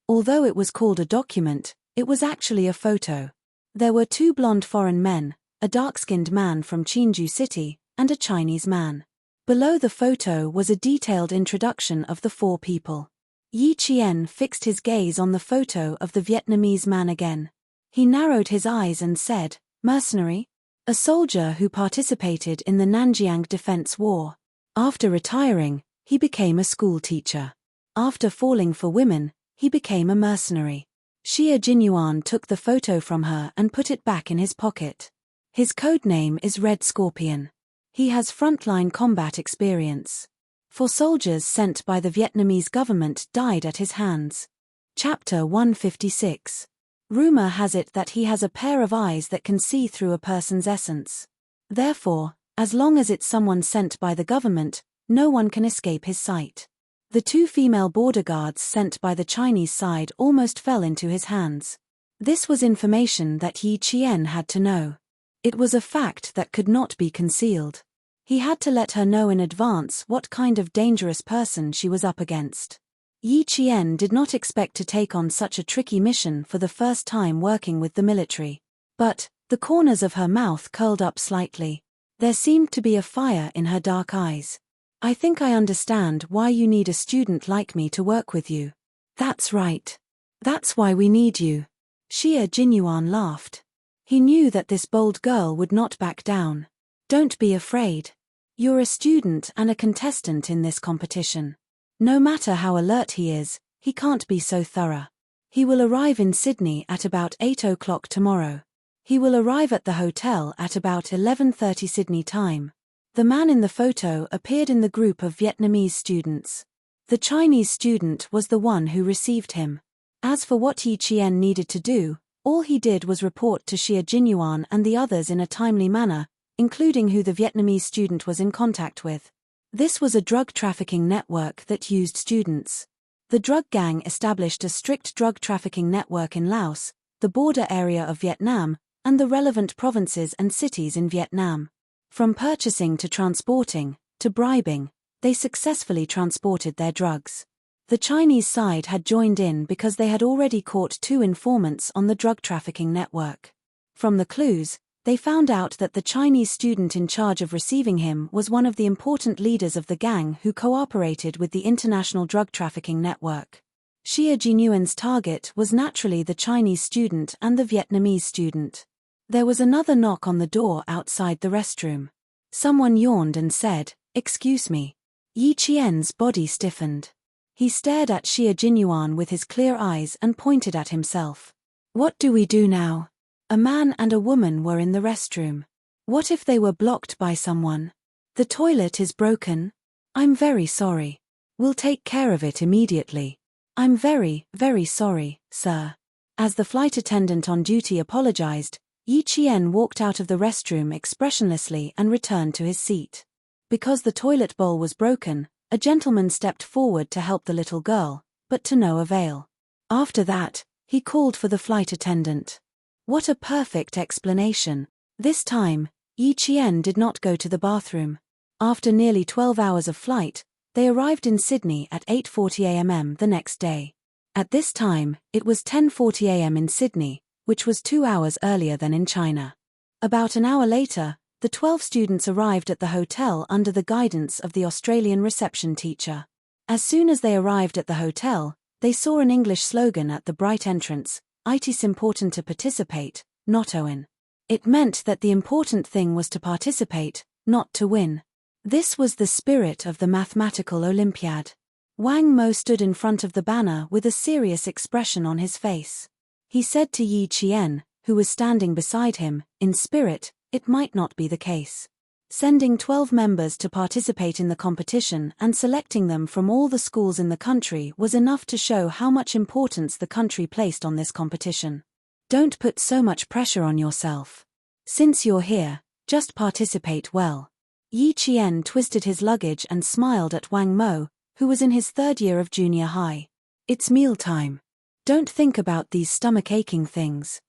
Although it was called a document, it was actually a photo. There were 2 blonde foreign men, a dark-skinned man from Chinju City, and a Chinese man. Below the photo was a detailed introduction of the 4 people. Yi Qian fixed his gaze on the photo of the Vietnamese man again. He narrowed his eyes and said, "Mercenary? A soldier who participated in the Nanjiang Defense War. After retiring, he became a school teacher. After falling for women, he became a mercenary." Xie Jinyuan took the photo from her and put it back in his pocket. His code name is Red Scorpion. He has frontline combat experience. 4 soldiers sent by the Vietnamese government died at his hands. Chapter 156. Rumor has it that he has a pair of eyes that can see through a person's essence. Therefore, as long as it's someone sent by the government, no one can escape his sight. The 2 female border guards sent by the Chinese side almost fell into his hands. This was information that Yi Qian had to know. It was a fact that could not be concealed. He had to let her know in advance what kind of dangerous person she was up against. Yi Qian did not expect to take on such a tricky mission for the first time working with the military. But, the corners of her mouth curled up slightly. There seemed to be a fire in her dark eyes. "I think I understand why you need a student like me to work with you." "That's right. That's why we need you." Xie Jinyuan laughed. He knew that this bold girl would not back down. "Don't be afraid. You're a student and a contestant in this competition. No matter how alert he is, he can't be so thorough. He will arrive in Sydney at about 8 o'clock tomorrow. He will arrive at the hotel at about 11:30 Sydney time." The man in the photo appeared in the group of Vietnamese students. The Chinese student was the one who received him. As for what Yi Qian needed to do, all he did was report to Xie Jinyuan and the others in a timely manner, including who the Vietnamese student was in contact with. This was a drug trafficking network that used students. The drug gang established a strict drug trafficking network in Laos, the border area of Vietnam, and the relevant provinces and cities in Vietnam. From purchasing to transporting, to bribing, they successfully transported their drugs. The Chinese side had joined in because they had already caught 2 informants on the drug trafficking network. From the clues, they found out that the Chinese student in charge of receiving him was one of the important leaders of the gang who cooperated with the international drug trafficking network. Xie Jinyuan's target was naturally the Chinese student and the Vietnamese student. There was another knock on the door outside the restroom. Someone yawned and said, "Excuse me." Yi Qian's body stiffened. He stared at Xie Jinyuan with his clear eyes and pointed at himself. "What do we do now?" A man and a woman were in the restroom. "What if they were blocked by someone?" "The toilet is broken." "I'm very sorry. We'll take care of it immediately." "I'm very, very sorry, sir." As the flight attendant on duty apologized, Yi Qian walked out of the restroom expressionlessly and returned to his seat. Because the toilet bowl was broken, a gentleman stepped forward to help the little girl, but to no avail. After that, he called for the flight attendant. What a perfect explanation. This time, Yi Qian did not go to the bathroom. After nearly 12 hours of flight, they arrived in Sydney at 8:40 a.m. the next day. At this time, it was 10:40 a.m. in Sydney, which was 2 hours earlier than in China. About an hour later, the 12 students arrived at the hotel under the guidance of the Australian reception teacher. As soon as they arrived at the hotel, they saw an English slogan at the bright entrance, "It's important to participate, not win." It meant that the important thing was to participate, not to win. This was the spirit of the mathematical Olympiad. Wang Mo stood in front of the banner with a serious expression on his face. He said to Yi Qian, who was standing beside him, in spirit, it might not be the case. Sending 12 members to participate in the competition and selecting them from all the schools in the country was enough to show how much importance the country placed on this competition. Don't put so much pressure on yourself. Since you're here, just participate well. Yi Qian twisted his luggage and smiled at Wang Mo, who was in his 3rd year of junior high. It's mealtime. Don't think about these stomach-aching things.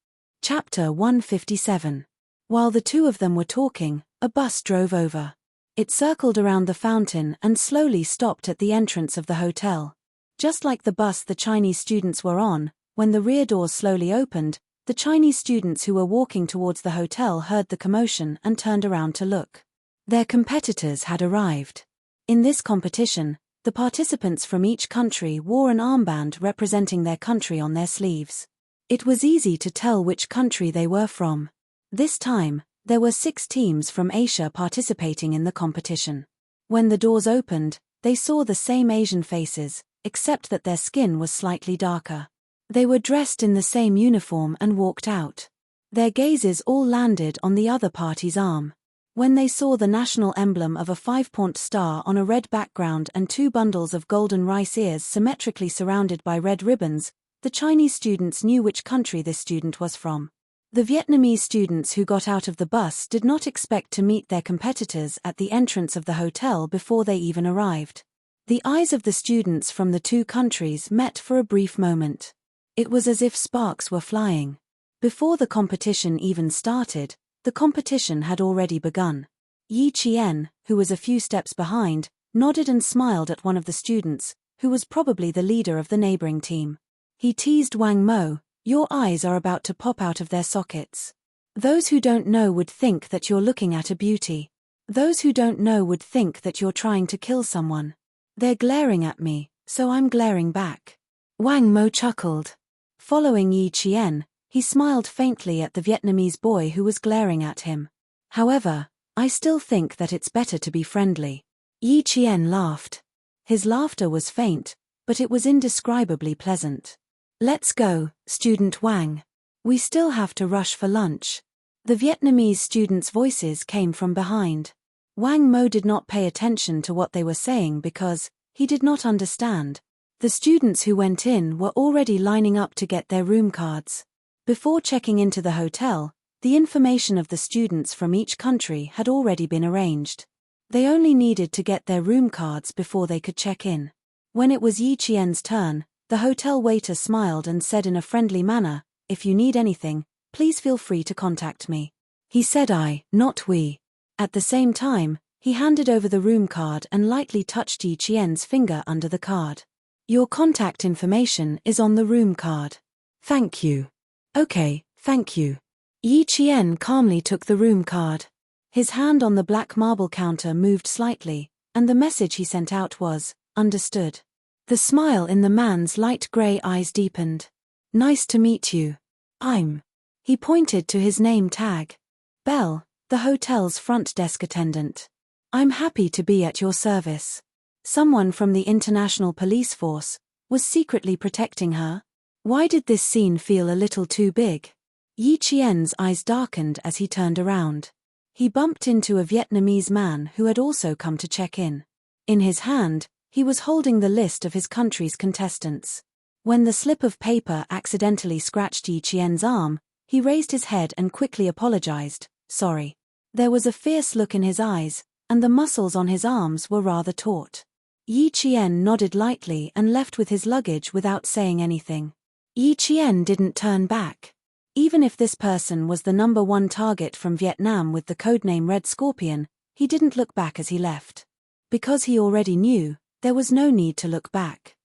Chapter 157. While the 2 of them were talking, a bus drove over. It circled around the fountain and slowly stopped at the entrance of the hotel. Just like the bus the Chinese students were on, when the rear doors slowly opened, The Chinese students who were walking towards the hotel heard the commotion and turned around to look. Their competitors had arrived. In this competition, the participants from each country wore an armband representing their country on their sleeves. It was easy to tell which country they were from. This time, there were 6 teams from Asia participating in the competition. When the doors opened, they saw the same Asian faces, except that their skin was slightly darker. They were dressed in the same uniform and walked out. Their gazes all landed on the other party's arm. When they saw the national emblem of a 5-point star on a red background and 2 bundles of golden rice ears symmetrically surrounded by red ribbons, the Chinese students knew which country this student was from. The Vietnamese students who got out of the bus did not expect to meet their competitors at the entrance of the hotel before they even arrived. The eyes of the students from the 2 countries met for a brief moment. It was as if sparks were flying. Before the competition even started, the competition had already begun. Yi Qian, who was a few steps behind, nodded and smiled at one of the students, who was probably the leader of the neighboring team. He teased Wang Mo, "Your eyes are about to pop out of their sockets. Those who don't know would think that you're looking at a beauty. Those who don't know would think that you're trying to kill someone. They're glaring at me, so I'm glaring back." Wang Mo chuckled. Following Yi Qian, he smiled faintly at the Vietnamese boy who was glaring at him. "However, I still think that it's better to be friendly." Yi Qian laughed. His laughter was faint, but it was indescribably pleasant. "Let's go, Student Wang. We still have to rush for lunch." The Vietnamese students' voices came from behind. Wang Mo did not pay attention to what they were saying because he did not understand. The students who went in were already lining up to get their room cards. Before checking into the hotel, the information of the students from each country had already been arranged. They only needed to get their room cards before they could check in. When it was Yi Qian's turn, the hotel waiter smiled and said in a friendly manner, "If you need anything, please feel free to contact me." He said I, not we. At the same time, he handed over the room card and lightly touched Yi Qian's finger under the card. "Your contact information is on the room card." "Thank you." "Okay, thank you." Yi Qian calmly took the room card. His hand on the black marble counter moved slightly, and the message he sent out was, "Understood." The smile in the man's light grey eyes deepened. "Nice to meet you. I'm..." He pointed to his name tag. "Belle, the hotel's front desk attendant. I'm happy to be at your service." Someone from the international police force was secretly protecting her. Why did this scene feel a little too big? Yi Qian's eyes darkened as he turned around. He bumped into a Vietnamese man who had also come to check in. In his hand, he was holding the list of his country's contestants. When the slip of paper accidentally scratched Yi Qian's arm, he raised his head and quickly apologized, "Sorry." There was a fierce look in his eyes, and the muscles on his arms were rather taut. Yi Qian nodded lightly and left with his luggage without saying anything. Yi Qian didn't turn back. Even if this person was the #1 target from Vietnam with the codename Red Scorpion, he didn't look back as he left. Because he already knew, there was no need to look back.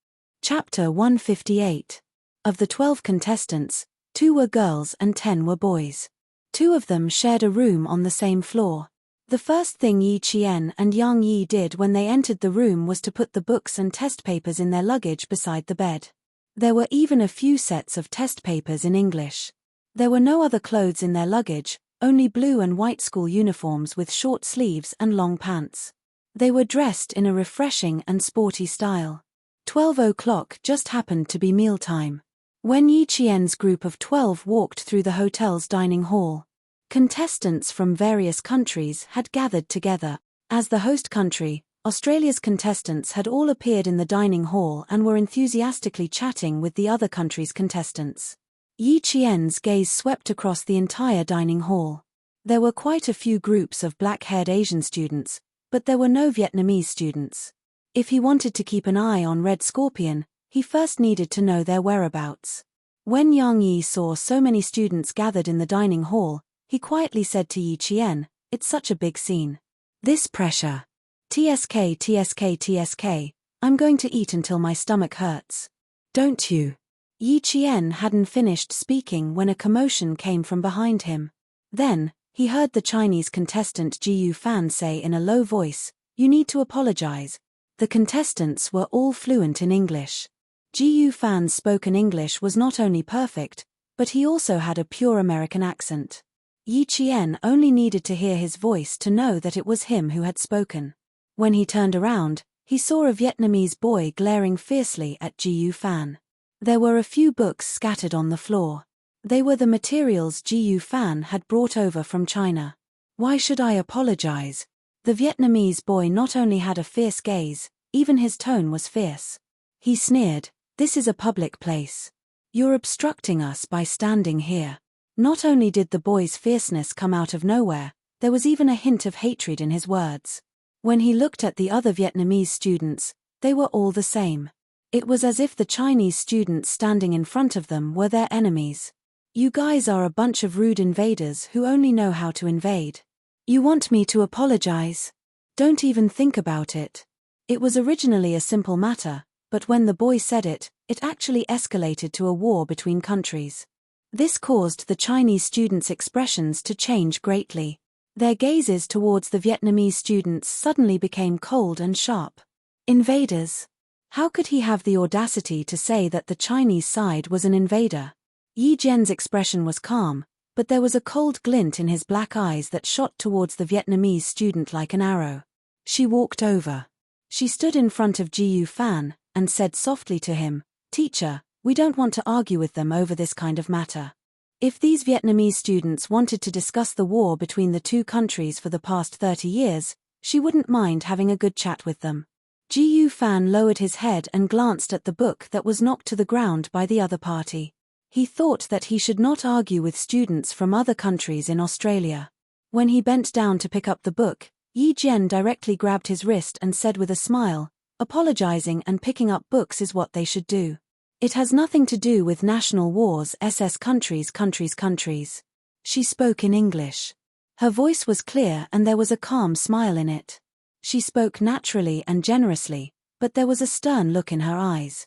Chapter 158. Of the 12 contestants, 2 were girls and 10 were boys. 2 of them shared a room on the same floor. The first thing Yi Qian and Yang Yi did when they entered the room was to put the books and test papers in their luggage beside the bed. There were even a few sets of test papers in English. There were no other clothes in their luggage, only blue and white school uniforms with short sleeves and long pants. They were dressed in a refreshing and sporty style. 12 o'clock just happened to be mealtime. When Yi Qian's group of 12 walked through the hotel's dining hall, contestants from various countries had gathered together. As the host country, Australia's contestants had all appeared in the dining hall and were enthusiastically chatting with the other country's contestants. Yi Qian's gaze swept across the entire dining hall. There were quite a few groups of black-haired Asian students, but there were no Vietnamese students. If he wanted to keep an eye on Red Scorpion, he first needed to know their whereabouts. When Yang Yi saw so many students gathered in the dining hall, he quietly said to Yi Qian, "It's such a big scene. This pressure. TSK, TSK, TSK, I'm going to eat until my stomach hurts." "Don't you?" Yi Qian hadn't finished speaking when a commotion came from behind him. Then, he heard the Chinese contestant Ji Fan say in a low voice, "You need to apologize." The contestants were all fluent in English. Ji Fan's spoken English was not only perfect, but he also had a pure American accent. Yi Qian only needed to hear his voice to know that it was him who had spoken. When he turned around, he saw a Vietnamese boy glaring fiercely at Ji Fan. There were a few books scattered on the floor. They were the materials Ji Fan had brought over from China. "Why should I apologize?" The Vietnamese boy not only had a fierce gaze, even his tone was fierce. He sneered, "This is a public place. You're obstructing us by standing here." Not only did the boy's fierceness come out of nowhere, there was even a hint of hatred in his words. When he looked at the other Vietnamese students, they were all the same. It was as if the Chinese students standing in front of them were their enemies. "You guys are a bunch of rude invaders who only know how to invade. You want me to apologize? Don't even think about it." It was originally a simple matter, but when the boy said it, it actually escalated to a war between countries. This caused the Chinese students' expressions to change greatly. Their gazes towards the Vietnamese students suddenly became cold and sharp. Invaders? How could he have the audacity to say that the Chinese side was an invader? Yi Jian's expression was calm, but there was a cold glint in his black eyes that shot towards the Vietnamese student like an arrow. She walked over. She stood in front of Ji Fan, and said softly to him, "Teacher, we don't want to argue with them over this kind of matter. If these Vietnamese students wanted to discuss the war between the two countries for the past 30 years, she wouldn't mind having a good chat with them." Ji Fan lowered his head and glanced at the book that was knocked to the ground by the other party. He thought that he should not argue with students from other countries in Australia. When he bent down to pick up the book, Yi Jian directly grabbed his wrist and said with a smile, "Apologizing and picking up books is what they should do. It has nothing to do with national wars, countries. She spoke in English. Her voice was clear and there was a calm smile in it. She spoke naturally and generously, but there was a stern look in her eyes.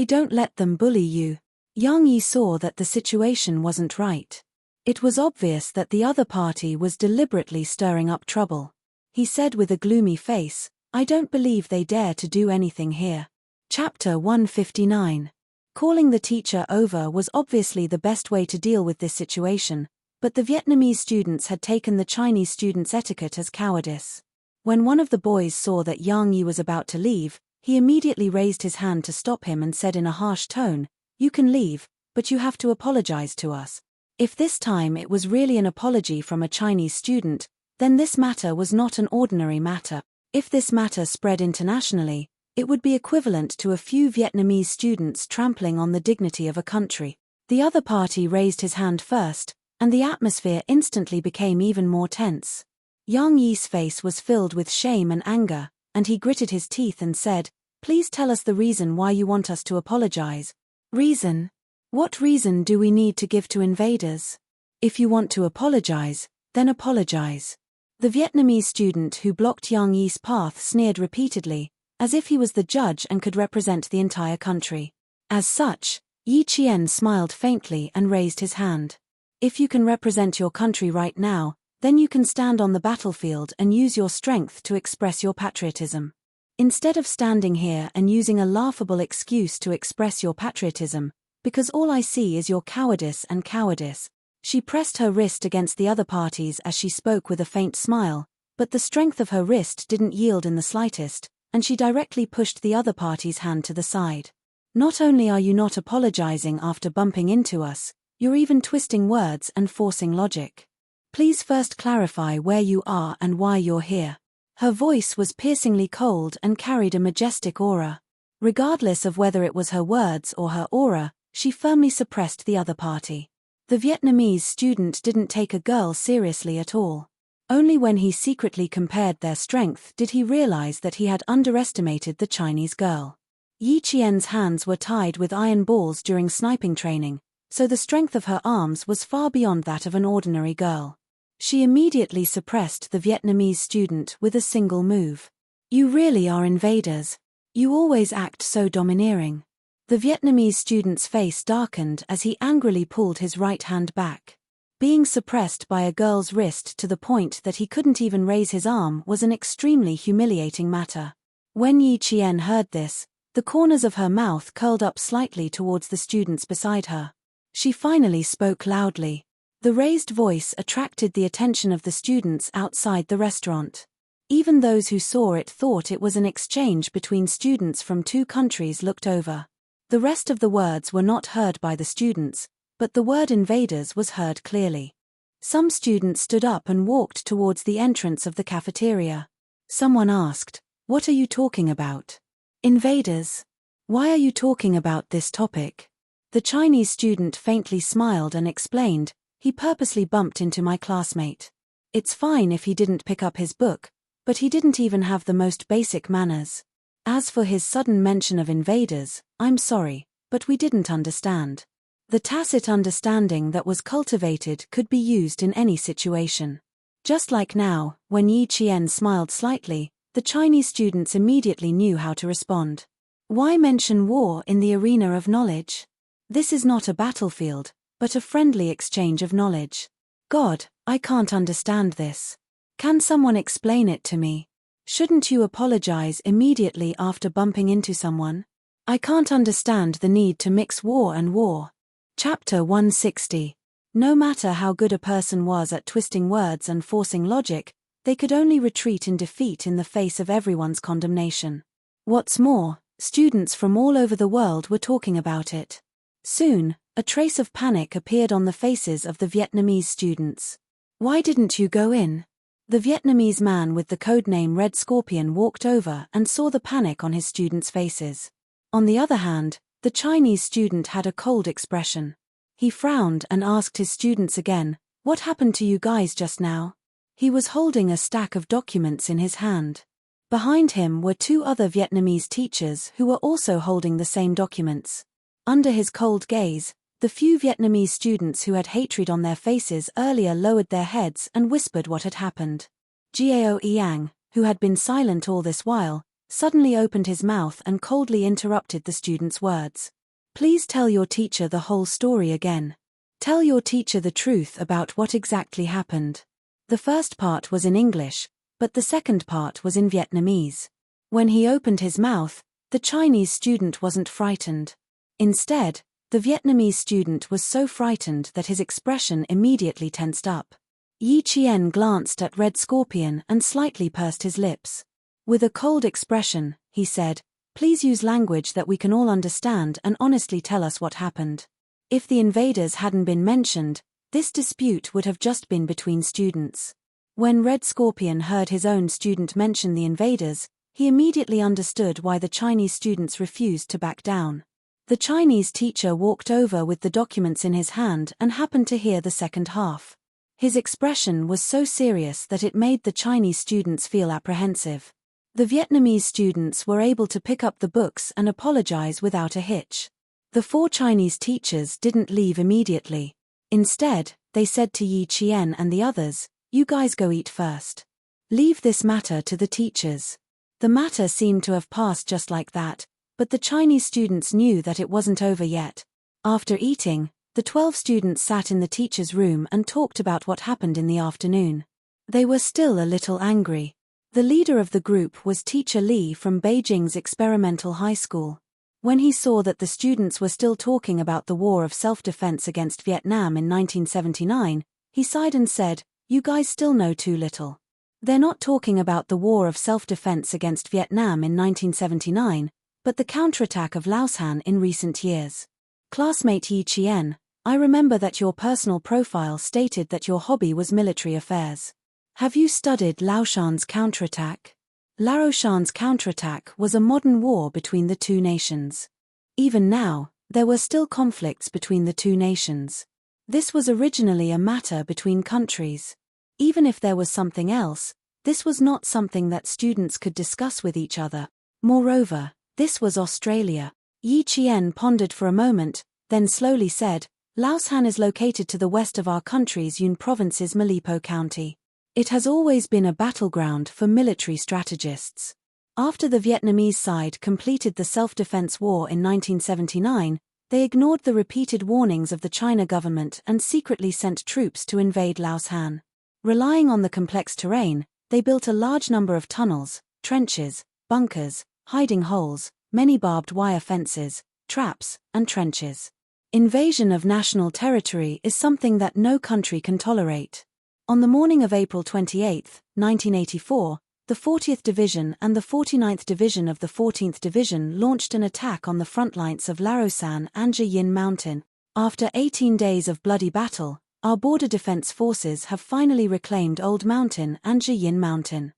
Don't let them bully you." Yang Yi saw that the situation wasn't right. It was obvious that the other party was deliberately stirring up trouble. He said with a gloomy face, "I don't believe they dare to do anything here." Chapter 159. Calling the teacher over was obviously the best way to deal with this situation, but the Vietnamese students had taken the Chinese students' etiquette as cowardice. When one of the boys saw that Yang Yi was about to leave, he immediately raised his hand to stop him and said in a harsh tone, "You can leave, but you have to apologize to us." If this time it was really an apology from a Chinese student, then this matter was not an ordinary matter. If this matter spread internationally, it would be equivalent to a few Vietnamese students trampling on the dignity of a country. The other party raised his hand first, and the atmosphere instantly became even more tense. Yang Yi's face was filled with shame and anger, and he gritted his teeth and said, "Please tell us the reason why you want us to apologize." "Reason? What reason do we need to give to invaders? If you want to apologize, then apologize." The Vietnamese student who blocked Yang Yi's path sneered repeatedly, as if he was the judge and could represent the entire country. As such, Yi Qian smiled faintly and raised his hand. "If you can represent your country right now, then you can stand on the battlefield and use your strength to express your patriotism. Instead of standing here and using a laughable excuse to express your patriotism, because all I see is your cowardice and cowardice." She pressed her wrist against the other party's as she spoke with a faint smile, but the strength of her wrist didn't yield in the slightest, and she directly pushed the other party's hand to the side. "Not only are you not apologizing after bumping into us, you're even twisting words and forcing logic. Please first clarify where you are and why you're here." Her voice was piercingly cold and carried a majestic aura. Regardless of whether it was her words or her aura, she firmly suppressed the other party. The Vietnamese student didn't take a girl seriously at all. Only when he secretly compared their strength did he realize that he had underestimated the Chinese girl. Yi Qian's hands were tied with iron balls during sniping training, so the strength of her arms was far beyond that of an ordinary girl. She immediately suppressed the Vietnamese student with a single move. "You really are invaders. You always act so domineering." The Vietnamese student's face darkened as he angrily pulled his right hand back. Being suppressed by a girl's wrist to the point that he couldn't even raise his arm was an extremely humiliating matter. When Yi Qian heard this, the corners of her mouth curled up slightly towards the students beside her. She finally spoke loudly. The raised voice attracted the attention of the students outside the restaurant. Even those who saw it thought it was an exchange between students from two countries looked over. The rest of the words were not heard by the students, but the word invaders was heard clearly. Some students stood up and walked towards the entrance of the cafeteria. Someone asked, "What are you talking about?" "Invaders. Why are you talking about this topic?" The Chinese student faintly smiled and explained, "He purposely bumped into my classmate. It's fine if he didn't pick up his book, but he didn't even have the most basic manners. As for his sudden mention of invaders, I'm sorry, but we didn't understand." The tacit understanding that was cultivated could be used in any situation. Just like now, when Yi Qian smiled slightly, the Chinese students immediately knew how to respond. Why mention war in the arena of knowledge? This is not a battlefield, but a friendly exchange of knowledge. God, I can't understand this. Can someone explain it to me? Shouldn't you apologize immediately after bumping into someone? I can't understand the need to mix war and war. Chapter 160. No matter how good a person was at twisting words and forcing logic, they could only retreat in defeat in the face of everyone's condemnation. What's more, students from all over the world were talking about it. Soon, a trace of panic appeared on the faces of the Vietnamese students. "Why didn't you go in?" The Vietnamese man with the codename Red Scorpion walked over and saw the panic on his students' faces. On the other hand, the Chinese student had a cold expression. He frowned and asked his students again, "What happened to you guys just now?" He was holding a stack of documents in his hand. Behind him were two other Vietnamese teachers who were also holding the same documents. Under his cold gaze, the few Vietnamese students who had hatred on their faces earlier lowered their heads and whispered what had happened. Gao Yang, who had been silent all this while, suddenly opened his mouth and coldly interrupted the students' words. "Please tell your teacher the whole story again. Tell your teacher the truth about what exactly happened." The first part was in English, but the second part was in Vietnamese. When he opened his mouth, the Chinese student wasn't frightened. Instead, the Vietnamese student was so frightened that his expression immediately tensed up. Yi Qian glanced at Red Scorpion and slightly pursed his lips. With a cold expression, he said, "Please use language that we can all understand and honestly tell us what happened." If the invaders hadn't been mentioned, this dispute would have just been between students. When Red Scorpion heard his own student mention the invaders, he immediately understood why the Chinese students refused to back down. The Chinese teacher walked over with the documents in his hand and happened to hear the second half. His expression was so serious that it made the Chinese students feel apprehensive. The Vietnamese students were able to pick up the books and apologize without a hitch. The four Chinese teachers didn't leave immediately. Instead, they said to Yi Qian and the others, "You guys go eat first. Leave this matter to the teachers." The matter seemed to have passed just like that, but the Chinese students knew that it wasn't over yet. After eating, the 12 students sat in the teacher's room and talked about what happened in the afternoon. They were still a little angry. The leader of the group was Teacher Li from Beijing's experimental high school. When he saw that the students were still talking about the war of self-defense against Vietnam in 1979, he sighed and said, "You guys still know too little. They're not talking about the war of self-defense against Vietnam in 1979, but the counterattack of Laoshan in recent years. Classmate Yi Qian, I remember that your personal profile stated that your hobby was military affairs. Have you studied Laoshan's counterattack?" Laoshan's counterattack was a modern war between the two nations. Even now, there were still conflicts between the two nations. This was originally a matter between countries. Even if there was something else, this was not something that students could discuss with each other. Moreover, this was Australia. Yi Qian pondered for a moment, then slowly said, "Laoshan is located to the west of our country's Yun province's Malipo County. It has always been a battleground for military strategists. After the Vietnamese side completed the self-defense war in 1979, they ignored the repeated warnings of the China government and secretly sent troops to invade Laos Han. Relying on the complex terrain, they built a large number of tunnels, trenches, bunkers, hiding holes, many barbed wire fences, traps, and trenches. Invasion of national territory is something that no country can tolerate. On the morning of April 28, 1984, the 40th Division and the 49th Division of the 14th Division launched an attack on the front lines of Larosan and Yin Mountain. After 18 days of bloody battle, our border defense forces have finally reclaimed Old Mountain and Yin Mountain.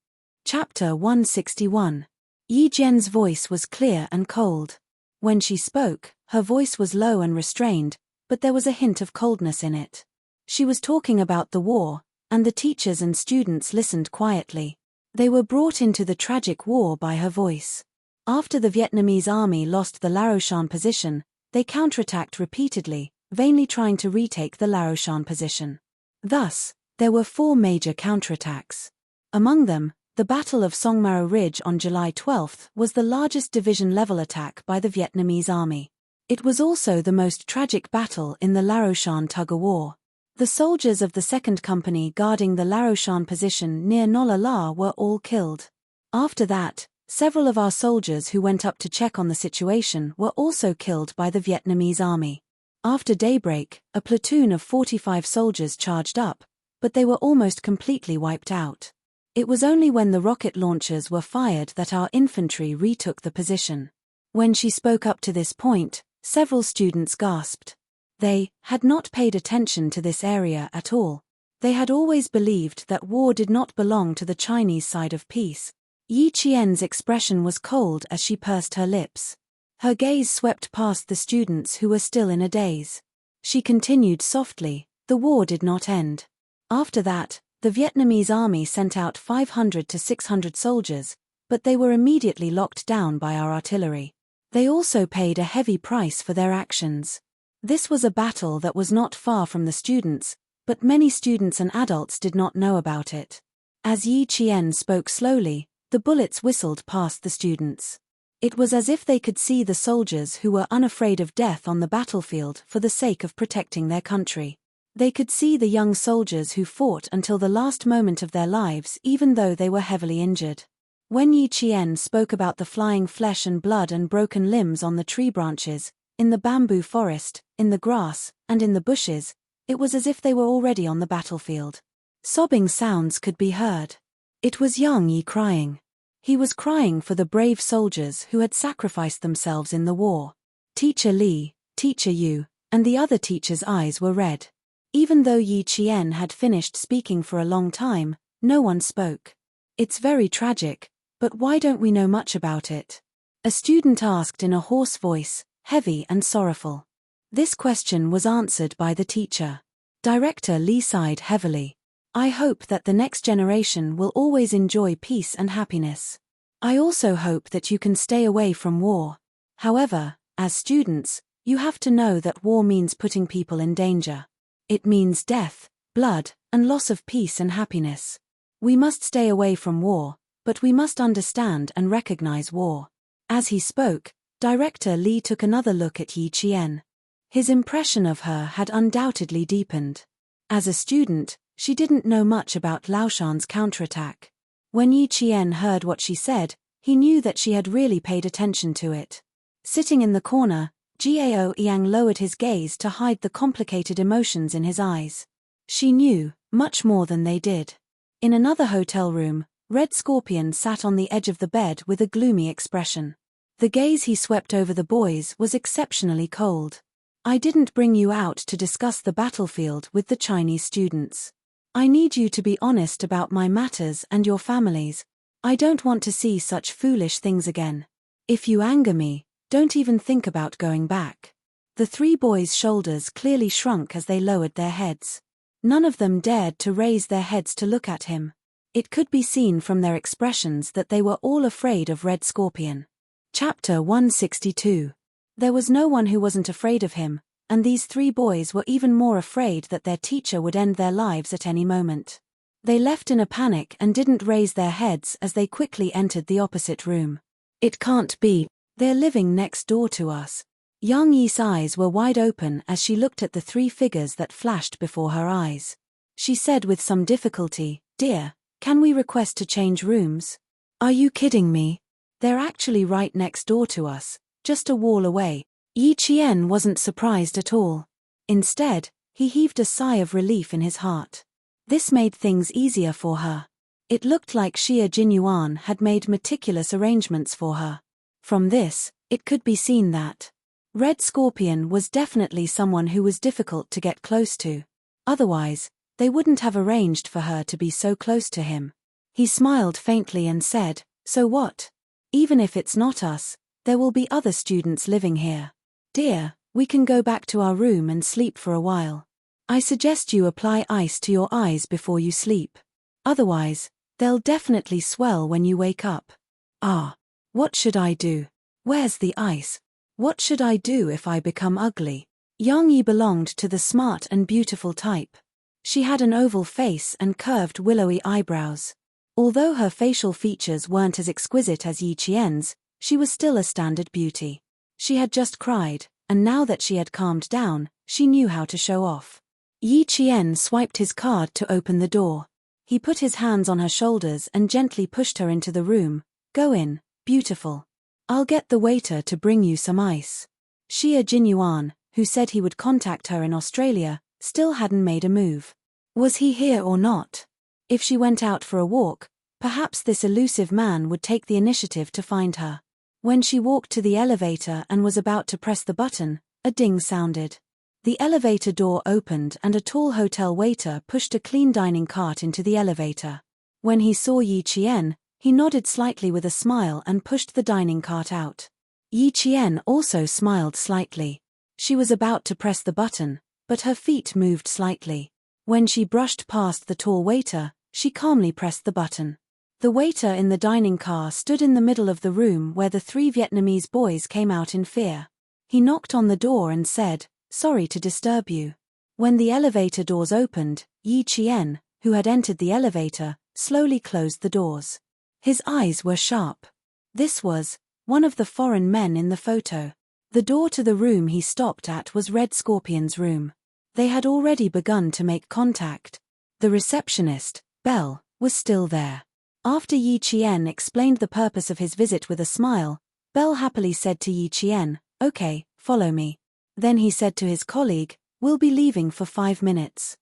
Chapter 161. Yi Jian's voice was clear and cold. When she spoke, her voice was low and restrained, but there was a hint of coldness in it. She was talking about the war, and the teachers and students listened quietly. They were brought into the tragic war by her voice. After the Vietnamese army lost the Laroshan position, they counterattacked repeatedly, vainly trying to retake the Laroshan position. Thus, there were 4 major counterattacks. Among them, the Battle of Song Maro Ridge on July 12 was the largest division-level attack by the Vietnamese army. It was also the most tragic battle in the Laroshan tug-of-war. The soldiers of the 2nd Company guarding the Laroshan position near Nola La were all killed. After that, several of our soldiers who went up to check on the situation were also killed by the Vietnamese army. After daybreak, a platoon of 45 soldiers charged up, but they were almost completely wiped out. It was only when the rocket launchers were fired that our infantry retook the position. When she spoke up to this point, several students gasped. They had not paid attention to this area at all. They had always believed that war did not belong to the Chinese side of peace. Yi Qian's expression was cold as she pursed her lips. Her gaze swept past the students who were still in a daze. She continued softly, "The war did not end." After that, the Vietnamese army sent out 500 to 600 soldiers, but they were immediately locked down by our artillery. They also paid a heavy price for their actions. This was a battle that was not far from the students, but many students and adults did not know about it. As Yi Qian spoke slowly, the bullets whistled past the students. It was as if they could see the soldiers who were unafraid of death on the battlefield for the sake of protecting their country. They could see the young soldiers who fought until the last moment of their lives even though they were heavily injured. When Yi Qian spoke about the flying flesh and blood and broken limbs on the tree branches, in the bamboo forest, in the grass, and in the bushes, it was as if they were already on the battlefield. Sobbing sounds could be heard. It was young Yi crying. He was crying for the brave soldiers who had sacrificed themselves in the war. Teacher Li, Teacher Yu, and the other teachers' eyes were red. Even though Yi Qian had finished speaking for a long time, no one spoke. "It's very tragic, but why don't we know much about it?" a student asked in a hoarse voice, heavy and sorrowful. This question was answered by the teacher. Director Li sighed heavily. "I hope that the next generation will always enjoy peace and happiness. I also hope that you can stay away from war. However, as students, you have to know that war means putting people in danger. It means death, blood, and loss of peace and happiness. We must stay away from war, but we must understand and recognize war." As he spoke, Director Li took another look at Yi Qian. His impression of her had undoubtedly deepened. As a student, she didn't know much about Laoshan's counterattack. When Yi Qian heard what she said, he knew that she had really paid attention to it. Sitting in the corner, Gao Yang lowered his gaze to hide the complicated emotions in his eyes. She knew, much more than they did. In another hotel room, Red Scorpion sat on the edge of the bed with a gloomy expression. The gaze he swept over the boys was exceptionally cold. "I didn't bring you out to discuss the battlefield with the Chinese students. I need you to be honest about my matters and your families. I don't want to see such foolish things again. If you anger me, don't even think about going back." The 3 boys' shoulders clearly shrunk as they lowered their heads. None of them dared to raise their heads to look at him. It could be seen from their expressions that they were all afraid of Red Scorpion. Chapter 162. There was no one who wasn't afraid of him, and these 3 boys were even more afraid that their teacher would end their lives at any moment. They left in a panic and didn't raise their heads as they quickly entered the opposite room. It can't be. They're living next door to us. Yang Yi's eyes were wide open as she looked at the three figures that flashed before her eyes. She said with some difficulty, "Dear, can we request to change rooms?" "Are you kidding me? They're actually right next door to us, just a wall away." Yi Qian wasn't surprised at all. Instead, he heaved a sigh of relief in his heart. This made things easier for her. It looked like Xia Jinyuan had made meticulous arrangements for her. From this, it could be seen that Red Scorpion was definitely someone who was difficult to get close to. Otherwise, they wouldn't have arranged for her to be so close to him. He smiled faintly and said, "So what? Even if it's not us, there will be other students living here. Dear, we can go back to our room and sleep for a while. I suggest you apply ice to your eyes before you sleep. Otherwise, they'll definitely swell when you wake up." "Ah, what should I do? Where's the ice? What should I do if I become ugly?" Yang Yi belonged to the smart and beautiful type. She had an oval face and curved willowy eyebrows. Although her facial features weren't as exquisite as Yi Qian's, she was still a standard beauty. She had just cried, and now that she had calmed down, she knew how to show off. Yi Qian swiped his card to open the door. He put his hands on her shoulders and gently pushed her into the room. "Go in, beautiful. I'll get the waiter to bring you some ice." Xia Jinyuan, who said he would contact her in Australia, still hadn't made a move. Was he here or not? If she went out for a walk, perhaps this elusive man would take the initiative to find her. When she walked to the elevator and was about to press the button, a ding sounded. The elevator door opened and a tall hotel waiter pushed a clean dining cart into the elevator. When he saw Yi Qian, he nodded slightly with a smile and pushed the dining cart out. Yi Qian also smiled slightly. She was about to press the button, but her feet moved slightly. When she brushed past the tall waiter, she calmly pressed the button. The waiter in the dining car stood in the middle of the room where the three Vietnamese boys came out in fear. He knocked on the door and said, "Sorry to disturb you." When the elevator doors opened, Yi Qian, who had entered the elevator, slowly closed the doors. His eyes were sharp. This was one of the foreign men in the photo. The door to the room he stopped at was Red Scorpion's room. They had already begun to make contact. The receptionist, Belle, was still there. After Yi Qian explained the purpose of his visit with a smile, Belle happily said to Yi Qian, "Okay, follow me." Then he said to his colleague, "We'll be leaving for 5 minutes.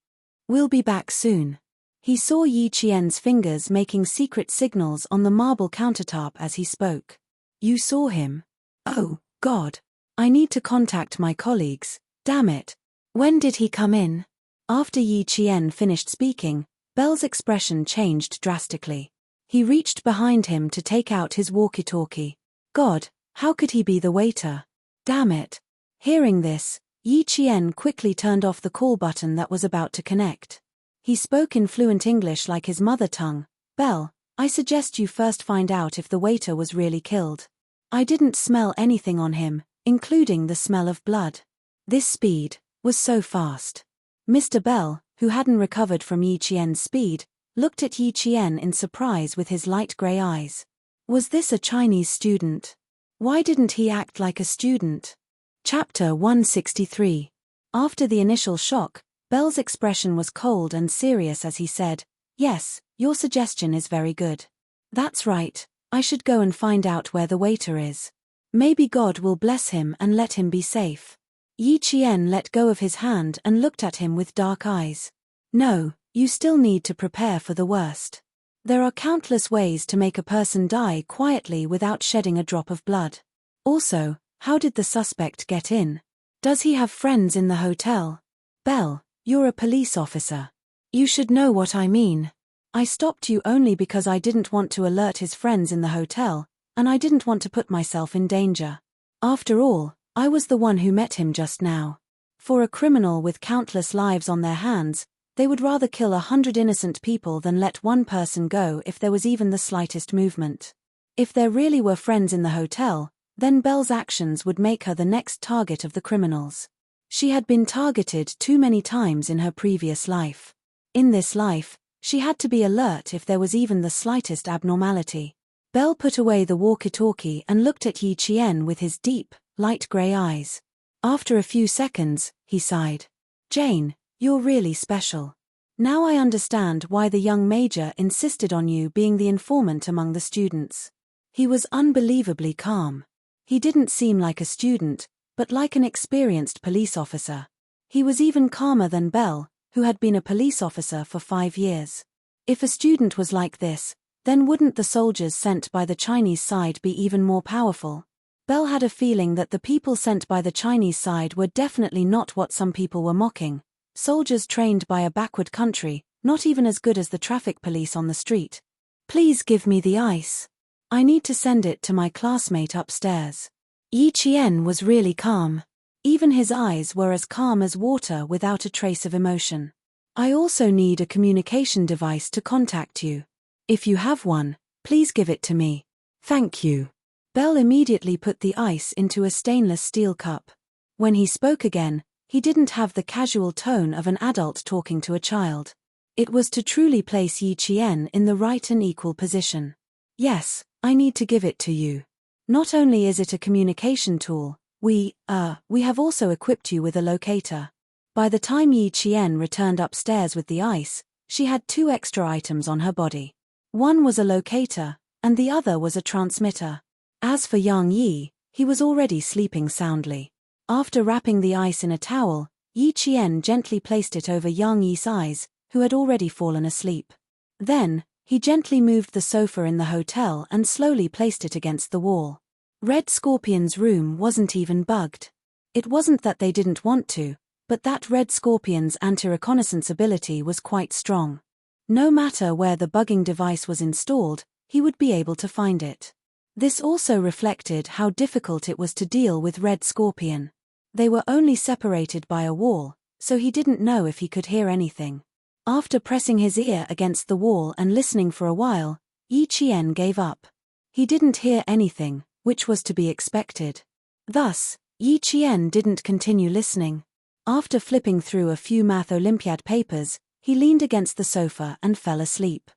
We'll be back soon." He saw Yi Qian's fingers making secret signals on the marble countertop as he spoke. "You saw him? Oh, God. I need to contact my colleagues. Damn it. When did he come in?" After Yi Qian finished speaking, Belle's expression changed drastically. He reached behind him to take out his walkie-talkie. God, how could he be the waiter? Damn it. Hearing this, Yi Qian quickly turned off the call button that was about to connect. He spoke in fluent English like his mother tongue. "Belle, I suggest you first find out if the waiter was really killed. I didn't smell anything on him, including the smell of blood." This speed was so fast. Mr. Bell, who hadn't recovered from Yi Qian's speed, looked at Yi Qian in surprise with his light gray eyes. Was this a Chinese student? Why didn't he act like a student? Chapter 163. After the initial shock, Bell's expression was cold and serious as he said, "Yes, your suggestion is very good. That's right, I should go and find out where the waiter is. Maybe God will bless him and let him be safe." Yi Qian let go of his hand and looked at him with dark eyes. "No, you still need to prepare for the worst. There are countless ways to make a person die quietly without shedding a drop of blood. Also, how did the suspect get in? Does he have friends in the hotel? Bell, you're a police officer. You should know what I mean. I stopped you only because I didn't want to alert his friends in the hotel, and I didn't want to put myself in danger. After all, I was the one who met him just now. For a criminal with countless lives on their hands, they would rather kill 100 innocent people than let one person go if there was even the slightest movement. If there really were friends in the hotel, then Belle's actions would make her the next target of the criminals. She had been targeted too many times in her previous life. In this life, She had to be alert if there was even the slightest abnormality. Belle put away the walkie-talkie and looked at Yi Qian with his deep, light grey eyes. After a few seconds, he sighed. Jane, you're really special. Now I understand why the young major insisted on you being the informant among the students. He was unbelievably calm. He didn't seem like a student, but like an experienced police officer. He was even calmer than Belle, who had been a police officer for 5 years. If a student was like this, then wouldn't the soldiers sent by the Chinese side be even more powerful? Belle had a feeling that the people sent by the Chinese side were definitely not what some people were mocking. Soldiers trained by a backward country, not even as good as the traffic police on the street. Please give me the ice. I need to send it to my classmate upstairs. Yi Qian was really calm. Even his eyes were as calm as water without a trace of emotion. I also need a communication device to contact you. If you have one, please give it to me. Thank you. Belle immediately put the ice into a stainless steel cup. When he spoke again, he didn't have the casual tone of an adult talking to a child. It was to truly place Yi Qian in the right and equal position. Yes, I need to give it to you. Not only is it a communication tool, we have also equipped you with a locator. By the time Yi Qian returned upstairs with the ice, she had 2 extra items on her body. One was a locator, and the other was a transmitter. As for Yang Yi, he was already sleeping soundly. After wrapping the ice in a towel, Yi Qian gently placed it over Yang Yi's eyes, who had already fallen asleep. Then, he gently moved the sofa in the hotel and slowly placed it against the wall. Red Scorpion's room wasn't even bugged. It wasn't that they didn't want to, but that Red Scorpion's anti-reconnaissance ability was quite strong. No matter where the bugging device was installed, he would be able to find it. This also reflected how difficult it was to deal with Red Scorpion. They were only separated by a wall, so he didn't know if he could hear anything. After pressing his ear against the wall and listening for a while, Yi Qian gave up. He didn't hear anything, which was to be expected. Thus, Yi Qian didn't continue listening. After flipping through a few Math Olympiad papers, he leaned against the sofa and fell asleep.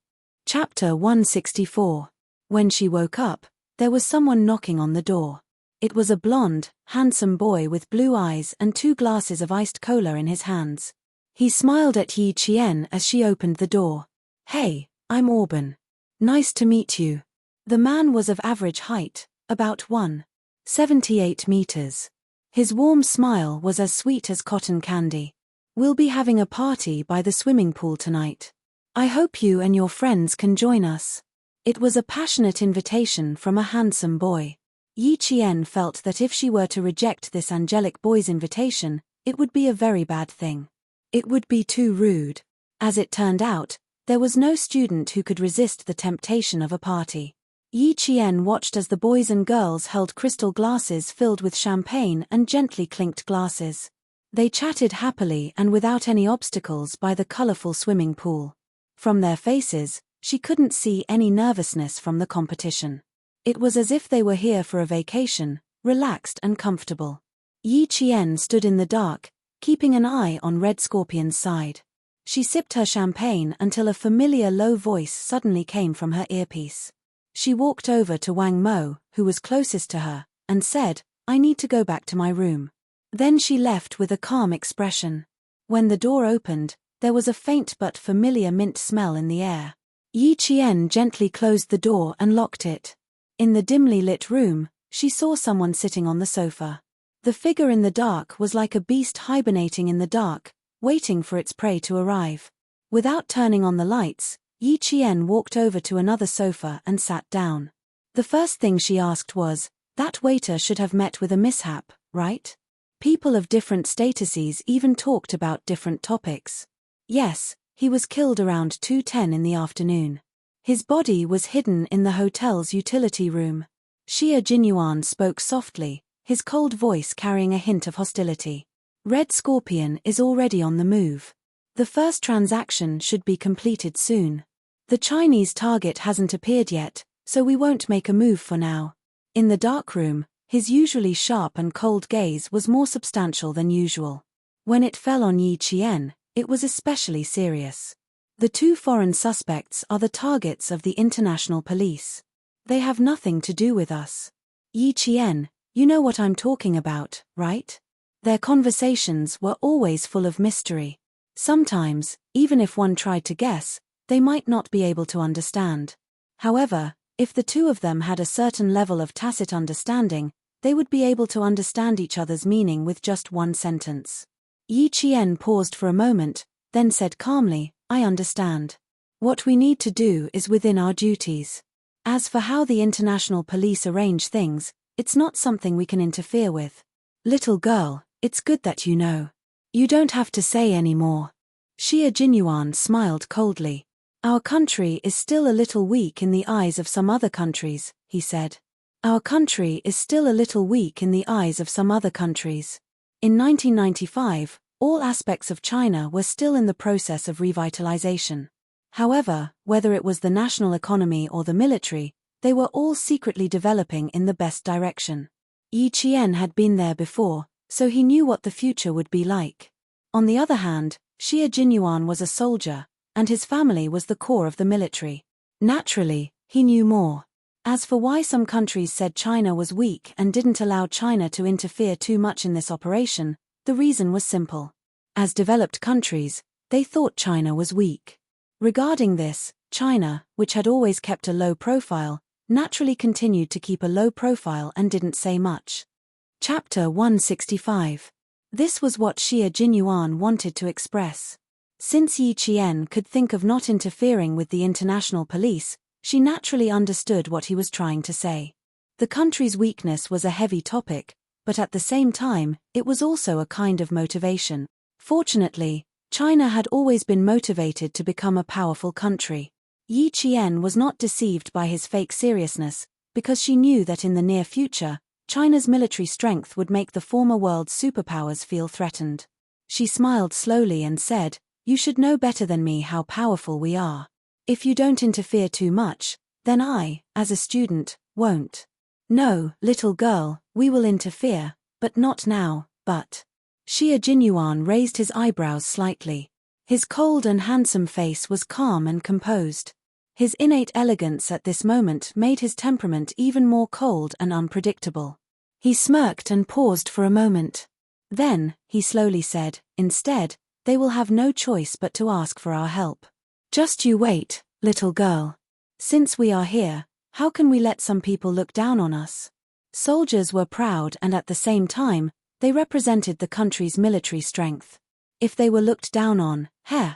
Chapter 164. When she woke up, there was someone knocking on the door. It was a blonde, handsome boy with blue eyes and 2 glasses of iced cola in his hands. He smiled at Yi Qian as she opened the door. Hey, I'm Orban. Nice to meet you. The man was of average height, about 1.78 meters. His warm smile was as sweet as cotton candy. We'll be having a party by the swimming pool tonight. I hope you and your friends can join us. It was a passionate invitation from a handsome boy. Yi Qian felt that if she were to reject this angelic boy's invitation, it would be a very bad thing. It would be too rude. As it turned out, there was no student who could resist the temptation of a party. Yi Qian watched as the boys and girls held crystal glasses filled with champagne and gently clinked glasses. They chatted happily and without any obstacles by the colorful swimming pool. From their faces, she couldn't see any nervousness from the competition. It was as if they were here for a vacation, relaxed and comfortable. Yi Qian stood in the dark, keeping an eye on Red Scorpion's side. She sipped her champagne until a familiar low voice suddenly came from her earpiece. She walked over to Wang Mo, who was closest to her, and said, I need to go back to my room. Then she left with a calm expression. When the door opened, there was a faint but familiar mint smell in the air. Yi Qian gently closed the door and locked it. In the dimly lit room, she saw someone sitting on the sofa. The figure in the dark was like a beast hibernating in the dark, waiting for its prey to arrive. Without turning on the lights, Yi Qian walked over to another sofa and sat down. The first thing she asked was, that waiter should have met with a mishap, right? People of different statuses even talked about different topics. Yes, he was killed around 2:10 in the afternoon. His body was hidden in the hotel's utility room. Xia Jinyuan spoke softly, his cold voice carrying a hint of hostility. Red Scorpion is already on the move. The first transaction should be completed soon. The Chinese target hasn't appeared yet, so we won't make a move for now. In the dark room, his usually sharp and cold gaze was more substantial than usual. When it fell on Yi Qian, it was especially serious. The two foreign suspects are the targets of the international police. They have nothing to do with us. Yi Qian, you know what I'm talking about, right? Their conversations were always full of mystery. Sometimes, even if one tried to guess, they might not be able to understand. However, if the two of them had a certain level of tacit understanding, they would be able to understand each other's meaning with just one sentence. Yi Qian paused for a moment, then said calmly, I understand. What we need to do is within our duties. As for how the international police arrange things, it's not something we can interfere with. Little girl, it's good that you know. You don't have to say any more. Xie Jinyuan smiled coldly. Our country is still a little weak in the eyes of some other countries, he said. Our country is still a little weak in the eyes of some other countries. In 1995, all aspects of China were still in the process of revitalization. However, whether it was the national economy or the military, they were all secretly developing in the best direction. Yi Qian had been there before, so he knew what the future would be like. On the other hand, Xie Jinyuan was a soldier, and his family was the core of the military. Naturally, he knew more. As for why some countries said China was weak and didn't allow China to interfere too much in this operation, the reason was simple. As developed countries, they thought China was weak. Regarding this, China, which had always kept a low profile, naturally continued to keep a low profile and didn't say much. Chapter 165. This was what Xie Jinyuan wanted to express. Since Yi Qian could think of not interfering with the international police, she naturally understood what he was trying to say. The country's weakness was a heavy topic, but at the same time, it was also a kind of motivation. Fortunately, China had always been motivated to become a powerful country. Yi Qian was not deceived by his fake seriousness, because she knew that in the near future, China's military strength would make the former world's superpowers feel threatened. She smiled slowly and said, You should know better than me how powerful we are. If you don't interfere too much, then I, as a student, won't. No, little girl, we will interfere, but not now, but. Xie Jinyuan raised his eyebrows slightly. His cold and handsome face was calm and composed. His innate elegance at this moment made his temperament even more cold and unpredictable. He smirked and paused for a moment. Then, he slowly said, Instead, they will have no choice but to ask for our help. Just you wait, little girl. Since we are here, how can we let some people look down on us? Soldiers were proud and at the same time, they represented the country's military strength. If they were looked down on,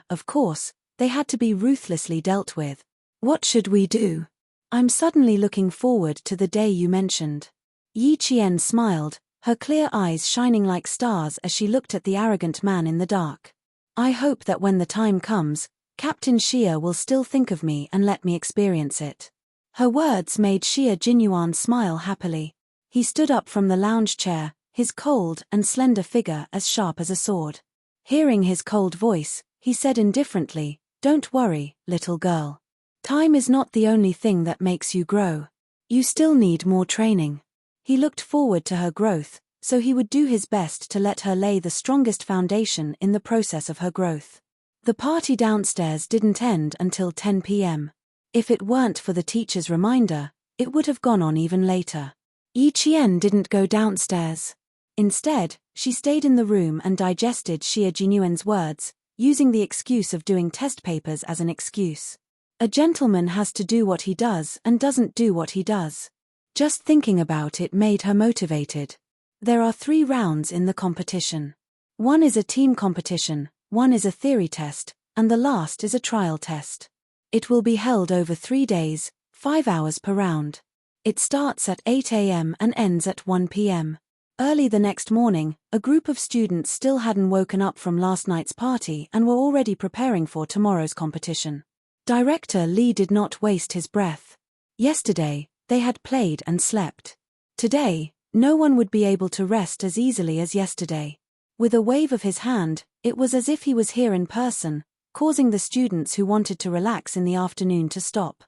of course, they had to be ruthlessly dealt with. What should we do? I'm suddenly looking forward to the day you mentioned. Yi Qian smiled, her clear eyes shining like stars as she looked at the arrogant man in the dark. I hope that when the time comes, Captain Xie will still think of me and let me experience it. Her words made Xie Jinyuan smile happily. He stood up from the lounge chair, his cold and slender figure as sharp as a sword. Hearing his cold voice, he said indifferently, Don't worry, little girl. Time is not the only thing that makes you grow. You still need more training. He looked forward to her growth, so he would do his best to let her lay the strongest foundation in the process of her growth. The party downstairs didn't end until 10 p.m. If it weren't for the teacher's reminder, it would have gone on even later. Yi Qian didn't go downstairs. Instead, she stayed in the room and digested Xie Jinyuan's words, using the excuse of doing test papers as an excuse. A gentleman has to do what he does and doesn't do what he does. Just thinking about it made her motivated. There are 3 rounds in the competition. One is a team competition, one is a theory test, and the last is a trial test. It will be held over 3 days, 5 hours per round. It starts at 8 a.m. and ends at 1 p.m. Early the next morning, a group of students still hadn't woken up from last night's party and were already preparing for tomorrow's competition. Director Li did not waste his breath. Yesterday, they had played and slept. Today, no one would be able to rest as easily as yesterday. With a wave of his hand, it was as if he was here in person, causing the students who wanted to relax in the afternoon to stop.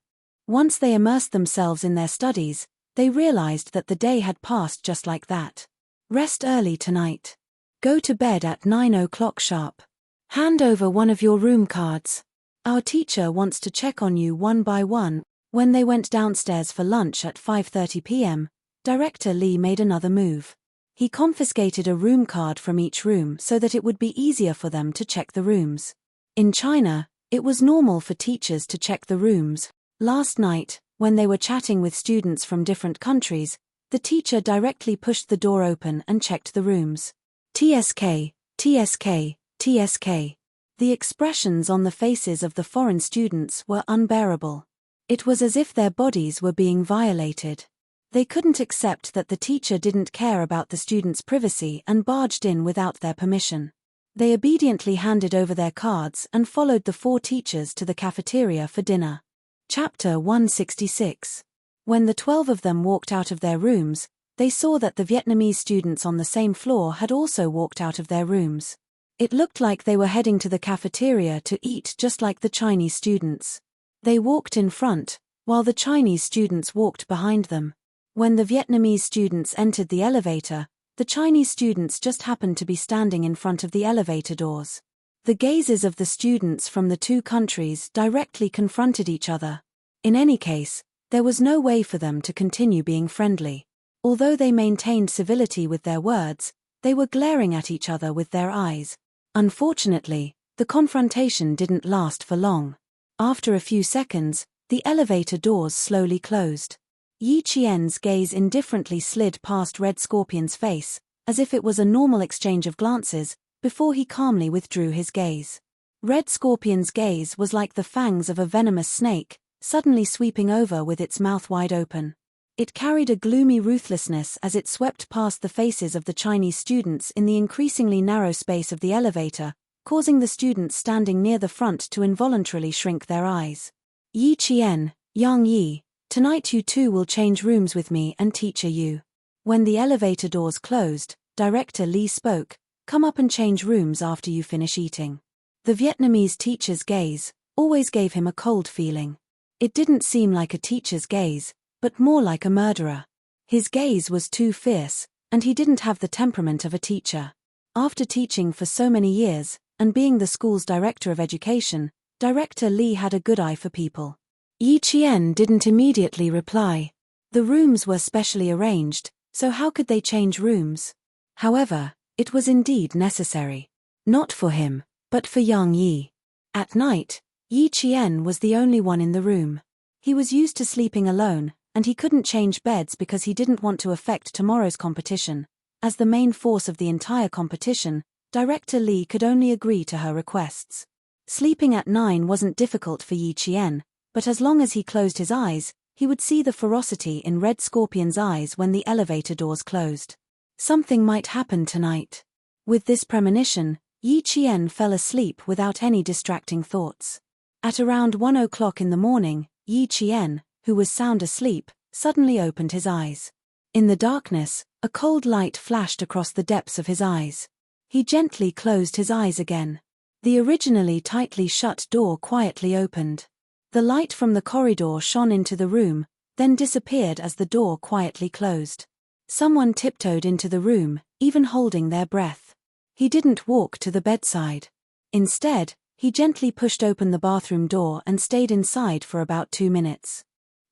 Once they immersed themselves in their studies, they realized that the day had passed just like that. Rest early tonight. Go to bed at 9 o'clock sharp. Hand over one of your room cards. Our teacher wants to check on you one by one. When they went downstairs for lunch at 5:30 p.m., Director Lee made another move. He confiscated a room card from each room so that it would be easier for them to check the rooms. In China, it was normal for teachers to check the rooms. Last night, when they were chatting with students from different countries, the teacher directly pushed the door open and checked the rooms. TSK, TSK, TSK. The expressions on the faces of the foreign students were unbearable. It was as if their bodies were being violated. They couldn't accept that the teacher didn't care about the students' privacy and barged in without their permission. They obediently handed over their cards and followed the 4 teachers to the cafeteria for dinner. Chapter 166. When the 12 of them walked out of their rooms, they saw that the Vietnamese students on the same floor had also walked out of their rooms. It looked like they were heading to the cafeteria to eat just like the Chinese students. They walked in front, while the Chinese students walked behind them. When the Vietnamese students entered the elevator, the Chinese students just happened to be standing in front of the elevator doors. The gazes of the students from the 2 countries directly confronted each other. In any case, there was no way for them to continue being friendly. Although they maintained civility with their words, they were glaring at each other with their eyes. Unfortunately, the confrontation didn't last for long. After a few seconds, the elevator doors slowly closed. Yi Qian's gaze indifferently slid past Red Scorpion's face, as if it was a normal exchange of glances, before he calmly withdrew his gaze. Red Scorpion's gaze was like the fangs of a venomous snake, suddenly sweeping over with its mouth wide open. It carried a gloomy ruthlessness as it swept past the faces of the Chinese students in the increasingly narrow space of the elevator, causing the students standing near the front to involuntarily shrink their eyes. Yi Qian, Yang Yi, tonight you two will change rooms with me and teacher you. When the elevator doors closed, Director Lee spoke, come up and change rooms after you finish eating. The Vietnamese teacher's gaze always gave him a cold feeling. It didn't seem like a teacher's gaze, but more like a murderer. His gaze was too fierce, and he didn't have the temperament of a teacher. After teaching for so many years, and being the school's director of education, Director Lee had a good eye for people. Yi Qian didn't immediately reply. The rooms were specially arranged, so how could they change rooms? However, it was indeed necessary. Not for him, but for Yang Yi. At night, Yi Qian was the only one in the room. He was used to sleeping alone, and he couldn't change beds because he didn't want to affect tomorrow's competition. As the main force of the entire competition, Director Lee could only agree to her requests. Sleeping at 9 wasn't difficult for Yi Qian, but as long as he closed his eyes, he would see the ferocity in Red Scorpion's eyes when the elevator doors closed. Something might happen tonight. With this premonition, Yi Qian fell asleep without any distracting thoughts. At around 1 o'clock in the morning, Yi Qian, who was sound asleep, suddenly opened his eyes. In the darkness, a cold light flashed across the depths of his eyes. He gently closed his eyes again. The originally tightly shut door quietly opened. The light from the corridor shone into the room, then disappeared as the door quietly closed. Someone tiptoed into the room, even holding their breath. He didn't walk to the bedside. Instead, he gently pushed open the bathroom door and stayed inside for about 2 minutes.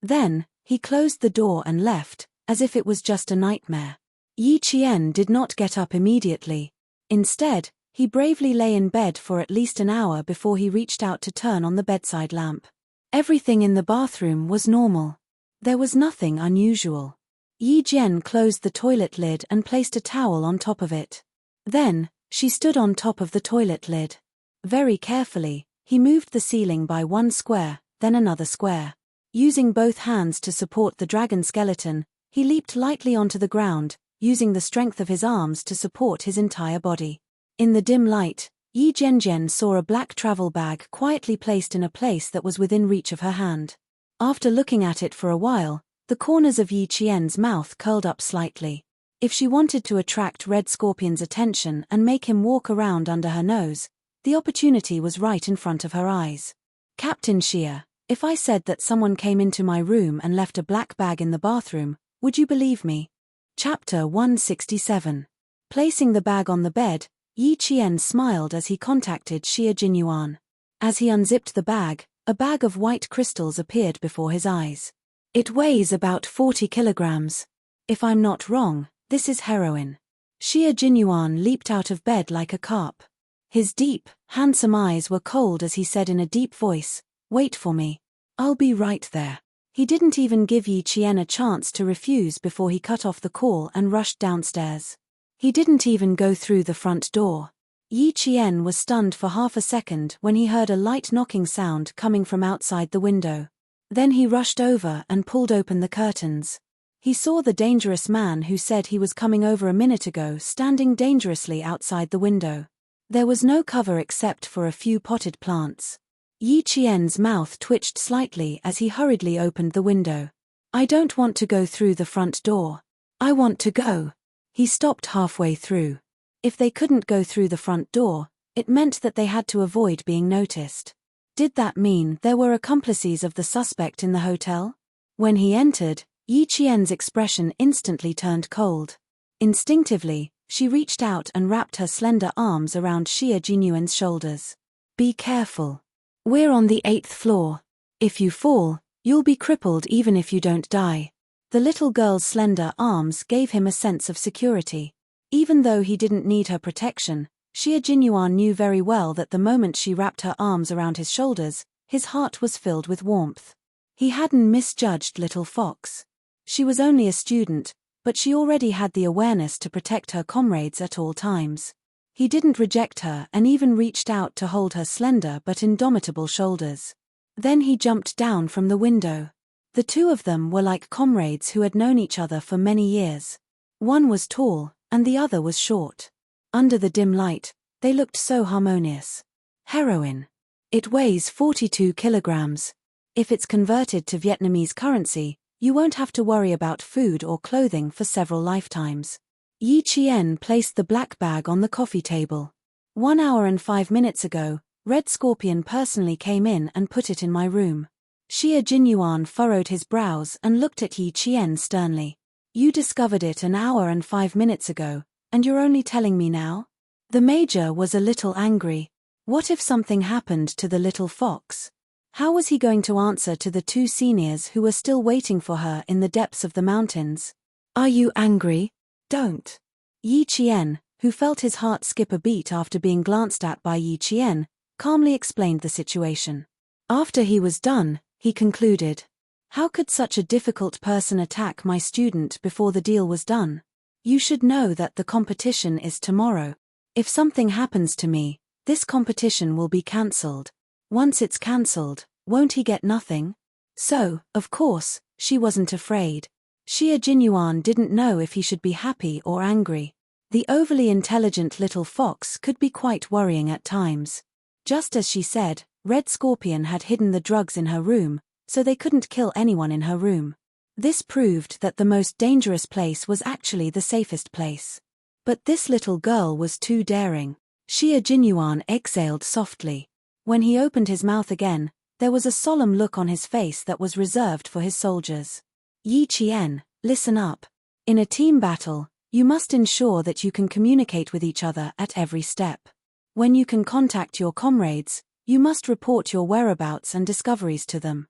Then, he closed the door and left, as if it was just a nightmare. Yi Qian did not get up immediately. Instead, he bravely lay in bed for at least an hour before he reached out to turn on the bedside lamp. Everything in the bathroom was normal. There was nothing unusual. Yi Jian closed the toilet lid and placed a towel on top of it. Then, she stood on top of the toilet lid. Very carefully, he moved the ceiling by 1 square, then another square. Using both hands to support the dragon skeleton, he leaped lightly onto the ground, using the strength of his arms to support his entire body. In the dim light, Yi Jianjian saw a black travel bag quietly placed in a place that was within reach of her hand. After looking at it for a while, the corners of Yi Qian's mouth curled up slightly. If she wanted to attract Red Scorpion's attention and make him walk around under her nose, the opportunity was right in front of her eyes. Captain Xia, if I said that someone came into my room and left a black bag in the bathroom, would you believe me? Chapter 167. Placing the bag on the bed, Yi Qian smiled as he contacted Xia Jinyuan. As he unzipped the bag, a bag of white crystals appeared before his eyes. It weighs about 40 kilograms. If I'm not wrong, this is heroin. Xie Jinyuan leaped out of bed like a carp. His deep, handsome eyes were cold as he said in a deep voice, "Wait for me. I'll be right there." He didn't even give Yi Qian a chance to refuse before he cut off the call and rushed downstairs. He didn't even go through the front door. Yi Qian was stunned for half a second when he heard a light knocking sound coming from outside the window. Then he rushed over and pulled open the curtains. He saw the dangerous man who said he was coming over a minute ago standing dangerously outside the window. There was no cover except for a few potted plants. Yi Qian's mouth twitched slightly as he hurriedly opened the window. "I don't want to go through the front door. I want to go." He stopped halfway through. If they couldn't go through the front door, it meant that they had to avoid being noticed. Did that mean there were accomplices of the suspect in the hotel? When he entered, Yi Qian's expression instantly turned cold. Instinctively, she reached out and wrapped her slender arms around Xie Jinyuan's shoulders. "Be careful. We're on the 8th floor. If you fall, you'll be crippled even if you don't die." The little girl's slender arms gave him a sense of security. Even though he didn't need her protection, Xie Jinyuan knew very well that the moment she wrapped her arms around his shoulders, his heart was filled with warmth. He hadn't misjudged little fox. She was only a student, but she already had the awareness to protect her comrades at all times. He didn't reject her and even reached out to hold her slender but indomitable shoulders. Then he jumped down from the window. The two of them were like comrades who had known each other for many years. One was tall, and the other was short. Under the dim light, they looked so harmonious. Heroin. It weighs 42 kilograms. If it's converted to Vietnamese currency, you won't have to worry about food or clothing for several lifetimes. Yi Qian placed the black bag on the coffee table. 1 hour and 5 minutes ago, Red Scorpion personally came in and put it in my room. Xie Jinyuan furrowed his brows and looked at Yi Qian sternly. "You discovered it an hour and 5 minutes ago, and you're only telling me now?" The major was a little angry. What if something happened to the little fox? How was he going to answer to the two seniors who were still waiting for her in the depths of the mountains? "Are you angry?" "Don't." Yi Qian, who felt his heart skip a beat after being glanced at by Yi Qian, calmly explained the situation. After he was done, he concluded, "How could such a difficult person attack my student before the deal was done? You should know that the competition is tomorrow. If something happens to me, this competition will be cancelled. Once it's cancelled, won't he get nothing?" So, of course, she wasn't afraid. Xie Jinyuan didn't know if he should be happy or angry. The overly intelligent little fox could be quite worrying at times. Just as she said, Red Scorpion had hidden the drugs in her room, so they couldn't kill anyone in her room. This proved that the most dangerous place was actually the safest place. But this little girl was too daring. Xie Jinyuan exhaled softly. When he opened his mouth again, there was a solemn look on his face that was reserved for his soldiers. "Yi Qian, listen up. In a team battle, you must ensure that you can communicate with each other at every step. When you can contact your comrades, you must report your whereabouts and discoveries to them."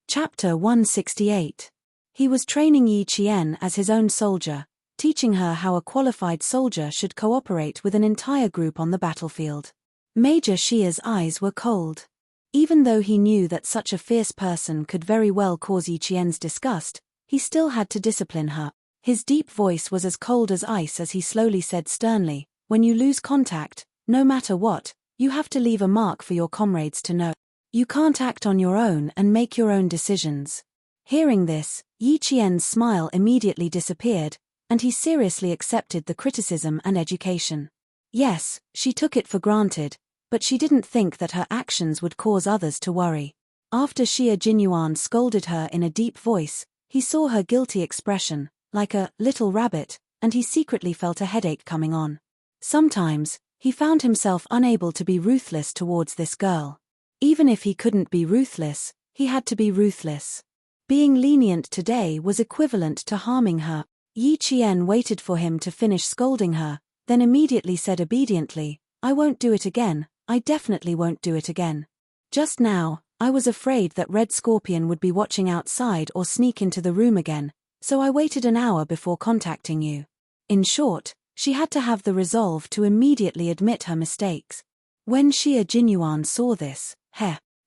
Chapter 168. He was training Yi Qian as his own soldier, teaching her how a qualified soldier should cooperate with an entire group on the battlefield. Major Xia's eyes were cold. Even though he knew that such a fierce person could very well cause Yi Qian's disgust, he still had to discipline her. His deep voice was as cold as ice as he slowly said sternly, "When you lose contact, no matter what, you have to leave a mark for your comrades to know. You can't act on your own and make your own decisions." Hearing this, Yi Qian's smile immediately disappeared, and he seriously accepted the criticism and education. Yes, she took it for granted, but she didn't think that her actions would cause others to worry. After Xie Jinyuan scolded her in a deep voice, he saw her guilty expression, like a little rabbit, and he secretly felt a headache coming on. Sometimes, he found himself unable to be ruthless towards this girl. Even if he couldn't be ruthless, he had to be ruthless. Being lenient today was equivalent to harming her. Yi Qian waited for him to finish scolding her, then immediately said obediently, "I won't do it again, I definitely won't do it again." Just now, I was afraid that Red Scorpion would be watching outside or sneak into the room again, so I waited an hour before contacting you. In short, she had to have the resolve to immediately admit her mistakes. When Xia Jinyuan saw this,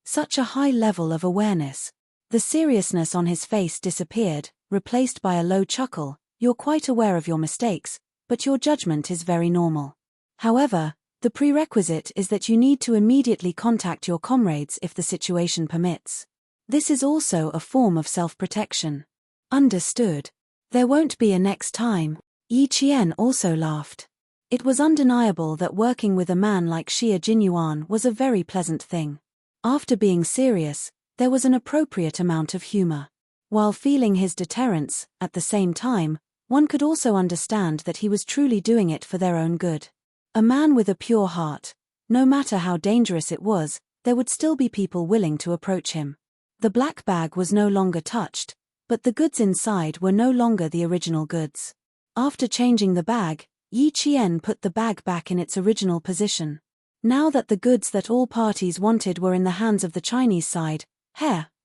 such a high level of awareness. The seriousness on his face disappeared, replaced by a low chuckle. You're quite aware of your mistakes, but your judgment is very normal. However, the prerequisite is that you need to immediately contact your comrades if the situation permits. This is also a form of self-protection. Understood. There won't be a next time. Yi Qian also laughed. It was undeniable that working with a man like Xia Jinyuan was a very pleasant thing. After being serious, there was an appropriate amount of humor. While feeling his deterrence, at the same time, one could also understand that he was truly doing it for their own good. A man with a pure heart, no matter how dangerous it was, there would still be people willing to approach him. The black bag was no longer touched, but the goods inside were no longer the original goods. After changing the bag, Yi Qian put the bag back in its original position. Now that the goods that all parties wanted were in the hands of the Chinese side,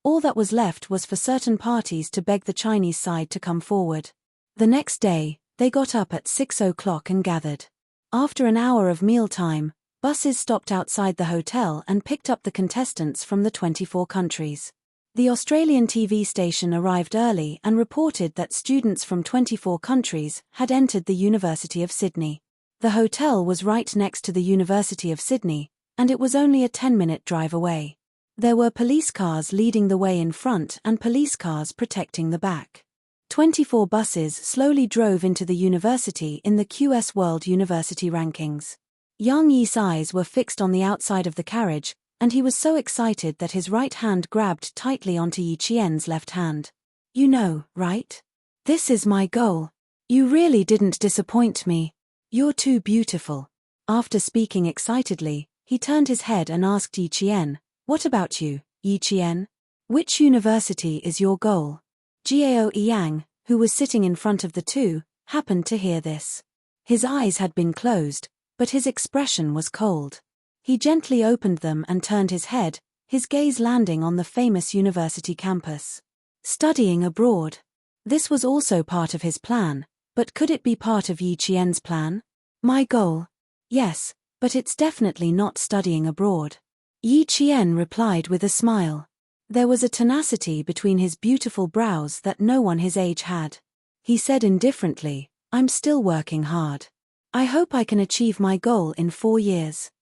all that was left was for certain parties to beg the Chinese side to come forward. The next day, they got up at 6 o'clock and gathered. After an hour of mealtime, buses stopped outside the hotel and picked up the contestants from the 24 countries. The Australian TV station arrived early and reported that students from 24 countries had entered the University of Sydney. The hotel was right next to the University of Sydney, and it was only a 10-minute drive away. There were police cars leading the way in front and police cars protecting the back. 24 buses slowly drove into the university in the QS World University rankings. Yang Yi's eyes were fixed on the outside of the carriage, and he was so excited that his right hand grabbed tightly onto Yi Qian's left hand. You know, right? This is my goal. You really didn't disappoint me. You're too beautiful. After speaking excitedly, he turned his head and asked Yi Qian, what about you, Yi Qian? Which university is your goal? Jiao Yang, who was sitting in front of the two, happened to hear this. His eyes had been closed, but his expression was cold. He gently opened them and turned his head, his gaze landing on the famous university campus. Studying abroad. This was also part of his plan, but could it be part of Yi Qian's plan? My goal? Yes, but it's definitely not studying abroad. Yi Qian replied with a smile. There was a tenacity between his beautiful brows that no one his age had. He said indifferently, I'm still working hard. I hope I can achieve my goal in 4 years.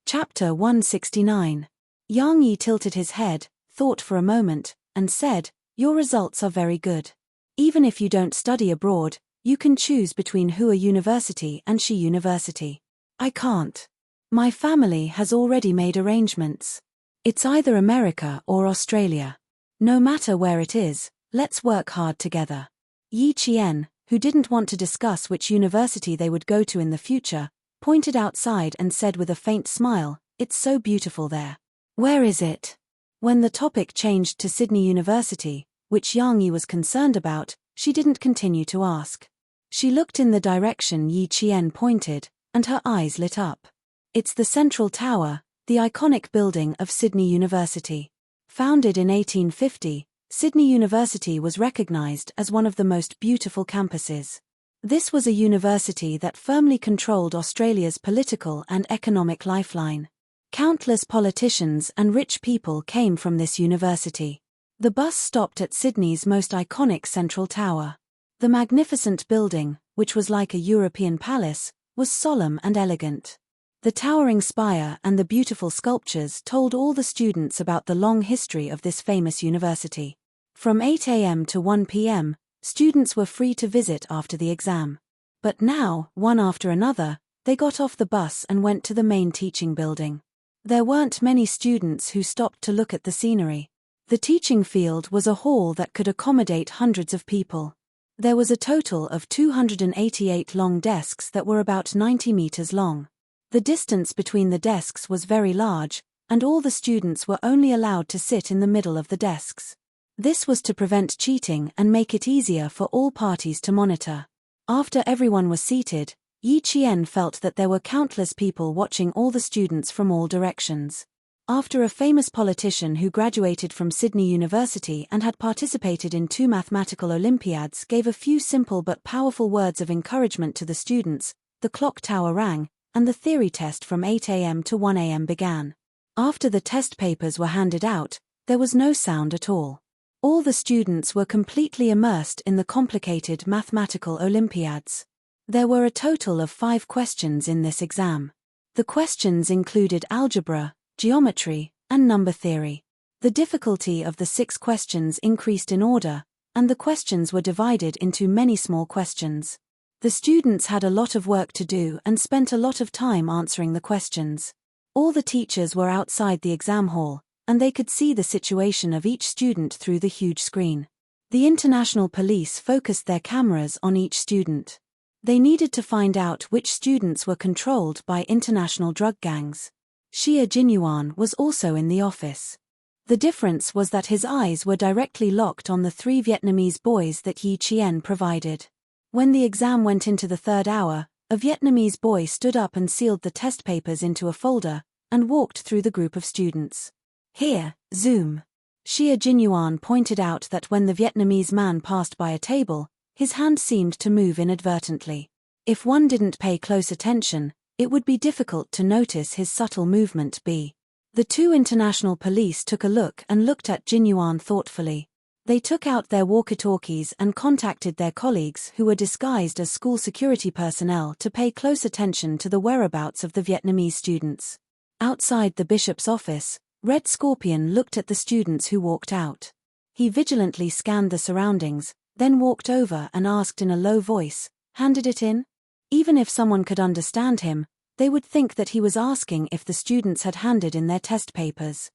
Chapter 169. Yang Yi tilted his head, thought for a moment, and said, your results are very good. Even if you don't study abroad, you can choose between Hua University and Xi University. I can't. My family has already made arrangements. It's either America or Australia. No matter where it is, let's work hard together. Yi Qian, who didn't want to discuss which university they would go to in the future, pointed outside and said with a faint smile, it's so beautiful there. Where is it? When the topic changed to Sydney University, which Yang Yi was concerned about, she didn't continue to ask. She looked in the direction Yi Qian pointed, and her eyes lit up. It's the Central Tower, the iconic building of Sydney University. Founded in 1850, Sydney University was recognized as one of the most beautiful campuses. This was a university that firmly controlled Australia's political and economic lifeline. Countless politicians and rich people came from this university. The bus stopped at Sydney's most iconic Central Tower. The magnificent building, which was like a European palace, was solemn and elegant. The towering spire and the beautiful sculptures told all the students about the long history of this famous university. From 8 a.m. to 1 p.m., students were free to visit after the exam. But now, one after another, they got off the bus and went to the main teaching building. There weren't many students who stopped to look at the scenery. The teaching field was a hall that could accommodate hundreds of people. There was a total of 288 long desks that were about 90 meters long. The distance between the desks was very large, and all the students were only allowed to sit in the middle of the desks. This was to prevent cheating and make it easier for all parties to monitor. After everyone was seated, Yi Qian felt that there were countless people watching all the students from all directions. After a famous politician who graduated from Sydney University and had participated in 2 mathematical Olympiads gave a few simple but powerful words of encouragement to the students, the clock tower rang, and the theory test from 8 a.m. to 1 a.m. began. After the test papers were handed out, there was no sound at all. All the students were completely immersed in the complicated mathematical Olympiads. There were a total of 5 questions in this exam. The questions included algebra, geometry, and number theory. The difficulty of the 6 questions increased in order, and the questions were divided into many small questions. The students had a lot of work to do and spent a lot of time answering the questions. All the teachers were outside the exam hall, and they could see the situation of each student through the huge screen. The international police focused their cameras on each student. They needed to find out which students were controlled by international drug gangs. Xia Jinyuan was also in the office. The difference was that his eyes were directly locked on the 3 Vietnamese boys that Yi Chien provided. When the exam went into the 3rd hour, a Vietnamese boy stood up and sealed the test papers into a folder, and walked through the group of students. Here, zoom. Xia Jinyuan pointed out that when the Vietnamese man passed by a table, his hand seemed to move inadvertently. If one didn't pay close attention, it would be difficult to notice his subtle movement. The 2 international police took a look and looked at Jinyuan thoughtfully. They took out their walkie-talkies and contacted their colleagues who were disguised as school security personnel to pay close attention to the whereabouts of the Vietnamese students. Outside the bishop's office, Red Scorpion looked at the students who walked out. He vigilantly scanned the surroundings, then walked over and asked in a low voice, "Handed it in?" Even if someone could understand him, they would think that he was asking if the students had handed in their test papers.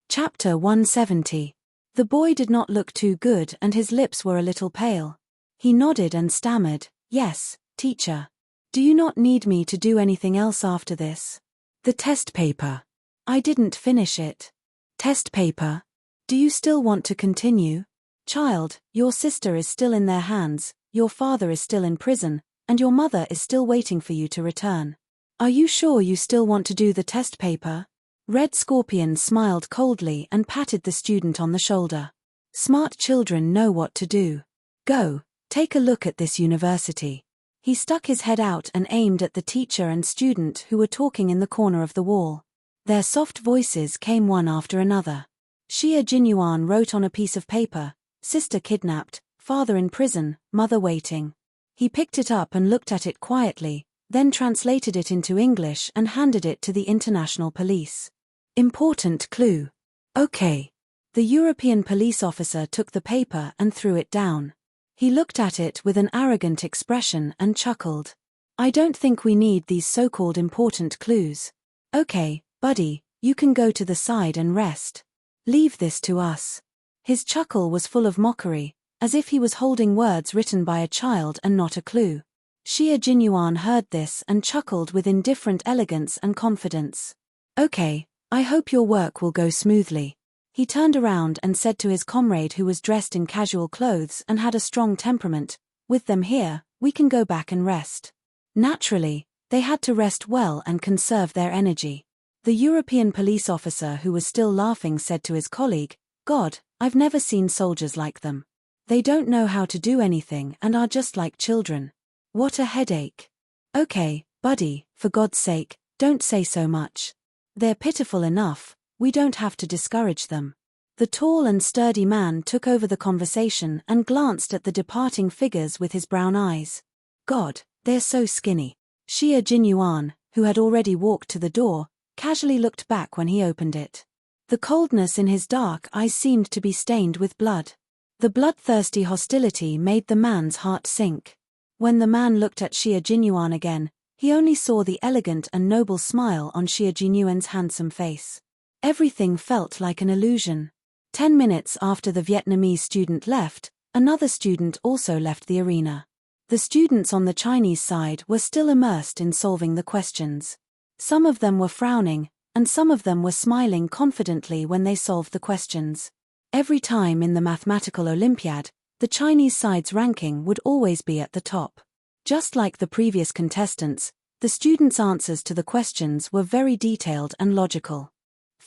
Chapter 170. The boy did not look too good and his lips were a little pale. He nodded and stammered, "Yes, teacher. Do you not need me to do anything else after this?" "The test paper. I didn't finish it." "Test paper? Do you still want to continue?" "Child, your sister is still in their hands, your father is still in prison, and your mother is still waiting for you to return. Are you sure you still want to do the test paper?" Red Scorpion smiled coldly and patted the student on the shoulder. "Smart children know what to do. Go, take a look at this university." He stuck his head out and aimed at the teacher and student who were talking in the corner of the wall. Their soft voices came one after another. Xia Jinyuan wrote on a piece of paper, "Sister kidnapped, father in prison, mother waiting." He picked it up and looked at it quietly, then translated it into English and handed it to the international police. "Important clue." "Okay." The European police officer took the paper and threw it down. He looked at it with an arrogant expression and chuckled. "I don't think we need these so-called important clues. Okay, buddy, you can go to the side and rest. Leave this to us." His chuckle was full of mockery, as if he was holding words written by a child and not a clue. Xia Jinyuan heard this and chuckled with indifferent elegance and confidence. "Okay, I hope your work will go smoothly." He turned around and said to his comrade who was dressed in casual clothes and had a strong temperament, "With them here, we can go back and rest." Naturally, they had to rest well and conserve their energy. The European police officer who was still laughing said to his colleague, "God, I've never seen soldiers like them. They don't know how to do anything and are just like children. What a headache." "Okay, buddy, for God's sake, don't say so much. They're pitiful enough, we don't have to discourage them." The tall and sturdy man took over the conversation and glanced at the departing figures with his brown eyes. "God, they're so skinny." Xia Jinyuan, who had already walked to the door, casually looked back when he opened it. The coldness in his dark eyes seemed to be stained with blood. The bloodthirsty hostility made the man's heart sink. When the man looked at Xia Jinyuan again, he only saw the elegant and noble smile on Xia Jinyuan's handsome face. Everything felt like an illusion. 10 minutes after the Vietnamese student left, another student also left the arena. The students on the Chinese side were still immersed in solving the questions. Some of them were frowning, and some of them were smiling confidently when they solved the questions. Every time in the mathematical Olympiad, the Chinese side's ranking would always be at the top. Just like the previous contestants, the students' answers to the questions were very detailed and logical.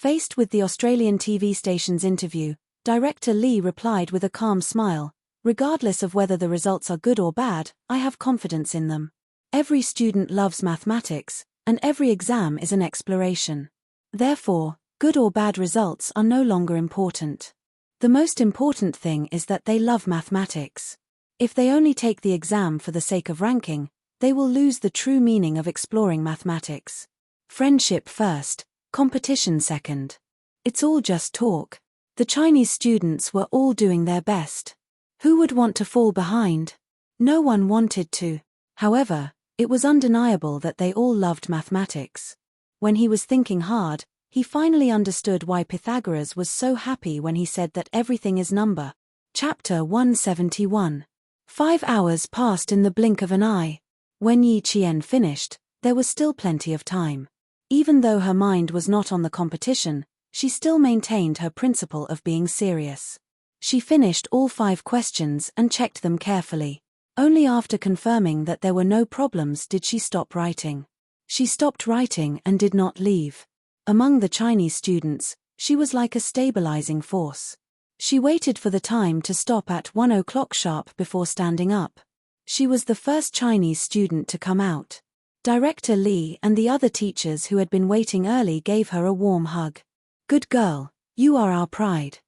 Faced with the Australian TV station's interview, Director Lee replied with a calm smile, "Regardless of whether the results are good or bad, I have confidence in them. Every student loves mathematics, and every exam is an exploration. Therefore, good or bad results are no longer important. The most important thing is that they love mathematics. If they only take the exam for the sake of ranking, they will lose the true meaning of exploring mathematics. Friendship first, competition second. It's all just talk." The Chinese students were all doing their best. Who would want to fall behind? No one wanted to. However, it was undeniable that they all loved mathematics. When he was thinking hard, he finally understood why Pythagoras was so happy when he said that everything is number. Chapter 171. 5 hours passed in the blink of an eye. When Yi Qian finished, there was still plenty of time. Even though her mind was not on the competition, she still maintained her principle of being serious. She finished all 5 questions and checked them carefully. Only after confirming that there were no problems did she stop writing. She stopped writing and did not leave. Among the Chinese students, she was like a stabilizing force. She waited for the time to stop at 1 o'clock sharp before standing up. She was the first Chinese student to come out. Director Lee and the other teachers who had been waiting early gave her a warm hug. "Good girl, you are our pride."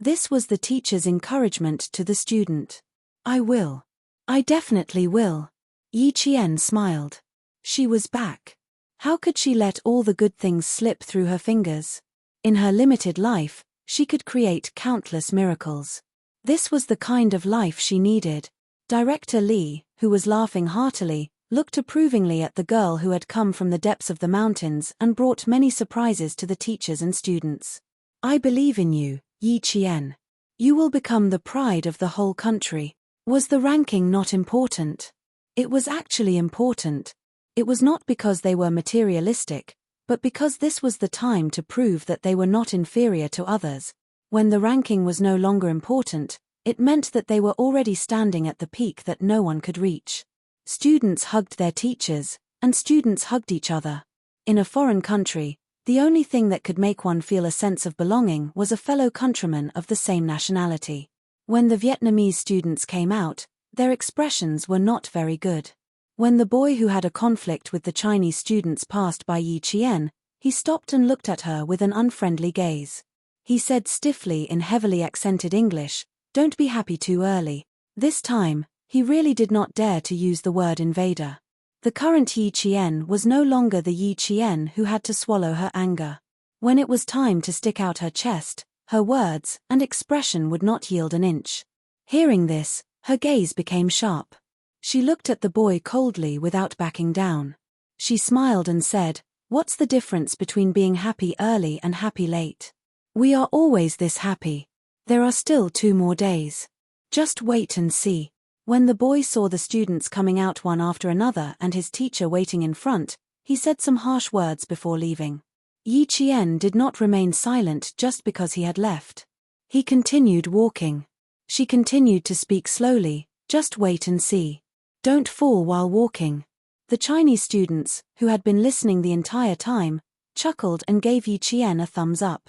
This was the teacher's encouragement to the student. "I will. I definitely will." Yi Qian smiled. She was back. How could she let all the good things slip through her fingers? In her limited life, she could create countless miracles. This was the kind of life she needed. Director Lee, who was laughing heartily, looked approvingly at the girl who had come from the depths of the mountains and brought many surprises to the teachers and students. "I believe in you, Yi Qian. You will become the pride of the whole country." Was the ranking not important? It was actually important. It was not because they were materialistic, but because this was the time to prove that they were not inferior to others. When the ranking was no longer important, it meant that they were already standing at the peak that no one could reach. Students hugged their teachers, and students hugged each other. In a foreign country, the only thing that could make one feel a sense of belonging was a fellow countryman of the same nationality. When the Vietnamese students came out, their expressions were not very good. When the boy who had a conflict with the Chinese students passed by Yi Qian, he stopped and looked at her with an unfriendly gaze. He said stiffly in heavily accented English, "Don't be happy too early." This time, he really did not dare to use the word invader. The current Yi Qian was no longer the Yi Qian who had to swallow her anger. When it was time to stick out her chest, her words and expression would not yield an inch. Hearing this, her gaze became sharp. She looked at the boy coldly without backing down. She smiled and said, "What's the difference between being happy early and happy late? We are always this happy. There are still 2 more days. Just wait and see." When the boy saw the students coming out one after another and his teacher waiting in front, he said some harsh words before leaving. Yi Qian did not remain silent just because he had left. He continued walking. She continued to speak slowly, "Just wait and see. Don't fall while walking." The Chinese students, who had been listening the entire time, chuckled and gave Yi Qian a thumbs up.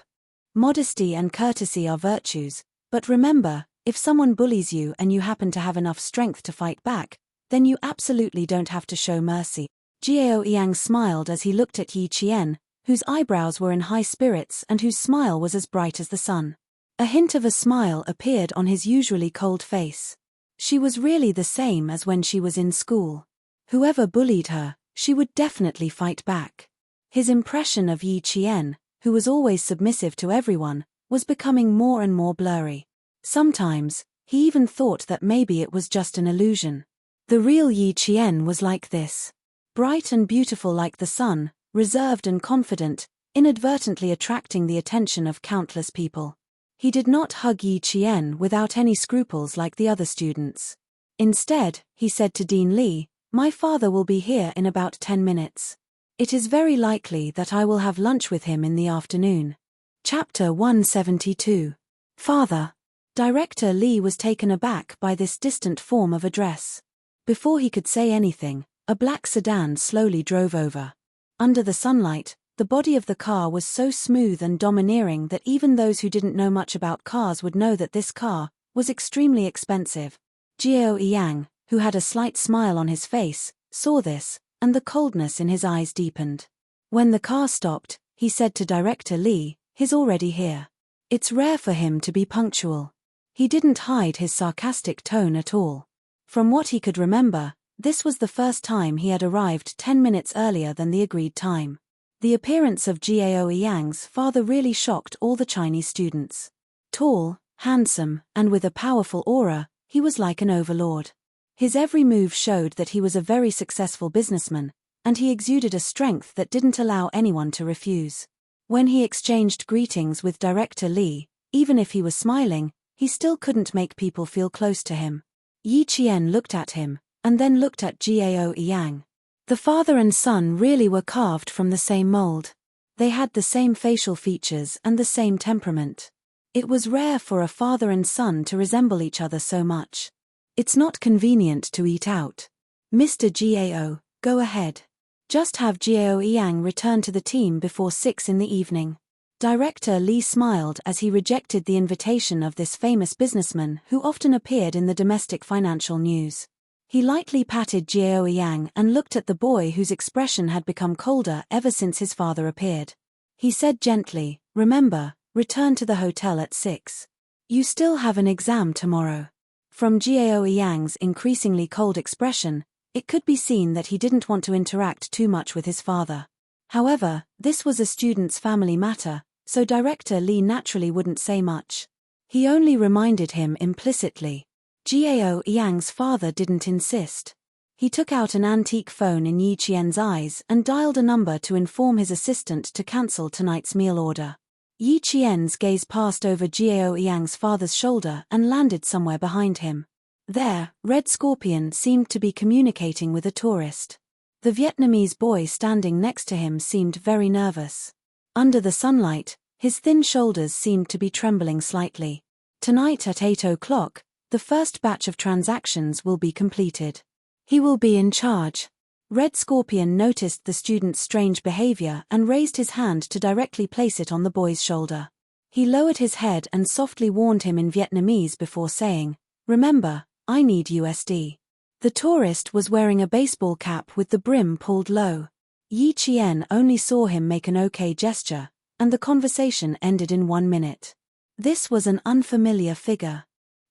Modesty and courtesy are virtues, but remember, if someone bullies you and you happen to have enough strength to fight back, then you absolutely don't have to show mercy. Jiao Yang smiled as he looked at Yi Qian, whose eyebrows were in high spirits and whose smile was as bright as the sun. A hint of a smile appeared on his usually cold face. She was really the same as when she was in school. Whoever bullied her, she would definitely fight back. His impression of Yi Qian, who was always submissive to everyone, was becoming more and more blurry. Sometimes, he even thought that maybe it was just an illusion. The real Yi Qian was like this. Bright and beautiful like the sun, reserved and confident, inadvertently attracting the attention of countless people. He did not hug Yi Qian without any scruples like the other students. Instead, he said to Dean Li, "My father will be here in about 10 minutes. It is very likely that I will have lunch with him in the afternoon." Chapter 172. Father. Director Lee was taken aback by this distant form of address. Before he could say anything, a black sedan slowly drove over. Under the sunlight, The body of the car was so smooth and domineering that even those who didn't know much about cars would know that this car was extremely expensive. Jiao Yang, who had a slight smile on his face, saw this, and the coldness in his eyes deepened. When the car stopped, he said to Director Lee, "He's already here." It's rare for him to be punctual. He didn't hide his sarcastic tone at all. From what he could remember, this was the first time he had arrived 10 minutes earlier than the agreed time. The appearance of Jiao Yang's father really shocked all the Chinese students. Tall, handsome, and with a powerful aura, he was like an overlord. His every move showed that he was a very successful businessman, and he exuded a strength that didn't allow anyone to refuse. When he exchanged greetings with Director Lee, even if he was smiling, he still couldn't make people feel close to him. Yi Qian looked at him, and then looked at Jiao Yang. The father and son really were carved from the same mold. They had the same facial features and the same temperament. It was rare for a father and son to resemble each other so much. It's not convenient to eat out. Mr. Jiao, go ahead. Just have Jiao Yang return to the team before 6 in the evening. Director Lee smiled as he rejected the invitation of this famous businessman who often appeared in the domestic financial news. He lightly patted Jiao Yang and looked at the boy whose expression had become colder ever since his father appeared. He said gently, "Remember, return to the hotel at 6. You still have an exam tomorrow." From Jiao Yang's increasingly cold expression, it could be seen that he didn't want to interact too much with his father. However, this was a student's family matter, so Director Lee naturally wouldn't say much. He only reminded him implicitly. Jiao Yang's father didn't insist. He took out an antique phone in Yi Qian's eyes and dialed a number to inform his assistant to cancel tonight's meal order. Yi Qian's gaze passed over Jiao Yang's father's shoulder and landed somewhere behind him. There, Red Scorpion seemed to be communicating with a tourist. The Vietnamese boy standing next to him seemed very nervous. Under the sunlight, his thin shoulders seemed to be trembling slightly. Tonight at 8 o'clock, the first batch of transactions will be completed. He will be in charge. Red Scorpion noticed the student's strange behavior and raised his hand to directly place it on the boy's shoulder. He lowered his head and softly warned him in Vietnamese before saying, "Remember, I need USD." The tourist was wearing a baseball cap with the brim pulled low. Yi Qian only saw him make an okay gesture, and the conversation ended in 1 minute. This was an unfamiliar figure.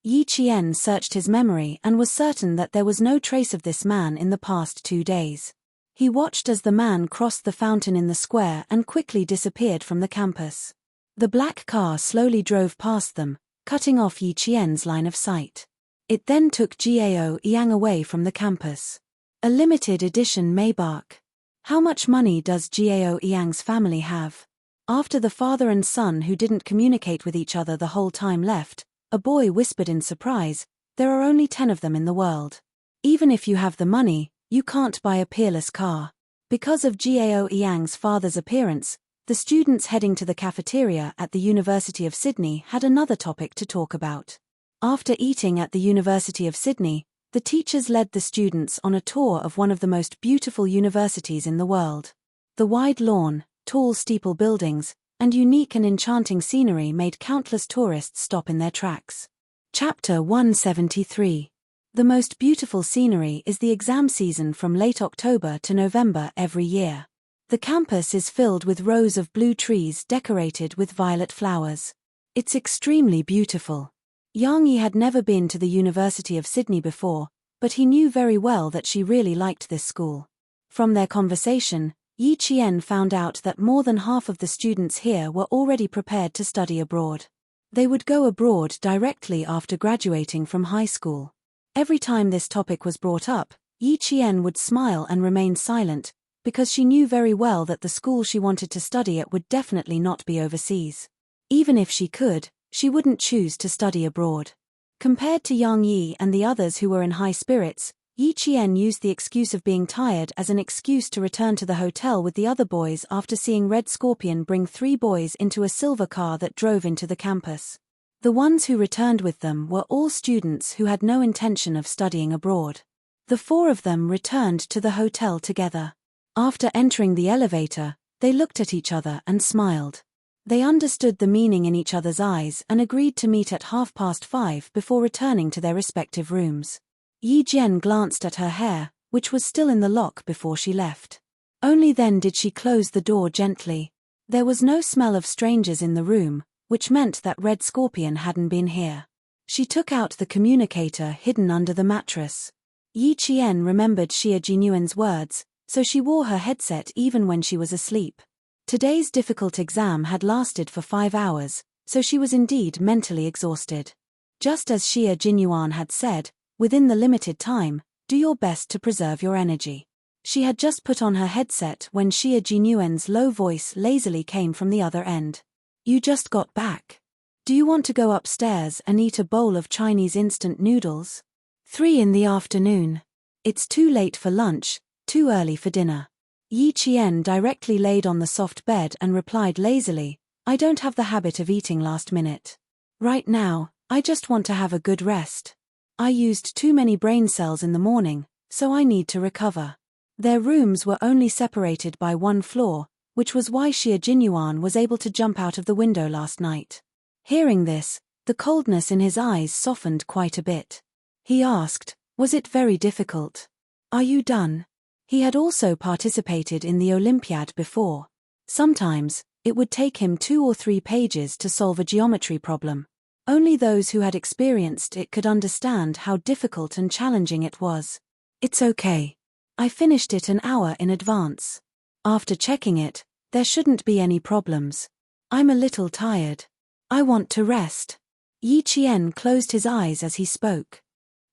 Yi Qian searched his memory and was certain that there was no trace of this man in the past 2 days. He watched as the man crossed the fountain in the square and quickly disappeared from the campus. The black car slowly drove past them, cutting off Yi Qian's line of sight. It then took Jiao Yang away from the campus. A limited edition Maybach. How much money does Jiao Yang's family have? After the father and son who didn't communicate with each other the whole time left, a boy whispered in surprise, "There are only 10 of them in the world. Even if you have the money, you can't buy a peerless car." Because of Jiao Yang's father's appearance, the students heading to the cafeteria at the University of Sydney had another topic to talk about. After eating at the University of Sydney, the teachers led the students on a tour of one of the most beautiful universities in the world. The wide lawn, tall steeple buildings, and unique and enchanting scenery made countless tourists stop in their tracks. Chapter 173. The most beautiful scenery is the exam season from late October to November every year. The campus is filled with rows of blue trees decorated with violet flowers. It's extremely beautiful. Yang Yi had never been to the University of Sydney before, but he knew very well that she really liked this school. From their conversation, Yi Qian found out that more than half of the students here were already prepared to study abroad. They would go abroad directly after graduating from high school. Every time this topic was brought up, Yi Qian would smile and remain silent, because she knew very well that the school she wanted to study at would definitely not be overseas. Even if she could, she wouldn't choose to study abroad. Compared to Yang Yi and the others who were in high spirits, Yi Qian used the excuse of being tired as an excuse to return to the hotel with the other boys after seeing Red Scorpion bring 3 boys into a silver car that drove into the campus. The ones who returned with them were all students who had no intention of studying abroad. The 4 of them returned to the hotel together. After entering the elevator, They looked at each other and smiled. They understood the meaning in each other's eyes and agreed to meet at 5:30 before returning to their respective rooms. Yi Jian glanced at her hair, which was still in the lock before she left. Only then did she close the door gently. There was no smell of strangers in the room, which meant that Red Scorpion hadn't been here. She took out the communicator hidden under the mattress. Yi Qian remembered Xia Jinyuan's words, so she wore her headset even when she was asleep. Today's difficult exam had lasted for 5 hours, so she was indeed mentally exhausted. Just as Xia Jinyuan had said, within the limited time, do your best to preserve your energy. She had just put on her headset when Xia Jinyuan's low voice lazily came from the other end. You just got back. Do you want to go upstairs and eat a bowl of Chinese instant noodles? 3 in the afternoon. It's too late for lunch, too early for dinner. Yi Qian directly laid on the soft bed and replied lazily, I don't have the habit of eating last minute. Right now, I just want to have a good rest. I used too many brain cells in the morning, so I need to recover. Their rooms were only separated by 1 floor, which was why Xia Jinyuan was able to jump out of the window last night. Hearing this, the coldness in his eyes softened quite a bit. He asked, was it very difficult? Are you done? He had also participated in the Olympiad before. Sometimes, it would take him 2 or 3 pages to solve a geometry problem. Only those who had experienced it could understand how difficult and challenging it was. It's okay. I finished it an hour in advance. After checking it, there shouldn't be any problems. I'm a little tired. I want to rest. Yi Qian closed his eyes as he spoke.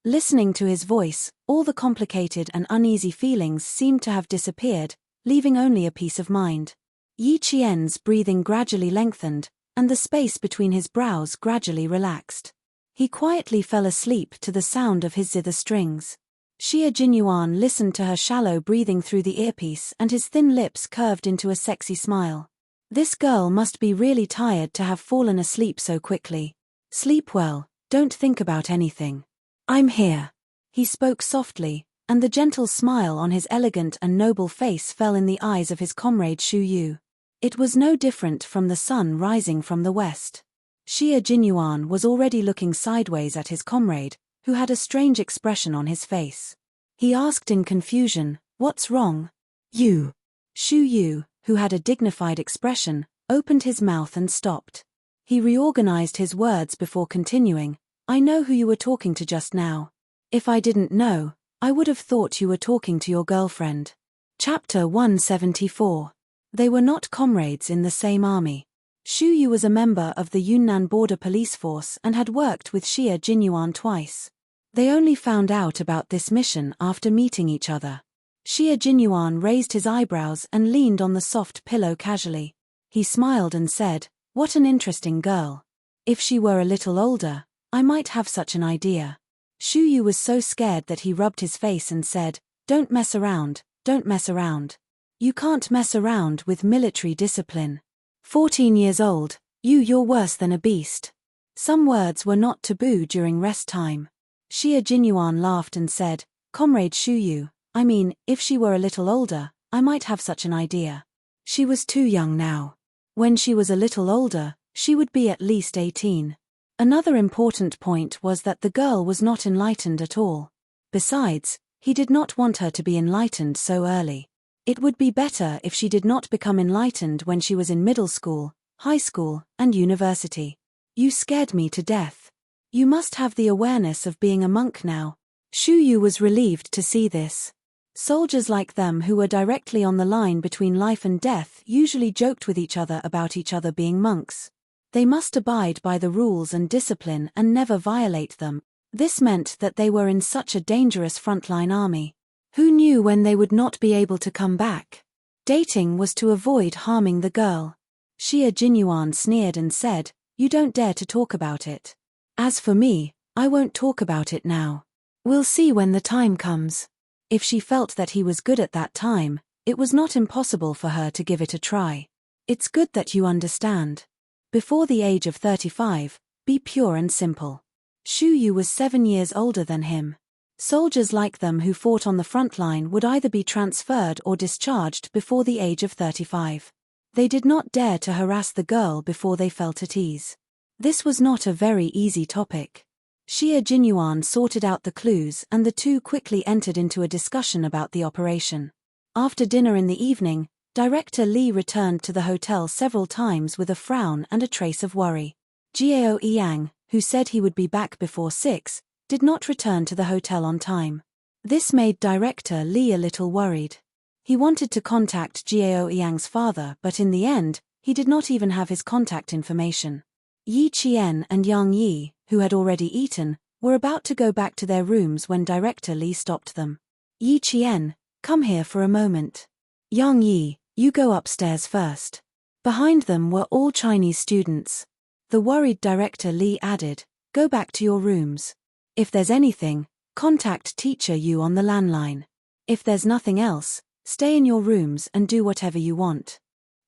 Listening to his voice, all the complicated and uneasy feelings seemed to have disappeared, leaving only a peace of mind. Yi Qian's breathing gradually lengthened, and the space between his brows gradually relaxed. He quietly fell asleep to the sound of his zither strings. Xia Jinyuan listened to her shallow breathing through the earpiece and his thin lips curved into a sexy smile. This girl must be really tired to have fallen asleep so quickly. Sleep well, don't think about anything. I'm here. He spoke softly, and the gentle smile on his elegant and noble face fell in the eyes of his comrade Xu Yu. It was no different from the sun rising from the west. Xia Jinyuan was already looking sideways at his comrade, who had a strange expression on his face. He asked in confusion, what's wrong? You. Xu Yu, who had a dignified expression, opened his mouth and stopped. He reorganized his words before continuing, I know who you were talking to just now. If I didn't know, I would have thought you were talking to your girlfriend. Chapter 174. They were not comrades in the same army. Xu Yu was a member of the Yunnan Border Police Force and had worked with Xia Jinyuan twice. They only found out about this mission after meeting each other. Xia Jinyuan raised his eyebrows and leaned on the soft pillow casually. He smiled and said, what an interesting girl. If she were a little older, I might have such an idea. Xu Yu was so scared that he rubbed his face and said, don't mess around, don't mess around. You can't mess around with military discipline. 14 years old, you're worse than a beast. Some words were not taboo during rest time. Xia Jinyuan laughed and said, Comrade Xu Yu, I mean, if she were a little older, I might have such an idea. She was too young now. When she was a little older, she would be at least 18. Another important point was that the girl was not enlightened at all. Besides, he did not want her to be enlightened so early. It would be better if she did not become enlightened when she was in middle school, high school, and university. You scared me to death. You must have the awareness of being a monk now. Xu Yu was relieved to see this. Soldiers like them who were directly on the line between life and death usually joked with each other about each other being monks. They must abide by the rules and discipline and never violate them. This meant that they were in such a dangerous frontline army. Who knew when they would not be able to come back? Dating was to avoid harming the girl. Xia Jinyuan sneered and said, you don't dare to talk about it. As for me, I won't talk about it now. We'll see when the time comes. If she felt that he was good at that time, it was not impossible for her to give it a try. It's good that you understand. Before the age of 35, be pure and simple. Xu Yu was 7 years older than him. Soldiers like them who fought on the front line would either be transferred or discharged before the age of 35. They did not dare to harass the girl before they felt at ease. This was not a very easy topic. Xie Jinyuan sorted out the clues and the two quickly entered into a discussion about the operation. After dinner in the evening, Director Li returned to the hotel several times with a frown and a trace of worry. Jiao Yang, who said he would be back before 6, did not return to the hotel on time. This made Director Li a little worried. He wanted to contact Jiao Yang's father, but in the end, he did not even have his contact information. Yi Qian and Yang Yi, who had already eaten, were about to go back to their rooms when Director Li stopped them. Yi Qian, come here for a moment. Yang Yi, you go upstairs first. Behind them were all Chinese students. The worried Director Li added, go back to your rooms. If there's anything, contact Teacher Yu on the landline. If there's nothing else, stay in your rooms and do whatever you want.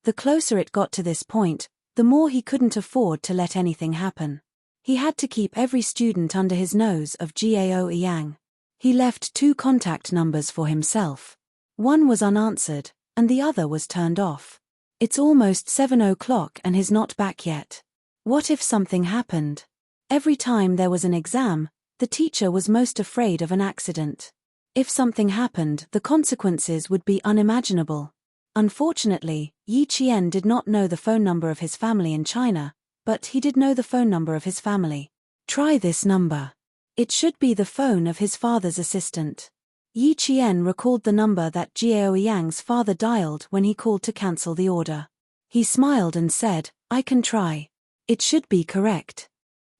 The closer it got to this point, the more he couldn't afford to let anything happen. He had to keep every student under his nose of Jiao Yang. He left 2 contact numbers for himself. One was unanswered, and the other was turned off. It's almost 7 o'clock and he's not back yet. What if something happened? Every time there was an exam, the teacher was most afraid of an accident. If something happened, the consequences would be unimaginable. Unfortunately, Yi Qian did not know the phone number of his family in China, but he did know the phone number of his family. Try this number. It should be the phone of his father's assistant. Yi Qian recalled the number that Jiao Yang's father dialed when he called to cancel the order. He smiled and said, I can try. It should be correct.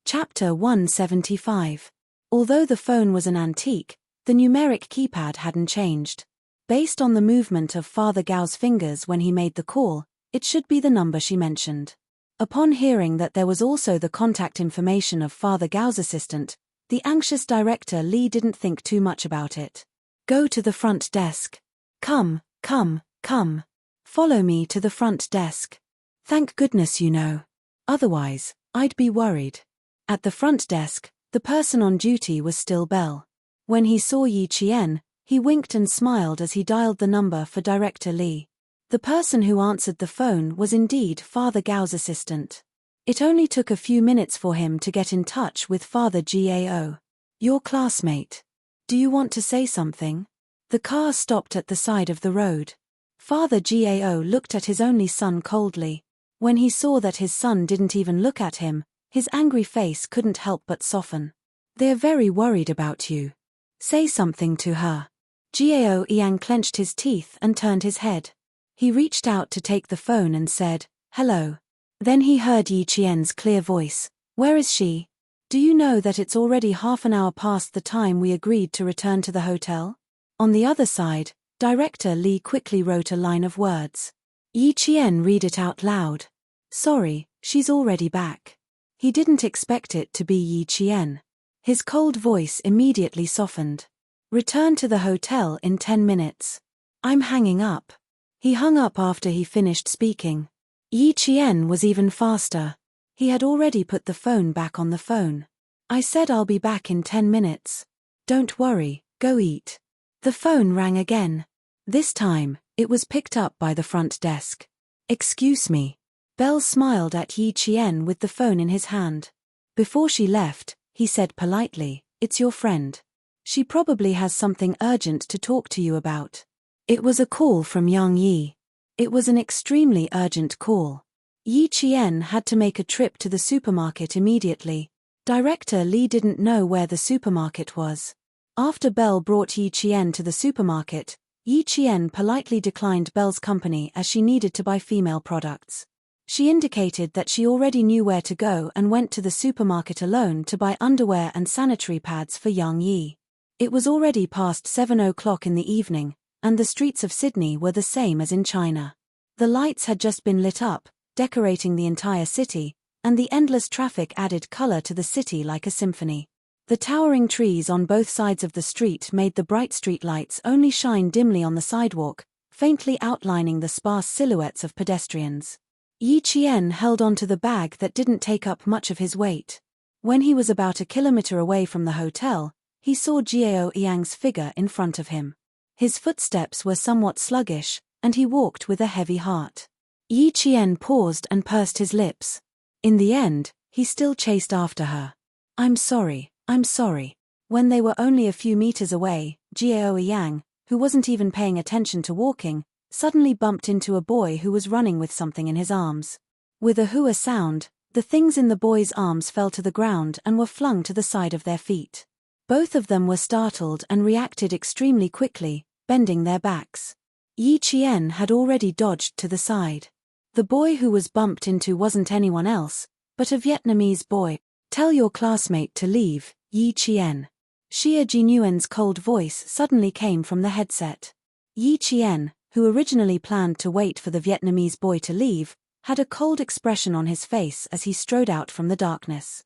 Chapter 175. Although the phone was an antique, the numeric keypad hadn't changed. Based on the movement of Father Gao's fingers when he made the call, it should be the number she mentioned. Upon hearing that there was also the contact information of Father Gao's assistant, the anxious Director Li didn't think too much about it. Go to the front desk. Come. Follow me to the front desk. Thank goodness you know. Otherwise, I'd be worried. At the front desk, the person on duty was still Bell. When he saw Yi Qian, he winked and smiled as he dialed the number for Director Li. The person who answered the phone was indeed Father Gao's assistant. It only took a few minutes for him to get in touch with Father Gao. Your classmate. Do you want to say something? The car stopped at the side of the road. Father Gao looked at his only son coldly. When he saw that his son didn't even look at him, his angry face couldn't help but soften. They're very worried about you. Say something to her. Jiao Yang clenched his teeth and turned his head. He reached out to take the phone and said, hello. Then he heard Yi Qian's clear voice. Where is she? Do you know that it's already half an hour past the time we agreed to return to the hotel? On the other side, Director Li quickly wrote a line of words. Yi Qian read it out loud. Sorry, she's already back. He didn't expect it to be Yi Qian. His cold voice immediately softened. Return to the hotel in 10 minutes. I'm hanging up. He hung up after he finished speaking. Yi Qian was even faster. He had already put the phone back on the phone. I said I'll be back in 10 minutes. Don't worry, go eat. The phone rang again. This time, it was picked up by the front desk. Excuse me. Bell smiled at Yi Qian with the phone in his hand. Before she left, he said politely, it's your friend. She probably has something urgent to talk to you about. It was a call from Yang Yi. It was an extremely urgent call. Yi Qian had to make a trip to the supermarket immediately. Director Li didn't know where the supermarket was. After Bell brought Yi Qian to the supermarket, Yi Qian politely declined Bell's company as she needed to buy female products. She indicated that she already knew where to go and went to the supermarket alone to buy underwear and sanitary pads for Yang Yi. It was already past 7 o'clock in the evening, and the streets of Sydney were the same as in China. The lights had just been lit up, decorating the entire city, and the endless traffic added color to the city like a symphony. The towering trees on both sides of the street made the bright street lights only shine dimly on the sidewalk, faintly outlining the sparse silhouettes of pedestrians. Yi Qian held onto the bag that didn't take up much of his weight. When he was about a kilometer away from the hotel, he saw Jiao Yang's figure in front of him. His footsteps were somewhat sluggish, and he walked with a heavy heart. Yi Qian paused and pursed his lips. In the end, he still chased after her. I'm sorry. When they were only a few meters away, Jiao Yang, who wasn't even paying attention to walking, suddenly bumped into a boy who was running with something in his arms. With a hua sound, the things in the boy's arms fell to the ground and were flung to the side of their feet. Both of them were startled and reacted extremely quickly, bending their backs. Yi Qian had already dodged to the side. The boy who was bumped into wasn't anyone else, but a Vietnamese boy. Tell your classmate to leave, Yi Qian. Xia Jinyuan's cold voice suddenly came from the headset. Yi Qian, who originally planned to wait for the Vietnamese boy to leave, had a cold expression on his face as he strode out from the darkness.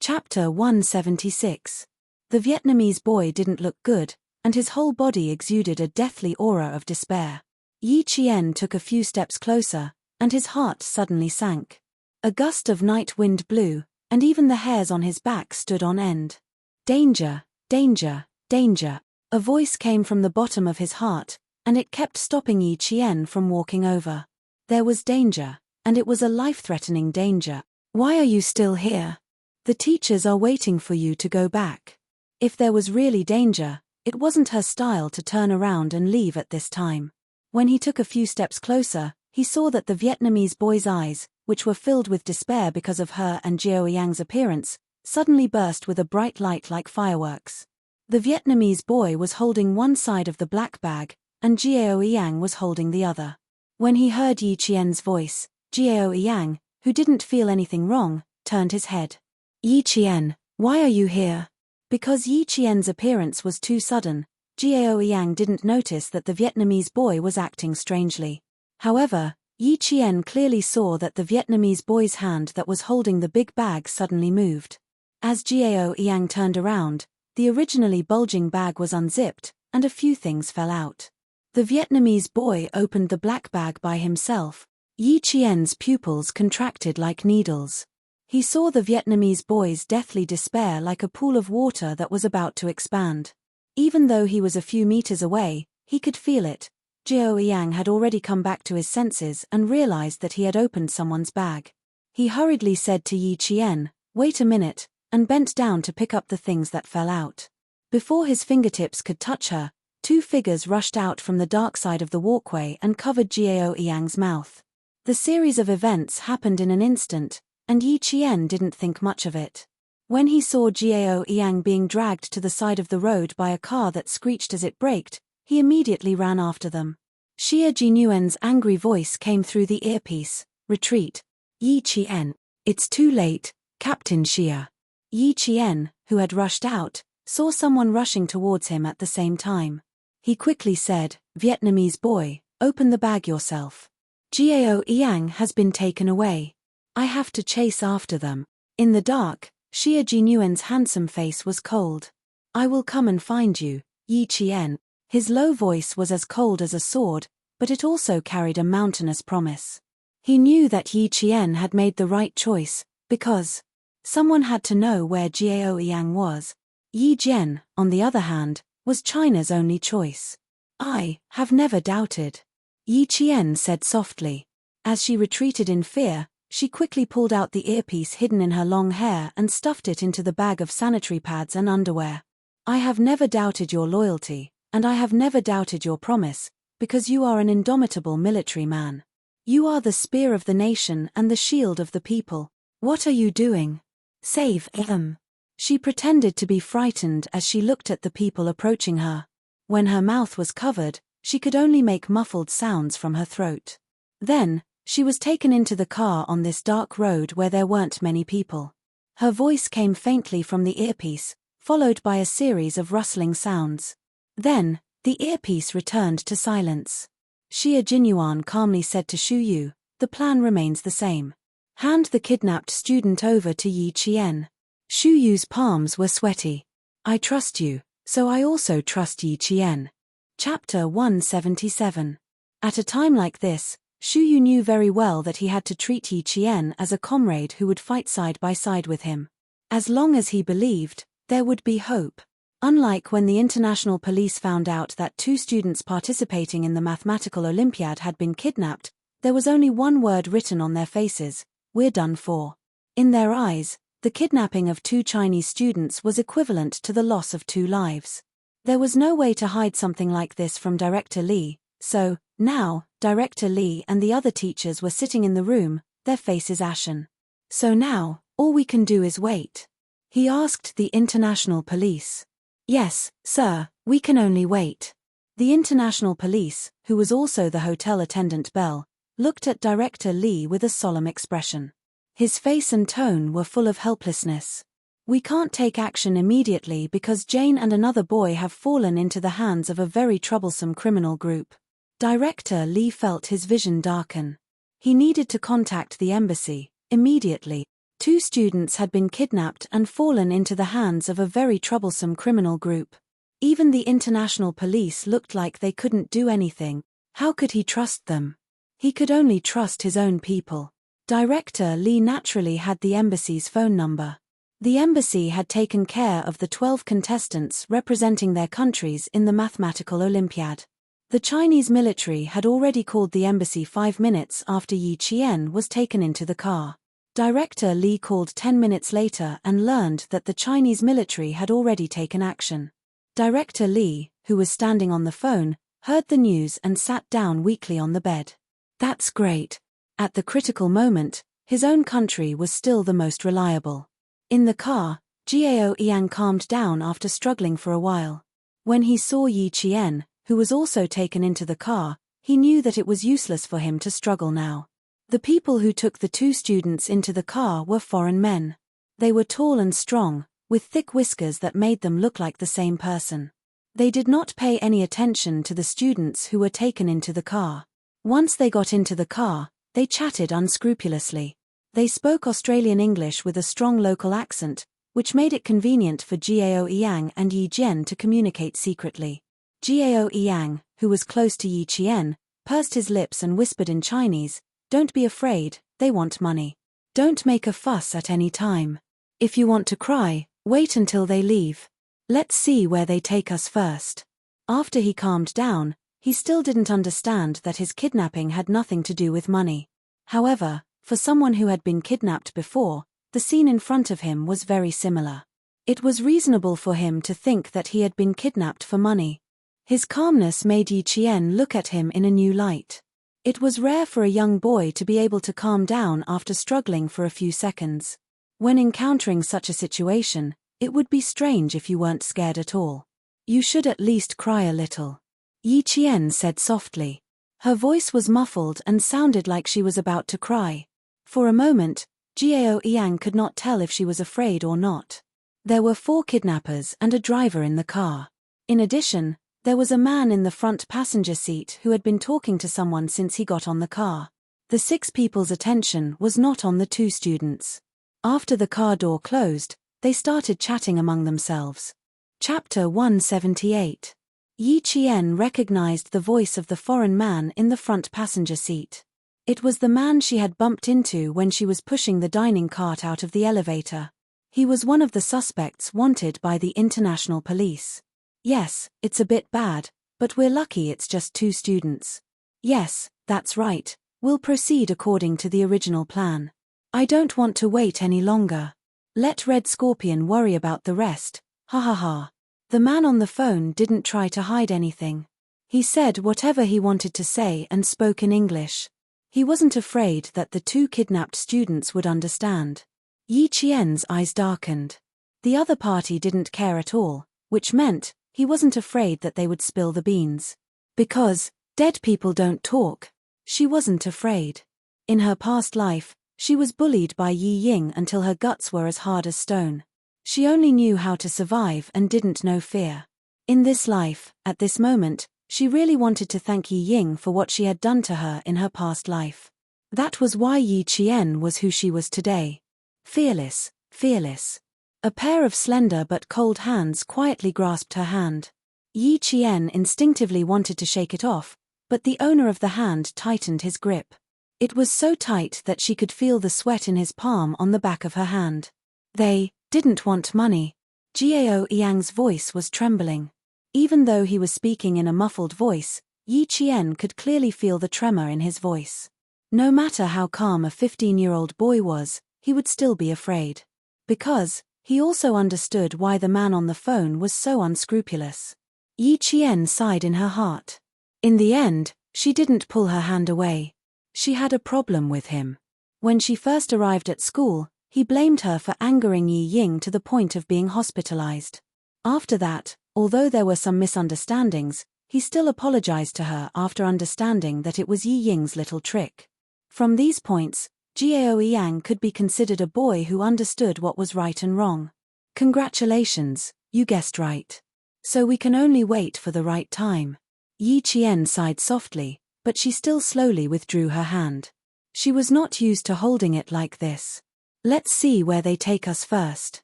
Chapter 176. The Vietnamese boy didn't look good, and his whole body exuded a deathly aura of despair. Yi Qian took a few steps closer, and his heart suddenly sank. A gust of night wind blew, and even the hairs on his back stood on end. Danger, danger, danger. A voice came from the bottom of his heart, and it kept stopping Yi Qian from walking over. There was danger, and it was a life-threatening danger. Why are you still here? The teachers are waiting for you to go back. If there was really danger, it wasn't her style to turn around and leave at this time. When he took a few steps closer, he saw that the Vietnamese boy's eyes, which were filled with despair because of her and Jiao Yang's appearance, suddenly burst with a bright light like fireworks. The Vietnamese boy was holding one side of the black bag, and Jiao Yang was holding the other. When he heard Yi Qian's voice, Jiao Yang, who didn't feel anything wrong, turned his head. Yi Qian, why are you here? Because Yi Qian's appearance was too sudden, Jiao Yang didn't notice that the Vietnamese boy was acting strangely. However, Yi Qian clearly saw that the Vietnamese boy's hand that was holding the big bag suddenly moved. As Jiao Yang turned around, the originally bulging bag was unzipped, and a few things fell out. The Vietnamese boy opened the black bag by himself. Yi Qian's pupils contracted like needles. He saw the Vietnamese boy's deathly despair like a pool of water that was about to expand. Even though he was a few meters away, he could feel it. Jiao Yang had already come back to his senses and realized that he had opened someone's bag. He hurriedly said to Yi Qian, "Wait a minute," and bent down to pick up the things that fell out. Before his fingertips could touch her, two figures rushed out from the dark side of the walkway and covered Jiao Yang's mouth. The series of events happened in an instant, and Yi Qian didn't think much of it. When he saw Jiao Yang being dragged to the side of the road by a car that screeched as it braked, he immediately ran after them. Xia Jinyuan's angry voice came through the earpiece. "Retreat. Yi Qian. It's too late, Captain Xia." Yi Qian, who had rushed out, saw someone rushing towards him at the same time. He quickly said, "Vietnamese boy, open the bag yourself. Jiao Yang has been taken away. I have to chase after them." In the dark, Xia Jinyuan's handsome face was cold. "I will come and find you, Yi Qian." His low voice was as cold as a sword, but it also carried a mountainous promise. He knew that Yi Qian had made the right choice, because someone had to know where Jiao Yang was. Yi Jian, on the other hand, was China's only choice. "I have never doubted," Yi Qian said softly. As she retreated in fear, she quickly pulled out the earpiece hidden in her long hair and stuffed it into the bag of sanitary pads and underwear. "I have never doubted your loyalty, and I have never doubted your promise, because you are an indomitable military man. You are the spear of the nation and the shield of the people. What are you doing? Save them." She pretended to be frightened as she looked at the people approaching her. When her mouth was covered, she could only make muffled sounds from her throat. Then, she was taken into the car on this dark road where there weren't many people. Her voice came faintly from the earpiece, followed by a series of rustling sounds. Then, the earpiece returned to silence. Xia Jinyuan calmly said to Shu Yu, "The plan remains the same. Hand the kidnapped student over to Yi Qian." Shu Yu's palms were sweaty. "I trust you, so I also trust Yi Qian." Chapter 177. At a time like this, Shu Yu knew very well that he had to treat Yi Qian as a comrade who would fight side by side with him. As long as he believed, there would be hope. Unlike when the international police found out that two students participating in the mathematical Olympiad had been kidnapped, There was only one word written on their faces: "We're done for." In their eyes, the kidnapping of 2 Chinese students was equivalent to the loss of 2 lives. There was no way to hide something like this from Director Lee, so, now, Director Lee and the other teachers were sitting in the room, their faces ashen. "So now, all we can do is wait?" he asked the international police. "Yes, sir, we can only wait." The international police, who was also the hotel attendant Bell, looked at Director Lee with a solemn expression. His face and tone were full of helplessness. "We can't take action immediately because Jane and another boy have fallen into the hands of a very troublesome criminal group." Director Lee felt his vision darken. He needed to contact the embassy, immediately. 2 students had been kidnapped and fallen into the hands of a very troublesome criminal group. Even the international police looked like they couldn't do anything. How could he trust them? He could only trust his own people. Director Lee naturally had the embassy's phone number. The embassy had taken care of the 12 contestants representing their countries in the mathematical Olympiad. The Chinese military had already called the embassy 5 minutes after Yi Qian was taken into the car. Director Lee called 10 minutes later and learned that the Chinese military had already taken action. Director Lee, who was standing on the phone, heard the news and sat down weakly on the bed. That's great. At the critical moment, his own country was still the most reliable. In the car, Gao Yang calmed down after struggling for a while. When he saw Yi Qian, who was also taken into the car, he knew that it was useless for him to struggle now. The people who took the 2 students into the car were foreign men. They were tall and strong, with thick whiskers that made them look like the same person. They did not pay any attention to the students who were taken into the car. Once they got into the car, they chatted unscrupulously. They spoke Australian English with a strong local accent, which made it convenient for Gao Yang and Yi Jian to communicate secretly. Gao Yang, who was close to Yi Qian, pursed his lips and whispered in Chinese, "Don't be afraid, they want money. Don't make a fuss at any time. If you want to cry, wait until they leave. Let's see where they take us first." After he calmed down, he still didn't understand that his kidnapping had nothing to do with money. However, for someone who had been kidnapped before, the scene in front of him was very similar. It was reasonable for him to think that he had been kidnapped for money. His calmness made Yi Qian look at him in a new light. It was rare for a young boy to be able to calm down after struggling for a few seconds. When encountering such a situation, it would be strange if you weren't scared at all. "You should at least cry a little," Yi Qian said softly. Her voice was muffled and sounded like she was about to cry. For a moment, Gao Yang could not tell if she was afraid or not. There were 4 kidnappers and a driver in the car. In addition, there was a man in the front passenger seat who had been talking to someone since he got on the car. The 6 people's attention was not on the 2 students. After the car door closed, they started chatting among themselves. Chapter 178. Yi Qian recognized the voice of the foreign man in the front passenger seat. It was the man she had bumped into when she was pushing the dining cart out of the elevator. He was one of the suspects wanted by the international police. "Yes, it's a bit bad, but we're lucky it's just 2 students." "Yes, that's right, we'll proceed according to the original plan. I don't want to wait any longer. Let Red Scorpion worry about the rest, ha ha ha." The man on the phone didn't try to hide anything. He said whatever he wanted to say and spoke in English. He wasn't afraid that the 2 kidnapped students would understand. Yi Qian's eyes darkened. The other party didn't care at all, which meant he wasn't afraid that they would spill the beans. Because dead people don't talk, she wasn't afraid. In her past life, she was bullied by Yi Ying until her guts were as hard as stone. She only knew how to survive and didn't know fear. In this life, at this moment, she really wanted to thank Yi Ying for what she had done to her in her past life. That was why Yi Qian was who she was today. Fearless, fearless. A pair of slender but cold hands quietly grasped her hand. Yi Qian instinctively wanted to shake it off, but the owner of the hand tightened his grip. It was so tight that she could feel the sweat in his palm on the back of her hand. "They didn't want money." Gao Yang's voice was trembling. Even though he was speaking in a muffled voice, Yi Qian could clearly feel the tremor in his voice. No matter how calm a 15-year-old boy was, he would still be afraid. Because he also understood why the man on the phone was so unscrupulous. Yi Qian sighed in her heart. In the end, she didn't pull her hand away. She had a problem with him. When she first arrived at school, he blamed her for angering Yi Ying to the point of being hospitalized. After that, although there were some misunderstandings, he still apologized to her after understanding that it was Yi Ying's little trick. From these points, Gao Yang could be considered a boy who understood what was right and wrong. Congratulations, you guessed right. So we can only wait for the right time. Yi Qian sighed softly, but she still slowly withdrew her hand. She was not used to holding it like this. Let's see where they take us first.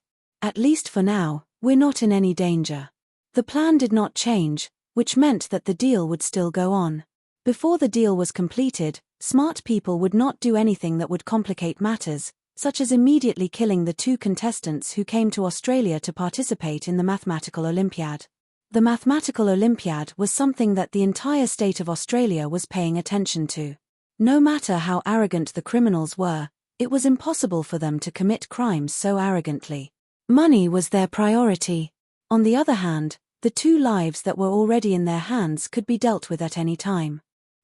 At least for now, we're not in any danger. The plan did not change, which meant that the deal would still go on. Before the deal was completed, smart people would not do anything that would complicate matters, such as immediately killing the 2 contestants who came to Australia to participate in the Mathematical Olympiad. The Mathematical Olympiad was something that the entire state of Australia was paying attention to. No matter how arrogant the criminals were, it was impossible for them to commit crimes so arrogantly. Money was their priority. On the other hand, the 2 lives that were already in their hands could be dealt with at any time.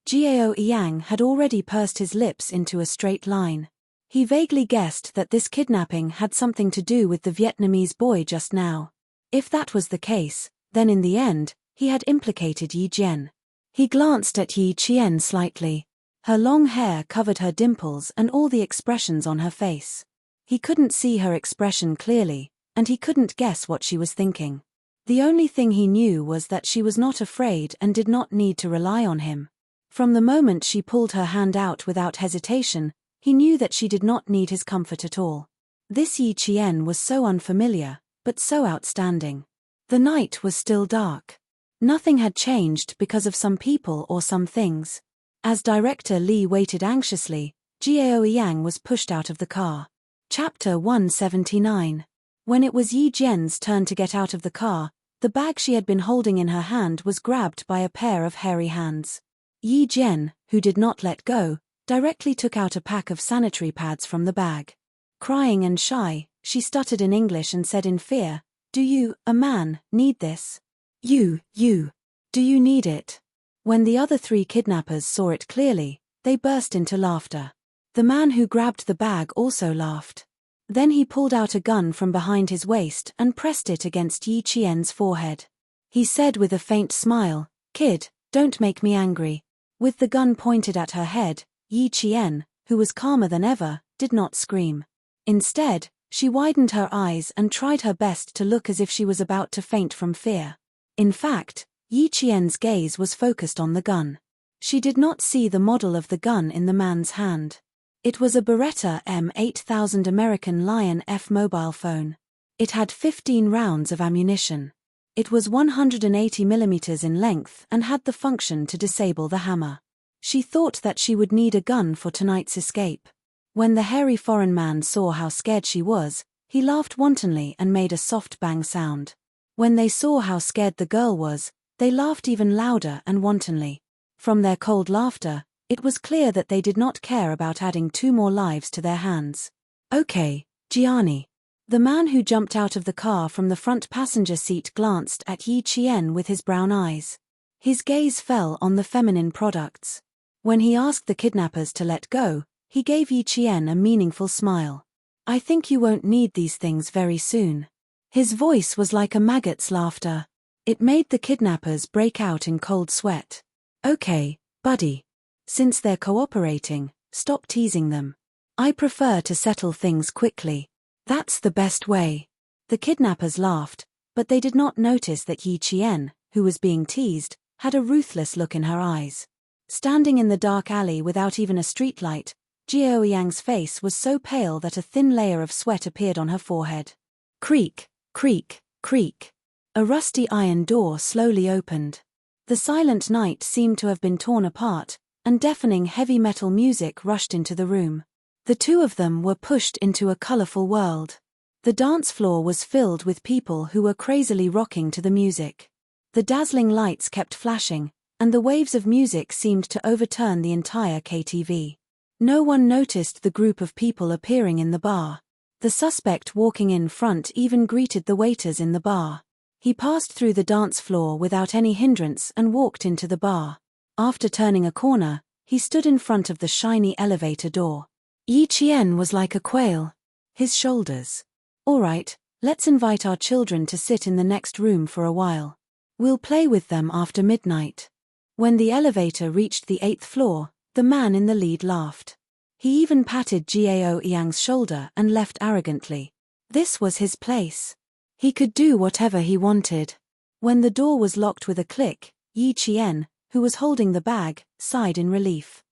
Gao Yang had already pursed his lips into a straight line. He vaguely guessed that this kidnapping had something to do with the Vietnamese boy just now. If that was the case, then in the end, he had implicated Yi Jian. He glanced at Yi Qian slightly. Her long hair covered her dimples and all the expressions on her face. He couldn't see her expression clearly, and he couldn't guess what she was thinking. The only thing he knew was that she was not afraid and did not need to rely on him. From the moment she pulled her hand out without hesitation, he knew that she did not need his comfort at all. This Yi Qian was so unfamiliar, but so outstanding. The night was still dark. Nothing had changed because of some people or some things. As Director Li waited anxiously, Gao Yang was pushed out of the car. Chapter 179. When it was Yi Jian's turn to get out of the car, the bag she had been holding in her hand was grabbed by a pair of hairy hands. Yi Jian, who did not let go, directly took out a pack of sanitary pads from the bag. Crying and shy, she stuttered in English and said in fear, "Do you, a man, need this? Do you need it?" When the other 3 kidnappers saw it clearly, they burst into laughter. The man who grabbed the bag also laughed. Then he pulled out a gun from behind his waist and pressed it against Yi Qian's forehead. He said with a faint smile, "Kid, don't make me angry." With the gun pointed at her head, Yi Qian, who was calmer than ever, did not scream. Instead, she widened her eyes and tried her best to look as if she was about to faint from fear. In fact, Yi Qian's gaze was focused on the gun. She did not see the model of the gun in the man's hand. It was a Beretta M8000 American Lion F mobile phone. It had 15 rounds of ammunition. It was 180 mm in length and had the function to disable the hammer. She thought that she would need a gun for tonight's escape. When the hairy foreign man saw how scared she was, he laughed wantonly and made a soft bang sound. When they saw how scared the girl was, they laughed even louder and wantonly. From their cold laughter, it was clear that they did not care about adding 2 more lives to their hands. "Okay, Gianni." The man who jumped out of the car from the front passenger seat glanced at Yi Qian with his brown eyes. His gaze fell on the feminine products. When he asked the kidnappers to let go, he gave Yi Qian a meaningful smile. "I think you won't need these things very soon." His voice was like a maggot's laughter. It made the kidnappers break out in cold sweat. "Okay, buddy. Since they're cooperating, stop teasing them. I prefer to settle things quickly. That's the best way." The kidnappers laughed, but they did not notice that Yi Qian, who was being teased, had a ruthless look in her eyes. Standing in the dark alley without even a streetlight, Gao Yang's face was so pale that a thin layer of sweat appeared on her forehead. Creak, creak, creak. A rusty iron door slowly opened. The silent night seemed to have been torn apart, and deafening heavy metal music rushed into the room. The 2 of them were pushed into a colorful world. The dance floor was filled with people who were crazily rocking to the music. The dazzling lights kept flashing, and the waves of music seemed to overturn the entire KTV. No one noticed the group of people appearing in the bar. The suspect walking in front even greeted the waiters in the bar. He passed through the dance floor without any hindrance and walked into the bar. After turning a corner, he stood in front of the shiny elevator door. Yi Qian was like a quail. His shoulders. "All right, let's invite our children to sit in the next room for a while. We'll play with them after midnight." When the elevator reached the 8th floor, the man in the lead laughed. He even patted Gao Yang's shoulder and left arrogantly. This was his place. He could do whatever he wanted. When the door was locked with a click, Yi Qian, who was holding the bag, sighed in relief.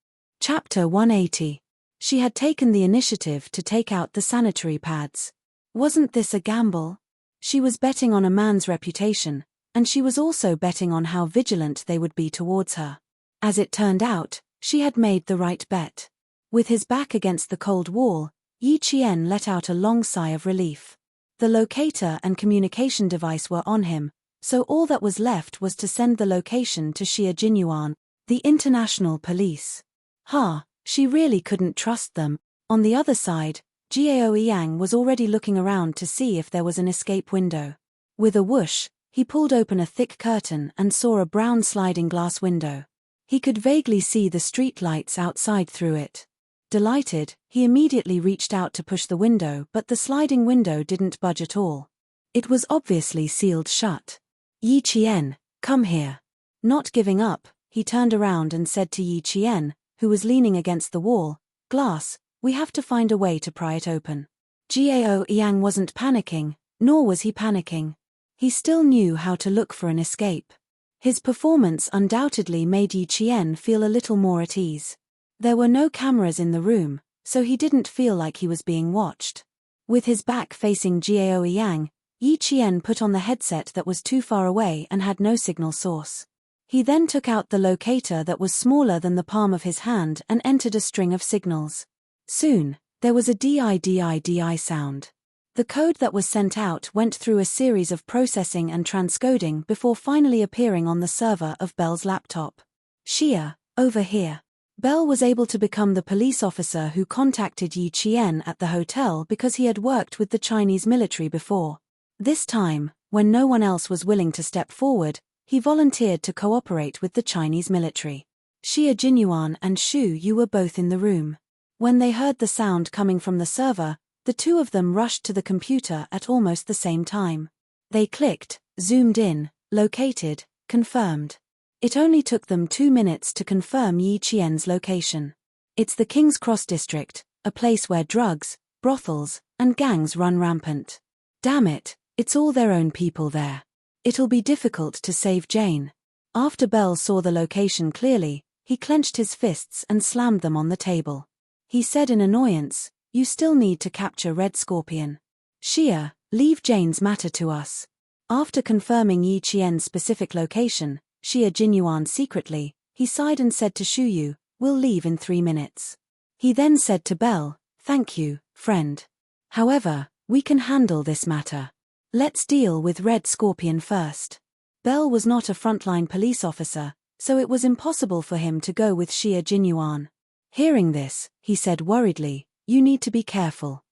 Chapter 180. She had taken the initiative to take out the sanitary pads. Wasn't this a gamble? She was betting on a man's reputation, and she was also betting on how vigilant they would be towards her. As it turned out, she had made the right bet. With his back against the cold wall, Yi Qian let out a long sigh of relief. The locator and communication device were on him, so all that was left was to send the location to Xia Jinyuan, the international police. She really couldn't trust them. On the other side, Gao Yang was already looking around to see if there was an escape window. With a whoosh, he pulled open a thick curtain and saw a brown sliding glass window. He could vaguely see the street lights outside through it. Delighted, he immediately reached out to push the window, but the sliding window didn't budge at all. It was obviously sealed shut. "Yi Qian, come here." Not giving up, he turned around and said to Yi Qian, who was leaning against the wall, "Glass, we have to find a way to pry it open." Gao Yang wasn't panicking, nor was he panicking. He still knew how to look for an escape. His performance undoubtedly made Yi Qian feel a little more at ease. There were no cameras in the room, so he didn't feel like he was being watched. With his back facing Gao Yang, Yi Qian put on the headset that was too far away and had no signal source. He then took out the locator that was smaller than the palm of his hand and entered a string of signals. Soon, there was a di-di-di sound. The code that was sent out went through a series of processing and transcoding before finally appearing on the server of Belle's laptop. "Xia, over here." Belle was able to become the police officer who contacted Yi Qian at the hotel because he had worked with the Chinese military before. This time, when no one else was willing to step forward, he volunteered to cooperate with the Chinese military. Xia Jinyuan and Xu Yu were both in the room. When they heard the sound coming from the server, the two of them rushed to the computer at almost the same time. They clicked, zoomed in, located, confirmed. It only took them 2 minutes to confirm Yi Qian's location. It's the King's Cross district, a place where drugs, brothels, and gangs run rampant. Damn it, it's all their own people there. It'll be difficult to save Jane. After Belle saw the location clearly, he clenched his fists and slammed them on the table. He said in annoyance, "You still need to capture Red Scorpion. Xia, leave Jane's matter to us." After confirming Yi Qian's specific location, Xia Jinyuan secretly, he sighed and said to Xu Yu, "We'll leave in 3 minutes." He then said to Belle, "Thank you, friend. However, we can handle this matter. Let's deal with Red Scorpion first." Belle was not a frontline police officer, so it was impossible for him to go with Xia Jinyuan. Hearing this, he said worriedly, "You need to be careful.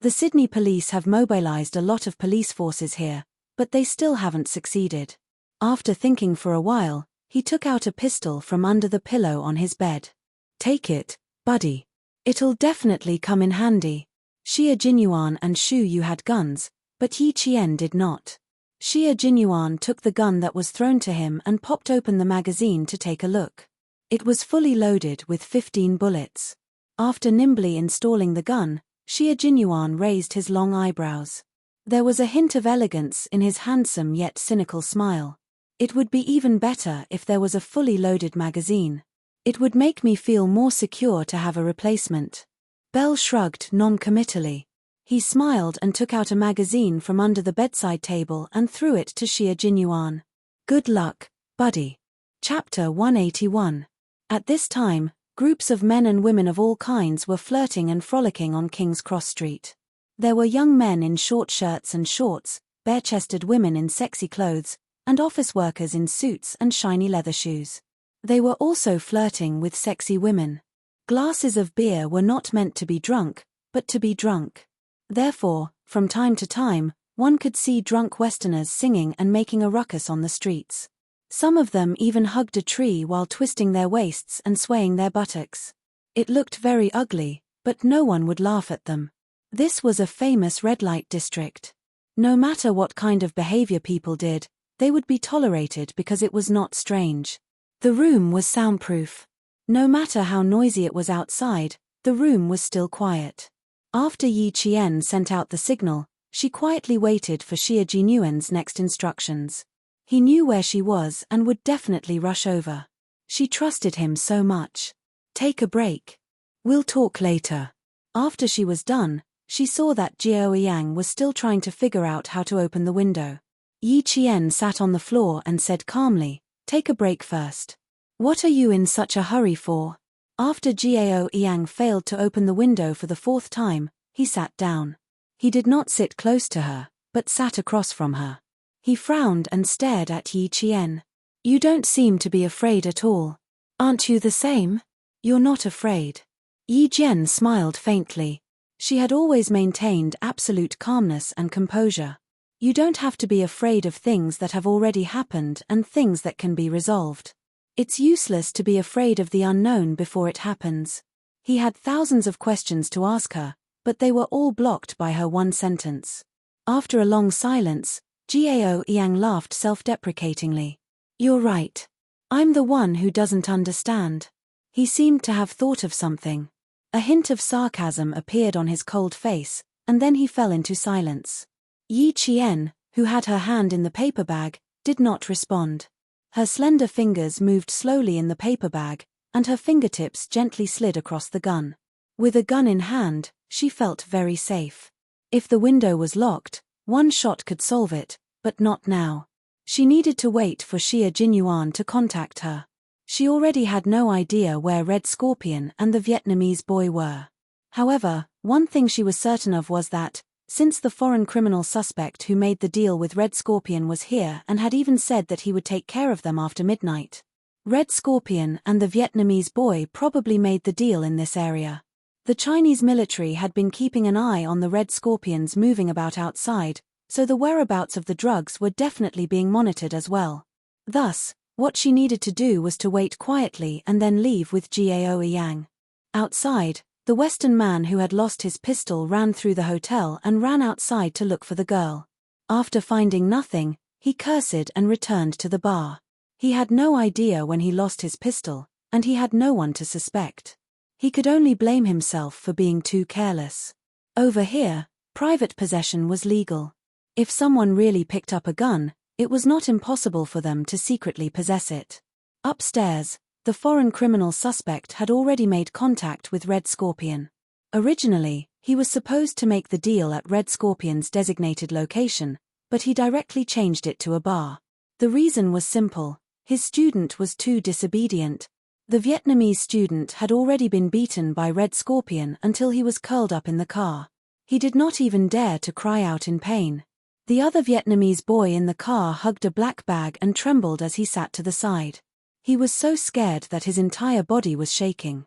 The Sydney police have mobilized a lot of police forces here, but they still haven't succeeded." After thinking for a while, he took out a pistol from under the pillow on his bed. "Take it, buddy. It'll definitely come in handy." Xia Jinyuan and Xu Yu had guns, but Yi Qian did not. Xia Jinyuan took the gun that was thrown to him and popped open the magazine to take a look. It was fully loaded with 15 bullets. After nimbly installing the gun, Xia Jinyuan raised his long eyebrows. There was a hint of elegance in his handsome yet cynical smile. "It would be even better if there was a fully loaded magazine. It would make me feel more secure to have a replacement." Belle shrugged non-committally. He smiled and took out a magazine from under the bedside table and threw it to Xia Jinyuan. "Good luck, buddy." Chapter 181. At this time, groups of men and women of all kinds were flirting and frolicking on King's Cross Street. There were young men in short shirts and shorts, bare-chested women in sexy clothes, and office workers in suits and shiny leather shoes. They were also flirting with sexy women. Glasses of beer were not meant to be drunk, but to be drunk. Therefore, from time to time, one could see drunk Westerners singing and making a ruckus on the streets. Some of them even hugged a tree while twisting their waists and swaying their buttocks. It looked very ugly, but no one would laugh at them. This was a famous red light district. No matter what kind of behavior people did, they would be tolerated because it was not strange. The room was soundproof. No matter how noisy it was outside, the room was still quiet. After Yi Qian sent out the signal, she quietly waited for Xie Jinyuan's next instructions. He knew where she was and would definitely rush over. She trusted him so much. Take a break. We'll talk later. After she was done, she saw that Jiao Yang was still trying to figure out how to open the window. Yi Qian sat on the floor and said calmly, "Take a break first." "What are you in such a hurry for?" After Jiao Yang failed to open the window for the fourth time, he sat down. He did not sit close to her, but sat across from her. He frowned and stared at Yi Qian. "You don't seem to be afraid at all. Aren't you the same?" "You're not afraid." Yi Jian smiled faintly. She had always maintained absolute calmness and composure. You don't have to be afraid of things that have already happened and things that can be resolved. It's useless to be afraid of the unknown before it happens. He had thousands of questions to ask her, but they were all blocked by her one sentence. After a long silence, Jiao Yang laughed self-deprecatingly. "You're right. I'm the one who doesn't understand." He seemed to have thought of something. A hint of sarcasm appeared on his cold face, and then he fell into silence. Yi Qian, who had her hand in the paper bag, did not respond. Her slender fingers moved slowly in the paper bag, and her fingertips gently slid across the gun. With a gun in hand, she felt very safe. If the window was locked, one shot could solve it, but not now. She needed to wait for Xie Jinyuan to contact her. She already had no idea where Red Scorpion and the Vietnamese boy were. However, one thing she was certain of was that, since the foreign criminal suspect who made the deal with Red Scorpion was here and had even said that he would take care of them after midnight, Red Scorpion and the Vietnamese boy probably made the deal in this area. The Chinese military had been keeping an eye on the Red Scorpions moving about outside, so the whereabouts of the drugs were definitely being monitored as well. Thus, what she needed to do was to wait quietly and then leave with Jiao Yang. Outside, the Western man who had lost his pistol ran through the hotel and ran outside to look for the girl. After finding nothing, he cursed and returned to the bar. He had no idea when he lost his pistol, and he had no one to suspect. He could only blame himself for being too careless. Over here, private possession was legal. If someone really picked up a gun, it was not impossible for them to secretly possess it. Upstairs, the foreign criminal suspect had already made contact with Red Scorpion. Originally, he was supposed to make the deal at Red Scorpion's designated location, but he directly changed it to a bar. The reason was simple: his student was too disobedient. The Vietnamese student had already been beaten by Red Scorpion until he was curled up in the car. He did not even dare to cry out in pain. The other Vietnamese boy in the car hugged a black bag and trembled as he sat to the side. He was so scared that his entire body was shaking.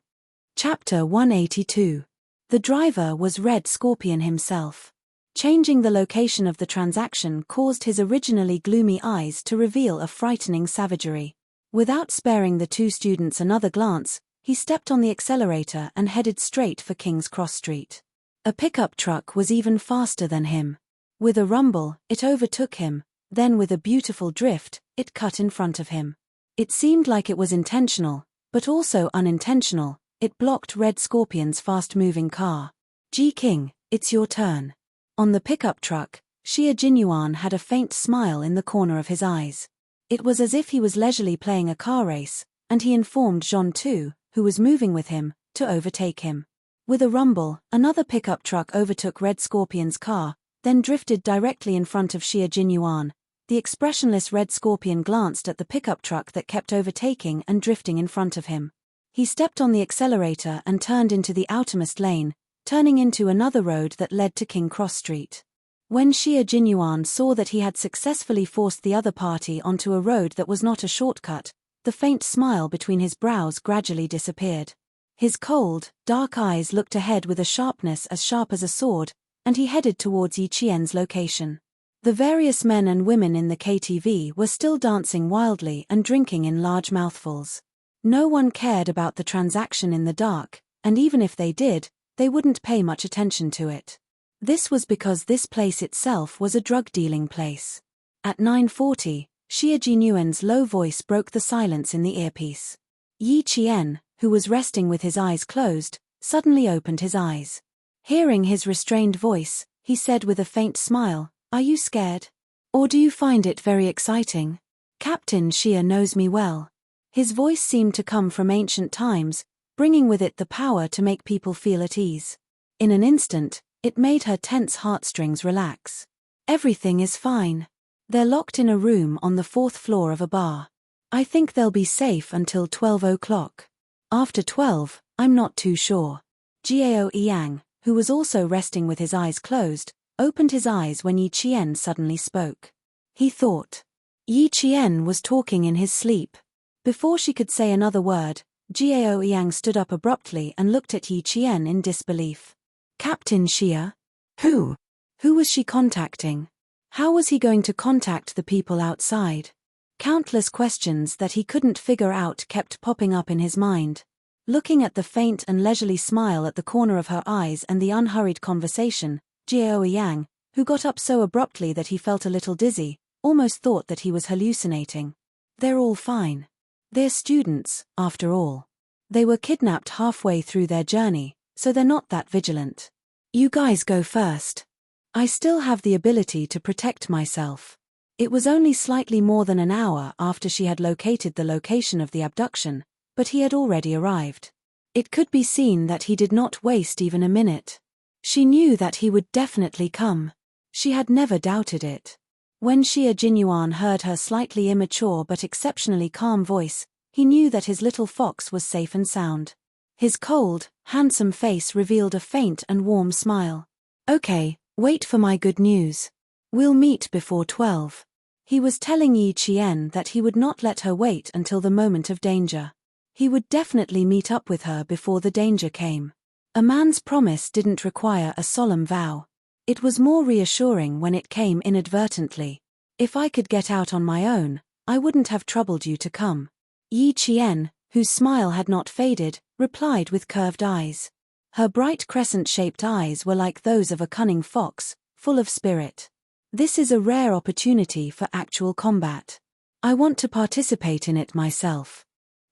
Chapter 182. The driver was Red Scorpion himself. Changing the location of the transaction caused his originally gloomy eyes to reveal a frightening savagery. Without sparing the two students another glance, he stepped on the accelerator and headed straight for King's Cross Street. A pickup truck was even faster than him. With a rumble, it overtook him, then with a beautiful drift, it cut in front of him. It seemed like it was intentional, but also unintentional. It blocked Red Scorpion's fast-moving car. "Ji King, it's your turn." On the pickup truck, Xie Jinyuan had a faint smile in the corner of his eyes. It was as if he was leisurely playing a car race, and he informed Zhon Tu, who was moving with him, to overtake him. With a rumble, another pickup truck overtook Red Scorpion's car, then drifted directly in front of Xie Jinyuan. The expressionless Red Scorpion glanced at the pickup truck that kept overtaking and drifting in front of him. He stepped on the accelerator and turned into the outermost lane, turning into another road that led to King Cross Street. When Xie Jinyuan saw that he had successfully forced the other party onto a road that was not a shortcut, the faint smile between his brows gradually disappeared. His cold, dark eyes looked ahead with a sharpness as sharp as a sword, and he headed towards Yi Qian's location. The various men and women in the KTV were still dancing wildly and drinking in large mouthfuls. No one cared about the transaction in the dark, and even if they did, they wouldn't pay much attention to it. This was because this place itself was a drug-dealing place. At 9:40, Xie Jinyuan's low voice broke the silence in the earpiece. Yi Qian, who was resting with his eyes closed, suddenly opened his eyes. Hearing his restrained voice, he said with a faint smile, "Are you scared? Or do you find it very exciting? Captain Xie knows me well." His voice seemed to come from ancient times, bringing with it the power to make people feel at ease. In an instant, it made her tense heartstrings relax. "Everything is fine. They're locked in a room on the 4th floor of a bar. I think they'll be safe until 12 o'clock. After 12, I'm not too sure." Jiao Yang, who was also resting with his eyes closed, opened his eyes when Yi Qian suddenly spoke. He thought. Yi Qian was talking in his sleep. Before she could say another word, Jiao Yang stood up abruptly and looked at Yi Qian in disbelief. Captain Xie? Who? Who was she contacting? How was he going to contact the people outside? Countless questions that he couldn't figure out kept popping up in his mind. Looking at the faint and leisurely smile at the corner of her eyes and the unhurried conversation, Jiao Yang, who got up so abruptly that he felt a little dizzy, almost thought that he was hallucinating. They're all fine. They're students, after all. They were kidnapped halfway through their journey, so they're not that vigilant. You guys go first. I still have the ability to protect myself. It was only slightly more than an hour after she had located the location of the abduction, but he had already arrived. It could be seen that he did not waste even a minute. She knew that he would definitely come. She had never doubted it. When Xie Jinyuan heard her slightly immature but exceptionally calm voice, he knew that his little fox was safe and sound. His cold, handsome face revealed a faint and warm smile. Okay, wait for my good news. We'll meet before 12. He was telling Yi Qian that he would not let her wait until the moment of danger. He would definitely meet up with her before the danger came. A man's promise didn't require a solemn vow. It was more reassuring when it came inadvertently. If I could get out on my own, I wouldn't have troubled you to come. Yi Qian, whose smile had not faded, replied with curved eyes. Her bright crescent-shaped eyes were like those of a cunning fox, full of spirit. This is a rare opportunity for actual combat. I want to participate in it myself.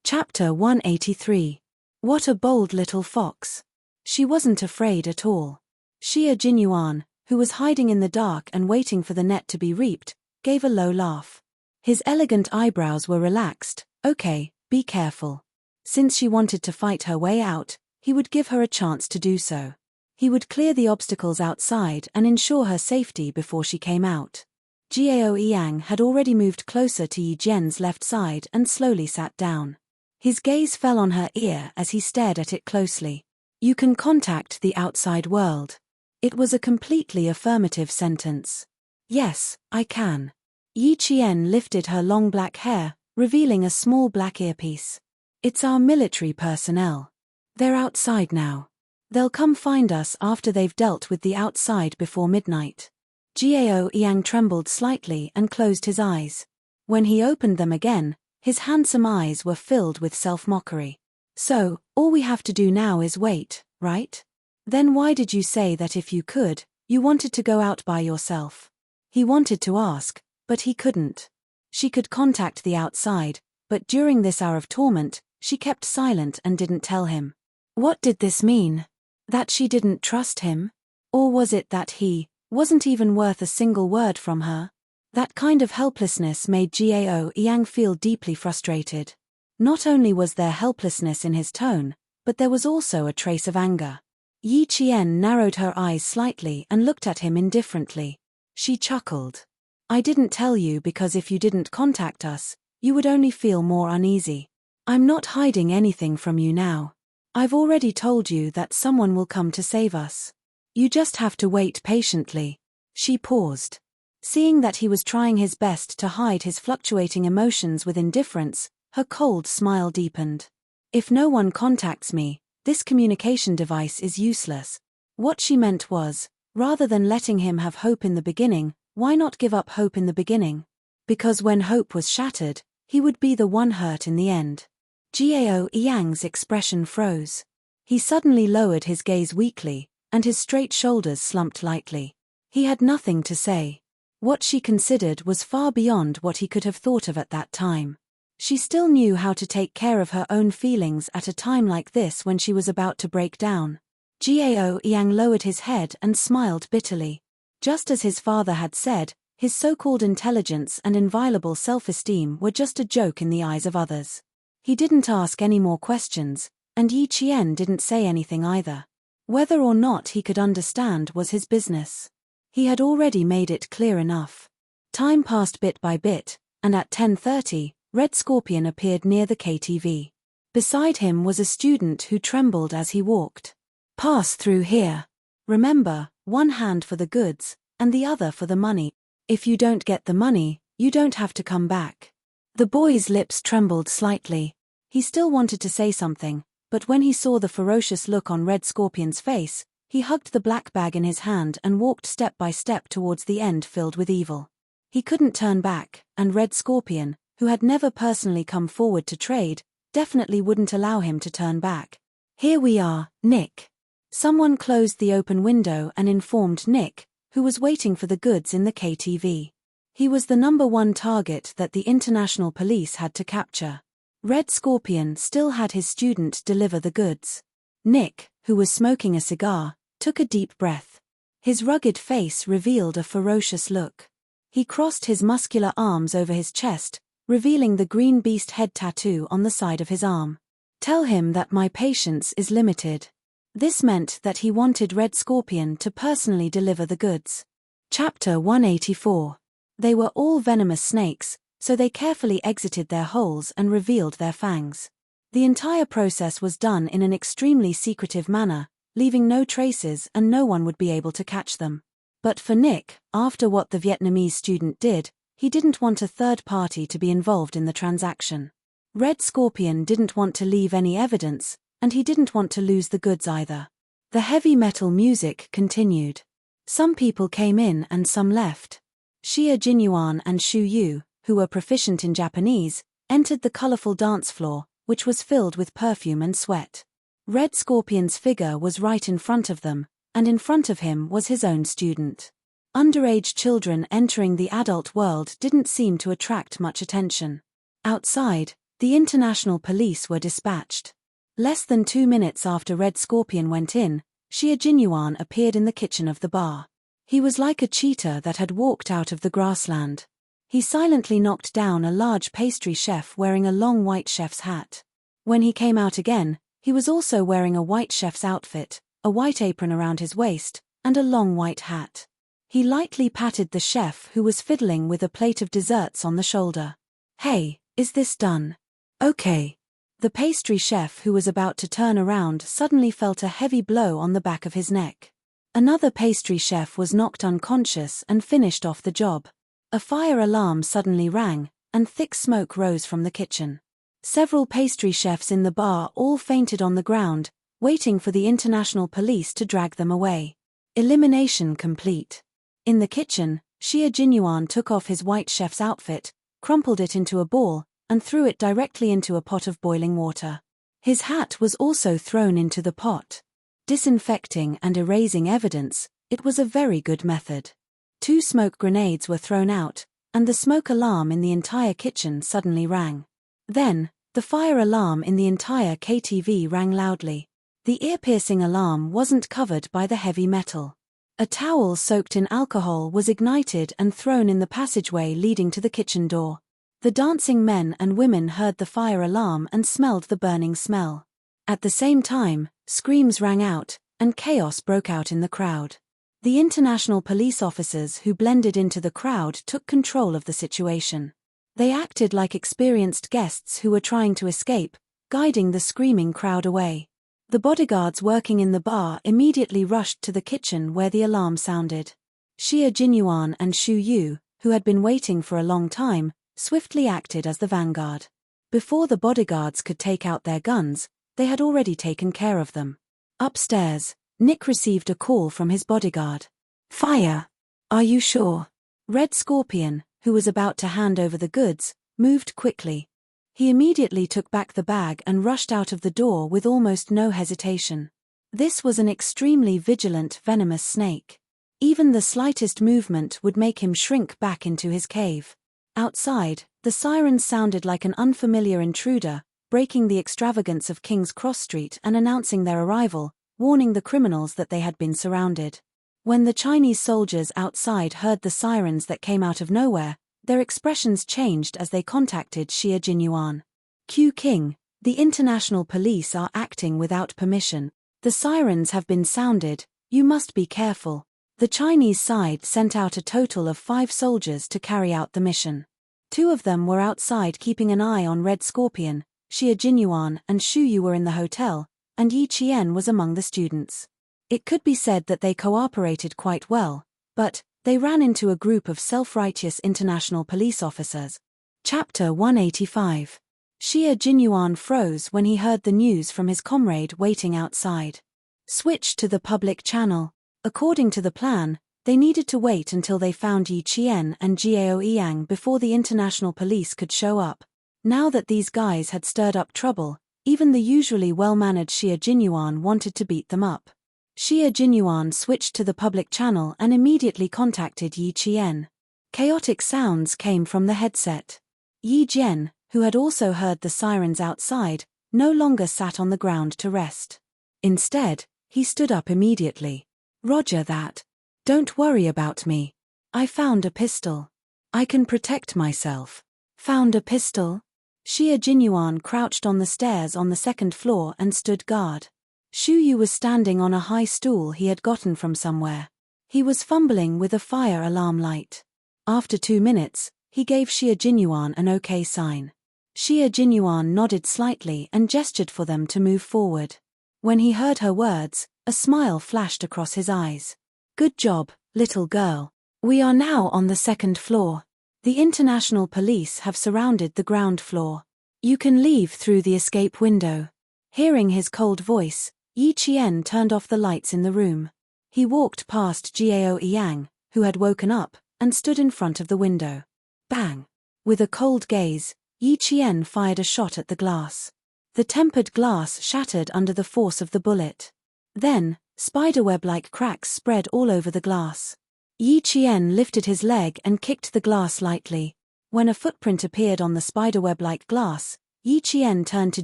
Chapter 183. What a bold little fox. She wasn't afraid at all. Xie Jinyuan, who was hiding in the dark and waiting for the net to be reaped, gave a low laugh. His elegant eyebrows were relaxed. Okay, be careful. Since she wanted to fight her way out, he would give her a chance to do so. He would clear the obstacles outside and ensure her safety before she came out. Jiao Yang had already moved closer to Yi Jian's left side and slowly sat down. His gaze fell on her ear as he stared at it closely. You can contact the outside world. It was a completely affirmative sentence. Yes, I can. Yi Qian lifted her long black hair, revealing a small black earpiece. It's our military personnel. They're outside now. They'll come find us after they've dealt with the outside before midnight. Jiao Yang trembled slightly and closed his eyes. When he opened them again, his handsome eyes were filled with self-mockery. So, all we have to do now is wait, right? Then why did you say that if you could, you wanted to go out by yourself? He wanted to ask, but he couldn't. She could contact the outside, but during this hour of torment, she kept silent and didn't tell him. What did this mean? That she didn't trust him? Or was it that he wasn't even worth a single word from her? That kind of helplessness made Jiao Yang feel deeply frustrated. Not only was there helplessness in his tone, but there was also a trace of anger. Yi Qian narrowed her eyes slightly and looked at him indifferently. She chuckled. I didn't tell you because if you didn't contact us, you would only feel more uneasy. I'm not hiding anything from you now. I've already told you that someone will come to save us. You just have to wait patiently. She paused. Seeing that he was trying his best to hide his fluctuating emotions with indifference, her cold smile deepened. If no one contacts me, This communication device is useless. What she meant was, rather than letting him have hope in the beginning, why not give up hope in the beginning? Because when hope was shattered, he would be the one hurt in the end. Gao Yang's expression froze. He suddenly lowered his gaze weakly, and his straight shoulders slumped lightly. He had nothing to say. What she considered was far beyond what he could have thought of at that time. She still knew how to take care of her own feelings at a time like this when she was about to break down. Gao Yang lowered his head and smiled bitterly. Just as his father had said, his so-called intelligence and inviolable self-esteem were just a joke in the eyes of others. He didn't ask any more questions, and Yi Qian didn't say anything either. Whether or not he could understand was his business. He had already made it clear enough. Time passed bit by bit, and at 10:30, Red Scorpion appeared near the KTV. Beside him was a student who trembled as he walked. "Pass through here. Remember, one hand for the goods, and the other for the money. If you don't get the money, you don't have to come back." The boy's lips trembled slightly. He still wanted to say something, but when he saw the ferocious look on Red Scorpion's face, he hugged the black bag in his hand and walked step by step towards the end filled with evil. He couldn't turn back, and Red Scorpion, who had never personally come forward to trade, definitely wouldn't allow him to turn back. "Here we are, Nick." Someone closed the open window and informed Nick, who was waiting for the goods in the KTV. He was the #1 target that the international police had to capture. Red Scorpion still had his student deliver the goods. Nick, who was smoking a cigar, took a deep breath. His rugged face revealed a ferocious look. He crossed his muscular arms over his chest, revealing the green beast head tattoo on the side of his arm. "Tell him that my patience is limited." This meant that he wanted Red Scorpion to personally deliver the goods. Chapter 184. They were all venomous snakes, so they carefully exited their holes and revealed their fangs. The entire process was done in an extremely secretive manner, leaving no traces and no one would be able to catch them. But for Nick, after what the Vietnamese student did, he didn't want a third party to be involved in the transaction. Red Scorpion didn't want to leave any evidence, and he didn't want to lose the goods either. The heavy metal music continued. Some people came in and some left. Xia Jinyuan and Shu Yu, who were proficient in Japanese, entered the colorful dance floor, which was filled with perfume and sweat. Red Scorpion's figure was right in front of them, and in front of him was his own student. Underage children entering the adult world didn't seem to attract much attention. Outside, the international police were dispatched. Less than 2 minutes after Red Scorpion went in, Xia Jinyuan appeared in the kitchen of the bar. He was like a cheetah that had walked out of the grassland. He silently knocked down a large pastry chef wearing a long white chef's hat. When he came out again, he was also wearing a white chef's outfit, a white apron around his waist, and a long white hat. He lightly patted the chef who was fiddling with a plate of desserts on the shoulder. "Hey, is this done?" "Okay." The pastry chef who was about to turn around suddenly felt a heavy blow on the back of his neck. Another pastry chef was knocked unconscious and finished off the job. A fire alarm suddenly rang, and thick smoke rose from the kitchen. Several pastry chefs in the bar all fainted on the ground, waiting for the international police to drag them away. Elimination complete. In the kitchen, Xia Jinyuan took off his white chef's outfit, crumpled it into a ball, and threw it directly into a pot of boiling water. His hat was also thrown into the pot. Disinfecting and erasing evidence, it was a very good method. 2 smoke grenades were thrown out, and the smoke alarm in the entire kitchen suddenly rang. Then, the fire alarm in the entire KTV rang loudly. The ear-piercing alarm wasn't covered by the heavy metal. A towel soaked in alcohol was ignited and thrown in the passageway leading to the kitchen door. The dancing men and women heard the fire alarm and smelled the burning smell. At the same time, screams rang out, and chaos broke out in the crowd. The international police officers who blended into the crowd took control of the situation. They acted like experienced guests who were trying to escape, guiding the screaming crowd away. The bodyguards working in the bar immediately rushed to the kitchen where the alarm sounded. Xia Jinyuan and Shu Yu, who had been waiting for a long time, swiftly acted as the vanguard. Before the bodyguards could take out their guns, They had already taken care of them. Upstairs, Nick received a call from his bodyguard. Fire! Are you sure? Red Scorpion, who was about to hand over the goods, moved quickly. He immediately took back the bag and rushed out of the door with almost no hesitation. This was an extremely vigilant, venomous snake. Even the slightest movement would make him shrink back into his cave. Outside, the sirens sounded like an unfamiliar intruder, breaking the extravagance of King's Cross Street and announcing their arrival, warning the criminals that they had been surrounded. When the Chinese soldiers outside heard the sirens that came out of nowhere, their expressions changed as they contacted Xie Jinyuan. Q King, the international police are acting without permission. The sirens have been sounded, you must be careful. The Chinese side sent out a total of 5 soldiers to carry out the mission. 2 of them were outside keeping an eye on Red Scorpion, Xie Jinyuan and Shu Yu were in the hotel, and Yi Qian was among the students. It could be said that they cooperated quite well, but they ran into a group of self-righteous international police officers. Chapter 185. Xie Jinyuan froze when he heard the news from his comrade waiting outside. Switch to the public channel. According to the plan, they needed to wait until they found Yi Qian and Jiao Yang before the international police could show up. Now that these guys had stirred up trouble, even the usually well-mannered Xie Jinyuan wanted to beat them up. Xie Jinyuan switched to the public channel and immediately contacted Yi Qian. Chaotic sounds came from the headset. Yi Jian, who had also heard the sirens outside, no longer sat on the ground to rest. Instead, he stood up immediately. Roger that. Don't worry about me. I found a pistol. I can protect myself. Found a pistol? Xie Jinyuan crouched on the stairs on the 2nd floor and stood guard. Shu Yu was standing on a high stool he had gotten from somewhere. He was fumbling with a fire alarm light. After 2 minutes, he gave Xie Jinyuan an okay sign. Xie Jinyuan nodded slightly and gestured for them to move forward. When he heard her words, a smile flashed across his eyes. Good job, little girl. We are now on the 2nd floor. The international police have surrounded the ground floor. You can leave through the escape window. Hearing his cold voice, Yi Qian turned off the lights in the room. He walked past Jiao Yang, who had woken up, and stood in front of the window. Bang! With a cold gaze, Yi Qian fired a shot at the glass. The tempered glass shattered under the force of the bullet. Then, spiderweb-like cracks spread all over the glass. Yi Qian lifted his leg and kicked the glass lightly. When a footprint appeared on the spiderweb-like glass, Yi Qian turned to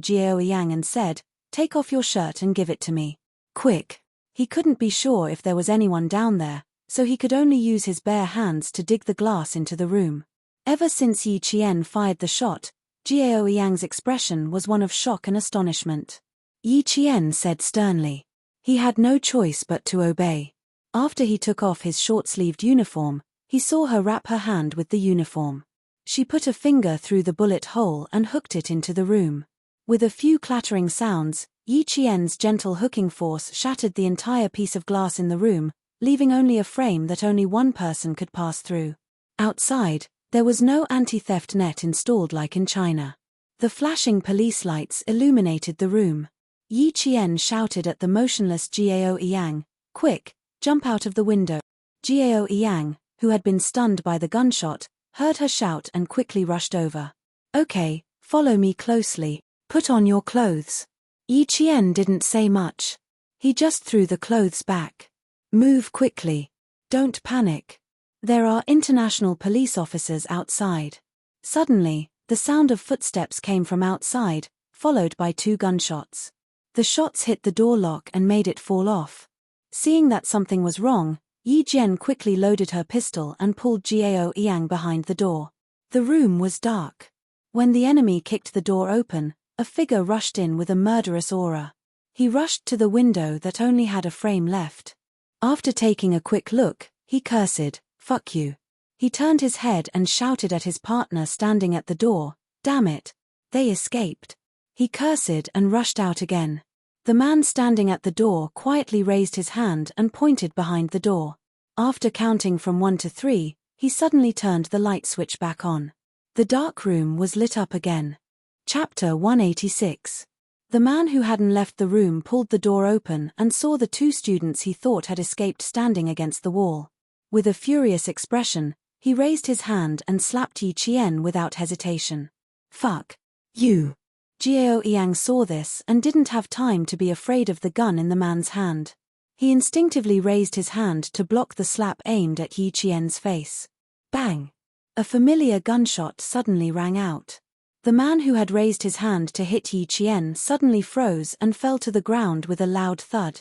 Jiao Yang and said, "Take off your shirt and give it to me. Quick." He couldn't be sure if there was anyone down there, so he could only use his bare hands to dig the glass into the room. Ever since Yi Qian fired the shot, Jiao Yang's expression was one of shock and astonishment. Yi Qian said sternly. He had no choice but to obey. After he took off his short-sleeved uniform, he saw her wrap her hand with the uniform. She put a finger through the bullet hole and hooked it into the room. With a few clattering sounds, Yi Qian's gentle hooking force shattered the entire piece of glass in the room, leaving only a frame that only one person could pass through. Outside, there was no anti-theft net installed like in China. The flashing police lights illuminated the room. Yi Qian shouted at the motionless Jiao Yang, "Quick, jump out of the window." Jiao Yang, who had been stunned by the gunshot, heard her shout and quickly rushed over. "Okay, follow me closely. Put on your clothes." Yi Qian didn't say much. He just threw the clothes back. "Move quickly. Don't panic. There are international police officers outside." Suddenly, the sound of footsteps came from outside, followed by 2 gunshots. The shots hit the door lock and made it fall off. Seeing that something was wrong, Yi Jian quickly loaded her pistol and pulled Jiao Yang behind the door. The room was dark. When the enemy kicked the door open, a figure rushed in with a murderous aura. He rushed to the window that only had a frame left. After taking a quick look, he cursed, "Fuck you." He turned his head and shouted at his partner standing at the door, "Damn it. They escaped." He cursed and rushed out again. The man standing at the door quietly raised his hand and pointed behind the door. After counting from 1 to 3, he suddenly turned the light switch back on. The dark room was lit up again. Chapter 186. The man who hadn't left the room pulled the door open and saw the two students he thought had escaped standing against the wall. With a furious expression, he raised his hand and slapped Yi Qian without hesitation. Fuck you. Jiao Yang saw this and didn't have time to be afraid of the gun in the man's hand. He instinctively raised his hand to block the slap aimed at Yi Qian's face. Bang! A familiar gunshot suddenly rang out. The man who had raised his hand to hit Yi Qian suddenly froze and fell to the ground with a loud thud.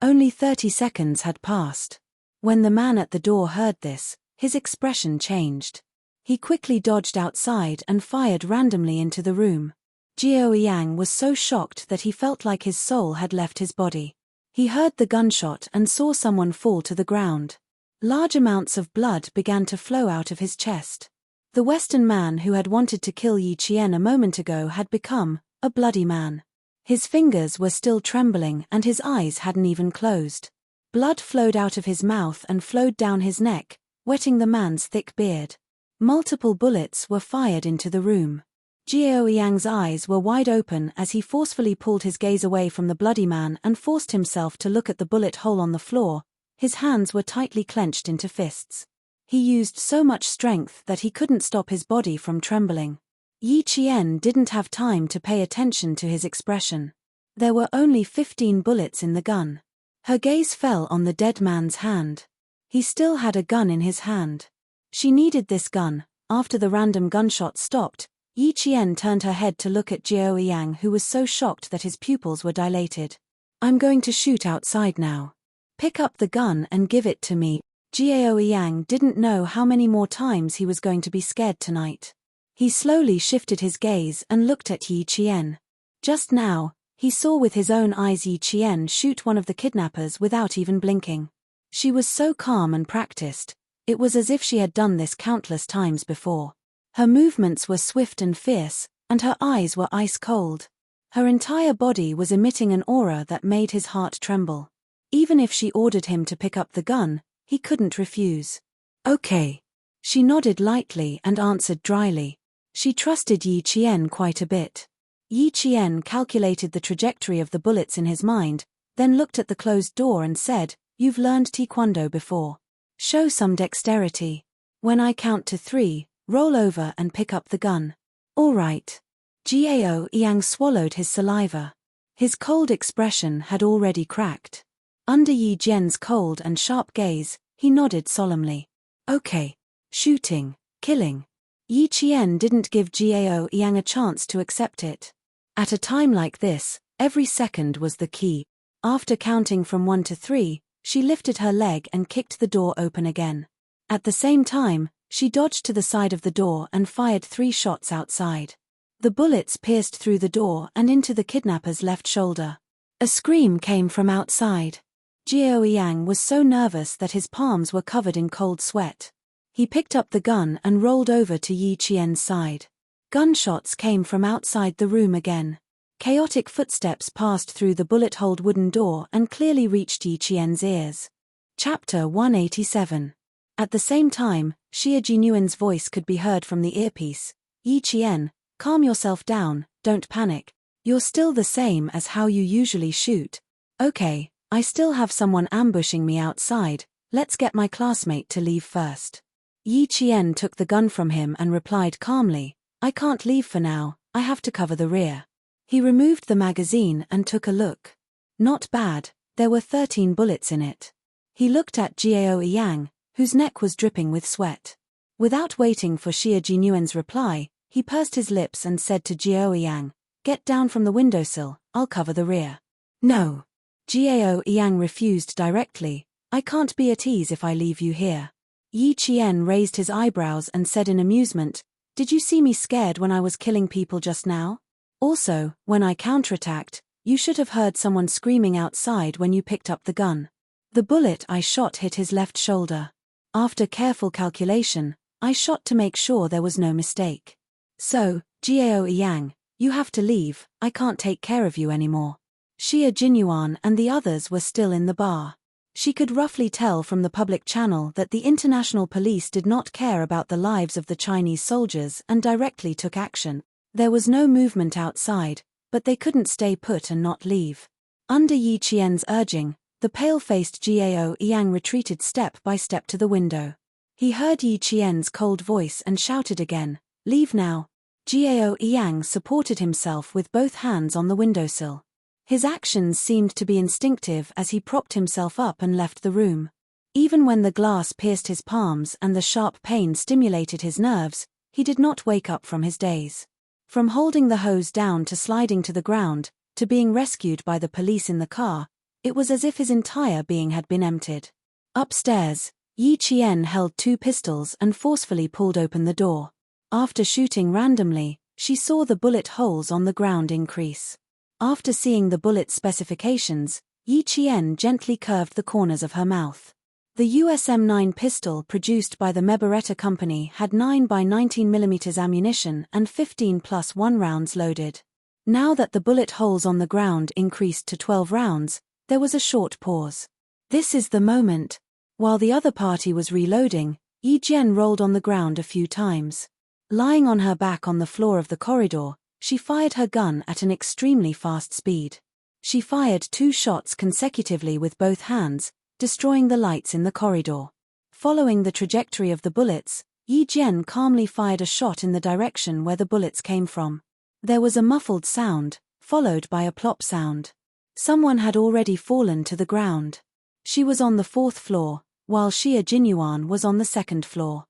Only 30 seconds had passed. When the man at the door heard this, his expression changed. He quickly dodged outside and fired randomly into the room. Jiao Yang was so shocked that he felt like his soul had left his body. He heard the gunshot and saw someone fall to the ground. Large amounts of blood began to flow out of his chest. The Western man who had wanted to kill Yi Qian a moment ago had become a bloody man. His fingers were still trembling and his eyes hadn't even closed. Blood flowed out of his mouth and flowed down his neck, wetting the man's thick beard. Multiple bullets were fired into the room. Jiao Yang's eyes were wide open as he forcefully pulled his gaze away from the bloody man and forced himself to look at the bullet hole on the floor. His hands were tightly clenched into fists. He used so much strength that he couldn't stop his body from trembling. Yi Qian didn't have time to pay attention to his expression. There were only 15 bullets in the gun. Her gaze fell on the dead man's hand. He still had a gun in his hand. She needed this gun. After the random gunshot stopped, Yi Qian turned her head to look at Jiao Yang, who was so shocked that his pupils were dilated. I'm going to shoot outside now. Pick up the gun and give it to me. Jiao Yang didn't know how many more times he was going to be scared tonight. He slowly shifted his gaze and looked at Yi Qian. Just now, he saw with his own eyes Yi Qian shoot one of the kidnappers without even blinking. She was so calm and practiced. It was as if she had done this countless times before. Her movements were swift and fierce, and her eyes were ice cold. Her entire body was emitting an aura that made his heart tremble. Even if she ordered him to pick up the gun, he couldn't refuse. Okay. She nodded lightly and answered dryly. She trusted Yi Qian quite a bit. Yi Qian calculated the trajectory of the bullets in his mind, then looked at the closed door and said, You've learned Taekwondo before. Show some dexterity. When I count to 3, roll over and pick up the gun. All right. Jiao Yang swallowed his saliva. His cold expression had already cracked. Under Yi Jian's cold and sharp gaze, he nodded solemnly. Okay. Shooting. Killing. Yi Qian didn't give Jiao Yang a chance to accept it. At a time like this, every second was the key. After counting from 1 to 3, she lifted her leg and kicked the door open again. At the same time, she dodged to the side of the door and fired 3 shots outside. The bullets pierced through the door and into the kidnapper's left shoulder. A scream came from outside. Jiao Yang was so nervous that his palms were covered in cold sweat. He picked up the gun and rolled over to Yi Qian's side. Gunshots came from outside the room again. Chaotic footsteps passed through the bullet-holed wooden door and clearly reached Yi Qian's ears. Chapter 187. At the same time, Xia Jinyuan's voice could be heard from the earpiece. Yi Qian, calm yourself down, don't panic. You're still the same as how you usually shoot. Okay, I still have someone ambushing me outside, let's get my classmate to leave first. Yi Qian took the gun from him and replied calmly, I can't leave for now, I have to cover the rear. He removed the magazine and took a look. Not bad, there were 13 bullets in it. He looked at Jiao Yang, whose neck was dripping with sweat. Without waiting for Xia Jinyuan's reply, he pursed his lips and said to Jiao Yang, Get down from the windowsill, I'll cover the rear. No. Jiao Yang refused directly, I can't be at ease if I leave you here. Yi Qian raised his eyebrows and said in amusement, Did you see me scared when I was killing people just now? Also, when I counterattacked, you should have heard someone screaming outside when you picked up the gun. The bullet I shot hit his left shoulder. After careful calculation, I shot to make sure there was no mistake. So, Jiao Yang, you have to leave, I can't take care of you anymore. Xia Jinyuan and the others were still in the bar. She could roughly tell from the public channel that the international police did not care about the lives of the Chinese soldiers and directly took action. There was no movement outside, but they couldn't stay put and not leave. Under Yi Qian's urging, the pale-faced Gao Yang retreated step by step to the window. He heard Yi Qian's cold voice and shouted again, "Leave now." Gao Yang supported himself with both hands on the windowsill. His actions seemed to be instinctive as he propped himself up and left the room. Even when the glass pierced his palms and the sharp pain stimulated his nerves, he did not wake up from his daze. From holding the hose down to sliding to the ground, to being rescued by the police in the car, it was as if his entire being had been emptied. Upstairs, Yi Qian held 2 pistols and forcefully pulled open the door. After shooting randomly, she saw the bullet holes on the ground increase. After seeing the bullet specifications, Yi Qian gently curved the corners of her mouth. The USM-9 pistol produced by the Meberetta Company had 9 by 19 mm ammunition and 15+1 rounds loaded. Now that the bullet holes on the ground increased to 12 rounds, there was a short pause. This is the moment. While the other party was reloading, Yi Jian rolled on the ground a few times. Lying on her back on the floor of the corridor, she fired her gun at an extremely fast speed. She fired 2 shots consecutively with both hands, destroying the lights in the corridor. Following the trajectory of the bullets, Yi Jian calmly fired a shot in the direction where the bullets came from. There was a muffled sound, followed by a plop sound. Someone had already fallen to the ground. She was on the 4th floor, while Xia Jinyuan was on the 2nd floor.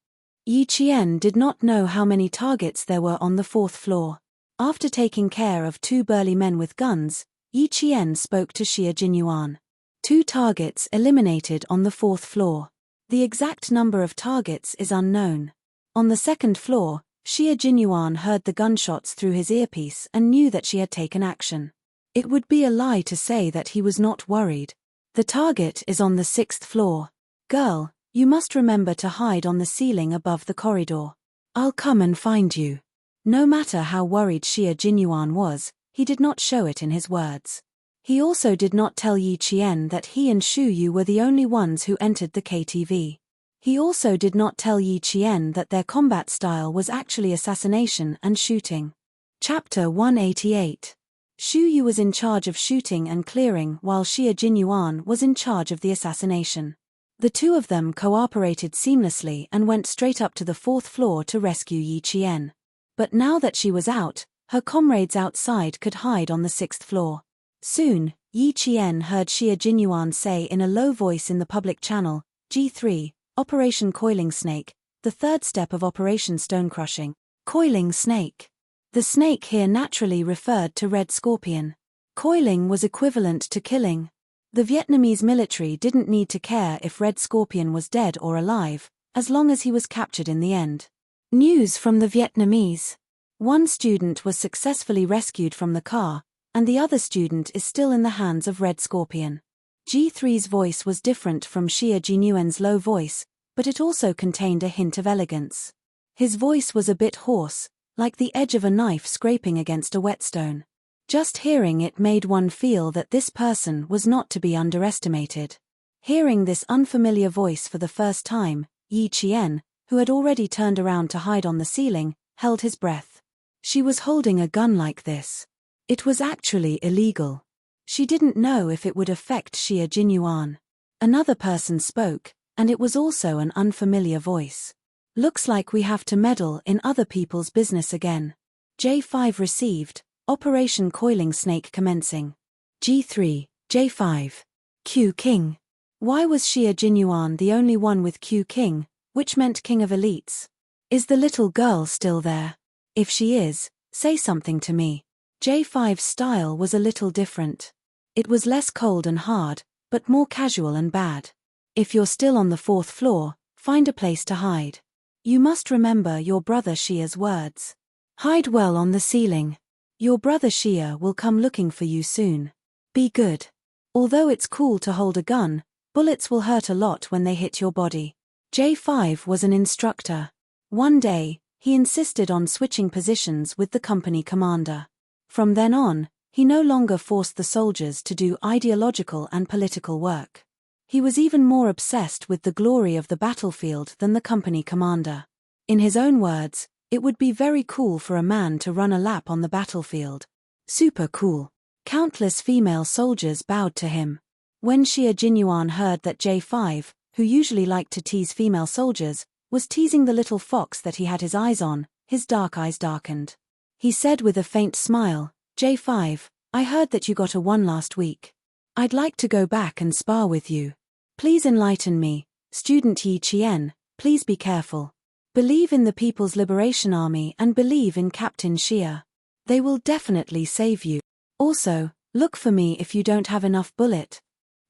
Yi Qian did not know how many targets there were on the 4th floor. After taking care of 2 burly men with guns, Yi Qian spoke to Xia Jinyuan. 2 targets eliminated on the 4th floor. The exact number of targets is unknown. On the 2nd floor, Xia Jinyuan heard the gunshots through his earpiece and knew that she had taken action. It would be a lie to say that he was not worried. The target is on the 6th floor. Girl, you must remember to hide on the ceiling above the corridor. I'll come and find you. No matter how worried Xia Jinyuan was, he did not show it in his words. He also did not tell Yi Qian that he and Shu Yu were the only ones who entered the KTV. He also did not tell Yi Qian that their combat style was actually assassination and shooting. Chapter 188. Shu Yu was in charge of shooting and clearing while Xia Jinyuan was in charge of the assassination. The two of them cooperated seamlessly and went straight up to the 4th floor to rescue Yi Qian. But now that she was out, her comrades outside could hide on the 6th floor. Soon, Yi Qian heard Xia Jinyuan say in a low voice in the public channel, G3, Operation Coiling Snake, the 3rd step of Operation Stone Crushing. Coiling Snake. The snake here naturally referred to Red Scorpion. Coiling was equivalent to killing. The Vietnamese military didn't need to care if Red Scorpion was dead or alive, as long as he was captured in the end. News from the Vietnamese. 1 student was successfully rescued from the car, and the other student is still in the hands of Red Scorpion. G3's voice was different from Xia Jinyuan's low voice, but it also contained a hint of elegance. His voice was a bit hoarse, like the edge of a knife scraping against a whetstone. Just hearing it made one feel that this person was not to be underestimated. Hearing this unfamiliar voice for the first time, Yi Qian, who had already turned around to hide on the ceiling, held his breath. She was holding a gun like this. It was actually illegal. She didn't know if it would affect Xia Jinyuan. Another person spoke, and it was also an unfamiliar voice. Looks like we have to meddle in other people's business again. J5 received. Operation Coiling Snake commencing. G3, J5. Q King. Why was Xia Jinyuan the only one with Q King, which meant King of Elites? Is the little girl still there? If she is, say something to me. J5's style was a little different. It was less cold and hard, but more casual and bad. If you're still on the 4th floor, find a place to hide. You must remember your brother Xia's words. Hide well on the ceiling. Your brother Xia will come looking for you soon. Be good. Although it's cool to hold a gun, bullets will hurt a lot when they hit your body. J5 was an instructor. One day, he insisted on switching positions with the company commander. From then on, he no longer forced the soldiers to do ideological and political work. He was even more obsessed with the glory of the battlefield than the company commander. In his own words, it would be very cool for a man to run a lap on the battlefield. Super cool. Countless female soldiers bowed to him. When Xia Jinyuan heard that J5, who usually liked to tease female soldiers, was teasing the little fox that he had his eyes on, his dark eyes darkened. He said with a faint smile, J5, I heard that you got a 1 last week. I'd like to go back and spar with you. Please enlighten me, student Yi Qian, please be careful. Believe in the People's Liberation Army and believe in Captain Xia. They will definitely save you. Also, look for me if you don't have enough bullet.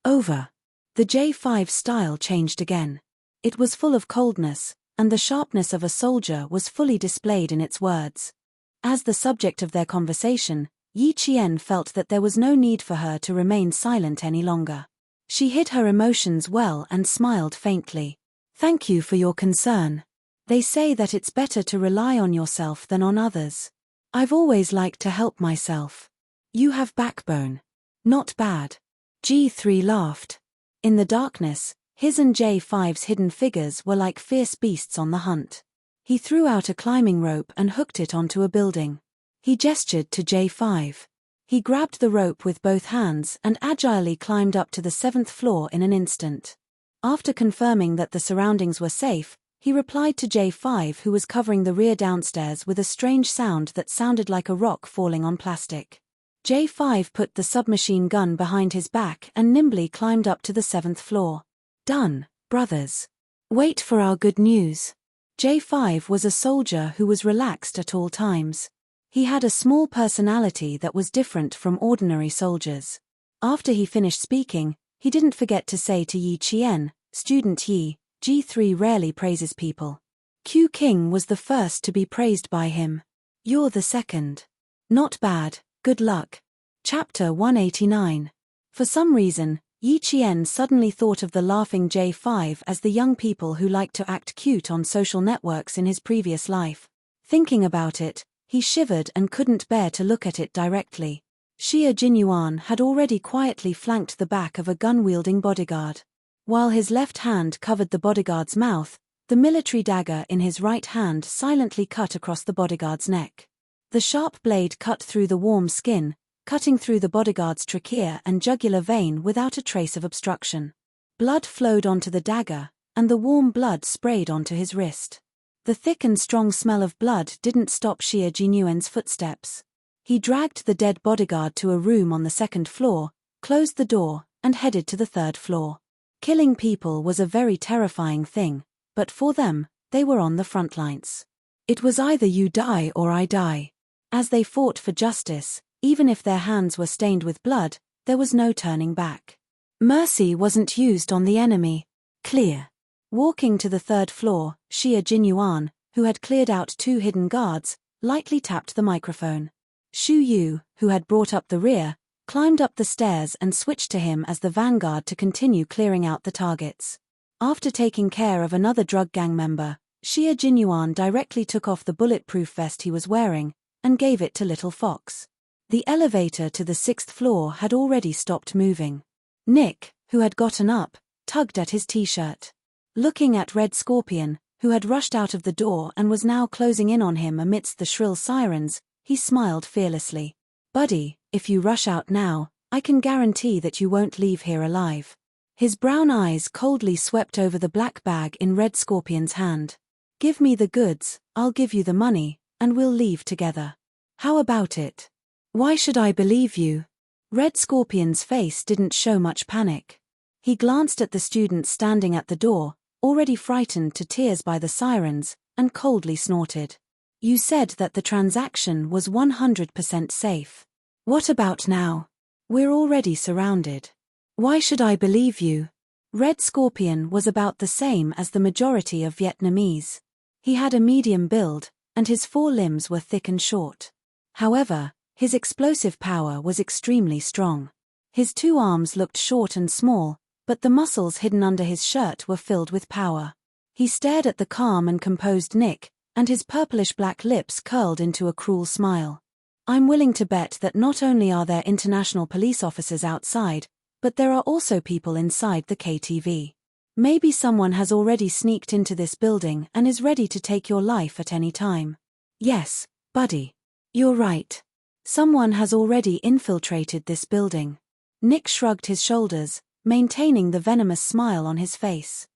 Over. The J5 style changed again. It was full of coldness, and the sharpness of a soldier was fully displayed in its words. As the subject of their conversation, Yi Qian felt that there was no need for her to remain silent any longer. She hid her emotions well and smiled faintly. Thank you for your concern. They say that it's better to rely on yourself than on others. I've always liked to help myself. You have backbone. Not bad. G3 laughed. In the darkness, his and J5's hidden figures were like fierce beasts on the hunt. He threw out a climbing rope and hooked it onto a building. He gestured to J5. He grabbed the rope with both hands and agilely climbed up to the 7th floor in an instant. After confirming that the surroundings were safe, he replied to J5, who was covering the rear downstairs, with a strange sound that sounded like a rock falling on plastic. J5 put the submachine gun behind his back and nimbly climbed up to the 7th floor. Done, brothers. Wait for our good news. J5 was a soldier who was relaxed at all times. He had a small personality that was different from ordinary soldiers. After he finished speaking, he didn't forget to say to Yi Qian, Student Yi, G3 rarely praises people. Q King was the first to be praised by him. You're the second. Not bad. Good luck. Chapter 189. For some reason, Yi Qian suddenly thought of the laughing J5 as the young people who liked to act cute on social networks in his previous life. Thinking about it, he shivered and couldn't bear to look at it directly. Xia Jinyuan had already quietly flanked the back of a gun-wielding bodyguard. While his left hand covered the bodyguard's mouth, the military dagger in his right hand silently cut across the bodyguard's neck. The sharp blade cut through the warm skin, cutting through the bodyguard's trachea and jugular vein without a trace of obstruction. Blood flowed onto the dagger, and the warm blood sprayed onto his wrist. The thick and strong smell of blood didn't stop Xia Jinyuan's footsteps. He dragged the dead bodyguard to a room on the 2nd floor, closed the door, and headed to the 3rd floor. Killing people was a very terrifying thing, but for them, they were on the front lines. It was either you die or I die. As they fought for justice, even if their hands were stained with blood, there was no turning back. Mercy wasn't used on the enemy. Clear. Walking to the 3rd floor, Xia Jinyuan, who had cleared out 2 hidden guards, lightly tapped the microphone. Xu Yu, who had brought up the rear, climbed up the stairs and switched to him as the vanguard to continue clearing out the targets. After taking care of another drug gang member, Xia Jinyuan directly took off the bulletproof vest he was wearing, and gave it to Little Fox. The elevator to the 6th floor had already stopped moving. Nick, who had gotten up, tugged at his t-shirt. Looking at Red Scorpion, who had rushed out of the door and was now closing in on him amidst the shrill sirens, he smiled fearlessly. Buddy, if you rush out now, I can guarantee that you won't leave here alive. His brown eyes coldly swept over the black bag in Red Scorpion's hand. Give me the goods, I'll give you the money, and we'll leave together. How about it? Why should I believe you? Red Scorpion's face didn't show much panic. He glanced at the students standing at the door, already frightened to tears by the sirens, and coldly snorted. You said that the transaction was 100% safe. What about now? We're already surrounded. Why should I believe you? Red Scorpion was about the same as the majority of Vietnamese. He had a medium build, and his 4 limbs were thick and short. However, his explosive power was extremely strong. His 2 arms looked short and small, but the muscles hidden under his shirt were filled with power. He stared at the calm and composed Nick, and his purplish-black lips curled into a cruel smile. I'm willing to bet that not only are there international police officers outside, but there are also people inside the KTV. Maybe someone has already sneaked into this building and is ready to take your life at any time. Yes, buddy. You're right. Someone has already infiltrated this building. Nick shrugged his shoulders, maintaining the venomous smile on his face.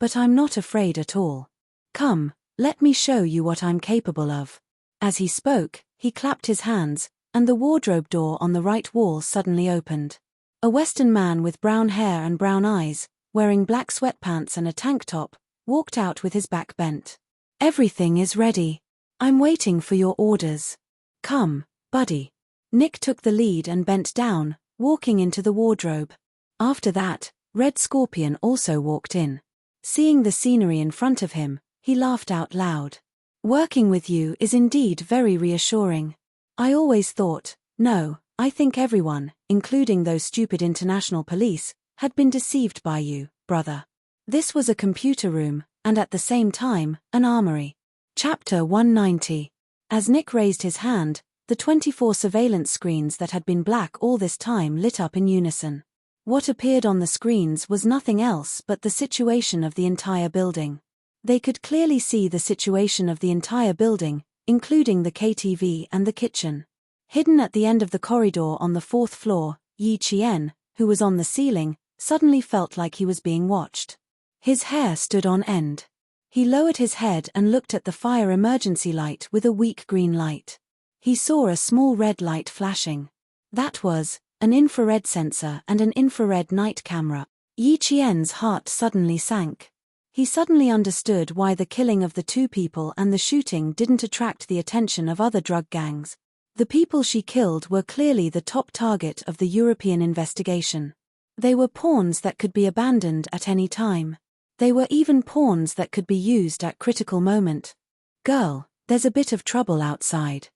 But I'm not afraid at all. Come, let me show you what I'm capable of. As he spoke, he clapped his hands, and the wardrobe door on the right wall suddenly opened. A Western man with brown hair and brown eyes, wearing black sweatpants and a tank top, walked out with his back bent. Everything is ready. I'm waiting for your orders. Come, buddy. Nick took the lead and bent down, walking into the wardrobe. After that, Red Scorpion also walked in. Seeing the scenery in front of him, he laughed out loud. Working with you is indeed very reassuring. I always thought, no, I think everyone, including those stupid international police, had been deceived by you, brother. This was a computer room, and at the same time, an armory. Chapter 190. As Nick raised his hand, the 24 surveillance screens that had been black all this time lit up in unison. What appeared on the screens was nothing else but the situation of the entire building. They could clearly see the situation of the entire building, including the KTV and the kitchen. Hidden at the end of the corridor on the 4th floor, Yi Qian, who was on the ceiling, suddenly felt like he was being watched. His hair stood on end. He lowered his head and looked at the fire emergency light with a weak green light. He saw a small red light flashing. That was an infrared sensor and an infrared night camera. Yi Qian's heart suddenly sank. He suddenly understood why the killing of the 2 people and the shooting didn't attract the attention of other drug gangs. The people she killed were clearly the top target of the European investigation. They were pawns that could be abandoned at any time. They were even pawns that could be used at critical moment. Girl, there's a bit of trouble outside.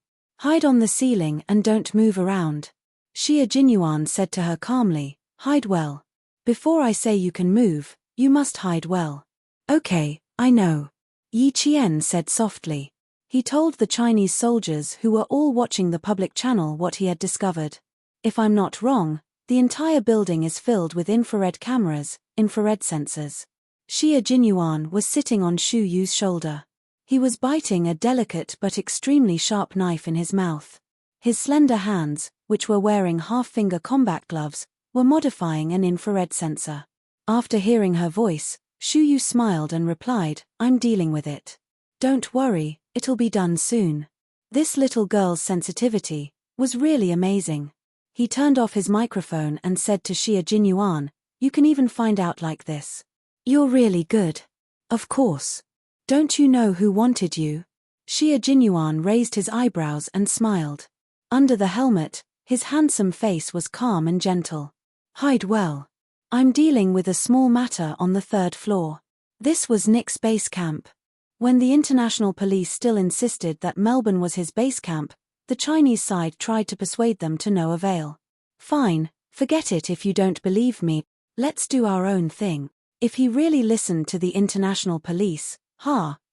Hide on the ceiling and don't move around. Xia Jinyuan said to her calmly, hide well. Before I say you can move, you must hide well. Okay, I know. Yi Qian said softly. He told the Chinese soldiers who were all watching the public channel what he had discovered. If I'm not wrong, the entire building is filled with infrared cameras, infrared sensors. Xia Jinyuan was sitting on Shu Yu's shoulder. He was biting a delicate but extremely sharp knife in his mouth. His slender hands, which were wearing half-finger combat gloves, were modifying an infrared sensor. After hearing her voice, Shu Yu smiled and replied, I'm dealing with it. Don't worry, it'll be done soon. This little girl's sensitivity was really amazing. He turned off his microphone and said to Xia Jinyuan, you can even find out like this. You're really good. Of course. Don't you know who wanted you? Xia Jinyuan raised his eyebrows and smiled. Under the helmet, his handsome face was calm and gentle. Hide well. I'm dealing with a small matter on the 3rd floor. This was Nick's base camp. When the international police still insisted that Melbourne was his base camp, the Chinese side tried to persuade them to no avail. Fine, forget it if you don't believe me, let's do our own thing. If he really listened to the international police,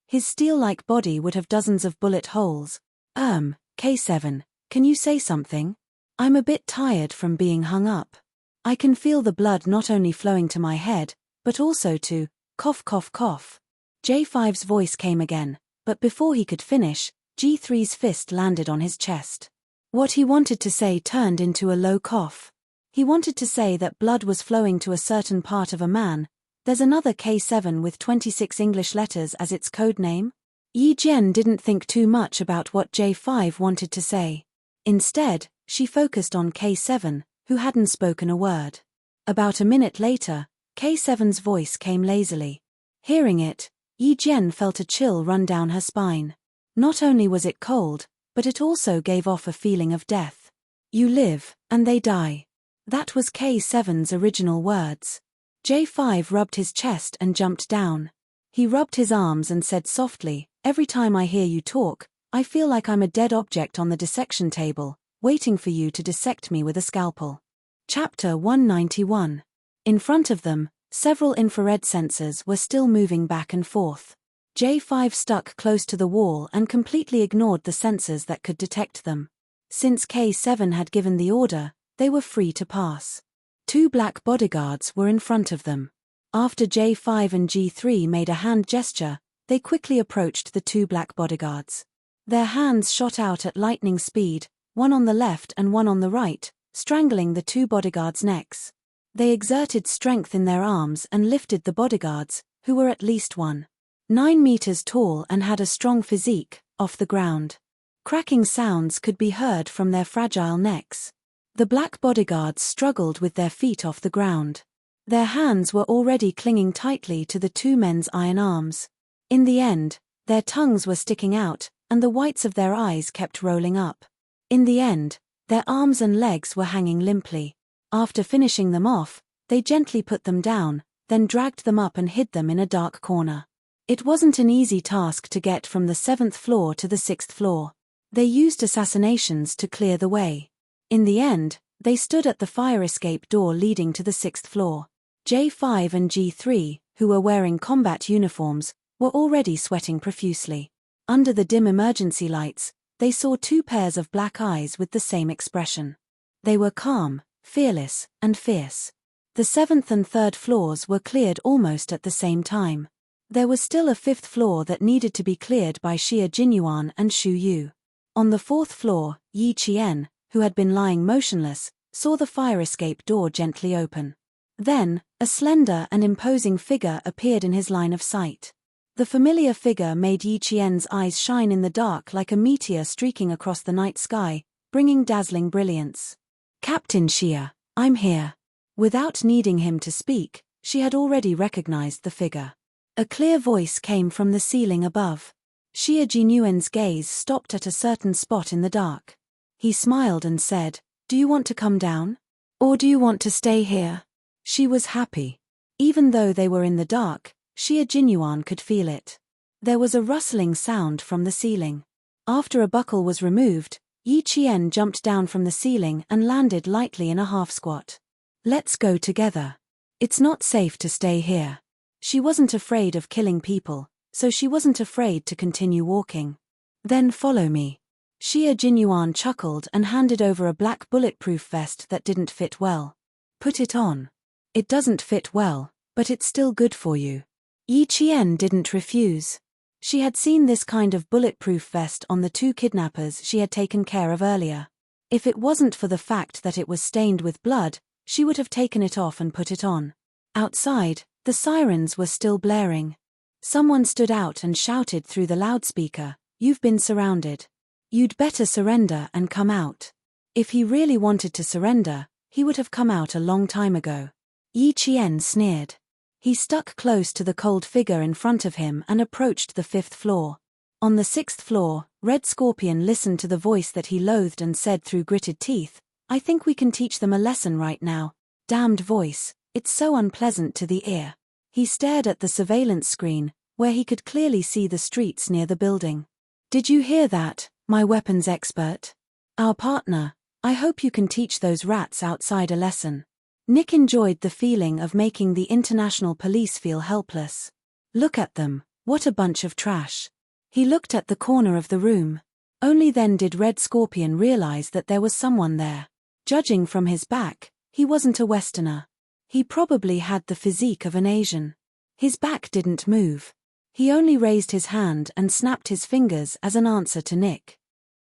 his steel-like body would have dozens of bullet holes. K7, can you say something? I'm a bit tired from being hung up. I can feel the blood not only flowing to my head, but also to cough cough cough. J5's voice came again, but before he could finish, G3's fist landed on his chest. What he wanted to say turned into a low cough. He wanted to say that blood was flowing to a certain part of a man. There's another K7 with 26 English letters as its code name. Yi Jian didn't think too much about what J5 wanted to say. Instead, she focused on K7, who hadn't spoken a word. About a minute later, K7's voice came lazily. Hearing it, Yi Jian felt a chill run down her spine. Not only was it cold, but it also gave off a feeling of death. You live, and they die. That was K7's original words. J5 rubbed his chest and jumped down. He rubbed his arms and said softly, every time I hear you talk, I feel like I'm a dead object on the dissection table, waiting for you to dissect me with a scalpel. Chapter 191. In front of them, several infrared sensors were still moving back and forth. J5 stuck close to the wall and completely ignored the sensors that could detect them. Since K7 had given the order, they were free to pass. 2 black bodyguards were in front of them. After J5 and G3 made a hand gesture, they quickly approached the 2 black bodyguards. Their hands shot out at lightning speed, one on the left and one on the right, strangling the two bodyguards' necks. They exerted strength in their arms and lifted the bodyguards, who were at least 9 meters tall and had a strong physique, off the ground. Cracking sounds could be heard from their fragile necks. The black bodyguards struggled with their feet off the ground. Their hands were already clinging tightly to the two men's iron arms. In the end, their tongues were sticking out, and the whites of their eyes kept rolling up. In the end, their arms and legs were hanging limply. After finishing them off, they gently put them down, then dragged them up and hid them in a dark corner. It wasn't an easy task to get from the 7th floor to the 6th floor. They used assassinations to clear the way. In the end, they stood at the fire escape door leading to the 6th floor. J5 and G3, who were wearing combat uniforms, were already sweating profusely. Under the dim emergency lights, they saw two pairs of black eyes with the same expression. They were calm, fearless, and fierce. The 7th and 3rd floors were cleared almost at the same time. There was still a 5th floor that needed to be cleared by Xia Jinyuan and Xu Yu. On the 4th floor, Yi Qian, who had been lying motionless, saw the fire escape door gently open. Then, a slender and imposing figure appeared in his line of sight. The familiar figure made Yi Qian's eyes shine in the dark like a meteor streaking across the night sky, bringing dazzling brilliance. "Captain Xia, I'm here." Without needing him to speak, she had already recognized the figure. A clear voice came from the ceiling above. Xia Jinyuan's gaze stopped at a certain spot in the dark. He smiled and said, "Do you want to come down? Or do you want to stay here?" She was happy. Even though they were in the dark, Xia Jinyuan could feel it. There was a rustling sound from the ceiling. After a buckle was removed, Yi Qian jumped down from the ceiling and landed lightly in a half-squat. "Let's go together. It's not safe to stay here." She wasn't afraid of killing people, so she wasn't afraid to continue walking. "Then follow me." Xia Jinyuan chuckled and handed over a black bulletproof vest that didn't fit well. "Put it on. It doesn't fit well, but it's still good for you." Yi Qian didn't refuse. She had seen this kind of bulletproof vest on the two kidnappers she had taken care of earlier. If it wasn't for the fact that it was stained with blood, she would have taken it off and put it on. Outside, the sirens were still blaring. Someone stood out and shouted through the loudspeaker, "You've been surrounded. You'd better surrender and come out." If he really wanted to surrender, he would have come out a long time ago. Yi Qian sneered. He stuck close to the cold figure in front of him and approached the 5th floor. On the 6th floor, Red Scorpion listened to the voice that he loathed and said through gritted teeth, "I think we can teach them a lesson right now. Damned voice, it's so unpleasant to the ear." He stared at the surveillance screen, where he could clearly see the streets near the building. "Did you hear that, my weapons expert? Our partner, I hope you can teach those rats outside a lesson." Nick enjoyed the feeling of making the international police feel helpless. "Look at them, what a bunch of trash." He looked at the corner of the room. Only then did Red Scorpion realize that there was someone there. Judging from his back, he wasn't a Westerner. He probably had the physique of an Asian. His back didn't move. He only raised his hand and snapped his fingers as an answer to Nick.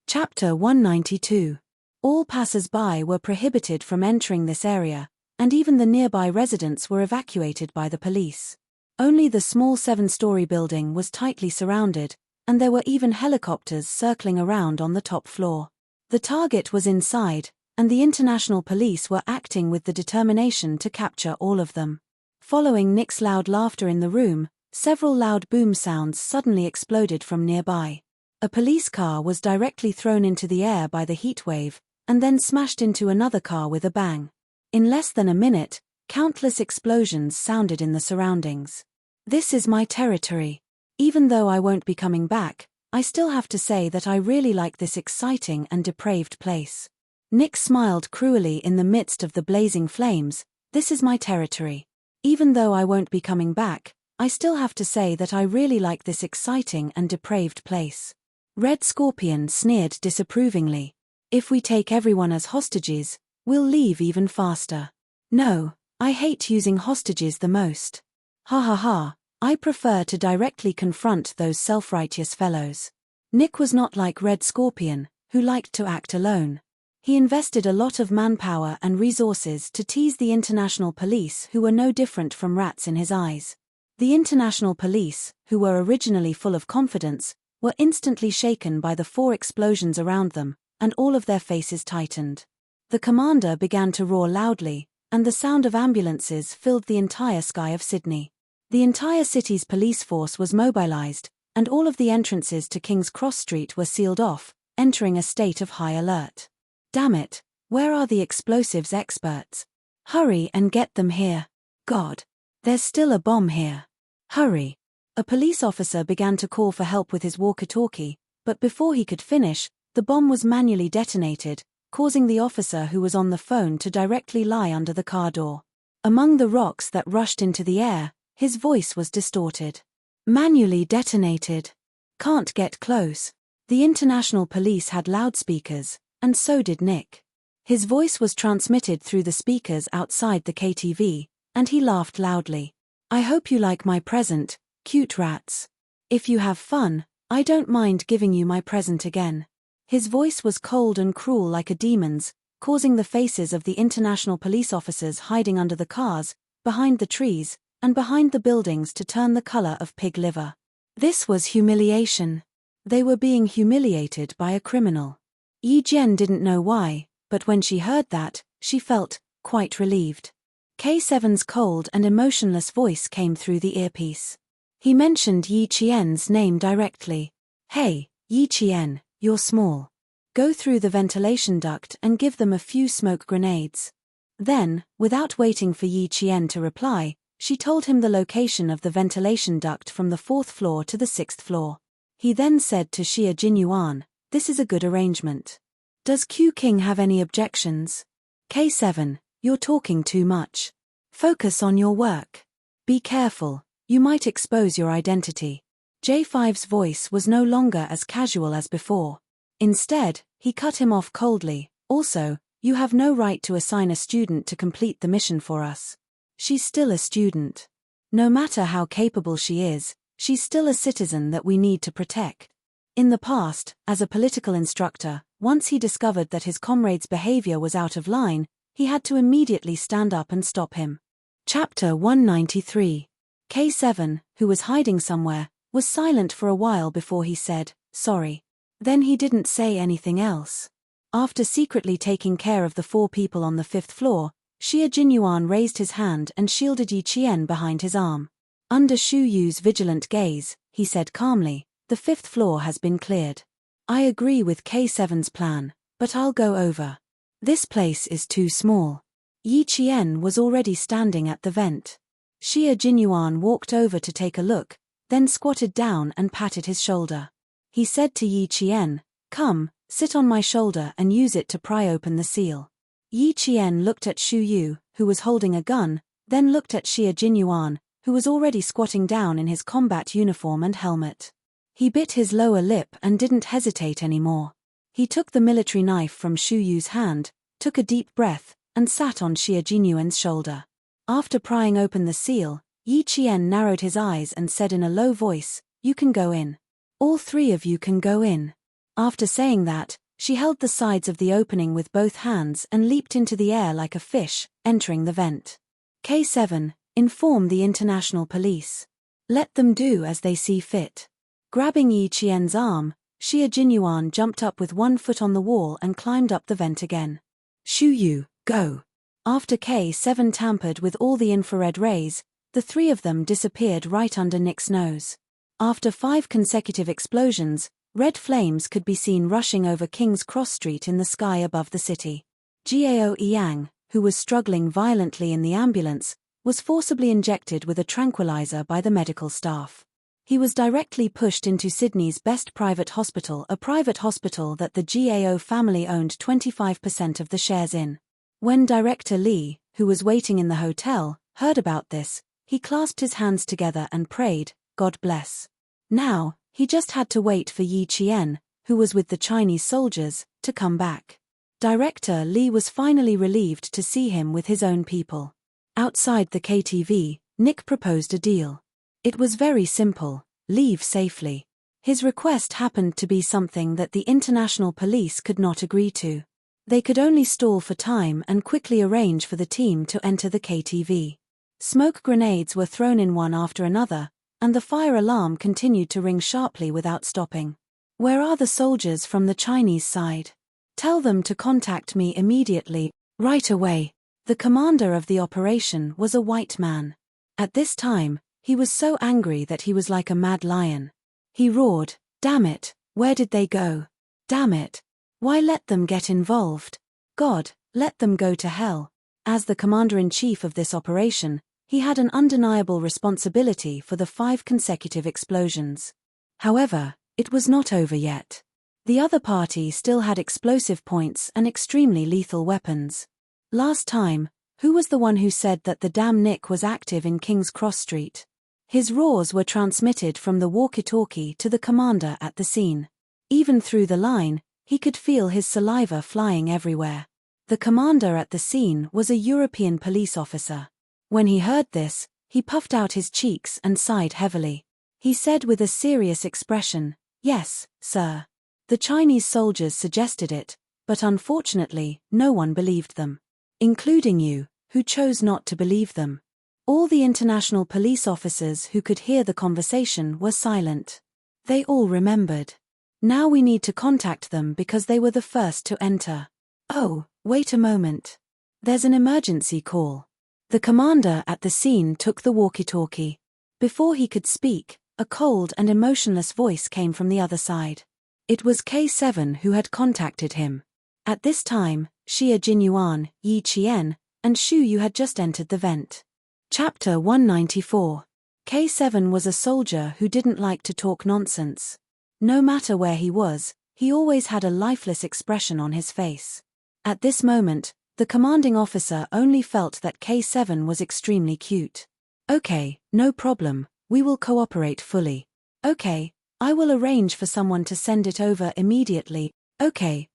Chapter 192. All passers-by were prohibited from entering this area, and even the nearby residents were evacuated by the police. Only the small 7-story building was tightly surrounded, and there were even helicopters circling around on the top floor. The target was inside, and the international police were acting with the determination to capture all of them. Following Nick's loud laughter in the room, several loud boom sounds suddenly exploded from nearby. A police car was directly thrown into the air by the heat wave, and then smashed into another car with a bang. In less than a minute, countless explosions sounded in the surroundings. "This is my territory. Even though I won't be coming back, I still have to say that I really like this exciting and depraved place." Nick smiled cruelly in the midst of the blazing flames. "This is my territory. Even though I won't be coming back, I still have to say that I really like this exciting and depraved place." Red Scorpion sneered disapprovingly. "If we take everyone as hostages, we'll leave even faster." "No, I hate using hostages the most. Ha ha ha, I prefer to directly confront those self-righteous fellows." Nick was not like Red Scorpion, who liked to act alone. He invested a lot of manpower and resources to tease the international police, who were no different from rats in his eyes. The international police, who were originally full of confidence, were instantly shaken by the 4 explosions around them, and all of their faces tightened. The commander began to roar loudly, and the sound of ambulances filled the entire sky of Sydney. The entire city's police force was mobilized, and all of the entrances to King's Cross Street were sealed off, entering a state of high alert. Damn it, where are the explosives experts? Hurry and get them here. God, there's still a bomb here. Hurry. A police officer began to call for help with his walkie-talkie, but before he could finish, the bomb was manually detonated, causing the officer who was on the phone to directly lie under the car door. Among the rocks that rushed into the air, his voice was distorted. Manually detonated. Can't get close. The international police had loudspeakers, and so did Nick. His voice was transmitted through the speakers outside the KTV, and he laughed loudly. I hope you like my present, cute rats. If you have fun, I don't mind giving you my present again. His voice was cold and cruel like a demon's, causing the faces of the international police officers hiding under the cars, behind the trees, and behind the buildings to turn the color of pig liver. This was humiliation. They were being humiliated by a criminal. Yi Jian didn't know why, but when she heard that, she felt quite relieved. K7's cold and emotionless voice came through the earpiece. He mentioned Yi Qian's name directly. Hey, Yi Qian, you're small. Go through the ventilation duct and give them a few smoke grenades. Then, without waiting for Yi Qian to reply, she told him the location of the ventilation duct from the 4th floor to the 6th floor. He then said to Xia Jinyuan, this is a good arrangement. Does Q King have any objections? K7, you're talking too much. Focus on your work. Be careful, you might expose your identity. J5's voice was no longer as casual as before. Instead, he cut him off coldly. Also, you have no right to assign a student to complete the mission for us. She's still a student. No matter how capable she is, she's still a citizen that we need to protect. In the past, as a political instructor, once he discovered that his comrade's behavior was out of line, he had to immediately stand up and stop him. Chapter 193. K7, who was hiding somewhere, was silent for a while before he said, sorry. Then he didn't say anything else. After secretly taking care of the 4 people on the 5th floor, Xia Jinyuan raised his hand and shielded Yi Qian behind his arm. Under Shu Yu's vigilant gaze, he said calmly, the 5th floor has been cleared. I agree with K7's plan, but I'll go over. This place is too small. Yi Qian was already standing at the vent. Xia Jinyuan walked over to take a look, then squatted down and patted his shoulder. He said to Yi Qian, come, sit on my shoulder and use it to pry open the seal. Yi Qian looked at Shu Yu, who was holding a gun, then looked at Xia Jinyuan, who was already squatting down in his combat uniform and helmet. He bit his lower lip and didn't hesitate anymore. He took the military knife from Shu Yu's hand, took a deep breath, and sat on Xia Jinyuan's shoulder. After prying open the seal, Yi Qian narrowed his eyes and said in a low voice, you can go in. All 3 of you can go in. After saying that, she held the sides of the opening with both hands and leaped into the air like a fish, entering the vent. K7, inform the international police. Let them do as they see fit. Grabbing Yi Qian's arm, Xia Jinyuan jumped up with 1 foot on the wall and climbed up the vent again. Shu Yu, go. After K7 tampered with all the infrared rays, the 3 of them disappeared right under Nick's nose. After 5 consecutive explosions, red flames could be seen rushing over King's Cross Street in the sky above the city. Gao Yang, who was struggling violently in the ambulance, was forcibly injected with a tranquilizer by the medical staff. He was directly pushed into Sydney's best private hospital, a private hospital that the Gao family owned 25% of the shares in. When Director Lee, who was waiting in the hotel, heard about this, he clasped his hands together and prayed, God bless. Now, he just had to wait for Yi Qian, who was with the Chinese soldiers, to come back. Director Lee was finally relieved to see him with his own people. Outside the KTV, Nick proposed a deal. It was very simple, leave safely. His request happened to be something that the international police could not agree to. They could only stall for time and quickly arrange for the team to enter the KTV. Smoke grenades were thrown in one after another, and the fire alarm continued to ring sharply without stopping. "Where are the soldiers from the Chinese side? Tell them to contact me immediately, right away." The commander of the operation was a white man. At this time, he was so angry that he was like a mad lion. He roared, "Damn it, where did they go? Damn it. Why let them get involved? God, let them go to hell." As the commander-in-chief of this operation, he had an undeniable responsibility for the 5 consecutive explosions. However, it was not over yet. The other party still had explosive points and extremely lethal weapons. Last time, who was the one who said that the damn Nick was active in King's Cross Street? His roars were transmitted from the walkie-talkie to the commander at the scene. Even through the line, he could feel his saliva flying everywhere. The commander at the scene was a European police officer. When he heard this, he puffed out his cheeks and sighed heavily. He said with a serious expression, "Yes, sir." The Chinese soldiers suggested it, but unfortunately, no one believed them. Including you, who chose not to believe them. All the international police officers who could hear the conversation were silent. They all remembered. Now we need to contact them because they were the first to enter. Oh, wait a moment. There's an emergency call. The commander at the scene took the walkie-talkie. Before he could speak, a cold and emotionless voice came from the other side. It was K7 who had contacted him. At this time, Xia Jinyuan, Yi Qian, and Xu Yu had just entered the vent. Chapter 194. K7 was a soldier who didn't like to talk nonsense. No matter where he was, he always had a lifeless expression on his face. At this moment, the commanding officer only felt that K7 was extremely cute. "Okay, no problem, we will cooperate fully. Okay, I will arrange for someone to send it over immediately. Okay,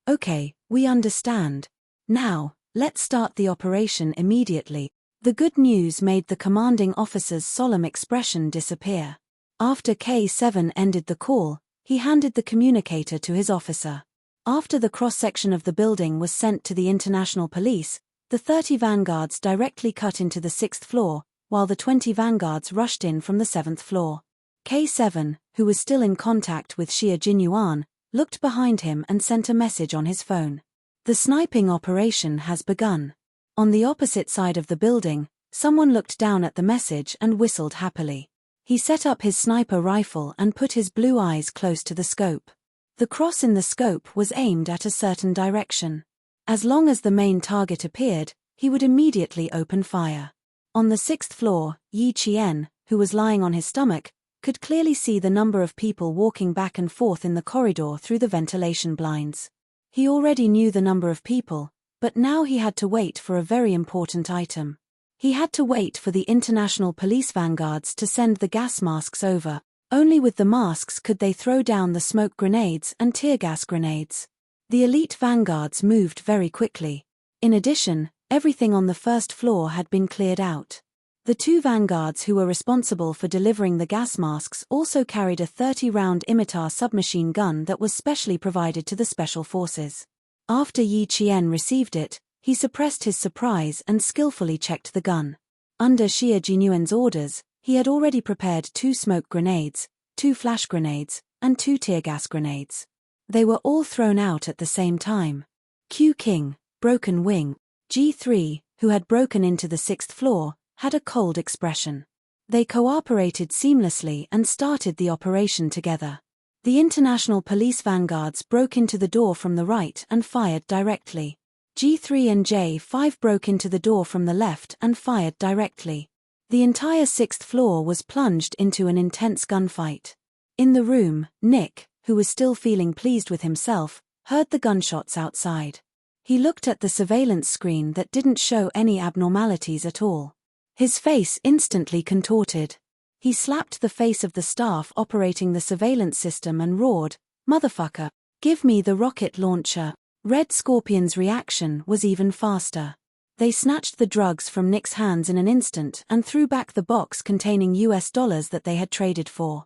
we understand. Now, let's start the operation immediately." The good news made the commanding officer's solemn expression disappear. After K7 ended the call, he handed the communicator to his officer. After the cross-section of the building was sent to the international police, the 30 vanguards directly cut into the 6th floor, while the 20 vanguards rushed in from the 7th floor. K7, who was still in contact with Xia Jinyuan, looked behind him and sent a message on his phone. "The sniping operation has begun." On the opposite side of the building, someone looked down at the message and whistled happily. He set up his sniper rifle and put his blue eyes close to the scope. The cross in the scope was aimed at a certain direction. As long as the main target appeared, he would immediately open fire. On the 6th floor, Yi Qian, who was lying on his stomach, could clearly see the number of people walking back and forth in the corridor through the ventilation blinds. He already knew the number of people, but now he had to wait for a very important item. He had to wait for the international police vanguards to send the gas masks over. Only with the masks could they throw down the smoke grenades and tear gas grenades. The elite vanguards moved very quickly. In addition, everything on the 1st floor had been cleared out. The 2 vanguards who were responsible for delivering the gas masks also carried a 30-round Immerse submachine gun that was specially provided to the special forces. After Yi Qian received it, he suppressed his surprise and skillfully checked the gun. Under Xia Jinyuan's orders, he had already prepared 2 smoke grenades, 2 flash grenades, and 2 tear gas grenades. They were all thrown out at the same time. Q King, broken wing, G3, who had broken into the 6th floor, had a cold expression. They cooperated seamlessly and started the operation together. The international police vanguards broke into the door from the right and fired directly. G3 and J5 broke into the door from the left and fired directly. The entire 6th floor was plunged into an intense gunfight. In the room, Nick, who was still feeling pleased with himself, heard the gunshots outside. He looked at the surveillance screen that didn't show any abnormalities at all. His face instantly contorted. He slapped the face of the staff operating the surveillance system and roared, "Motherfucker, give me the rocket launcher." Red Scorpion's reaction was even faster. They snatched the drugs from Nick's hands in an instant and threw back the box containing US dollars that they had traded for.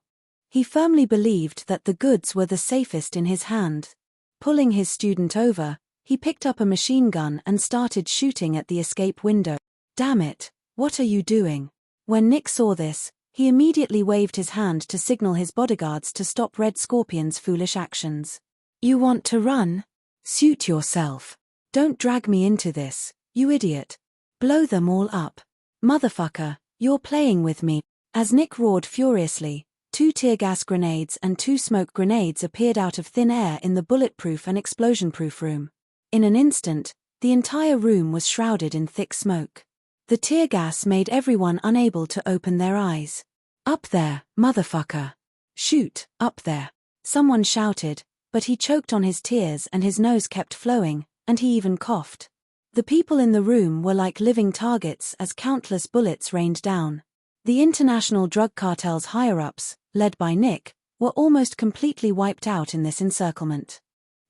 He firmly believed that the goods were the safest in his hand. Pulling his student over, he picked up a machine gun and started shooting at the escape window. "Damn it, what are you doing?" When Nick saw this, he immediately waved his hand to signal his bodyguards to stop Red Scorpion's foolish actions. "You want to run? Suit yourself. Don't drag me into this, you idiot. Blow them all up. Motherfucker, you're playing with me." As Nick roared furiously, 2 tear gas grenades and 2 smoke grenades appeared out of thin air in the bulletproof and explosion-proof room. In an instant, the entire room was shrouded in thick smoke. The tear gas made everyone unable to open their eyes. "Up there, motherfucker. Shoot, up there," someone shouted, but he choked on his tears and his nose kept flowing, and he even coughed. The people in the room were like living targets as countless bullets rained down. The international drug cartel's higher-ups, led by Nick, were almost completely wiped out in this encirclement.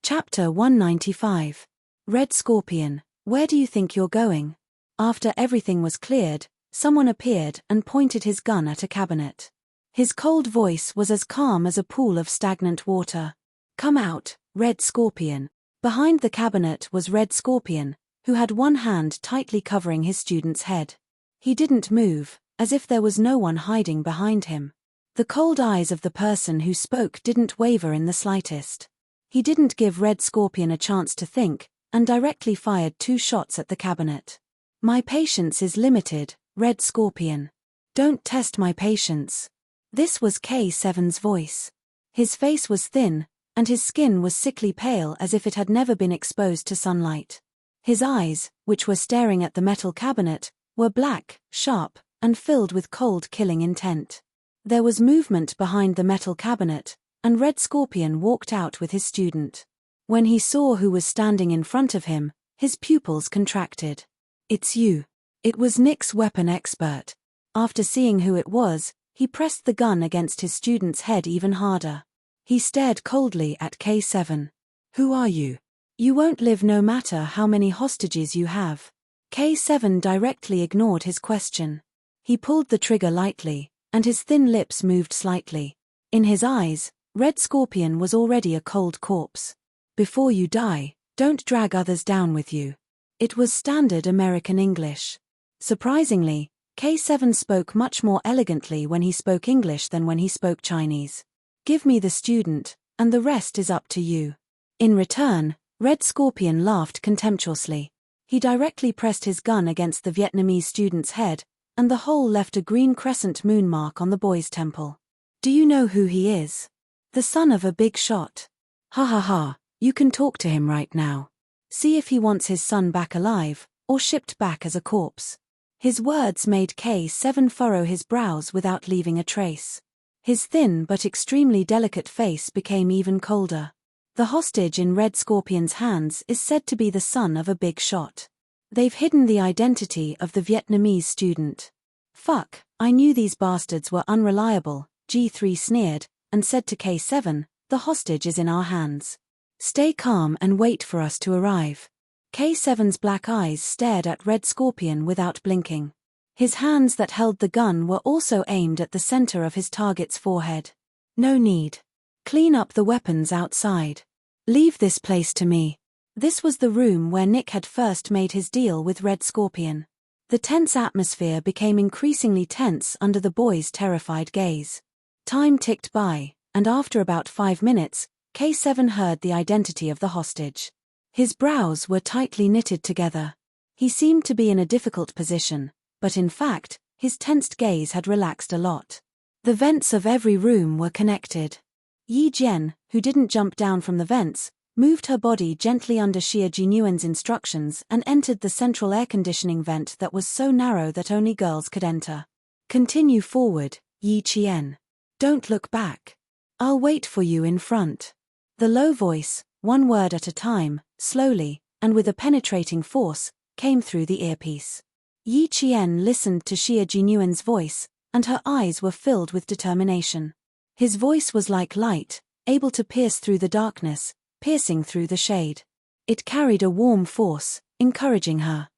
Chapter 195. Red Scorpion, where do you think you're going? After everything was cleared, someone appeared and pointed his gun at a cabinet. His cold voice was as calm as a pool of stagnant water. "Come out, Red Scorpion." Behind the cabinet was Red Scorpion, who had one hand tightly covering his student's head. He didn't move, as if there was no one hiding behind him. The cold eyes of the person who spoke didn't waver in the slightest. He didn't give Red Scorpion a chance to think, and directly fired 2 shots at the cabinet. "My patience is limited, Red Scorpion. Don't test my patience." This was K7's voice. His face was thin, and his skin was sickly pale as if it had never been exposed to sunlight. His eyes, which were staring at the metal cabinet, were black, sharp, and filled with cold killing intent. There was movement behind the metal cabinet, and Red Scorpion walked out with his student. When he saw who was standing in front of him, his pupils contracted. "It's you." It was Nick's weapon expert. After seeing who it was, he pressed the gun against his student's head even harder. He stared coldly at K7. "Who are you? You won't live no matter how many hostages you have." K7 directly ignored his question. He pulled the trigger lightly, and his thin lips moved slightly. In his eyes, Red Scorpion was already a cold corpse. "Before you die, don't drag others down with you." It was standard American English. Surprisingly, K7 spoke much more elegantly when he spoke English than when he spoke Chinese. "Give me the student, and the rest is up to you." In return, Red Scorpion laughed contemptuously. He directly pressed his gun against the Vietnamese student's head, and the hole left a green crescent moon mark on the boy's temple. "Do you know who he is? The son of a big shot. Ha ha ha, you can talk to him right now. See if he wants his son back alive, or shipped back as a corpse." His words made K7 furrow his brows without leaving a trace. His thin but extremely delicate face became even colder. The hostage in Red Scorpion's hands is said to be the son of a big shot. They've hidden the identity of the Vietnamese student. "Fuck, I knew these bastards were unreliable," G3 sneered, and said to K7, "The hostage is in our hands. Stay calm and wait for us to arrive." K7's black eyes stared at Red Scorpion without blinking. His hands that held the gun were also aimed at the center of his target's forehead. "No need. Clean up the weapons outside. Leave this place to me." This was the room where Nick had first made his deal with Red Scorpion. The tense atmosphere became increasingly tense under the boy's terrified gaze. Time ticked by, and after about 5 minutes, K7 heard the identity of the hostage. His brows were tightly knitted together. He seemed to be in a difficult position, but in fact, his tensed gaze had relaxed a lot. The vents of every room were connected. Yi Jian, who didn't jump down from the vents, moved her body gently under Xia Jinyuan's instructions and entered the central air conditioning vent that was so narrow that only girls could enter. "Continue forward, Yi Qian. Don't look back. I'll wait for you in front." The low voice, one word at a time, slowly, and with a penetrating force, came through the earpiece. Yi Qian listened to Xia Jinyuan's voice, and her eyes were filled with determination. His voice was like light, able to pierce through the darkness, piercing through the shade. It carried a warm force, encouraging her.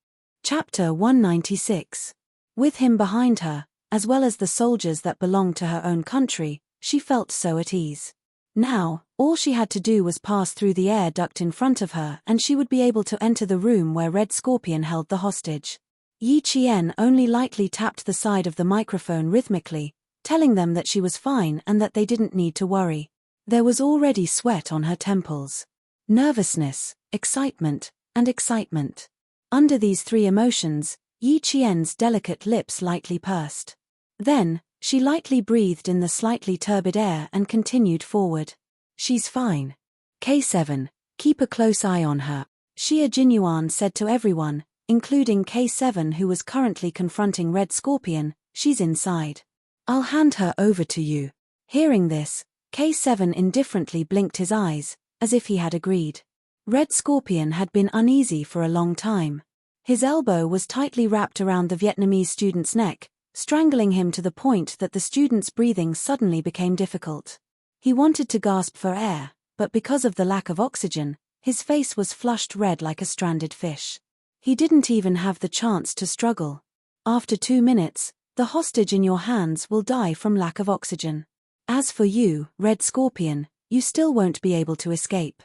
Chapter 196. With him behind her, as well as the soldiers that belonged to her own country, she felt so at ease. Now, all she had to do was pass through the air duct in front of her and she would be able to enter the room where Red Scorpion held the hostage. Yi Qian only lightly tapped the side of the microphone rhythmically, telling them that she was fine and that they didn't need to worry. There was already sweat on her temples. Nervousness, excitement, and excitement. Under these three emotions, Yi Qian's delicate lips lightly pursed. Then, she lightly breathed in the slightly turbid air and continued forward. She's fine. K7, keep a close eye on her, Xia Jinyuan said to everyone, including K7 who was currently confronting Red Scorpion. She's inside. I'll hand her over to you. Hearing this, K7 indifferently blinked his eyes, as if he had agreed. Red Scorpion had been uneasy for a long time. His elbow was tightly wrapped around the Vietnamese student's neck, strangling him to the point that the student's breathing suddenly became difficult. He wanted to gasp for air, but because of the lack of oxygen, his face was flushed red like a stranded fish. He didn't even have the chance to struggle. After 2 minutes, the hostage in your hands will die from lack of oxygen. As for you, Red Scorpion, you still won't be able to escape.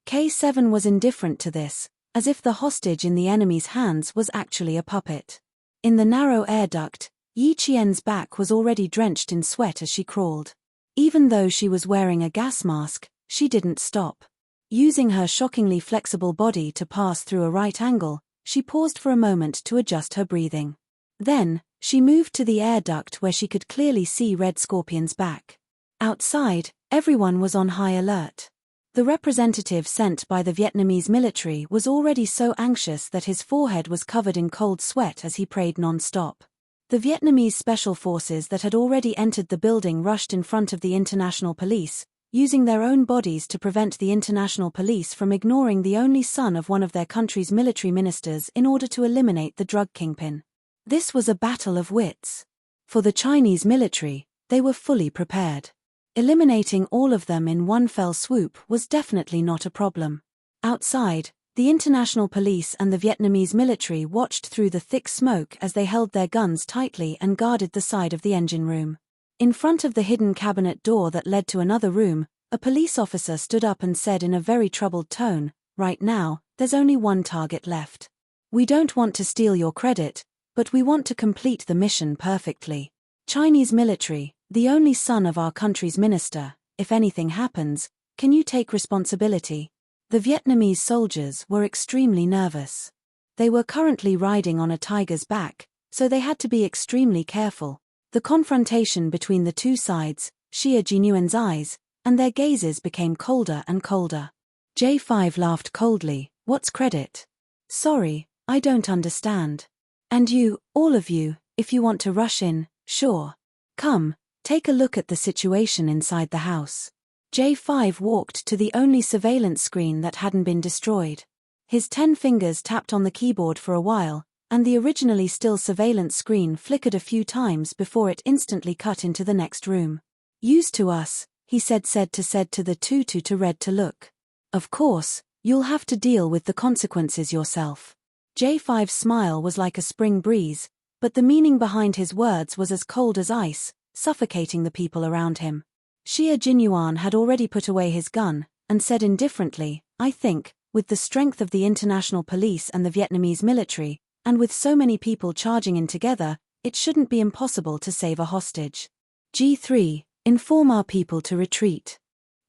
K7 was indifferent to this, as if the hostage in the enemy's hands was actually a puppet. In the narrow air duct, Yi Qian's back was already drenched in sweat as she crawled. Even though she was wearing a gas mask, she didn't stop. Using her shockingly flexible body to pass through a right angle, she paused for a moment to adjust her breathing. Then, she moved to the air duct where she could clearly see Red Scorpion's back. Outside, everyone was on high alert. The representative sent by the Vietnamese military was already so anxious that his forehead was covered in cold sweat as he prayed non-stop. The Vietnamese special forces that had already entered the building rushed in front of the international police, using their own bodies to prevent the international police from ignoring the only son of one of their country's military ministers in order to eliminate the drug kingpin. This was a battle of wits. For the Chinese military, they were fully prepared. Eliminating all of them in one fell swoop was definitely not a problem. Outside, the international police and the Vietnamese military watched through the thick smoke as they held their guns tightly and guarded the side of the engine room. In front of the hidden cabinet door that led to another room, a police officer stood up and said in a very troubled tone, "Right now, there's only one target left. We don't want to steal your credit, but we want to complete the mission perfectly. Chinese military, the only son of our country's minister, if anything happens, can you take responsibility?" The Vietnamese soldiers were extremely nervous. They were currently riding on a tiger's back, so they had to be extremely careful. The confrontation between the two sides, Xia Jinyuan's eyes, and their gazes became colder and colder. J5 laughed coldly. "What's credit?" "Sorry, I don't understand." "And you, all of you, if you want to rush in, sure. Come, take a look at the situation inside the house." J5 walked to the only surveillance screen that hadn't been destroyed. His 10 fingers tapped on the keyboard for a while, and the originally still surveillance screen flickered a few times before it instantly cut into the next room. "Used to us," he said to the tutu to Red to look. "Of course, you'll have to deal with the consequences yourself." J5's smile was like a spring breeze, but the meaning behind his words was as cold as ice, suffocating the people around him. Xia Jinyuan had already put away his gun, and said indifferently, "I think, with the strength of the international police and the Vietnamese military, and with so many people charging in together, it shouldn't be impossible to save a hostage. G3, inform our people to retreat."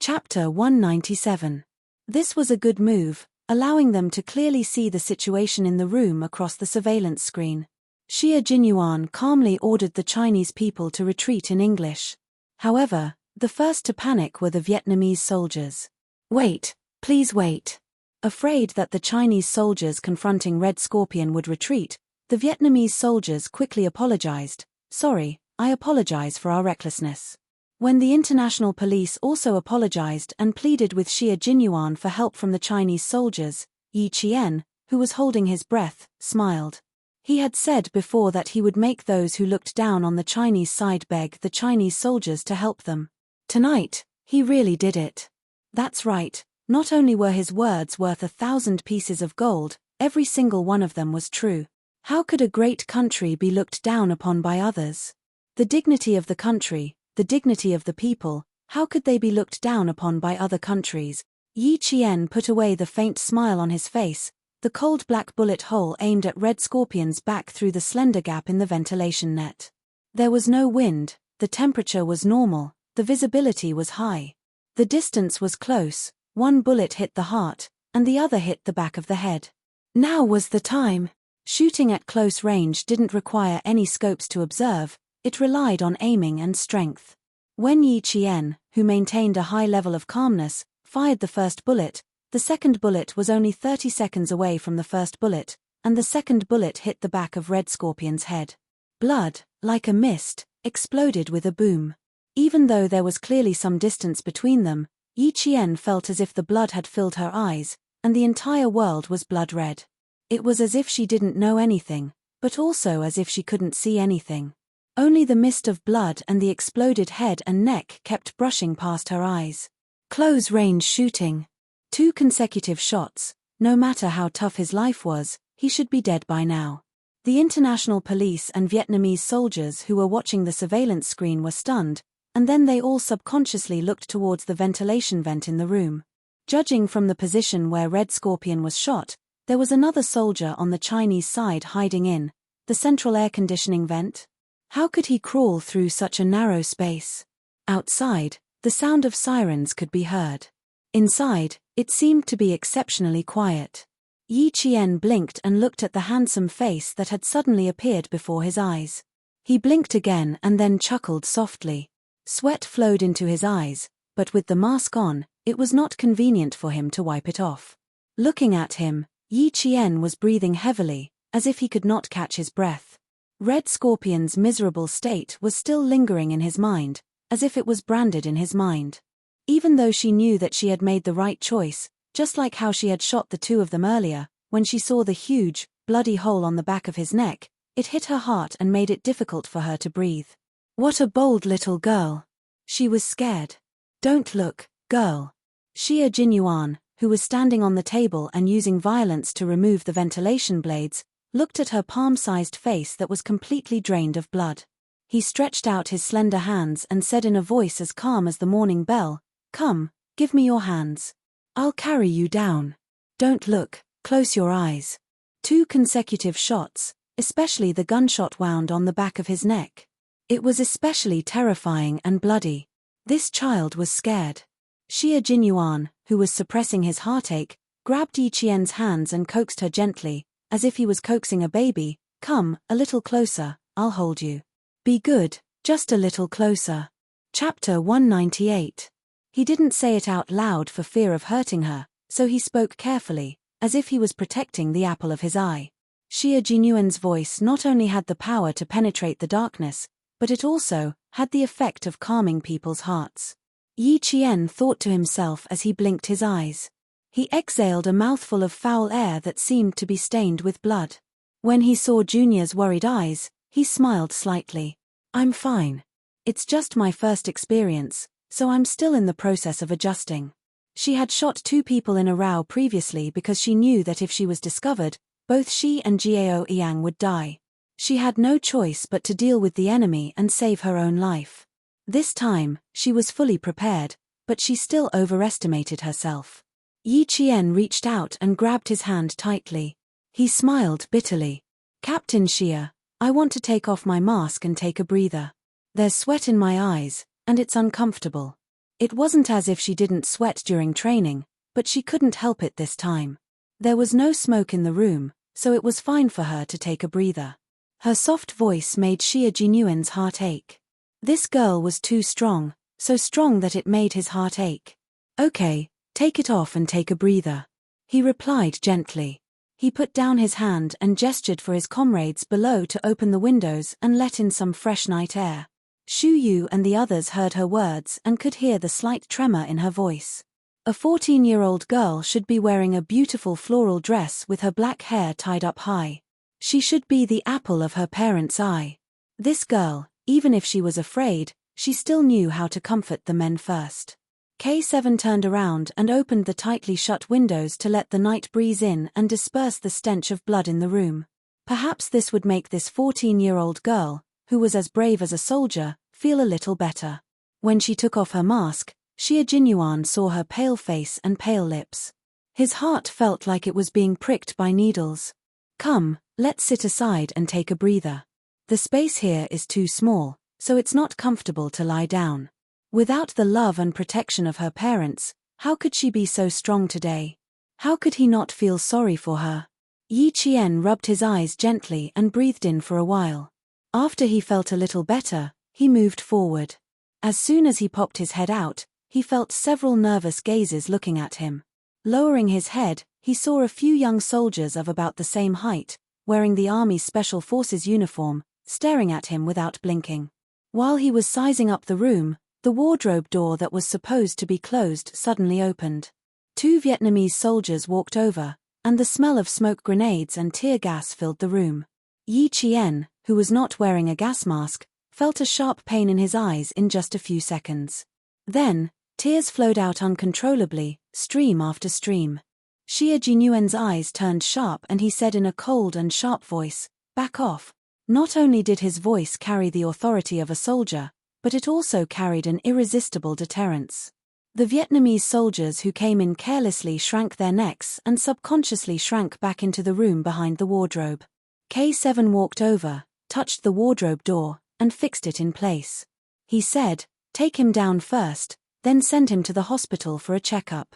Chapter 197. This was a good move, allowing them to clearly see the situation in the room across the surveillance screen. Xia Jinyuan calmly ordered the Chinese people to retreat in English. However, the first to panic were the Vietnamese soldiers. "Wait, please wait." Afraid that the Chinese soldiers confronting Red Scorpion would retreat, the Vietnamese soldiers quickly apologized. "Sorry, I apologize for our recklessness." When the international police also apologized and pleaded with Xia Jinyuan for help from the Chinese soldiers, Yi Qian, who was holding his breath, smiled. He had said before that he would make those who looked down on the Chinese side beg the Chinese soldiers to help them. Tonight, he really did it. That's right, not only were his words worth 1,000 pieces of gold, every single one of them was true. How could a great country be looked down upon by others? The dignity of the country, the dignity of the people, how could they be looked down upon by other countries? Yi Qian put away the faint smile on his face, the cold black bullet hole aimed at Red Scorpion's back through the slender gap in the ventilation net. There was no wind, the temperature was normal, the visibility was high. The distance was close, one bullet hit the heart, and the other hit the back of the head. Now was the time. Shooting at close range didn't require any scopes to observe, it relied on aiming and strength. When Yi Qian, who maintained a high level of calmness, fired the first bullet, the second bullet was only 30 seconds away from the first bullet, and the second bullet hit the back of Red Scorpion's head. Blood, like a mist, exploded with a boom. Even though there was clearly some distance between them, Yi Qian felt as if the blood had filled her eyes, and the entire world was blood red. It was as if she didn't know anything, but also as if she couldn't see anything. Only the mist of blood and the exploded head and neck kept brushing past her eyes. Close-range shooting. 2 consecutive shots. No matter how tough his life was, he should be dead by now. The international police and Vietnamese soldiers who were watching the surveillance screen were stunned, and then they all subconsciously looked towards the ventilation vent in the room. Judging from the position where Red Scorpion was shot, there was another soldier on the Chinese side hiding in the central air conditioning vent. How could he crawl through such a narrow space? Outside, the sound of sirens could be heard. Inside, it seemed to be exceptionally quiet. Yi Qian blinked and looked at the handsome face that had suddenly appeared before his eyes. He blinked again and then chuckled softly. Sweat flowed into his eyes, but with the mask on, it was not convenient for him to wipe it off. Looking at him, Yi Qian was breathing heavily, as if he could not catch his breath. Red Scorpion's miserable state was still lingering in his mind, as if it was branded in his mind. Even though she knew that she had made the right choice, just like how she had shot the 2 of them earlier, when she saw the huge, bloody hole on the back of his neck, it hit her heart and made it difficult for her to breathe. What a bold little girl. She was scared. Don't look, girl. Xie Jinyuan, who was standing on the table and using violence to remove the ventilation blades, looked at her palm-sized face that was completely drained of blood. He stretched out his slender hands and said in a voice as calm as the morning bell, "Come, give me your hands. I'll carry you down. Don't look, close your eyes." 2 consecutive shots, especially the gunshot wound on the back of his neck. It was especially terrifying and bloody. This child was scared. Xie Jinyuan, who was suppressing his heartache, grabbed Yi Qian's hands and coaxed her gently, as if he was coaxing a baby. "Come, a little closer, I'll hold you. Be good, just a little closer." Chapter 198. He didn't say it out loud for fear of hurting her, so he spoke carefully, as if he was protecting the apple of his eye. Xie Jinyuan's voice not only had the power to penetrate the darkness, but it also had the effect of calming people's hearts. Yi Qian thought to himself as he blinked his eyes. He exhaled a mouthful of foul air that seemed to be stained with blood. When he saw Junior's worried eyes, he smiled slightly. "I'm fine. It's just my first experience, so I'm still in the process of adjusting." She had shot 2 people in a row previously because she knew that if she was discovered, both she and Jiao Yang would die. She had no choice but to deal with the enemy and save her own life. This time, she was fully prepared, but she still overestimated herself. Yi Qian reached out and grabbed his hand tightly. He smiled bitterly. "Captain Xie, I want to take off my mask and take a breather. There's sweat in my eyes, and it's uncomfortable." It wasn't as if she didn't sweat during training, but she couldn't help it this time. There was no smoke in the room, so it was fine for her to take a breather. Her soft voice made Xie Jinyuan's heart ache. This girl was too strong, so strong that it made his heart ache. "Okay, take it off and take a breather," he replied gently. He put down his hand and gestured for his comrades below to open the windows and let in some fresh night air. Xu Yu and the others heard her words and could hear the slight tremor in her voice. A 14-year-old girl should be wearing a beautiful floral dress with her black hair tied up high. She should be the apple of her parents' eye. This girl, even if she was afraid, she still knew how to comfort the men first. K7 turned around and opened the tightly shut windows to let the night breeze in and disperse the stench of blood in the room. Perhaps this would make this 14-year-old girl, who was as brave as a soldier, feel a little better. When she took off her mask, Xia Jinyuan saw her pale face and pale lips. His heart felt like it was being pricked by needles. Come, let's sit aside and take a breather. The space here is too small, so it's not comfortable to lie down. Without the love and protection of her parents, how could she be so strong today? How could he not feel sorry for her? Yi Qian rubbed his eyes gently and breathed in for a while. After he felt a little better, he moved forward. As soon as he popped his head out, he felt several nervous gazes looking at him. Lowering his head, he saw a few young soldiers of about the same height, wearing the Army Special Forces uniform, staring at him without blinking. While he was sizing up the room, the wardrobe door that was supposed to be closed suddenly opened. 2 Vietnamese soldiers walked over, and the smell of smoke grenades and tear gas filled the room. Yi Qian, who was not wearing a gas mask, felt a sharp pain in his eyes in just a few seconds. Then, tears flowed out uncontrollably, stream after stream. Xia Jinyuan's eyes turned sharp and he said in a cold and sharp voice, "Back off." Not only did his voice carry the authority of a soldier, but it also carried an irresistible deterrence. The Vietnamese soldiers who came in carelessly shrank their necks and subconsciously shrank back into the room behind the wardrobe. K7 walked over, touched the wardrobe door, and fixed it in place. He said, "Take him down first, then send him to the hospital for a checkup."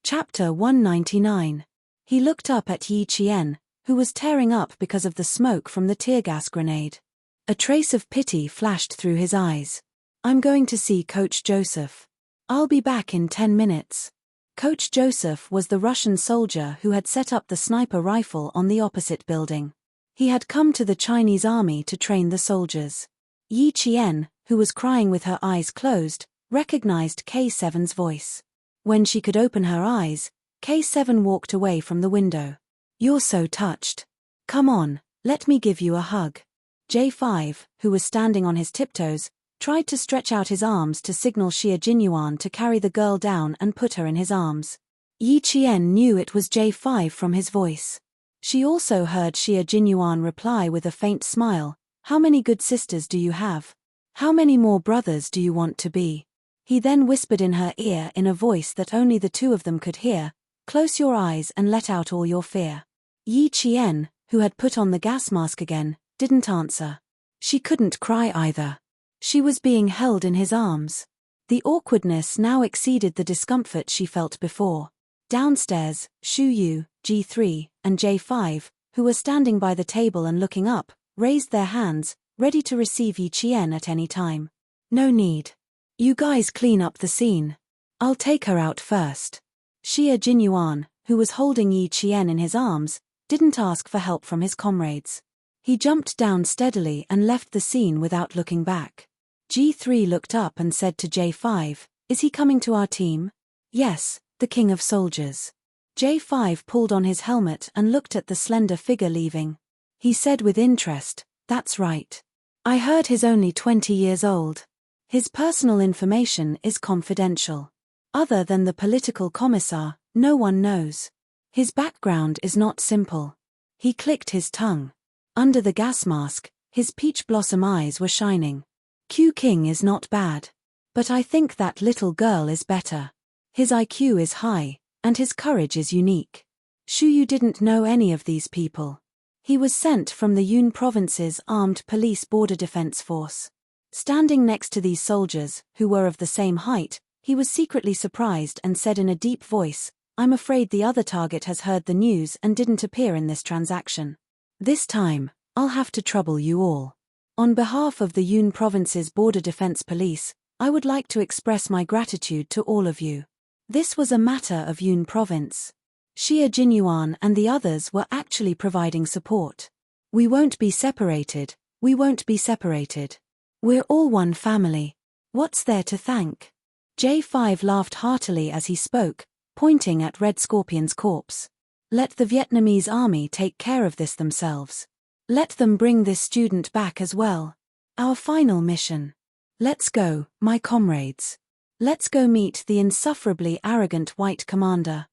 Chapter 199. He looked up at Yi Qian, who was tearing up because of the smoke from the tear gas grenade. A trace of pity flashed through his eyes. "I'm going to see Coach Joseph. I'll be back in 10 minutes. Coach Joseph was the Russian soldier who had set up the sniper rifle on the opposite building. He had come to the Chinese army to train the soldiers. Yi Qian, who was crying with her eyes closed, recognized K7's voice. When she could open her eyes, K7 walked away from the window. "You're so touched. Come on, let me give you a hug." J5, who was standing on his tiptoes, tried to stretch out his arms to signal Xia Jinyuan to carry the girl down and put her in his arms. Yi Qian knew it was J5 from his voice. She also heard Xia Jinyuan reply with a faint smile, "How many good sisters do you have? How many more brothers do you want to be?" He then whispered in her ear in a voice that only the two of them could hear, "Close your eyes and let out all your fear." Yi Qian, who had put on the gas mask again, didn't answer. She couldn't cry either. She was being held in his arms. The awkwardness now exceeded the discomfort she felt before. Downstairs, Shu Yu, G3, and J5, who were standing by the table and looking up, raised their hands, ready to receive Yi Qian at any time. "No need. You guys clean up the scene. I'll take her out first." Xia Jinyuan, who was holding Yi Qian in his arms, didn't ask for help from his comrades. He jumped down steadily and left the scene without looking back. G3 looked up and said to J5, "Is he coming to our team?" "Yes, the king of soldiers." J5 pulled on his helmet and looked at the slender figure leaving. He said with interest, "That's right. I heard he's only 20 years old. His personal information is confidential. Other than the political commissar, no one knows. His background is not simple." He clicked his tongue. Under the gas mask, his peach blossom eyes were shining. "Q King is not bad. But I think that little girl is better. His IQ is high, and his courage is unique." Shu Yu didn't know any of these people. He was sent from the Yun Province's Armed Police Border Defense Force. Standing next to these soldiers, who were of the same height, he was secretly surprised and said in a deep voice, "I'm afraid the other target has heard the news and didn't appear in this transaction. This time, I'll have to trouble you all. On behalf of the Yun Province's Border Defense Police, I would like to express my gratitude to all of you." This was a matter of Yun Province. Xia Jinyuan and the others were actually providing support. "We won't be separated, we won't be separated. We're all one family. What's there to thank?" J5 laughed heartily as he spoke, pointing at Red Scorpion's corpse. "Let the Vietnamese army take care of this themselves. Let them bring this student back as well. Our final mission. Let's go, my comrades. Let's go meet the insufferably arrogant white commander."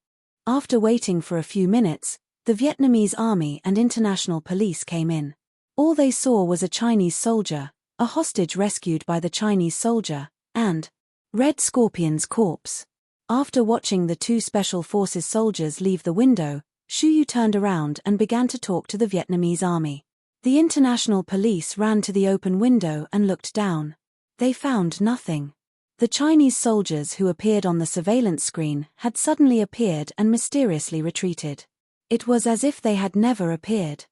After waiting for a few minutes, the Vietnamese army and international police came in. All they saw was a Chinese soldier, a hostage rescued by the Chinese soldier, and Red Scorpion's corpse. After watching the two Special Forces soldiers leave the window, Shu Yu turned around and began to talk to the Vietnamese army. The international police ran to the open window and looked down. They found nothing. The Chinese soldiers who appeared on the surveillance screen had suddenly appeared and mysteriously retreated. It was as if they had never appeared.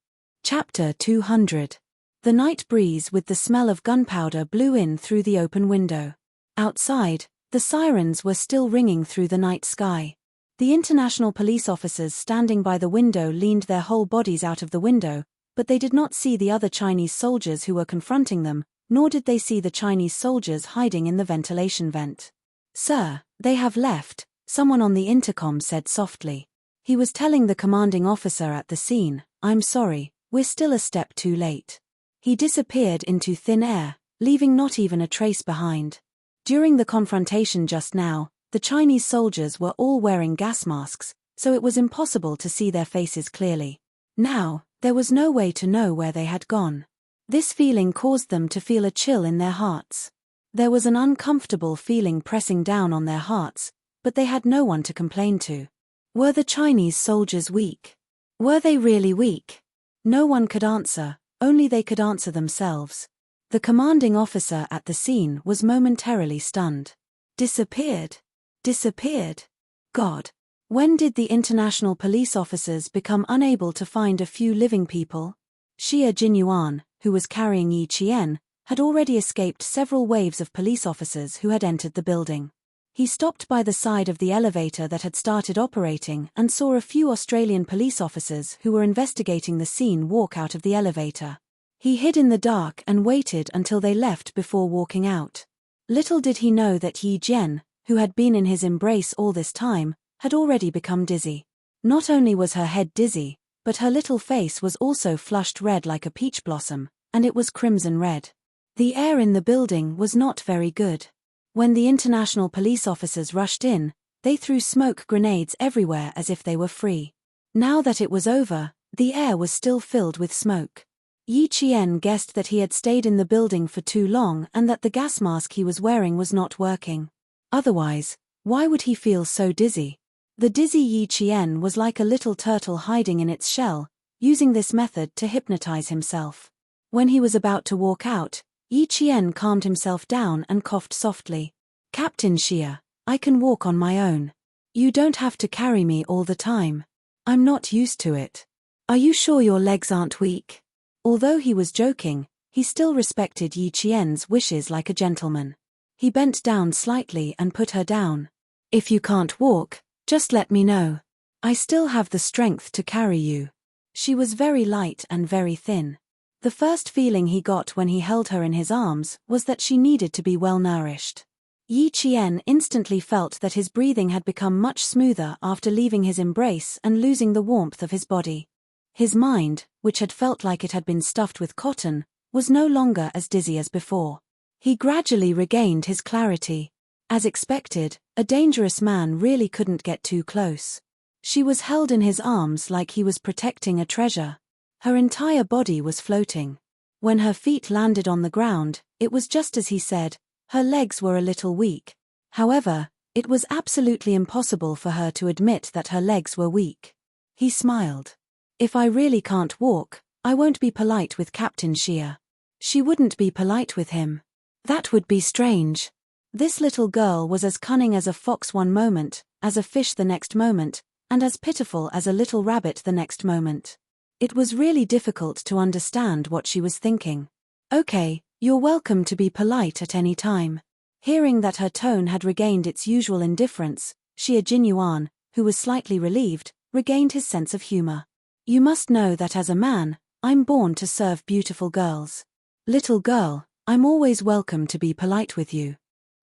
Chapter 200. The night breeze with the smell of gunpowder blew in through the open window. Outside, the sirens were still ringing through the night sky. The international police officers standing by the window leaned their whole bodies out of the window, but they did not see the other Chinese soldiers who were confronting them, nor did they see the Chinese soldiers hiding in the ventilation vent. "Sir, they have left," someone on the intercom said softly. He was telling the commanding officer at the scene, "I'm sorry, we're still a step too late." He disappeared into thin air, leaving not even a trace behind. During the confrontation just now, the Chinese soldiers were all wearing gas masks, so it was impossible to see their faces clearly. Now, there was no way to know where they had gone. This feeling caused them to feel a chill in their hearts. There was an uncomfortable feeling pressing down on their hearts, but they had no one to complain to. Were the Chinese soldiers weak? Were they really weak? No one could answer, only they could answer themselves. The commanding officer at the scene was momentarily stunned. Disappeared? Disappeared? God! When did the international police officers become unable to find a few living people? Xia Jinyuan, who was carrying Yi Qian, had already escaped several waves of police officers who had entered the building. He stopped by the side of the elevator that had started operating and saw a few Australian police officers who were investigating the scene walk out of the elevator. He hid in the dark and waited until they left before walking out. Little did he know that Yi Jian, who had been in his embrace all this time, had already become dizzy. Not only was her head dizzy, but her little face was also flushed red like a peach blossom, and it was crimson red. The air in the building was not very good. When the international police officers rushed in, they threw smoke grenades everywhere as if they were free. Now that it was over, the air was still filled with smoke. Yi Qian guessed that he had stayed in the building for too long and that the gas mask he was wearing was not working. Otherwise, why would he feel so dizzy? The dizzy Yi Qian was like a little turtle hiding in its shell, using this method to hypnotize himself. When he was about to walk out, Yi Qian calmed himself down and coughed softly. "Captain Xia, I can walk on my own. You don't have to carry me all the time. I'm not used to it. Are you sure your legs aren't weak?" Although he was joking, he still respected Yi Qian's wishes like a gentleman. He bent down slightly and put her down. "If you can't walk, just let me know. I still have the strength to carry you." She was very light and very thin. The first feeling he got when he held her in his arms was that she needed to be well nourished. Yi Qian instantly felt that his breathing had become much smoother after leaving his embrace and losing the warmth of his body. His mind, which had felt like it had been stuffed with cotton, was no longer as dizzy as before. He gradually regained his clarity. As expected, a dangerous man really couldn't get too close. She was held in his arms like he was protecting a treasure. Her entire body was floating. When her feet landed on the ground, it was just as he said, her legs were a little weak. However, it was absolutely impossible for her to admit that her legs were weak. He smiled. "If I really can't walk, I won't be polite with Captain Xia." She wouldn't be polite with him. That would be strange. This little girl was as cunning as a fox one moment, as a fish the next moment, and as pitiful as a little rabbit the next moment. It was really difficult to understand what she was thinking. "Okay, you're welcome to be polite at any time." Hearing that her tone had regained its usual indifference, Xia Jinyuan, who was slightly relieved, regained his sense of humor. "You must know that as a man, I'm born to serve beautiful girls. Little girl, I'm always welcome to be polite with you."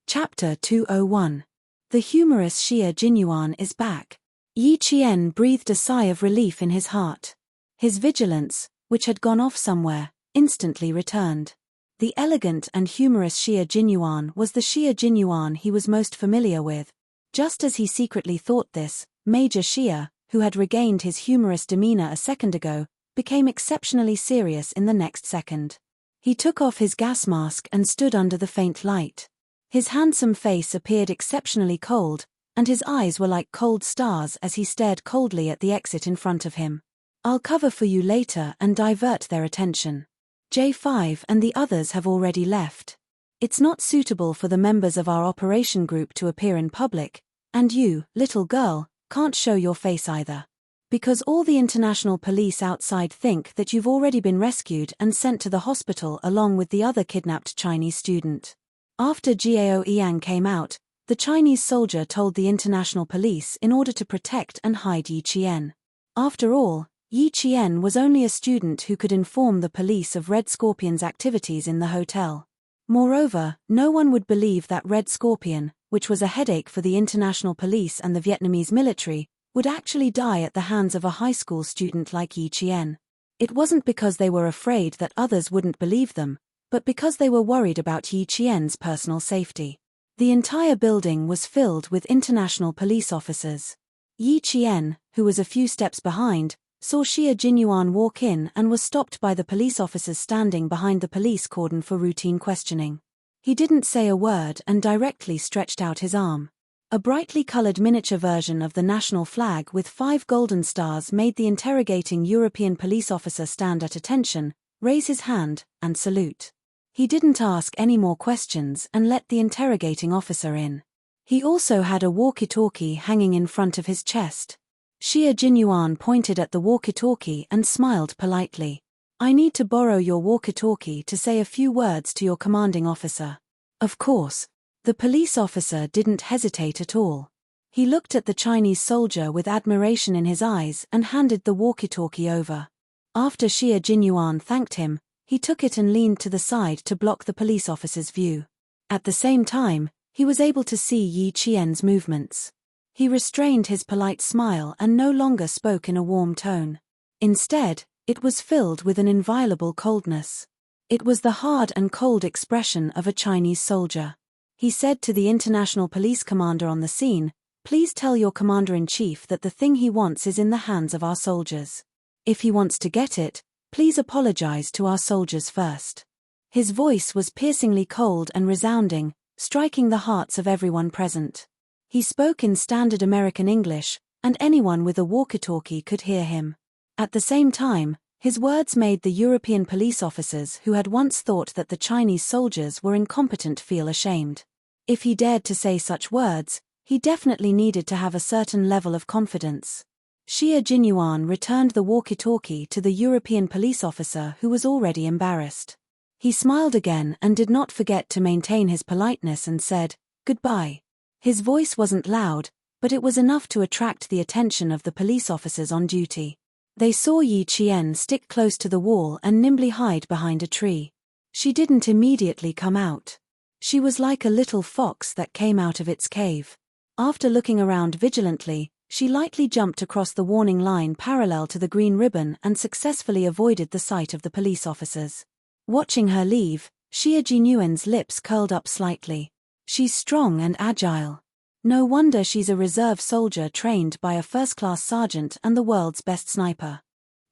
Chapter 201. The humorous Xia Jinyuan is back. Yi Qian breathed a sigh of relief in his heart. His vigilance, which had gone off somewhere, instantly returned. The elegant and humorous Xia Jinyuan was the Xia Jinyuan he was most familiar with. Just as he secretly thought this, Major Xia, who had regained his humorous demeanor a second ago, became exceptionally serious in the next second. He took off his gas mask and stood under the faint light. His handsome face appeared exceptionally cold, and his eyes were like cold stars as he stared coldly at the exit in front of him. I'll cover for you later and divert their attention. J5 and the others have already left. It's not suitable for the members of our operation group to appear in public, and you, little girl, can't show your face either. Because all the international police outside think that you've already been rescued and sent to the hospital along with the other kidnapped Chinese student. After Gao Yang came out, the Chinese soldier told the international police in order to protect and hide Yi Qian. After all, Yi Qian was only a student who could inform the police of Red Scorpion's activities in the hotel. Moreover, no one would believe that Red Scorpion, which was a headache for the international police and the Vietnamese military, would actually die at the hands of a high school student like Yi Qian. It wasn't because they were afraid that others wouldn't believe them, but because they were worried about Yi Qian's personal safety. The entire building was filled with international police officers. Yi Qian, who was a few steps behind, saw Xia Jinyuan walk in and was stopped by the police officers standing behind the police cordon for routine questioning. He didn't say a word and directly stretched out his arm. A brightly colored miniature version of the national flag with 5 golden stars made the interrogating European police officer stand at attention, raise his hand, and salute. He didn't ask any more questions and let the interrogating officer in. He also had a walkie-talkie hanging in front of his chest. Xia Jinyuan pointed at the walkie-talkie and smiled politely. I need to borrow your walkie-talkie to say a few words to your commanding officer. Of course. The police officer didn't hesitate at all. He looked at the Chinese soldier with admiration in his eyes and handed the walkie-talkie over. After Xia Jinyuan thanked him, he took it and leaned to the side to block the police officer's view. At the same time, he was able to see Yi Qian's movements. He restrained his polite smile and no longer spoke in a warm tone. Instead, it was filled with an inviolable coldness. It was the hard and cold expression of a Chinese soldier. He said to the international police commander on the scene, "Please tell your commander-in-chief that the thing he wants is in the hands of our soldiers. If he wants to get it, please apologize to our soldiers first." His voice was piercingly cold and resounding, striking the hearts of everyone present. He spoke in standard American English, and anyone with a walkie-talkie could hear him. At the same time, his words made the European police officers who had once thought that the Chinese soldiers were incompetent feel ashamed. If he dared to say such words, he definitely needed to have a certain level of confidence. Xia Jinyuan returned the walkie-talkie to the European police officer who was already embarrassed. He smiled again and did not forget to maintain his politeness and said, "Goodbye." His voice wasn't loud, but it was enough to attract the attention of the police officers on duty. They saw Yi Qian stick close to the wall and nimbly hide behind a tree. She didn't immediately come out. She was like a little fox that came out of its cave. After looking around vigilantly, she lightly jumped across the warning line parallel to the green ribbon and successfully avoided the sight of the police officers. Watching her leave, Xia Jinyuan's lips curled up slightly. She's strong and agile. No wonder she's a reserve soldier trained by a first-class sergeant and the world's best sniper.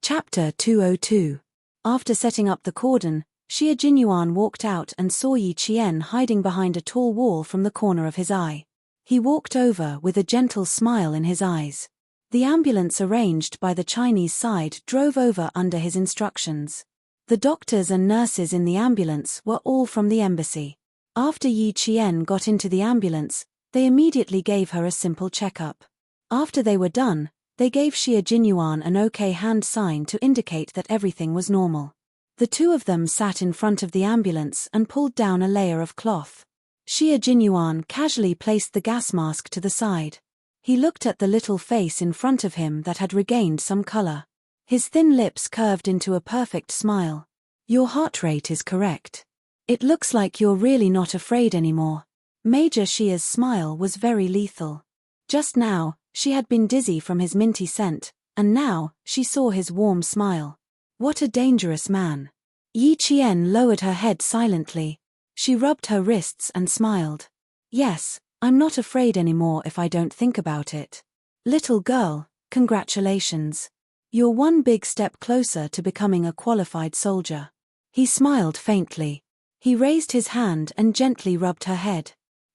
Chapter 202. After setting up the cordon, Xia Jinyuan walked out and saw Yi Qian hiding behind a tall wall from the corner of his eye. He walked over with a gentle smile in his eyes. The ambulance arranged by the Chinese side drove over under his instructions. The doctors and nurses in the ambulance were all from the embassy. After Yi Qian got into the ambulance, they immediately gave her a simple checkup. After they were done, they gave Xia Jinyuan an okay hand sign to indicate that everything was normal. The two of them sat in front of the ambulance and pulled down a layer of cloth. Xia Jinyuan casually placed the gas mask to the side. He looked at the little face in front of him that had regained some color. His thin lips curved into a perfect smile. "Your heart rate is correct. It looks like you're really not afraid anymore." Major Xia's smile was very lethal. Just now, she had been dizzy from his minty scent, and now, she saw his warm smile. What a dangerous man. Yi Qian lowered her head silently. She rubbed her wrists and smiled. "Yes, I'm not afraid anymore if I don't think about it. Little girl, congratulations. You're one big step closer to becoming a qualified soldier." He smiled faintly. He raised his hand and gently rubbed her head.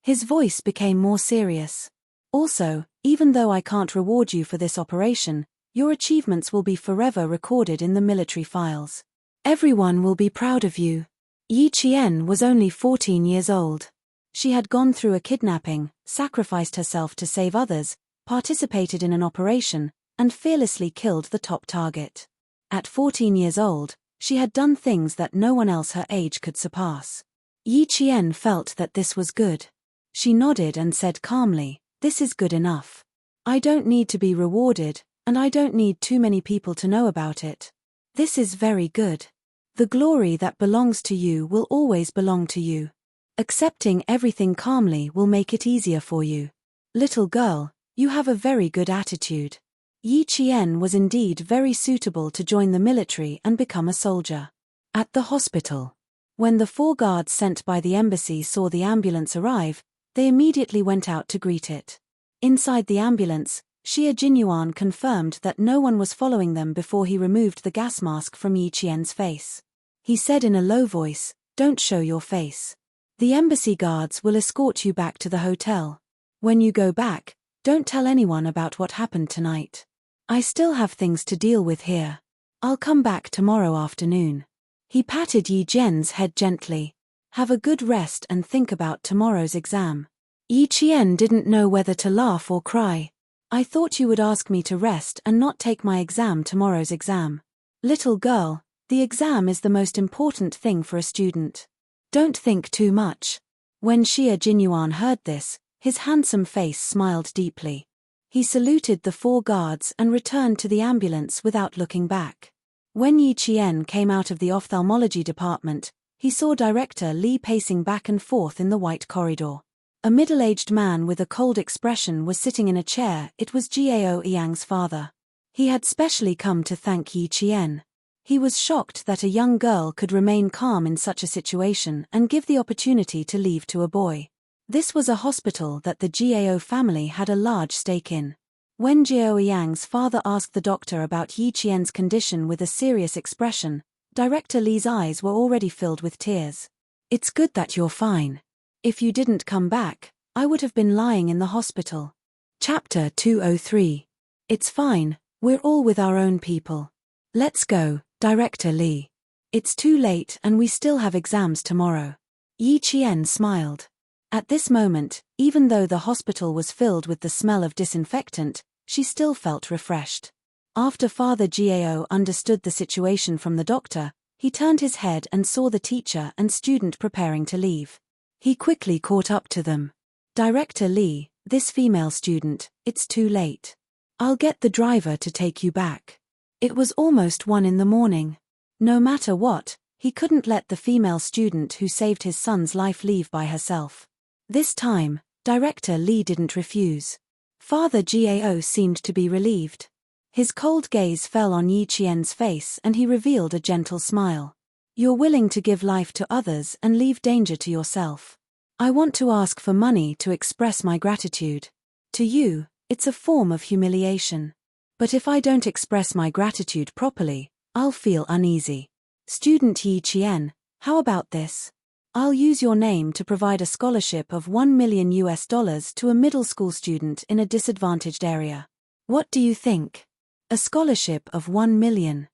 His voice became more serious. Also, even though I can't reward you for this operation, your achievements will be forever recorded in the military files. Everyone will be proud of you. Yi Qian was only 14 years old. She had gone through a kidnapping, sacrificed herself to save others, participated in an operation, and fearlessly killed the top target. At 14 years old, she had done things that no one else her age could surpass. Yi Qian felt that this was good. She nodded and said calmly, "This is good enough. I don't need to be rewarded, and I don't need too many people to know about it. This is very good. The glory that belongs to you will always belong to you. Accepting everything calmly will make it easier for you. Little girl, you have a very good attitude." Yi Qian was indeed very suitable to join the military and become a soldier. At the hospital, when the 4 guards sent by the embassy saw the ambulance arrive, they immediately went out to greet it. Inside the ambulance, Xie Jinyuan confirmed that no one was following them before he removed the gas mask from Yi Qian's face. He said in a low voice, "Don't show your face. The embassy guards will escort you back to the hotel. When you go back, don't tell anyone about what happened tonight. I still have things to deal with here. I'll come back tomorrow afternoon." He patted Yi Jian's head gently. "Have a good rest and think about tomorrow's exam." Yi Qian didn't know whether to laugh or cry. "I thought you would ask me to rest and not take my exam tomorrow's exam. Little girl, the exam is the most important thing for a student. Don't think too much." When Xie Jinyuan heard this, his handsome face smiled deeply. He saluted the 4 guards and returned to the ambulance without looking back. When Yi Qian came out of the ophthalmology department, he saw Director Li pacing back and forth in the white corridor. A middle-aged man with a cold expression was sitting in a chair. It was Gao Yang's father. He had specially come to thank Yi Qian. He was shocked that a young girl could remain calm in such a situation and give the opportunity to leave to a boy. This was a hospital that the Gao family had a large stake in. When Gao Yang's father asked the doctor about Yi Qian's condition with a serious expression, Director Li's eyes were already filled with tears. "It's good that you're fine. If you didn't come back, I would have been lying in the hospital." Chapter 203. "It's fine, we're all with our own people. Let's go, Director Li. It's too late and we still have exams tomorrow." Yi Qian smiled. At this moment, even though the hospital was filled with the smell of disinfectant, she still felt refreshed. After Father Gao understood the situation from the doctor, he turned his head and saw the teacher and student preparing to leave. He quickly caught up to them. "Director Li, this female student, it's too late. I'll get the driver to take you back." It was almost 1 in the morning. No matter what, he couldn't let the female student who saved his son's life leave by herself. This time, Director Li didn't refuse. Father Gao seemed to be relieved. His cold gaze fell on Yi Qian's face and he revealed a gentle smile. "You're willing to give life to others and leave danger to yourself. I want to ask for money to express my gratitude. To you, it's a form of humiliation. But if I don't express my gratitude properly, I'll feel uneasy. Student Yi Qian, how about this? I'll use your name to provide a scholarship of $1 million to a middle school student in a disadvantaged area. What do you think? A scholarship of $1 million.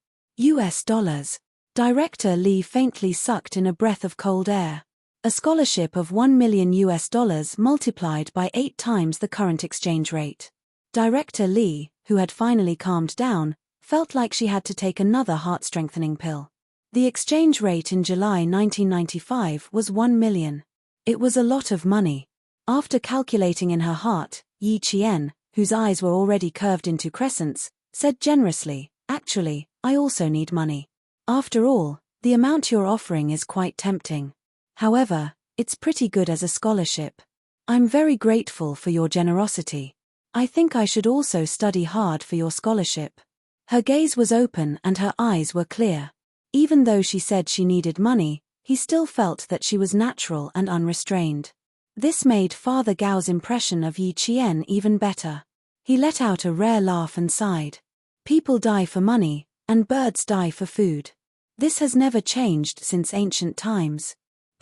Director Li faintly sucked in a breath of cold air. A scholarship of $1 million multiplied by 8 times the current exchange rate. Director Li, who had finally calmed down, felt like she had to take another heart-strengthening pill. The exchange rate in July 1995 was 1 million. It was a lot of money. After calculating in her heart, Yi Qian, whose eyes were already curved into crescents, said generously, "Actually, I also need money. After all, the amount you're offering is quite tempting. However, it's pretty good as a scholarship. I'm very grateful for your generosity. I think I should also study hard for your scholarship." Her gaze was open and her eyes were clear. Even though she said she needed money, he still felt that she was natural and unrestrained. This made Father Gao's impression of Yi Qian even better. He let out a rare laugh and sighed. People die for money, and birds die for food. This has never changed since ancient times.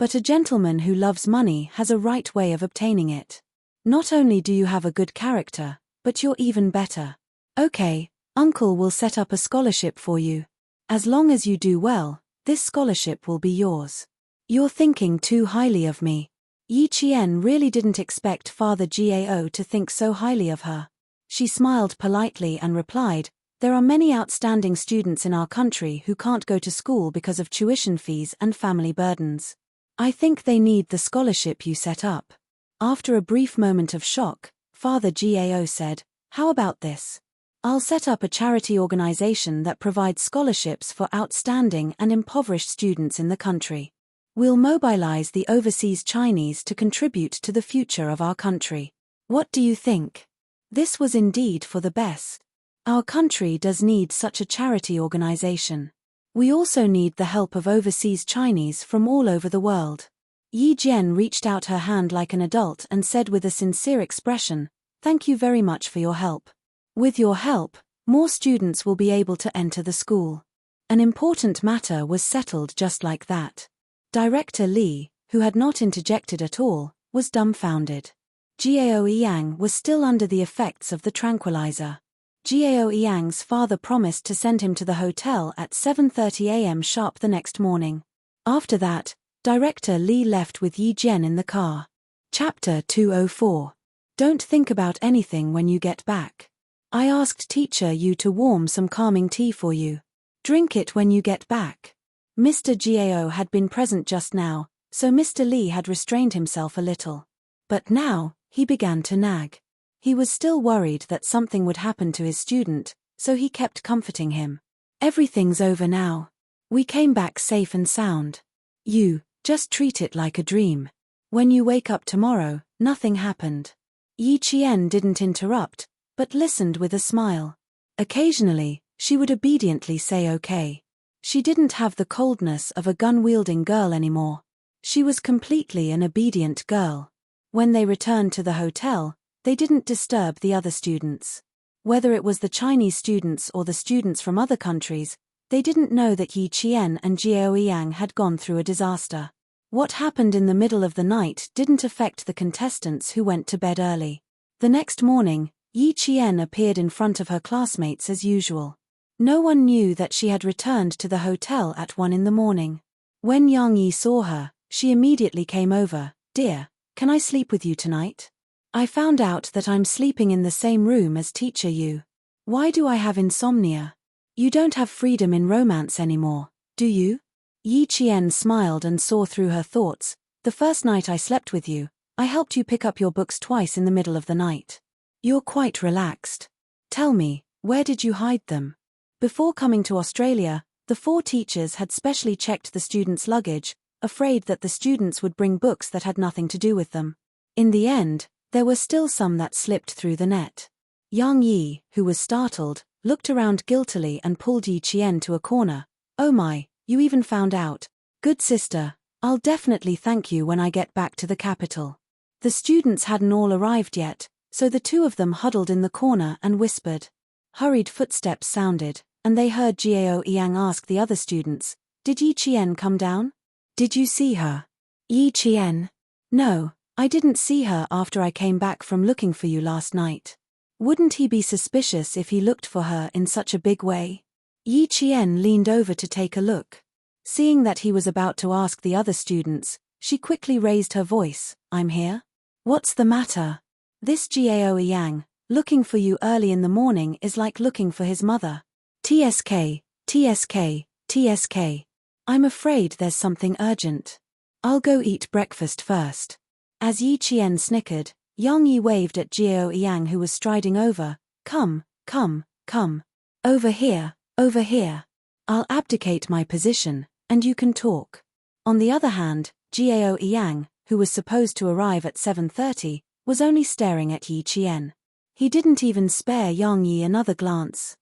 But a gentleman who loves money has a right way of obtaining it. Not only do you have a good character, but you're even better. Okay, Uncle will set up a scholarship for you. As long as you do well, this scholarship will be yours. You're thinking too highly of me. Yi Qian really didn't expect Father Gao to think so highly of her. She smiled politely and replied, "There are many outstanding students in our country who can't go to school because of tuition fees and family burdens. I think they need the scholarship you set up." After a brief moment of shock, Father Gao said, "How about this? I'll set up a charity organization that provides scholarships for outstanding and impoverished students in the country. We'll mobilize the overseas Chinese to contribute to the future of our country. What do you think?" This was indeed for the best. Our country does need such a charity organization. We also need the help of overseas Chinese from all over the world. Yi Jian reached out her hand like an adult and said with a sincere expression, "Thank you very much for your help. With your help, more students will be able to enter the school." An important matter was settled just like that. Director Li, who had not interjected at all, was dumbfounded. Gao Yang was still under the effects of the tranquilizer. Gao Yang's father promised to send him to the hotel at 7:30 a.m. sharp the next morning. After that, Director Li left with Yi Jian in the car. Chapter 204. Don't think about anything when you get back. I asked Teacher Yu to warm some calming tea for you. Drink it when you get back. Mr. Gao had been present just now, so Mr. Li had restrained himself a little. But now, he began to nag. He was still worried that something would happen to his student, so he kept comforting him. "Everything's over now. We came back safe and sound. You, just treat it like a dream. When you wake up tomorrow, nothing happened." Yi Qian didn't interrupt, but listened with a smile. Occasionally, she would obediently say okay. She didn't have the coldness of a gun-wielding girl anymore. She was completely an obedient girl. When they returned to the hotel, they didn't disturb the other students. Whether it was the Chinese students or the students from other countries, they didn't know that Yi Qian and Gao Yang had gone through a disaster. What happened in the middle of the night didn't affect the contestants who went to bed early. The next morning, Yi Qian appeared in front of her classmates as usual. No one knew that she had returned to the hotel at 1 in the morning. When Yang Yi saw her, she immediately came over. "Dear, can I sleep with you tonight? I found out that I'm sleeping in the same room as Teacher Yu. Why do I have insomnia? You don't have freedom in romance anymore, do you?" Yi Qian smiled and saw through her thoughts. "The first night I slept with you, I helped you pick up your books twice in the middle of the night. You're quite relaxed. Tell me, where did you hide them?" Before coming to Australia, the 4 teachers had specially checked the students' luggage, afraid that the students would bring books that had nothing to do with them. In the end, there were still some that slipped through the net. Yang Yi, who was startled, looked around guiltily and pulled Yi Qian to a corner. "Oh my, you even found out. Good sister, I'll definitely thank you when I get back to the capital." The students hadn't all arrived yet, so the 2 of them huddled in the corner and whispered. Hurried footsteps sounded, and they heard Gao Yang ask the other students, "Did Yi Qian come down? Did you see her?" Yi Qian. "No, I didn't see her after I came back from looking for you last night." Wouldn't he be suspicious if he looked for her in such a big way? Yi Qian leaned over to take a look. Seeing that he was about to ask the other students, she quickly raised her voice. "I'm here. What's the matter? This Gao Yang, looking for you early in the morning is like looking for his mother. TSK, TSK, TSK. I'm afraid there's something urgent. I'll go eat breakfast first." As Yi Qian snickered, Yang Yi waved at Gao Yang who was striding over. Come, come, come. Over here, over here. I'll abdicate my position, and you can talk." On the other hand, Gao Yang, who was supposed to arrive at 7:30, was only staring at Yi Qian. He didn't even spare Yang Yi another glance.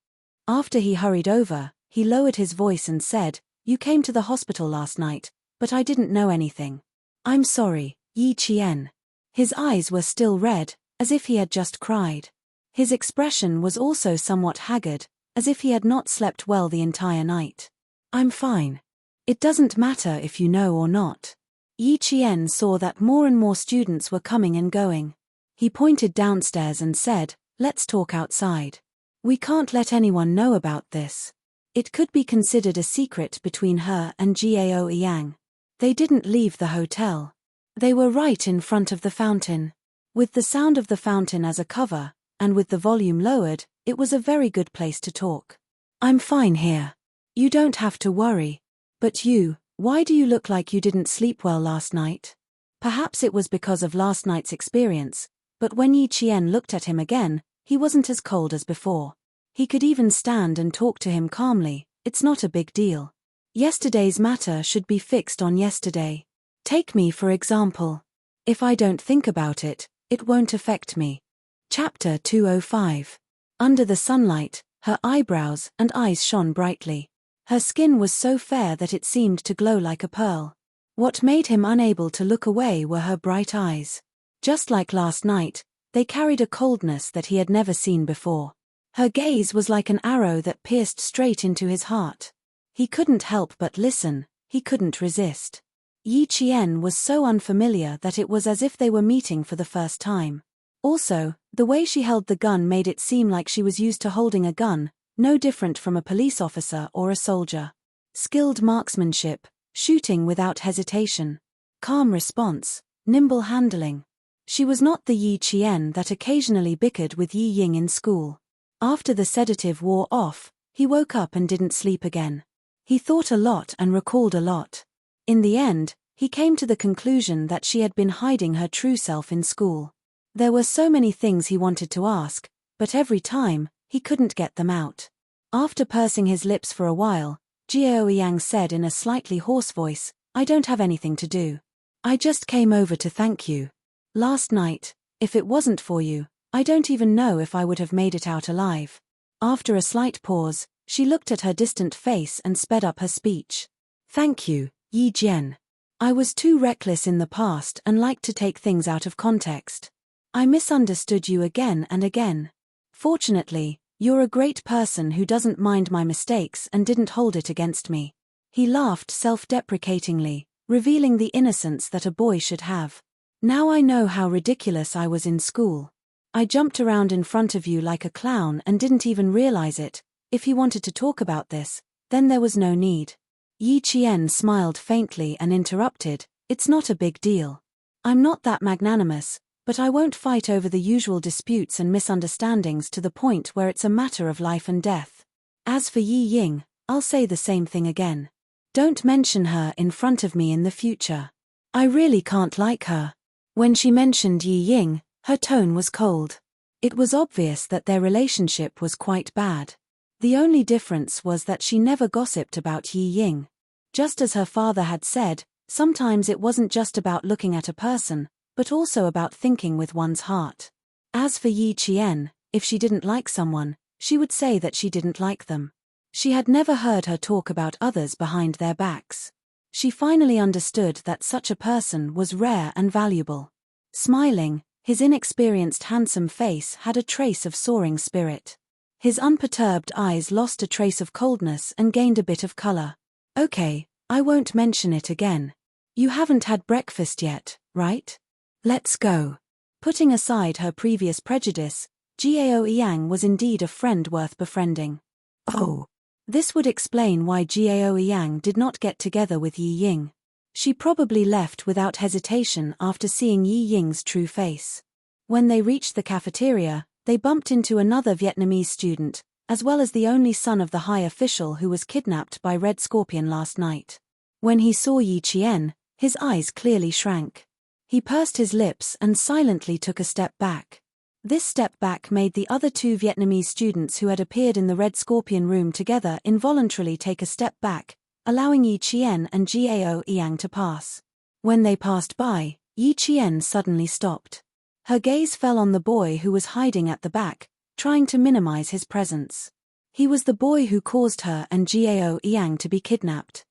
After he hurried over, he lowered his voice and said, "You came to the hospital last night, but I didn't know anything. I'm sorry, Yi Qian." His eyes were still red, as if he had just cried. His expression was also somewhat haggard, as if he had not slept well the entire night. "I'm fine. It doesn't matter if you know or not." Yi Qian saw that more and more students were coming and going. He pointed downstairs and said, "Let's talk outside. We can't let anyone know about this. It could be considered a secret between her and Gao Yang." They didn't leave the hotel. They were right in front of the fountain. With the sound of the fountain as a cover, and with the volume lowered, it was a very good place to talk. "I'm fine here. You don't have to worry. But you, why do you look like you didn't sleep well last night?" Perhaps it was because of last night's experience, but when Yi Qian looked at him again, he wasn't as cold as before. He could even stand and talk to him calmly. "It's not a big deal. Yesterday's matter should be fixed on yesterday. Take me for example. If I don't think about it, it won't affect me." Chapter 205. Under the sunlight, her eyebrows and eyes shone brightly. Her skin was so fair that it seemed to glow like a pearl. What made him unable to look away were her bright eyes. Just like last night, they carried a coldness that he had never seen before. Her gaze was like an arrow that pierced straight into his heart. He couldn't help but listen, he couldn't resist. Yi Qian was so unfamiliar that it was as if they were meeting for the first time. Also, the way she held the gun made it seem like she was used to holding a gun, no different from a police officer or a soldier. Skilled marksmanship, shooting without hesitation, calm response, nimble handling. She was not the Yi Qian that occasionally bickered with Yi Ying in school. After the sedative wore off, he woke up and didn't sleep again. He thought a lot and recalled a lot. In the end, he came to the conclusion that she had been hiding her true self in school. There were so many things he wanted to ask, but every time, he couldn't get them out. After pursing his lips for a while, Gao Yang said in a slightly hoarse voice, "I don't have anything to do. I just came over to thank you. Last night, if it wasn't for you, I don't even know if I would have made it out alive." After a slight pause, she looked at her distant face and sped up her speech. "Thank you, Yi Jian. I was too reckless in the past and liked to take things out of context. I misunderstood you again and again. Fortunately, you're a great person who doesn't mind my mistakes and didn't hold it against me." He laughed self-deprecatingly, revealing the innocence that a boy should have. "Now I know how ridiculous I was in school. I jumped around in front of you like a clown and didn't even realize it. If he wanted to talk about this, then there was no need." Yi Qian smiled faintly and interrupted, "It's not a big deal. I'm not that magnanimous, but I won't fight over the usual disputes and misunderstandings to the point where it's a matter of life and death. As for Yi Ying, I'll say the same thing again. Don't mention her in front of me in the future. I really can't like her." When she mentioned Yi Ying, her tone was cold. It was obvious that their relationship was quite bad. The only difference was that she never gossiped about Yi Ying. Just as her father had said, sometimes it wasn't just about looking at a person, but also about thinking with one's heart. As for Yi Qian, if she didn't like someone, she would say that she didn't like them. She had never heard her talk about others behind their backs. She finally understood that such a person was rare and valuable. Smiling, his inexperienced handsome face had a trace of soaring spirit. His unperturbed eyes lost a trace of coldness and gained a bit of color. "Okay, I won't mention it again. You haven't had breakfast yet, right? Let's go." Putting aside her previous prejudice, Gao Yang was indeed a friend worth befriending. Oh. This would explain why Gao Yang did not get together with Yi Ying. She probably left without hesitation after seeing Yi Ying's true face. When they reached the cafeteria, they bumped into another Vietnamese student, as well as the only son of the high official who was kidnapped by Red Scorpion last night. When he saw Yi Qian, his eyes clearly shrank. He pursed his lips and silently took a step back. This step back made the other two Vietnamese students who had appeared in the Red Scorpion room together involuntarily take a step back, allowing Yi Qian and Gao Yang to pass. When they passed by, Yi Qian suddenly stopped. Her gaze fell on the boy who was hiding at the back, trying to minimize his presence. He was the boy who caused her and Gao Yang to be kidnapped.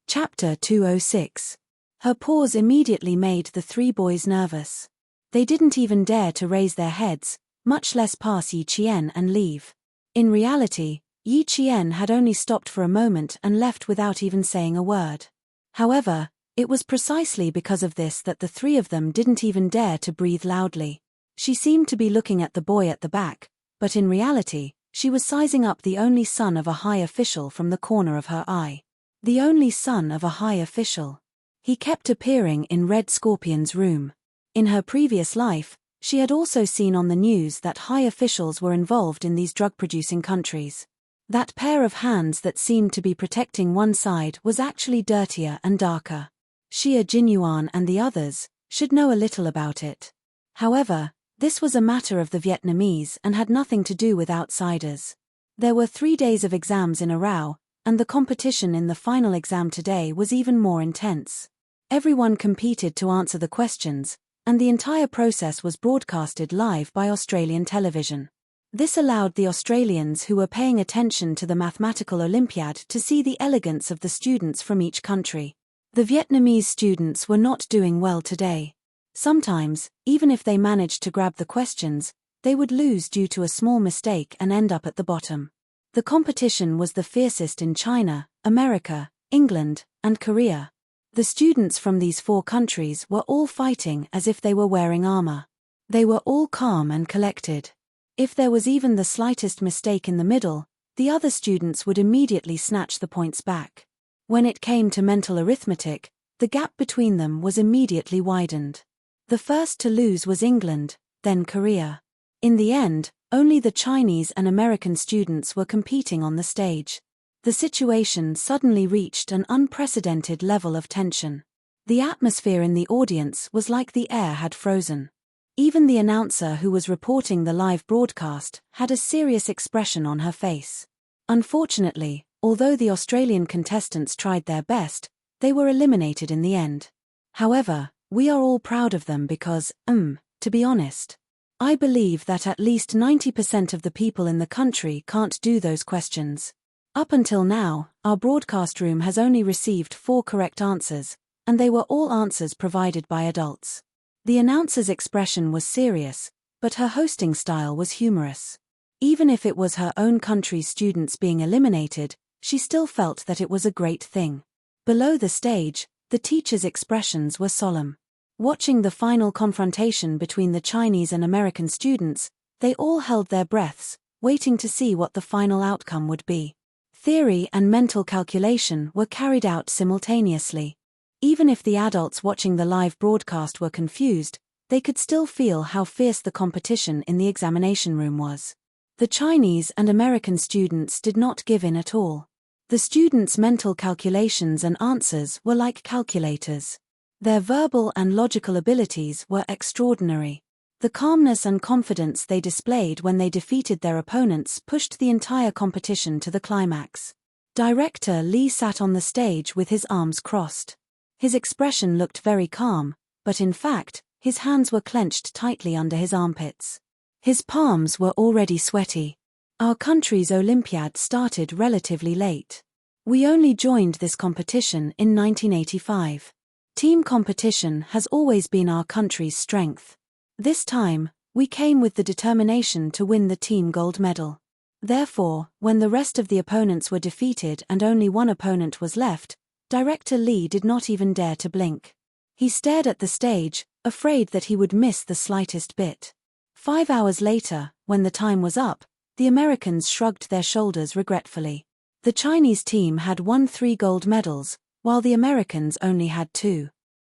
Chapter 206. Her pause immediately made the three boys nervous. They didn't even dare to raise their heads, much less pass Yi Qian and leave. In reality, Yi Qian had only stopped for a moment and left without even saying a word. However, It was precisely because of this that the three of them didn't even dare to breathe loudly. She seemed to be looking at the boy at the back, but in reality, she was sizing up the only son of a high official from the corner of her eye. The only son of a high official. He kept appearing in Red Scorpion's room. In her previous life, she had also seen on the news that high officials were involved in these drug-producing countries. That pair of hands that seemed to be protecting one side was actually dirtier and darker. Xia Jinyuan and the others should know a little about it. However, this was a matter of the Vietnamese and had nothing to do with outsiders. There were 3 days of exams in a row, and the competition in the final exam today was even more intense. Everyone competed to answer the questions, and the entire process was broadcasted live by Australian television. This allowed the Australians who were paying attention to the mathematical Olympiad to see the elegance of the students from each country. The Vietnamese students were not doing well today. Sometimes, even if they managed to grab the questions, they would lose due to a small mistake and end up at the bottom. The competition was the fiercest in China, America, England, and Korea. The students from these 4 countries were all fighting as if they were wearing armor. They were all calm and collected. If there was even the slightest mistake in the middle, the other students would immediately snatch the points back. When it came to mental arithmetic, the gap between them was immediately widened. The first to lose was England, then Korea. In the end, only the Chinese and American students were competing on the stage. The situation suddenly reached an unprecedented level of tension. The atmosphere in the audience was like the air had frozen. Even the announcer who was reporting the live broadcast had a serious expression on her face. Unfortunately, although the Australian contestants tried their best, they were eliminated in the end. However, we are all proud of them because, to be honest, I believe that at least 90% of the people in the country can't do those questions. Up until now, our broadcast room has only received 4 correct answers, and they were all answers provided by adults. The announcer's expression was serious, but her hosting style was humorous. Even if it was her own country's students being eliminated, she still felt that it was a great thing. Below the stage, the teacher's expressions were solemn. Watching the final confrontation between the Chinese and American students, they all held their breaths, waiting to see what the final outcome would be. Theory and mental calculation were carried out simultaneously. Even if the adults watching the live broadcast were confused, they could still feel how fierce the competition in the examination room was. The Chinese and American students did not give in at all. The students' mental calculations and answers were like calculators. Their verbal and logical abilities were extraordinary. The calmness and confidence they displayed when they defeated their opponents pushed the entire competition to the climax. Director Lee sat on the stage with his arms crossed. His expression looked very calm, but in fact, his hands were clenched tightly under his armpits. His palms were already sweaty. Our country's Olympiad started relatively late. We only joined this competition in 1985. Team competition has always been our country's strength. This time, we came with the determination to win the team gold medal. Therefore, when the rest of the opponents were defeated and only one opponent was left, Director Lee did not even dare to blink. He stared at the stage, afraid that he would miss the slightest bit. 5 hours later, when the time was up, the Americans shrugged their shoulders regretfully. The Chinese team had won 3 gold medals, while the Americans only had 2.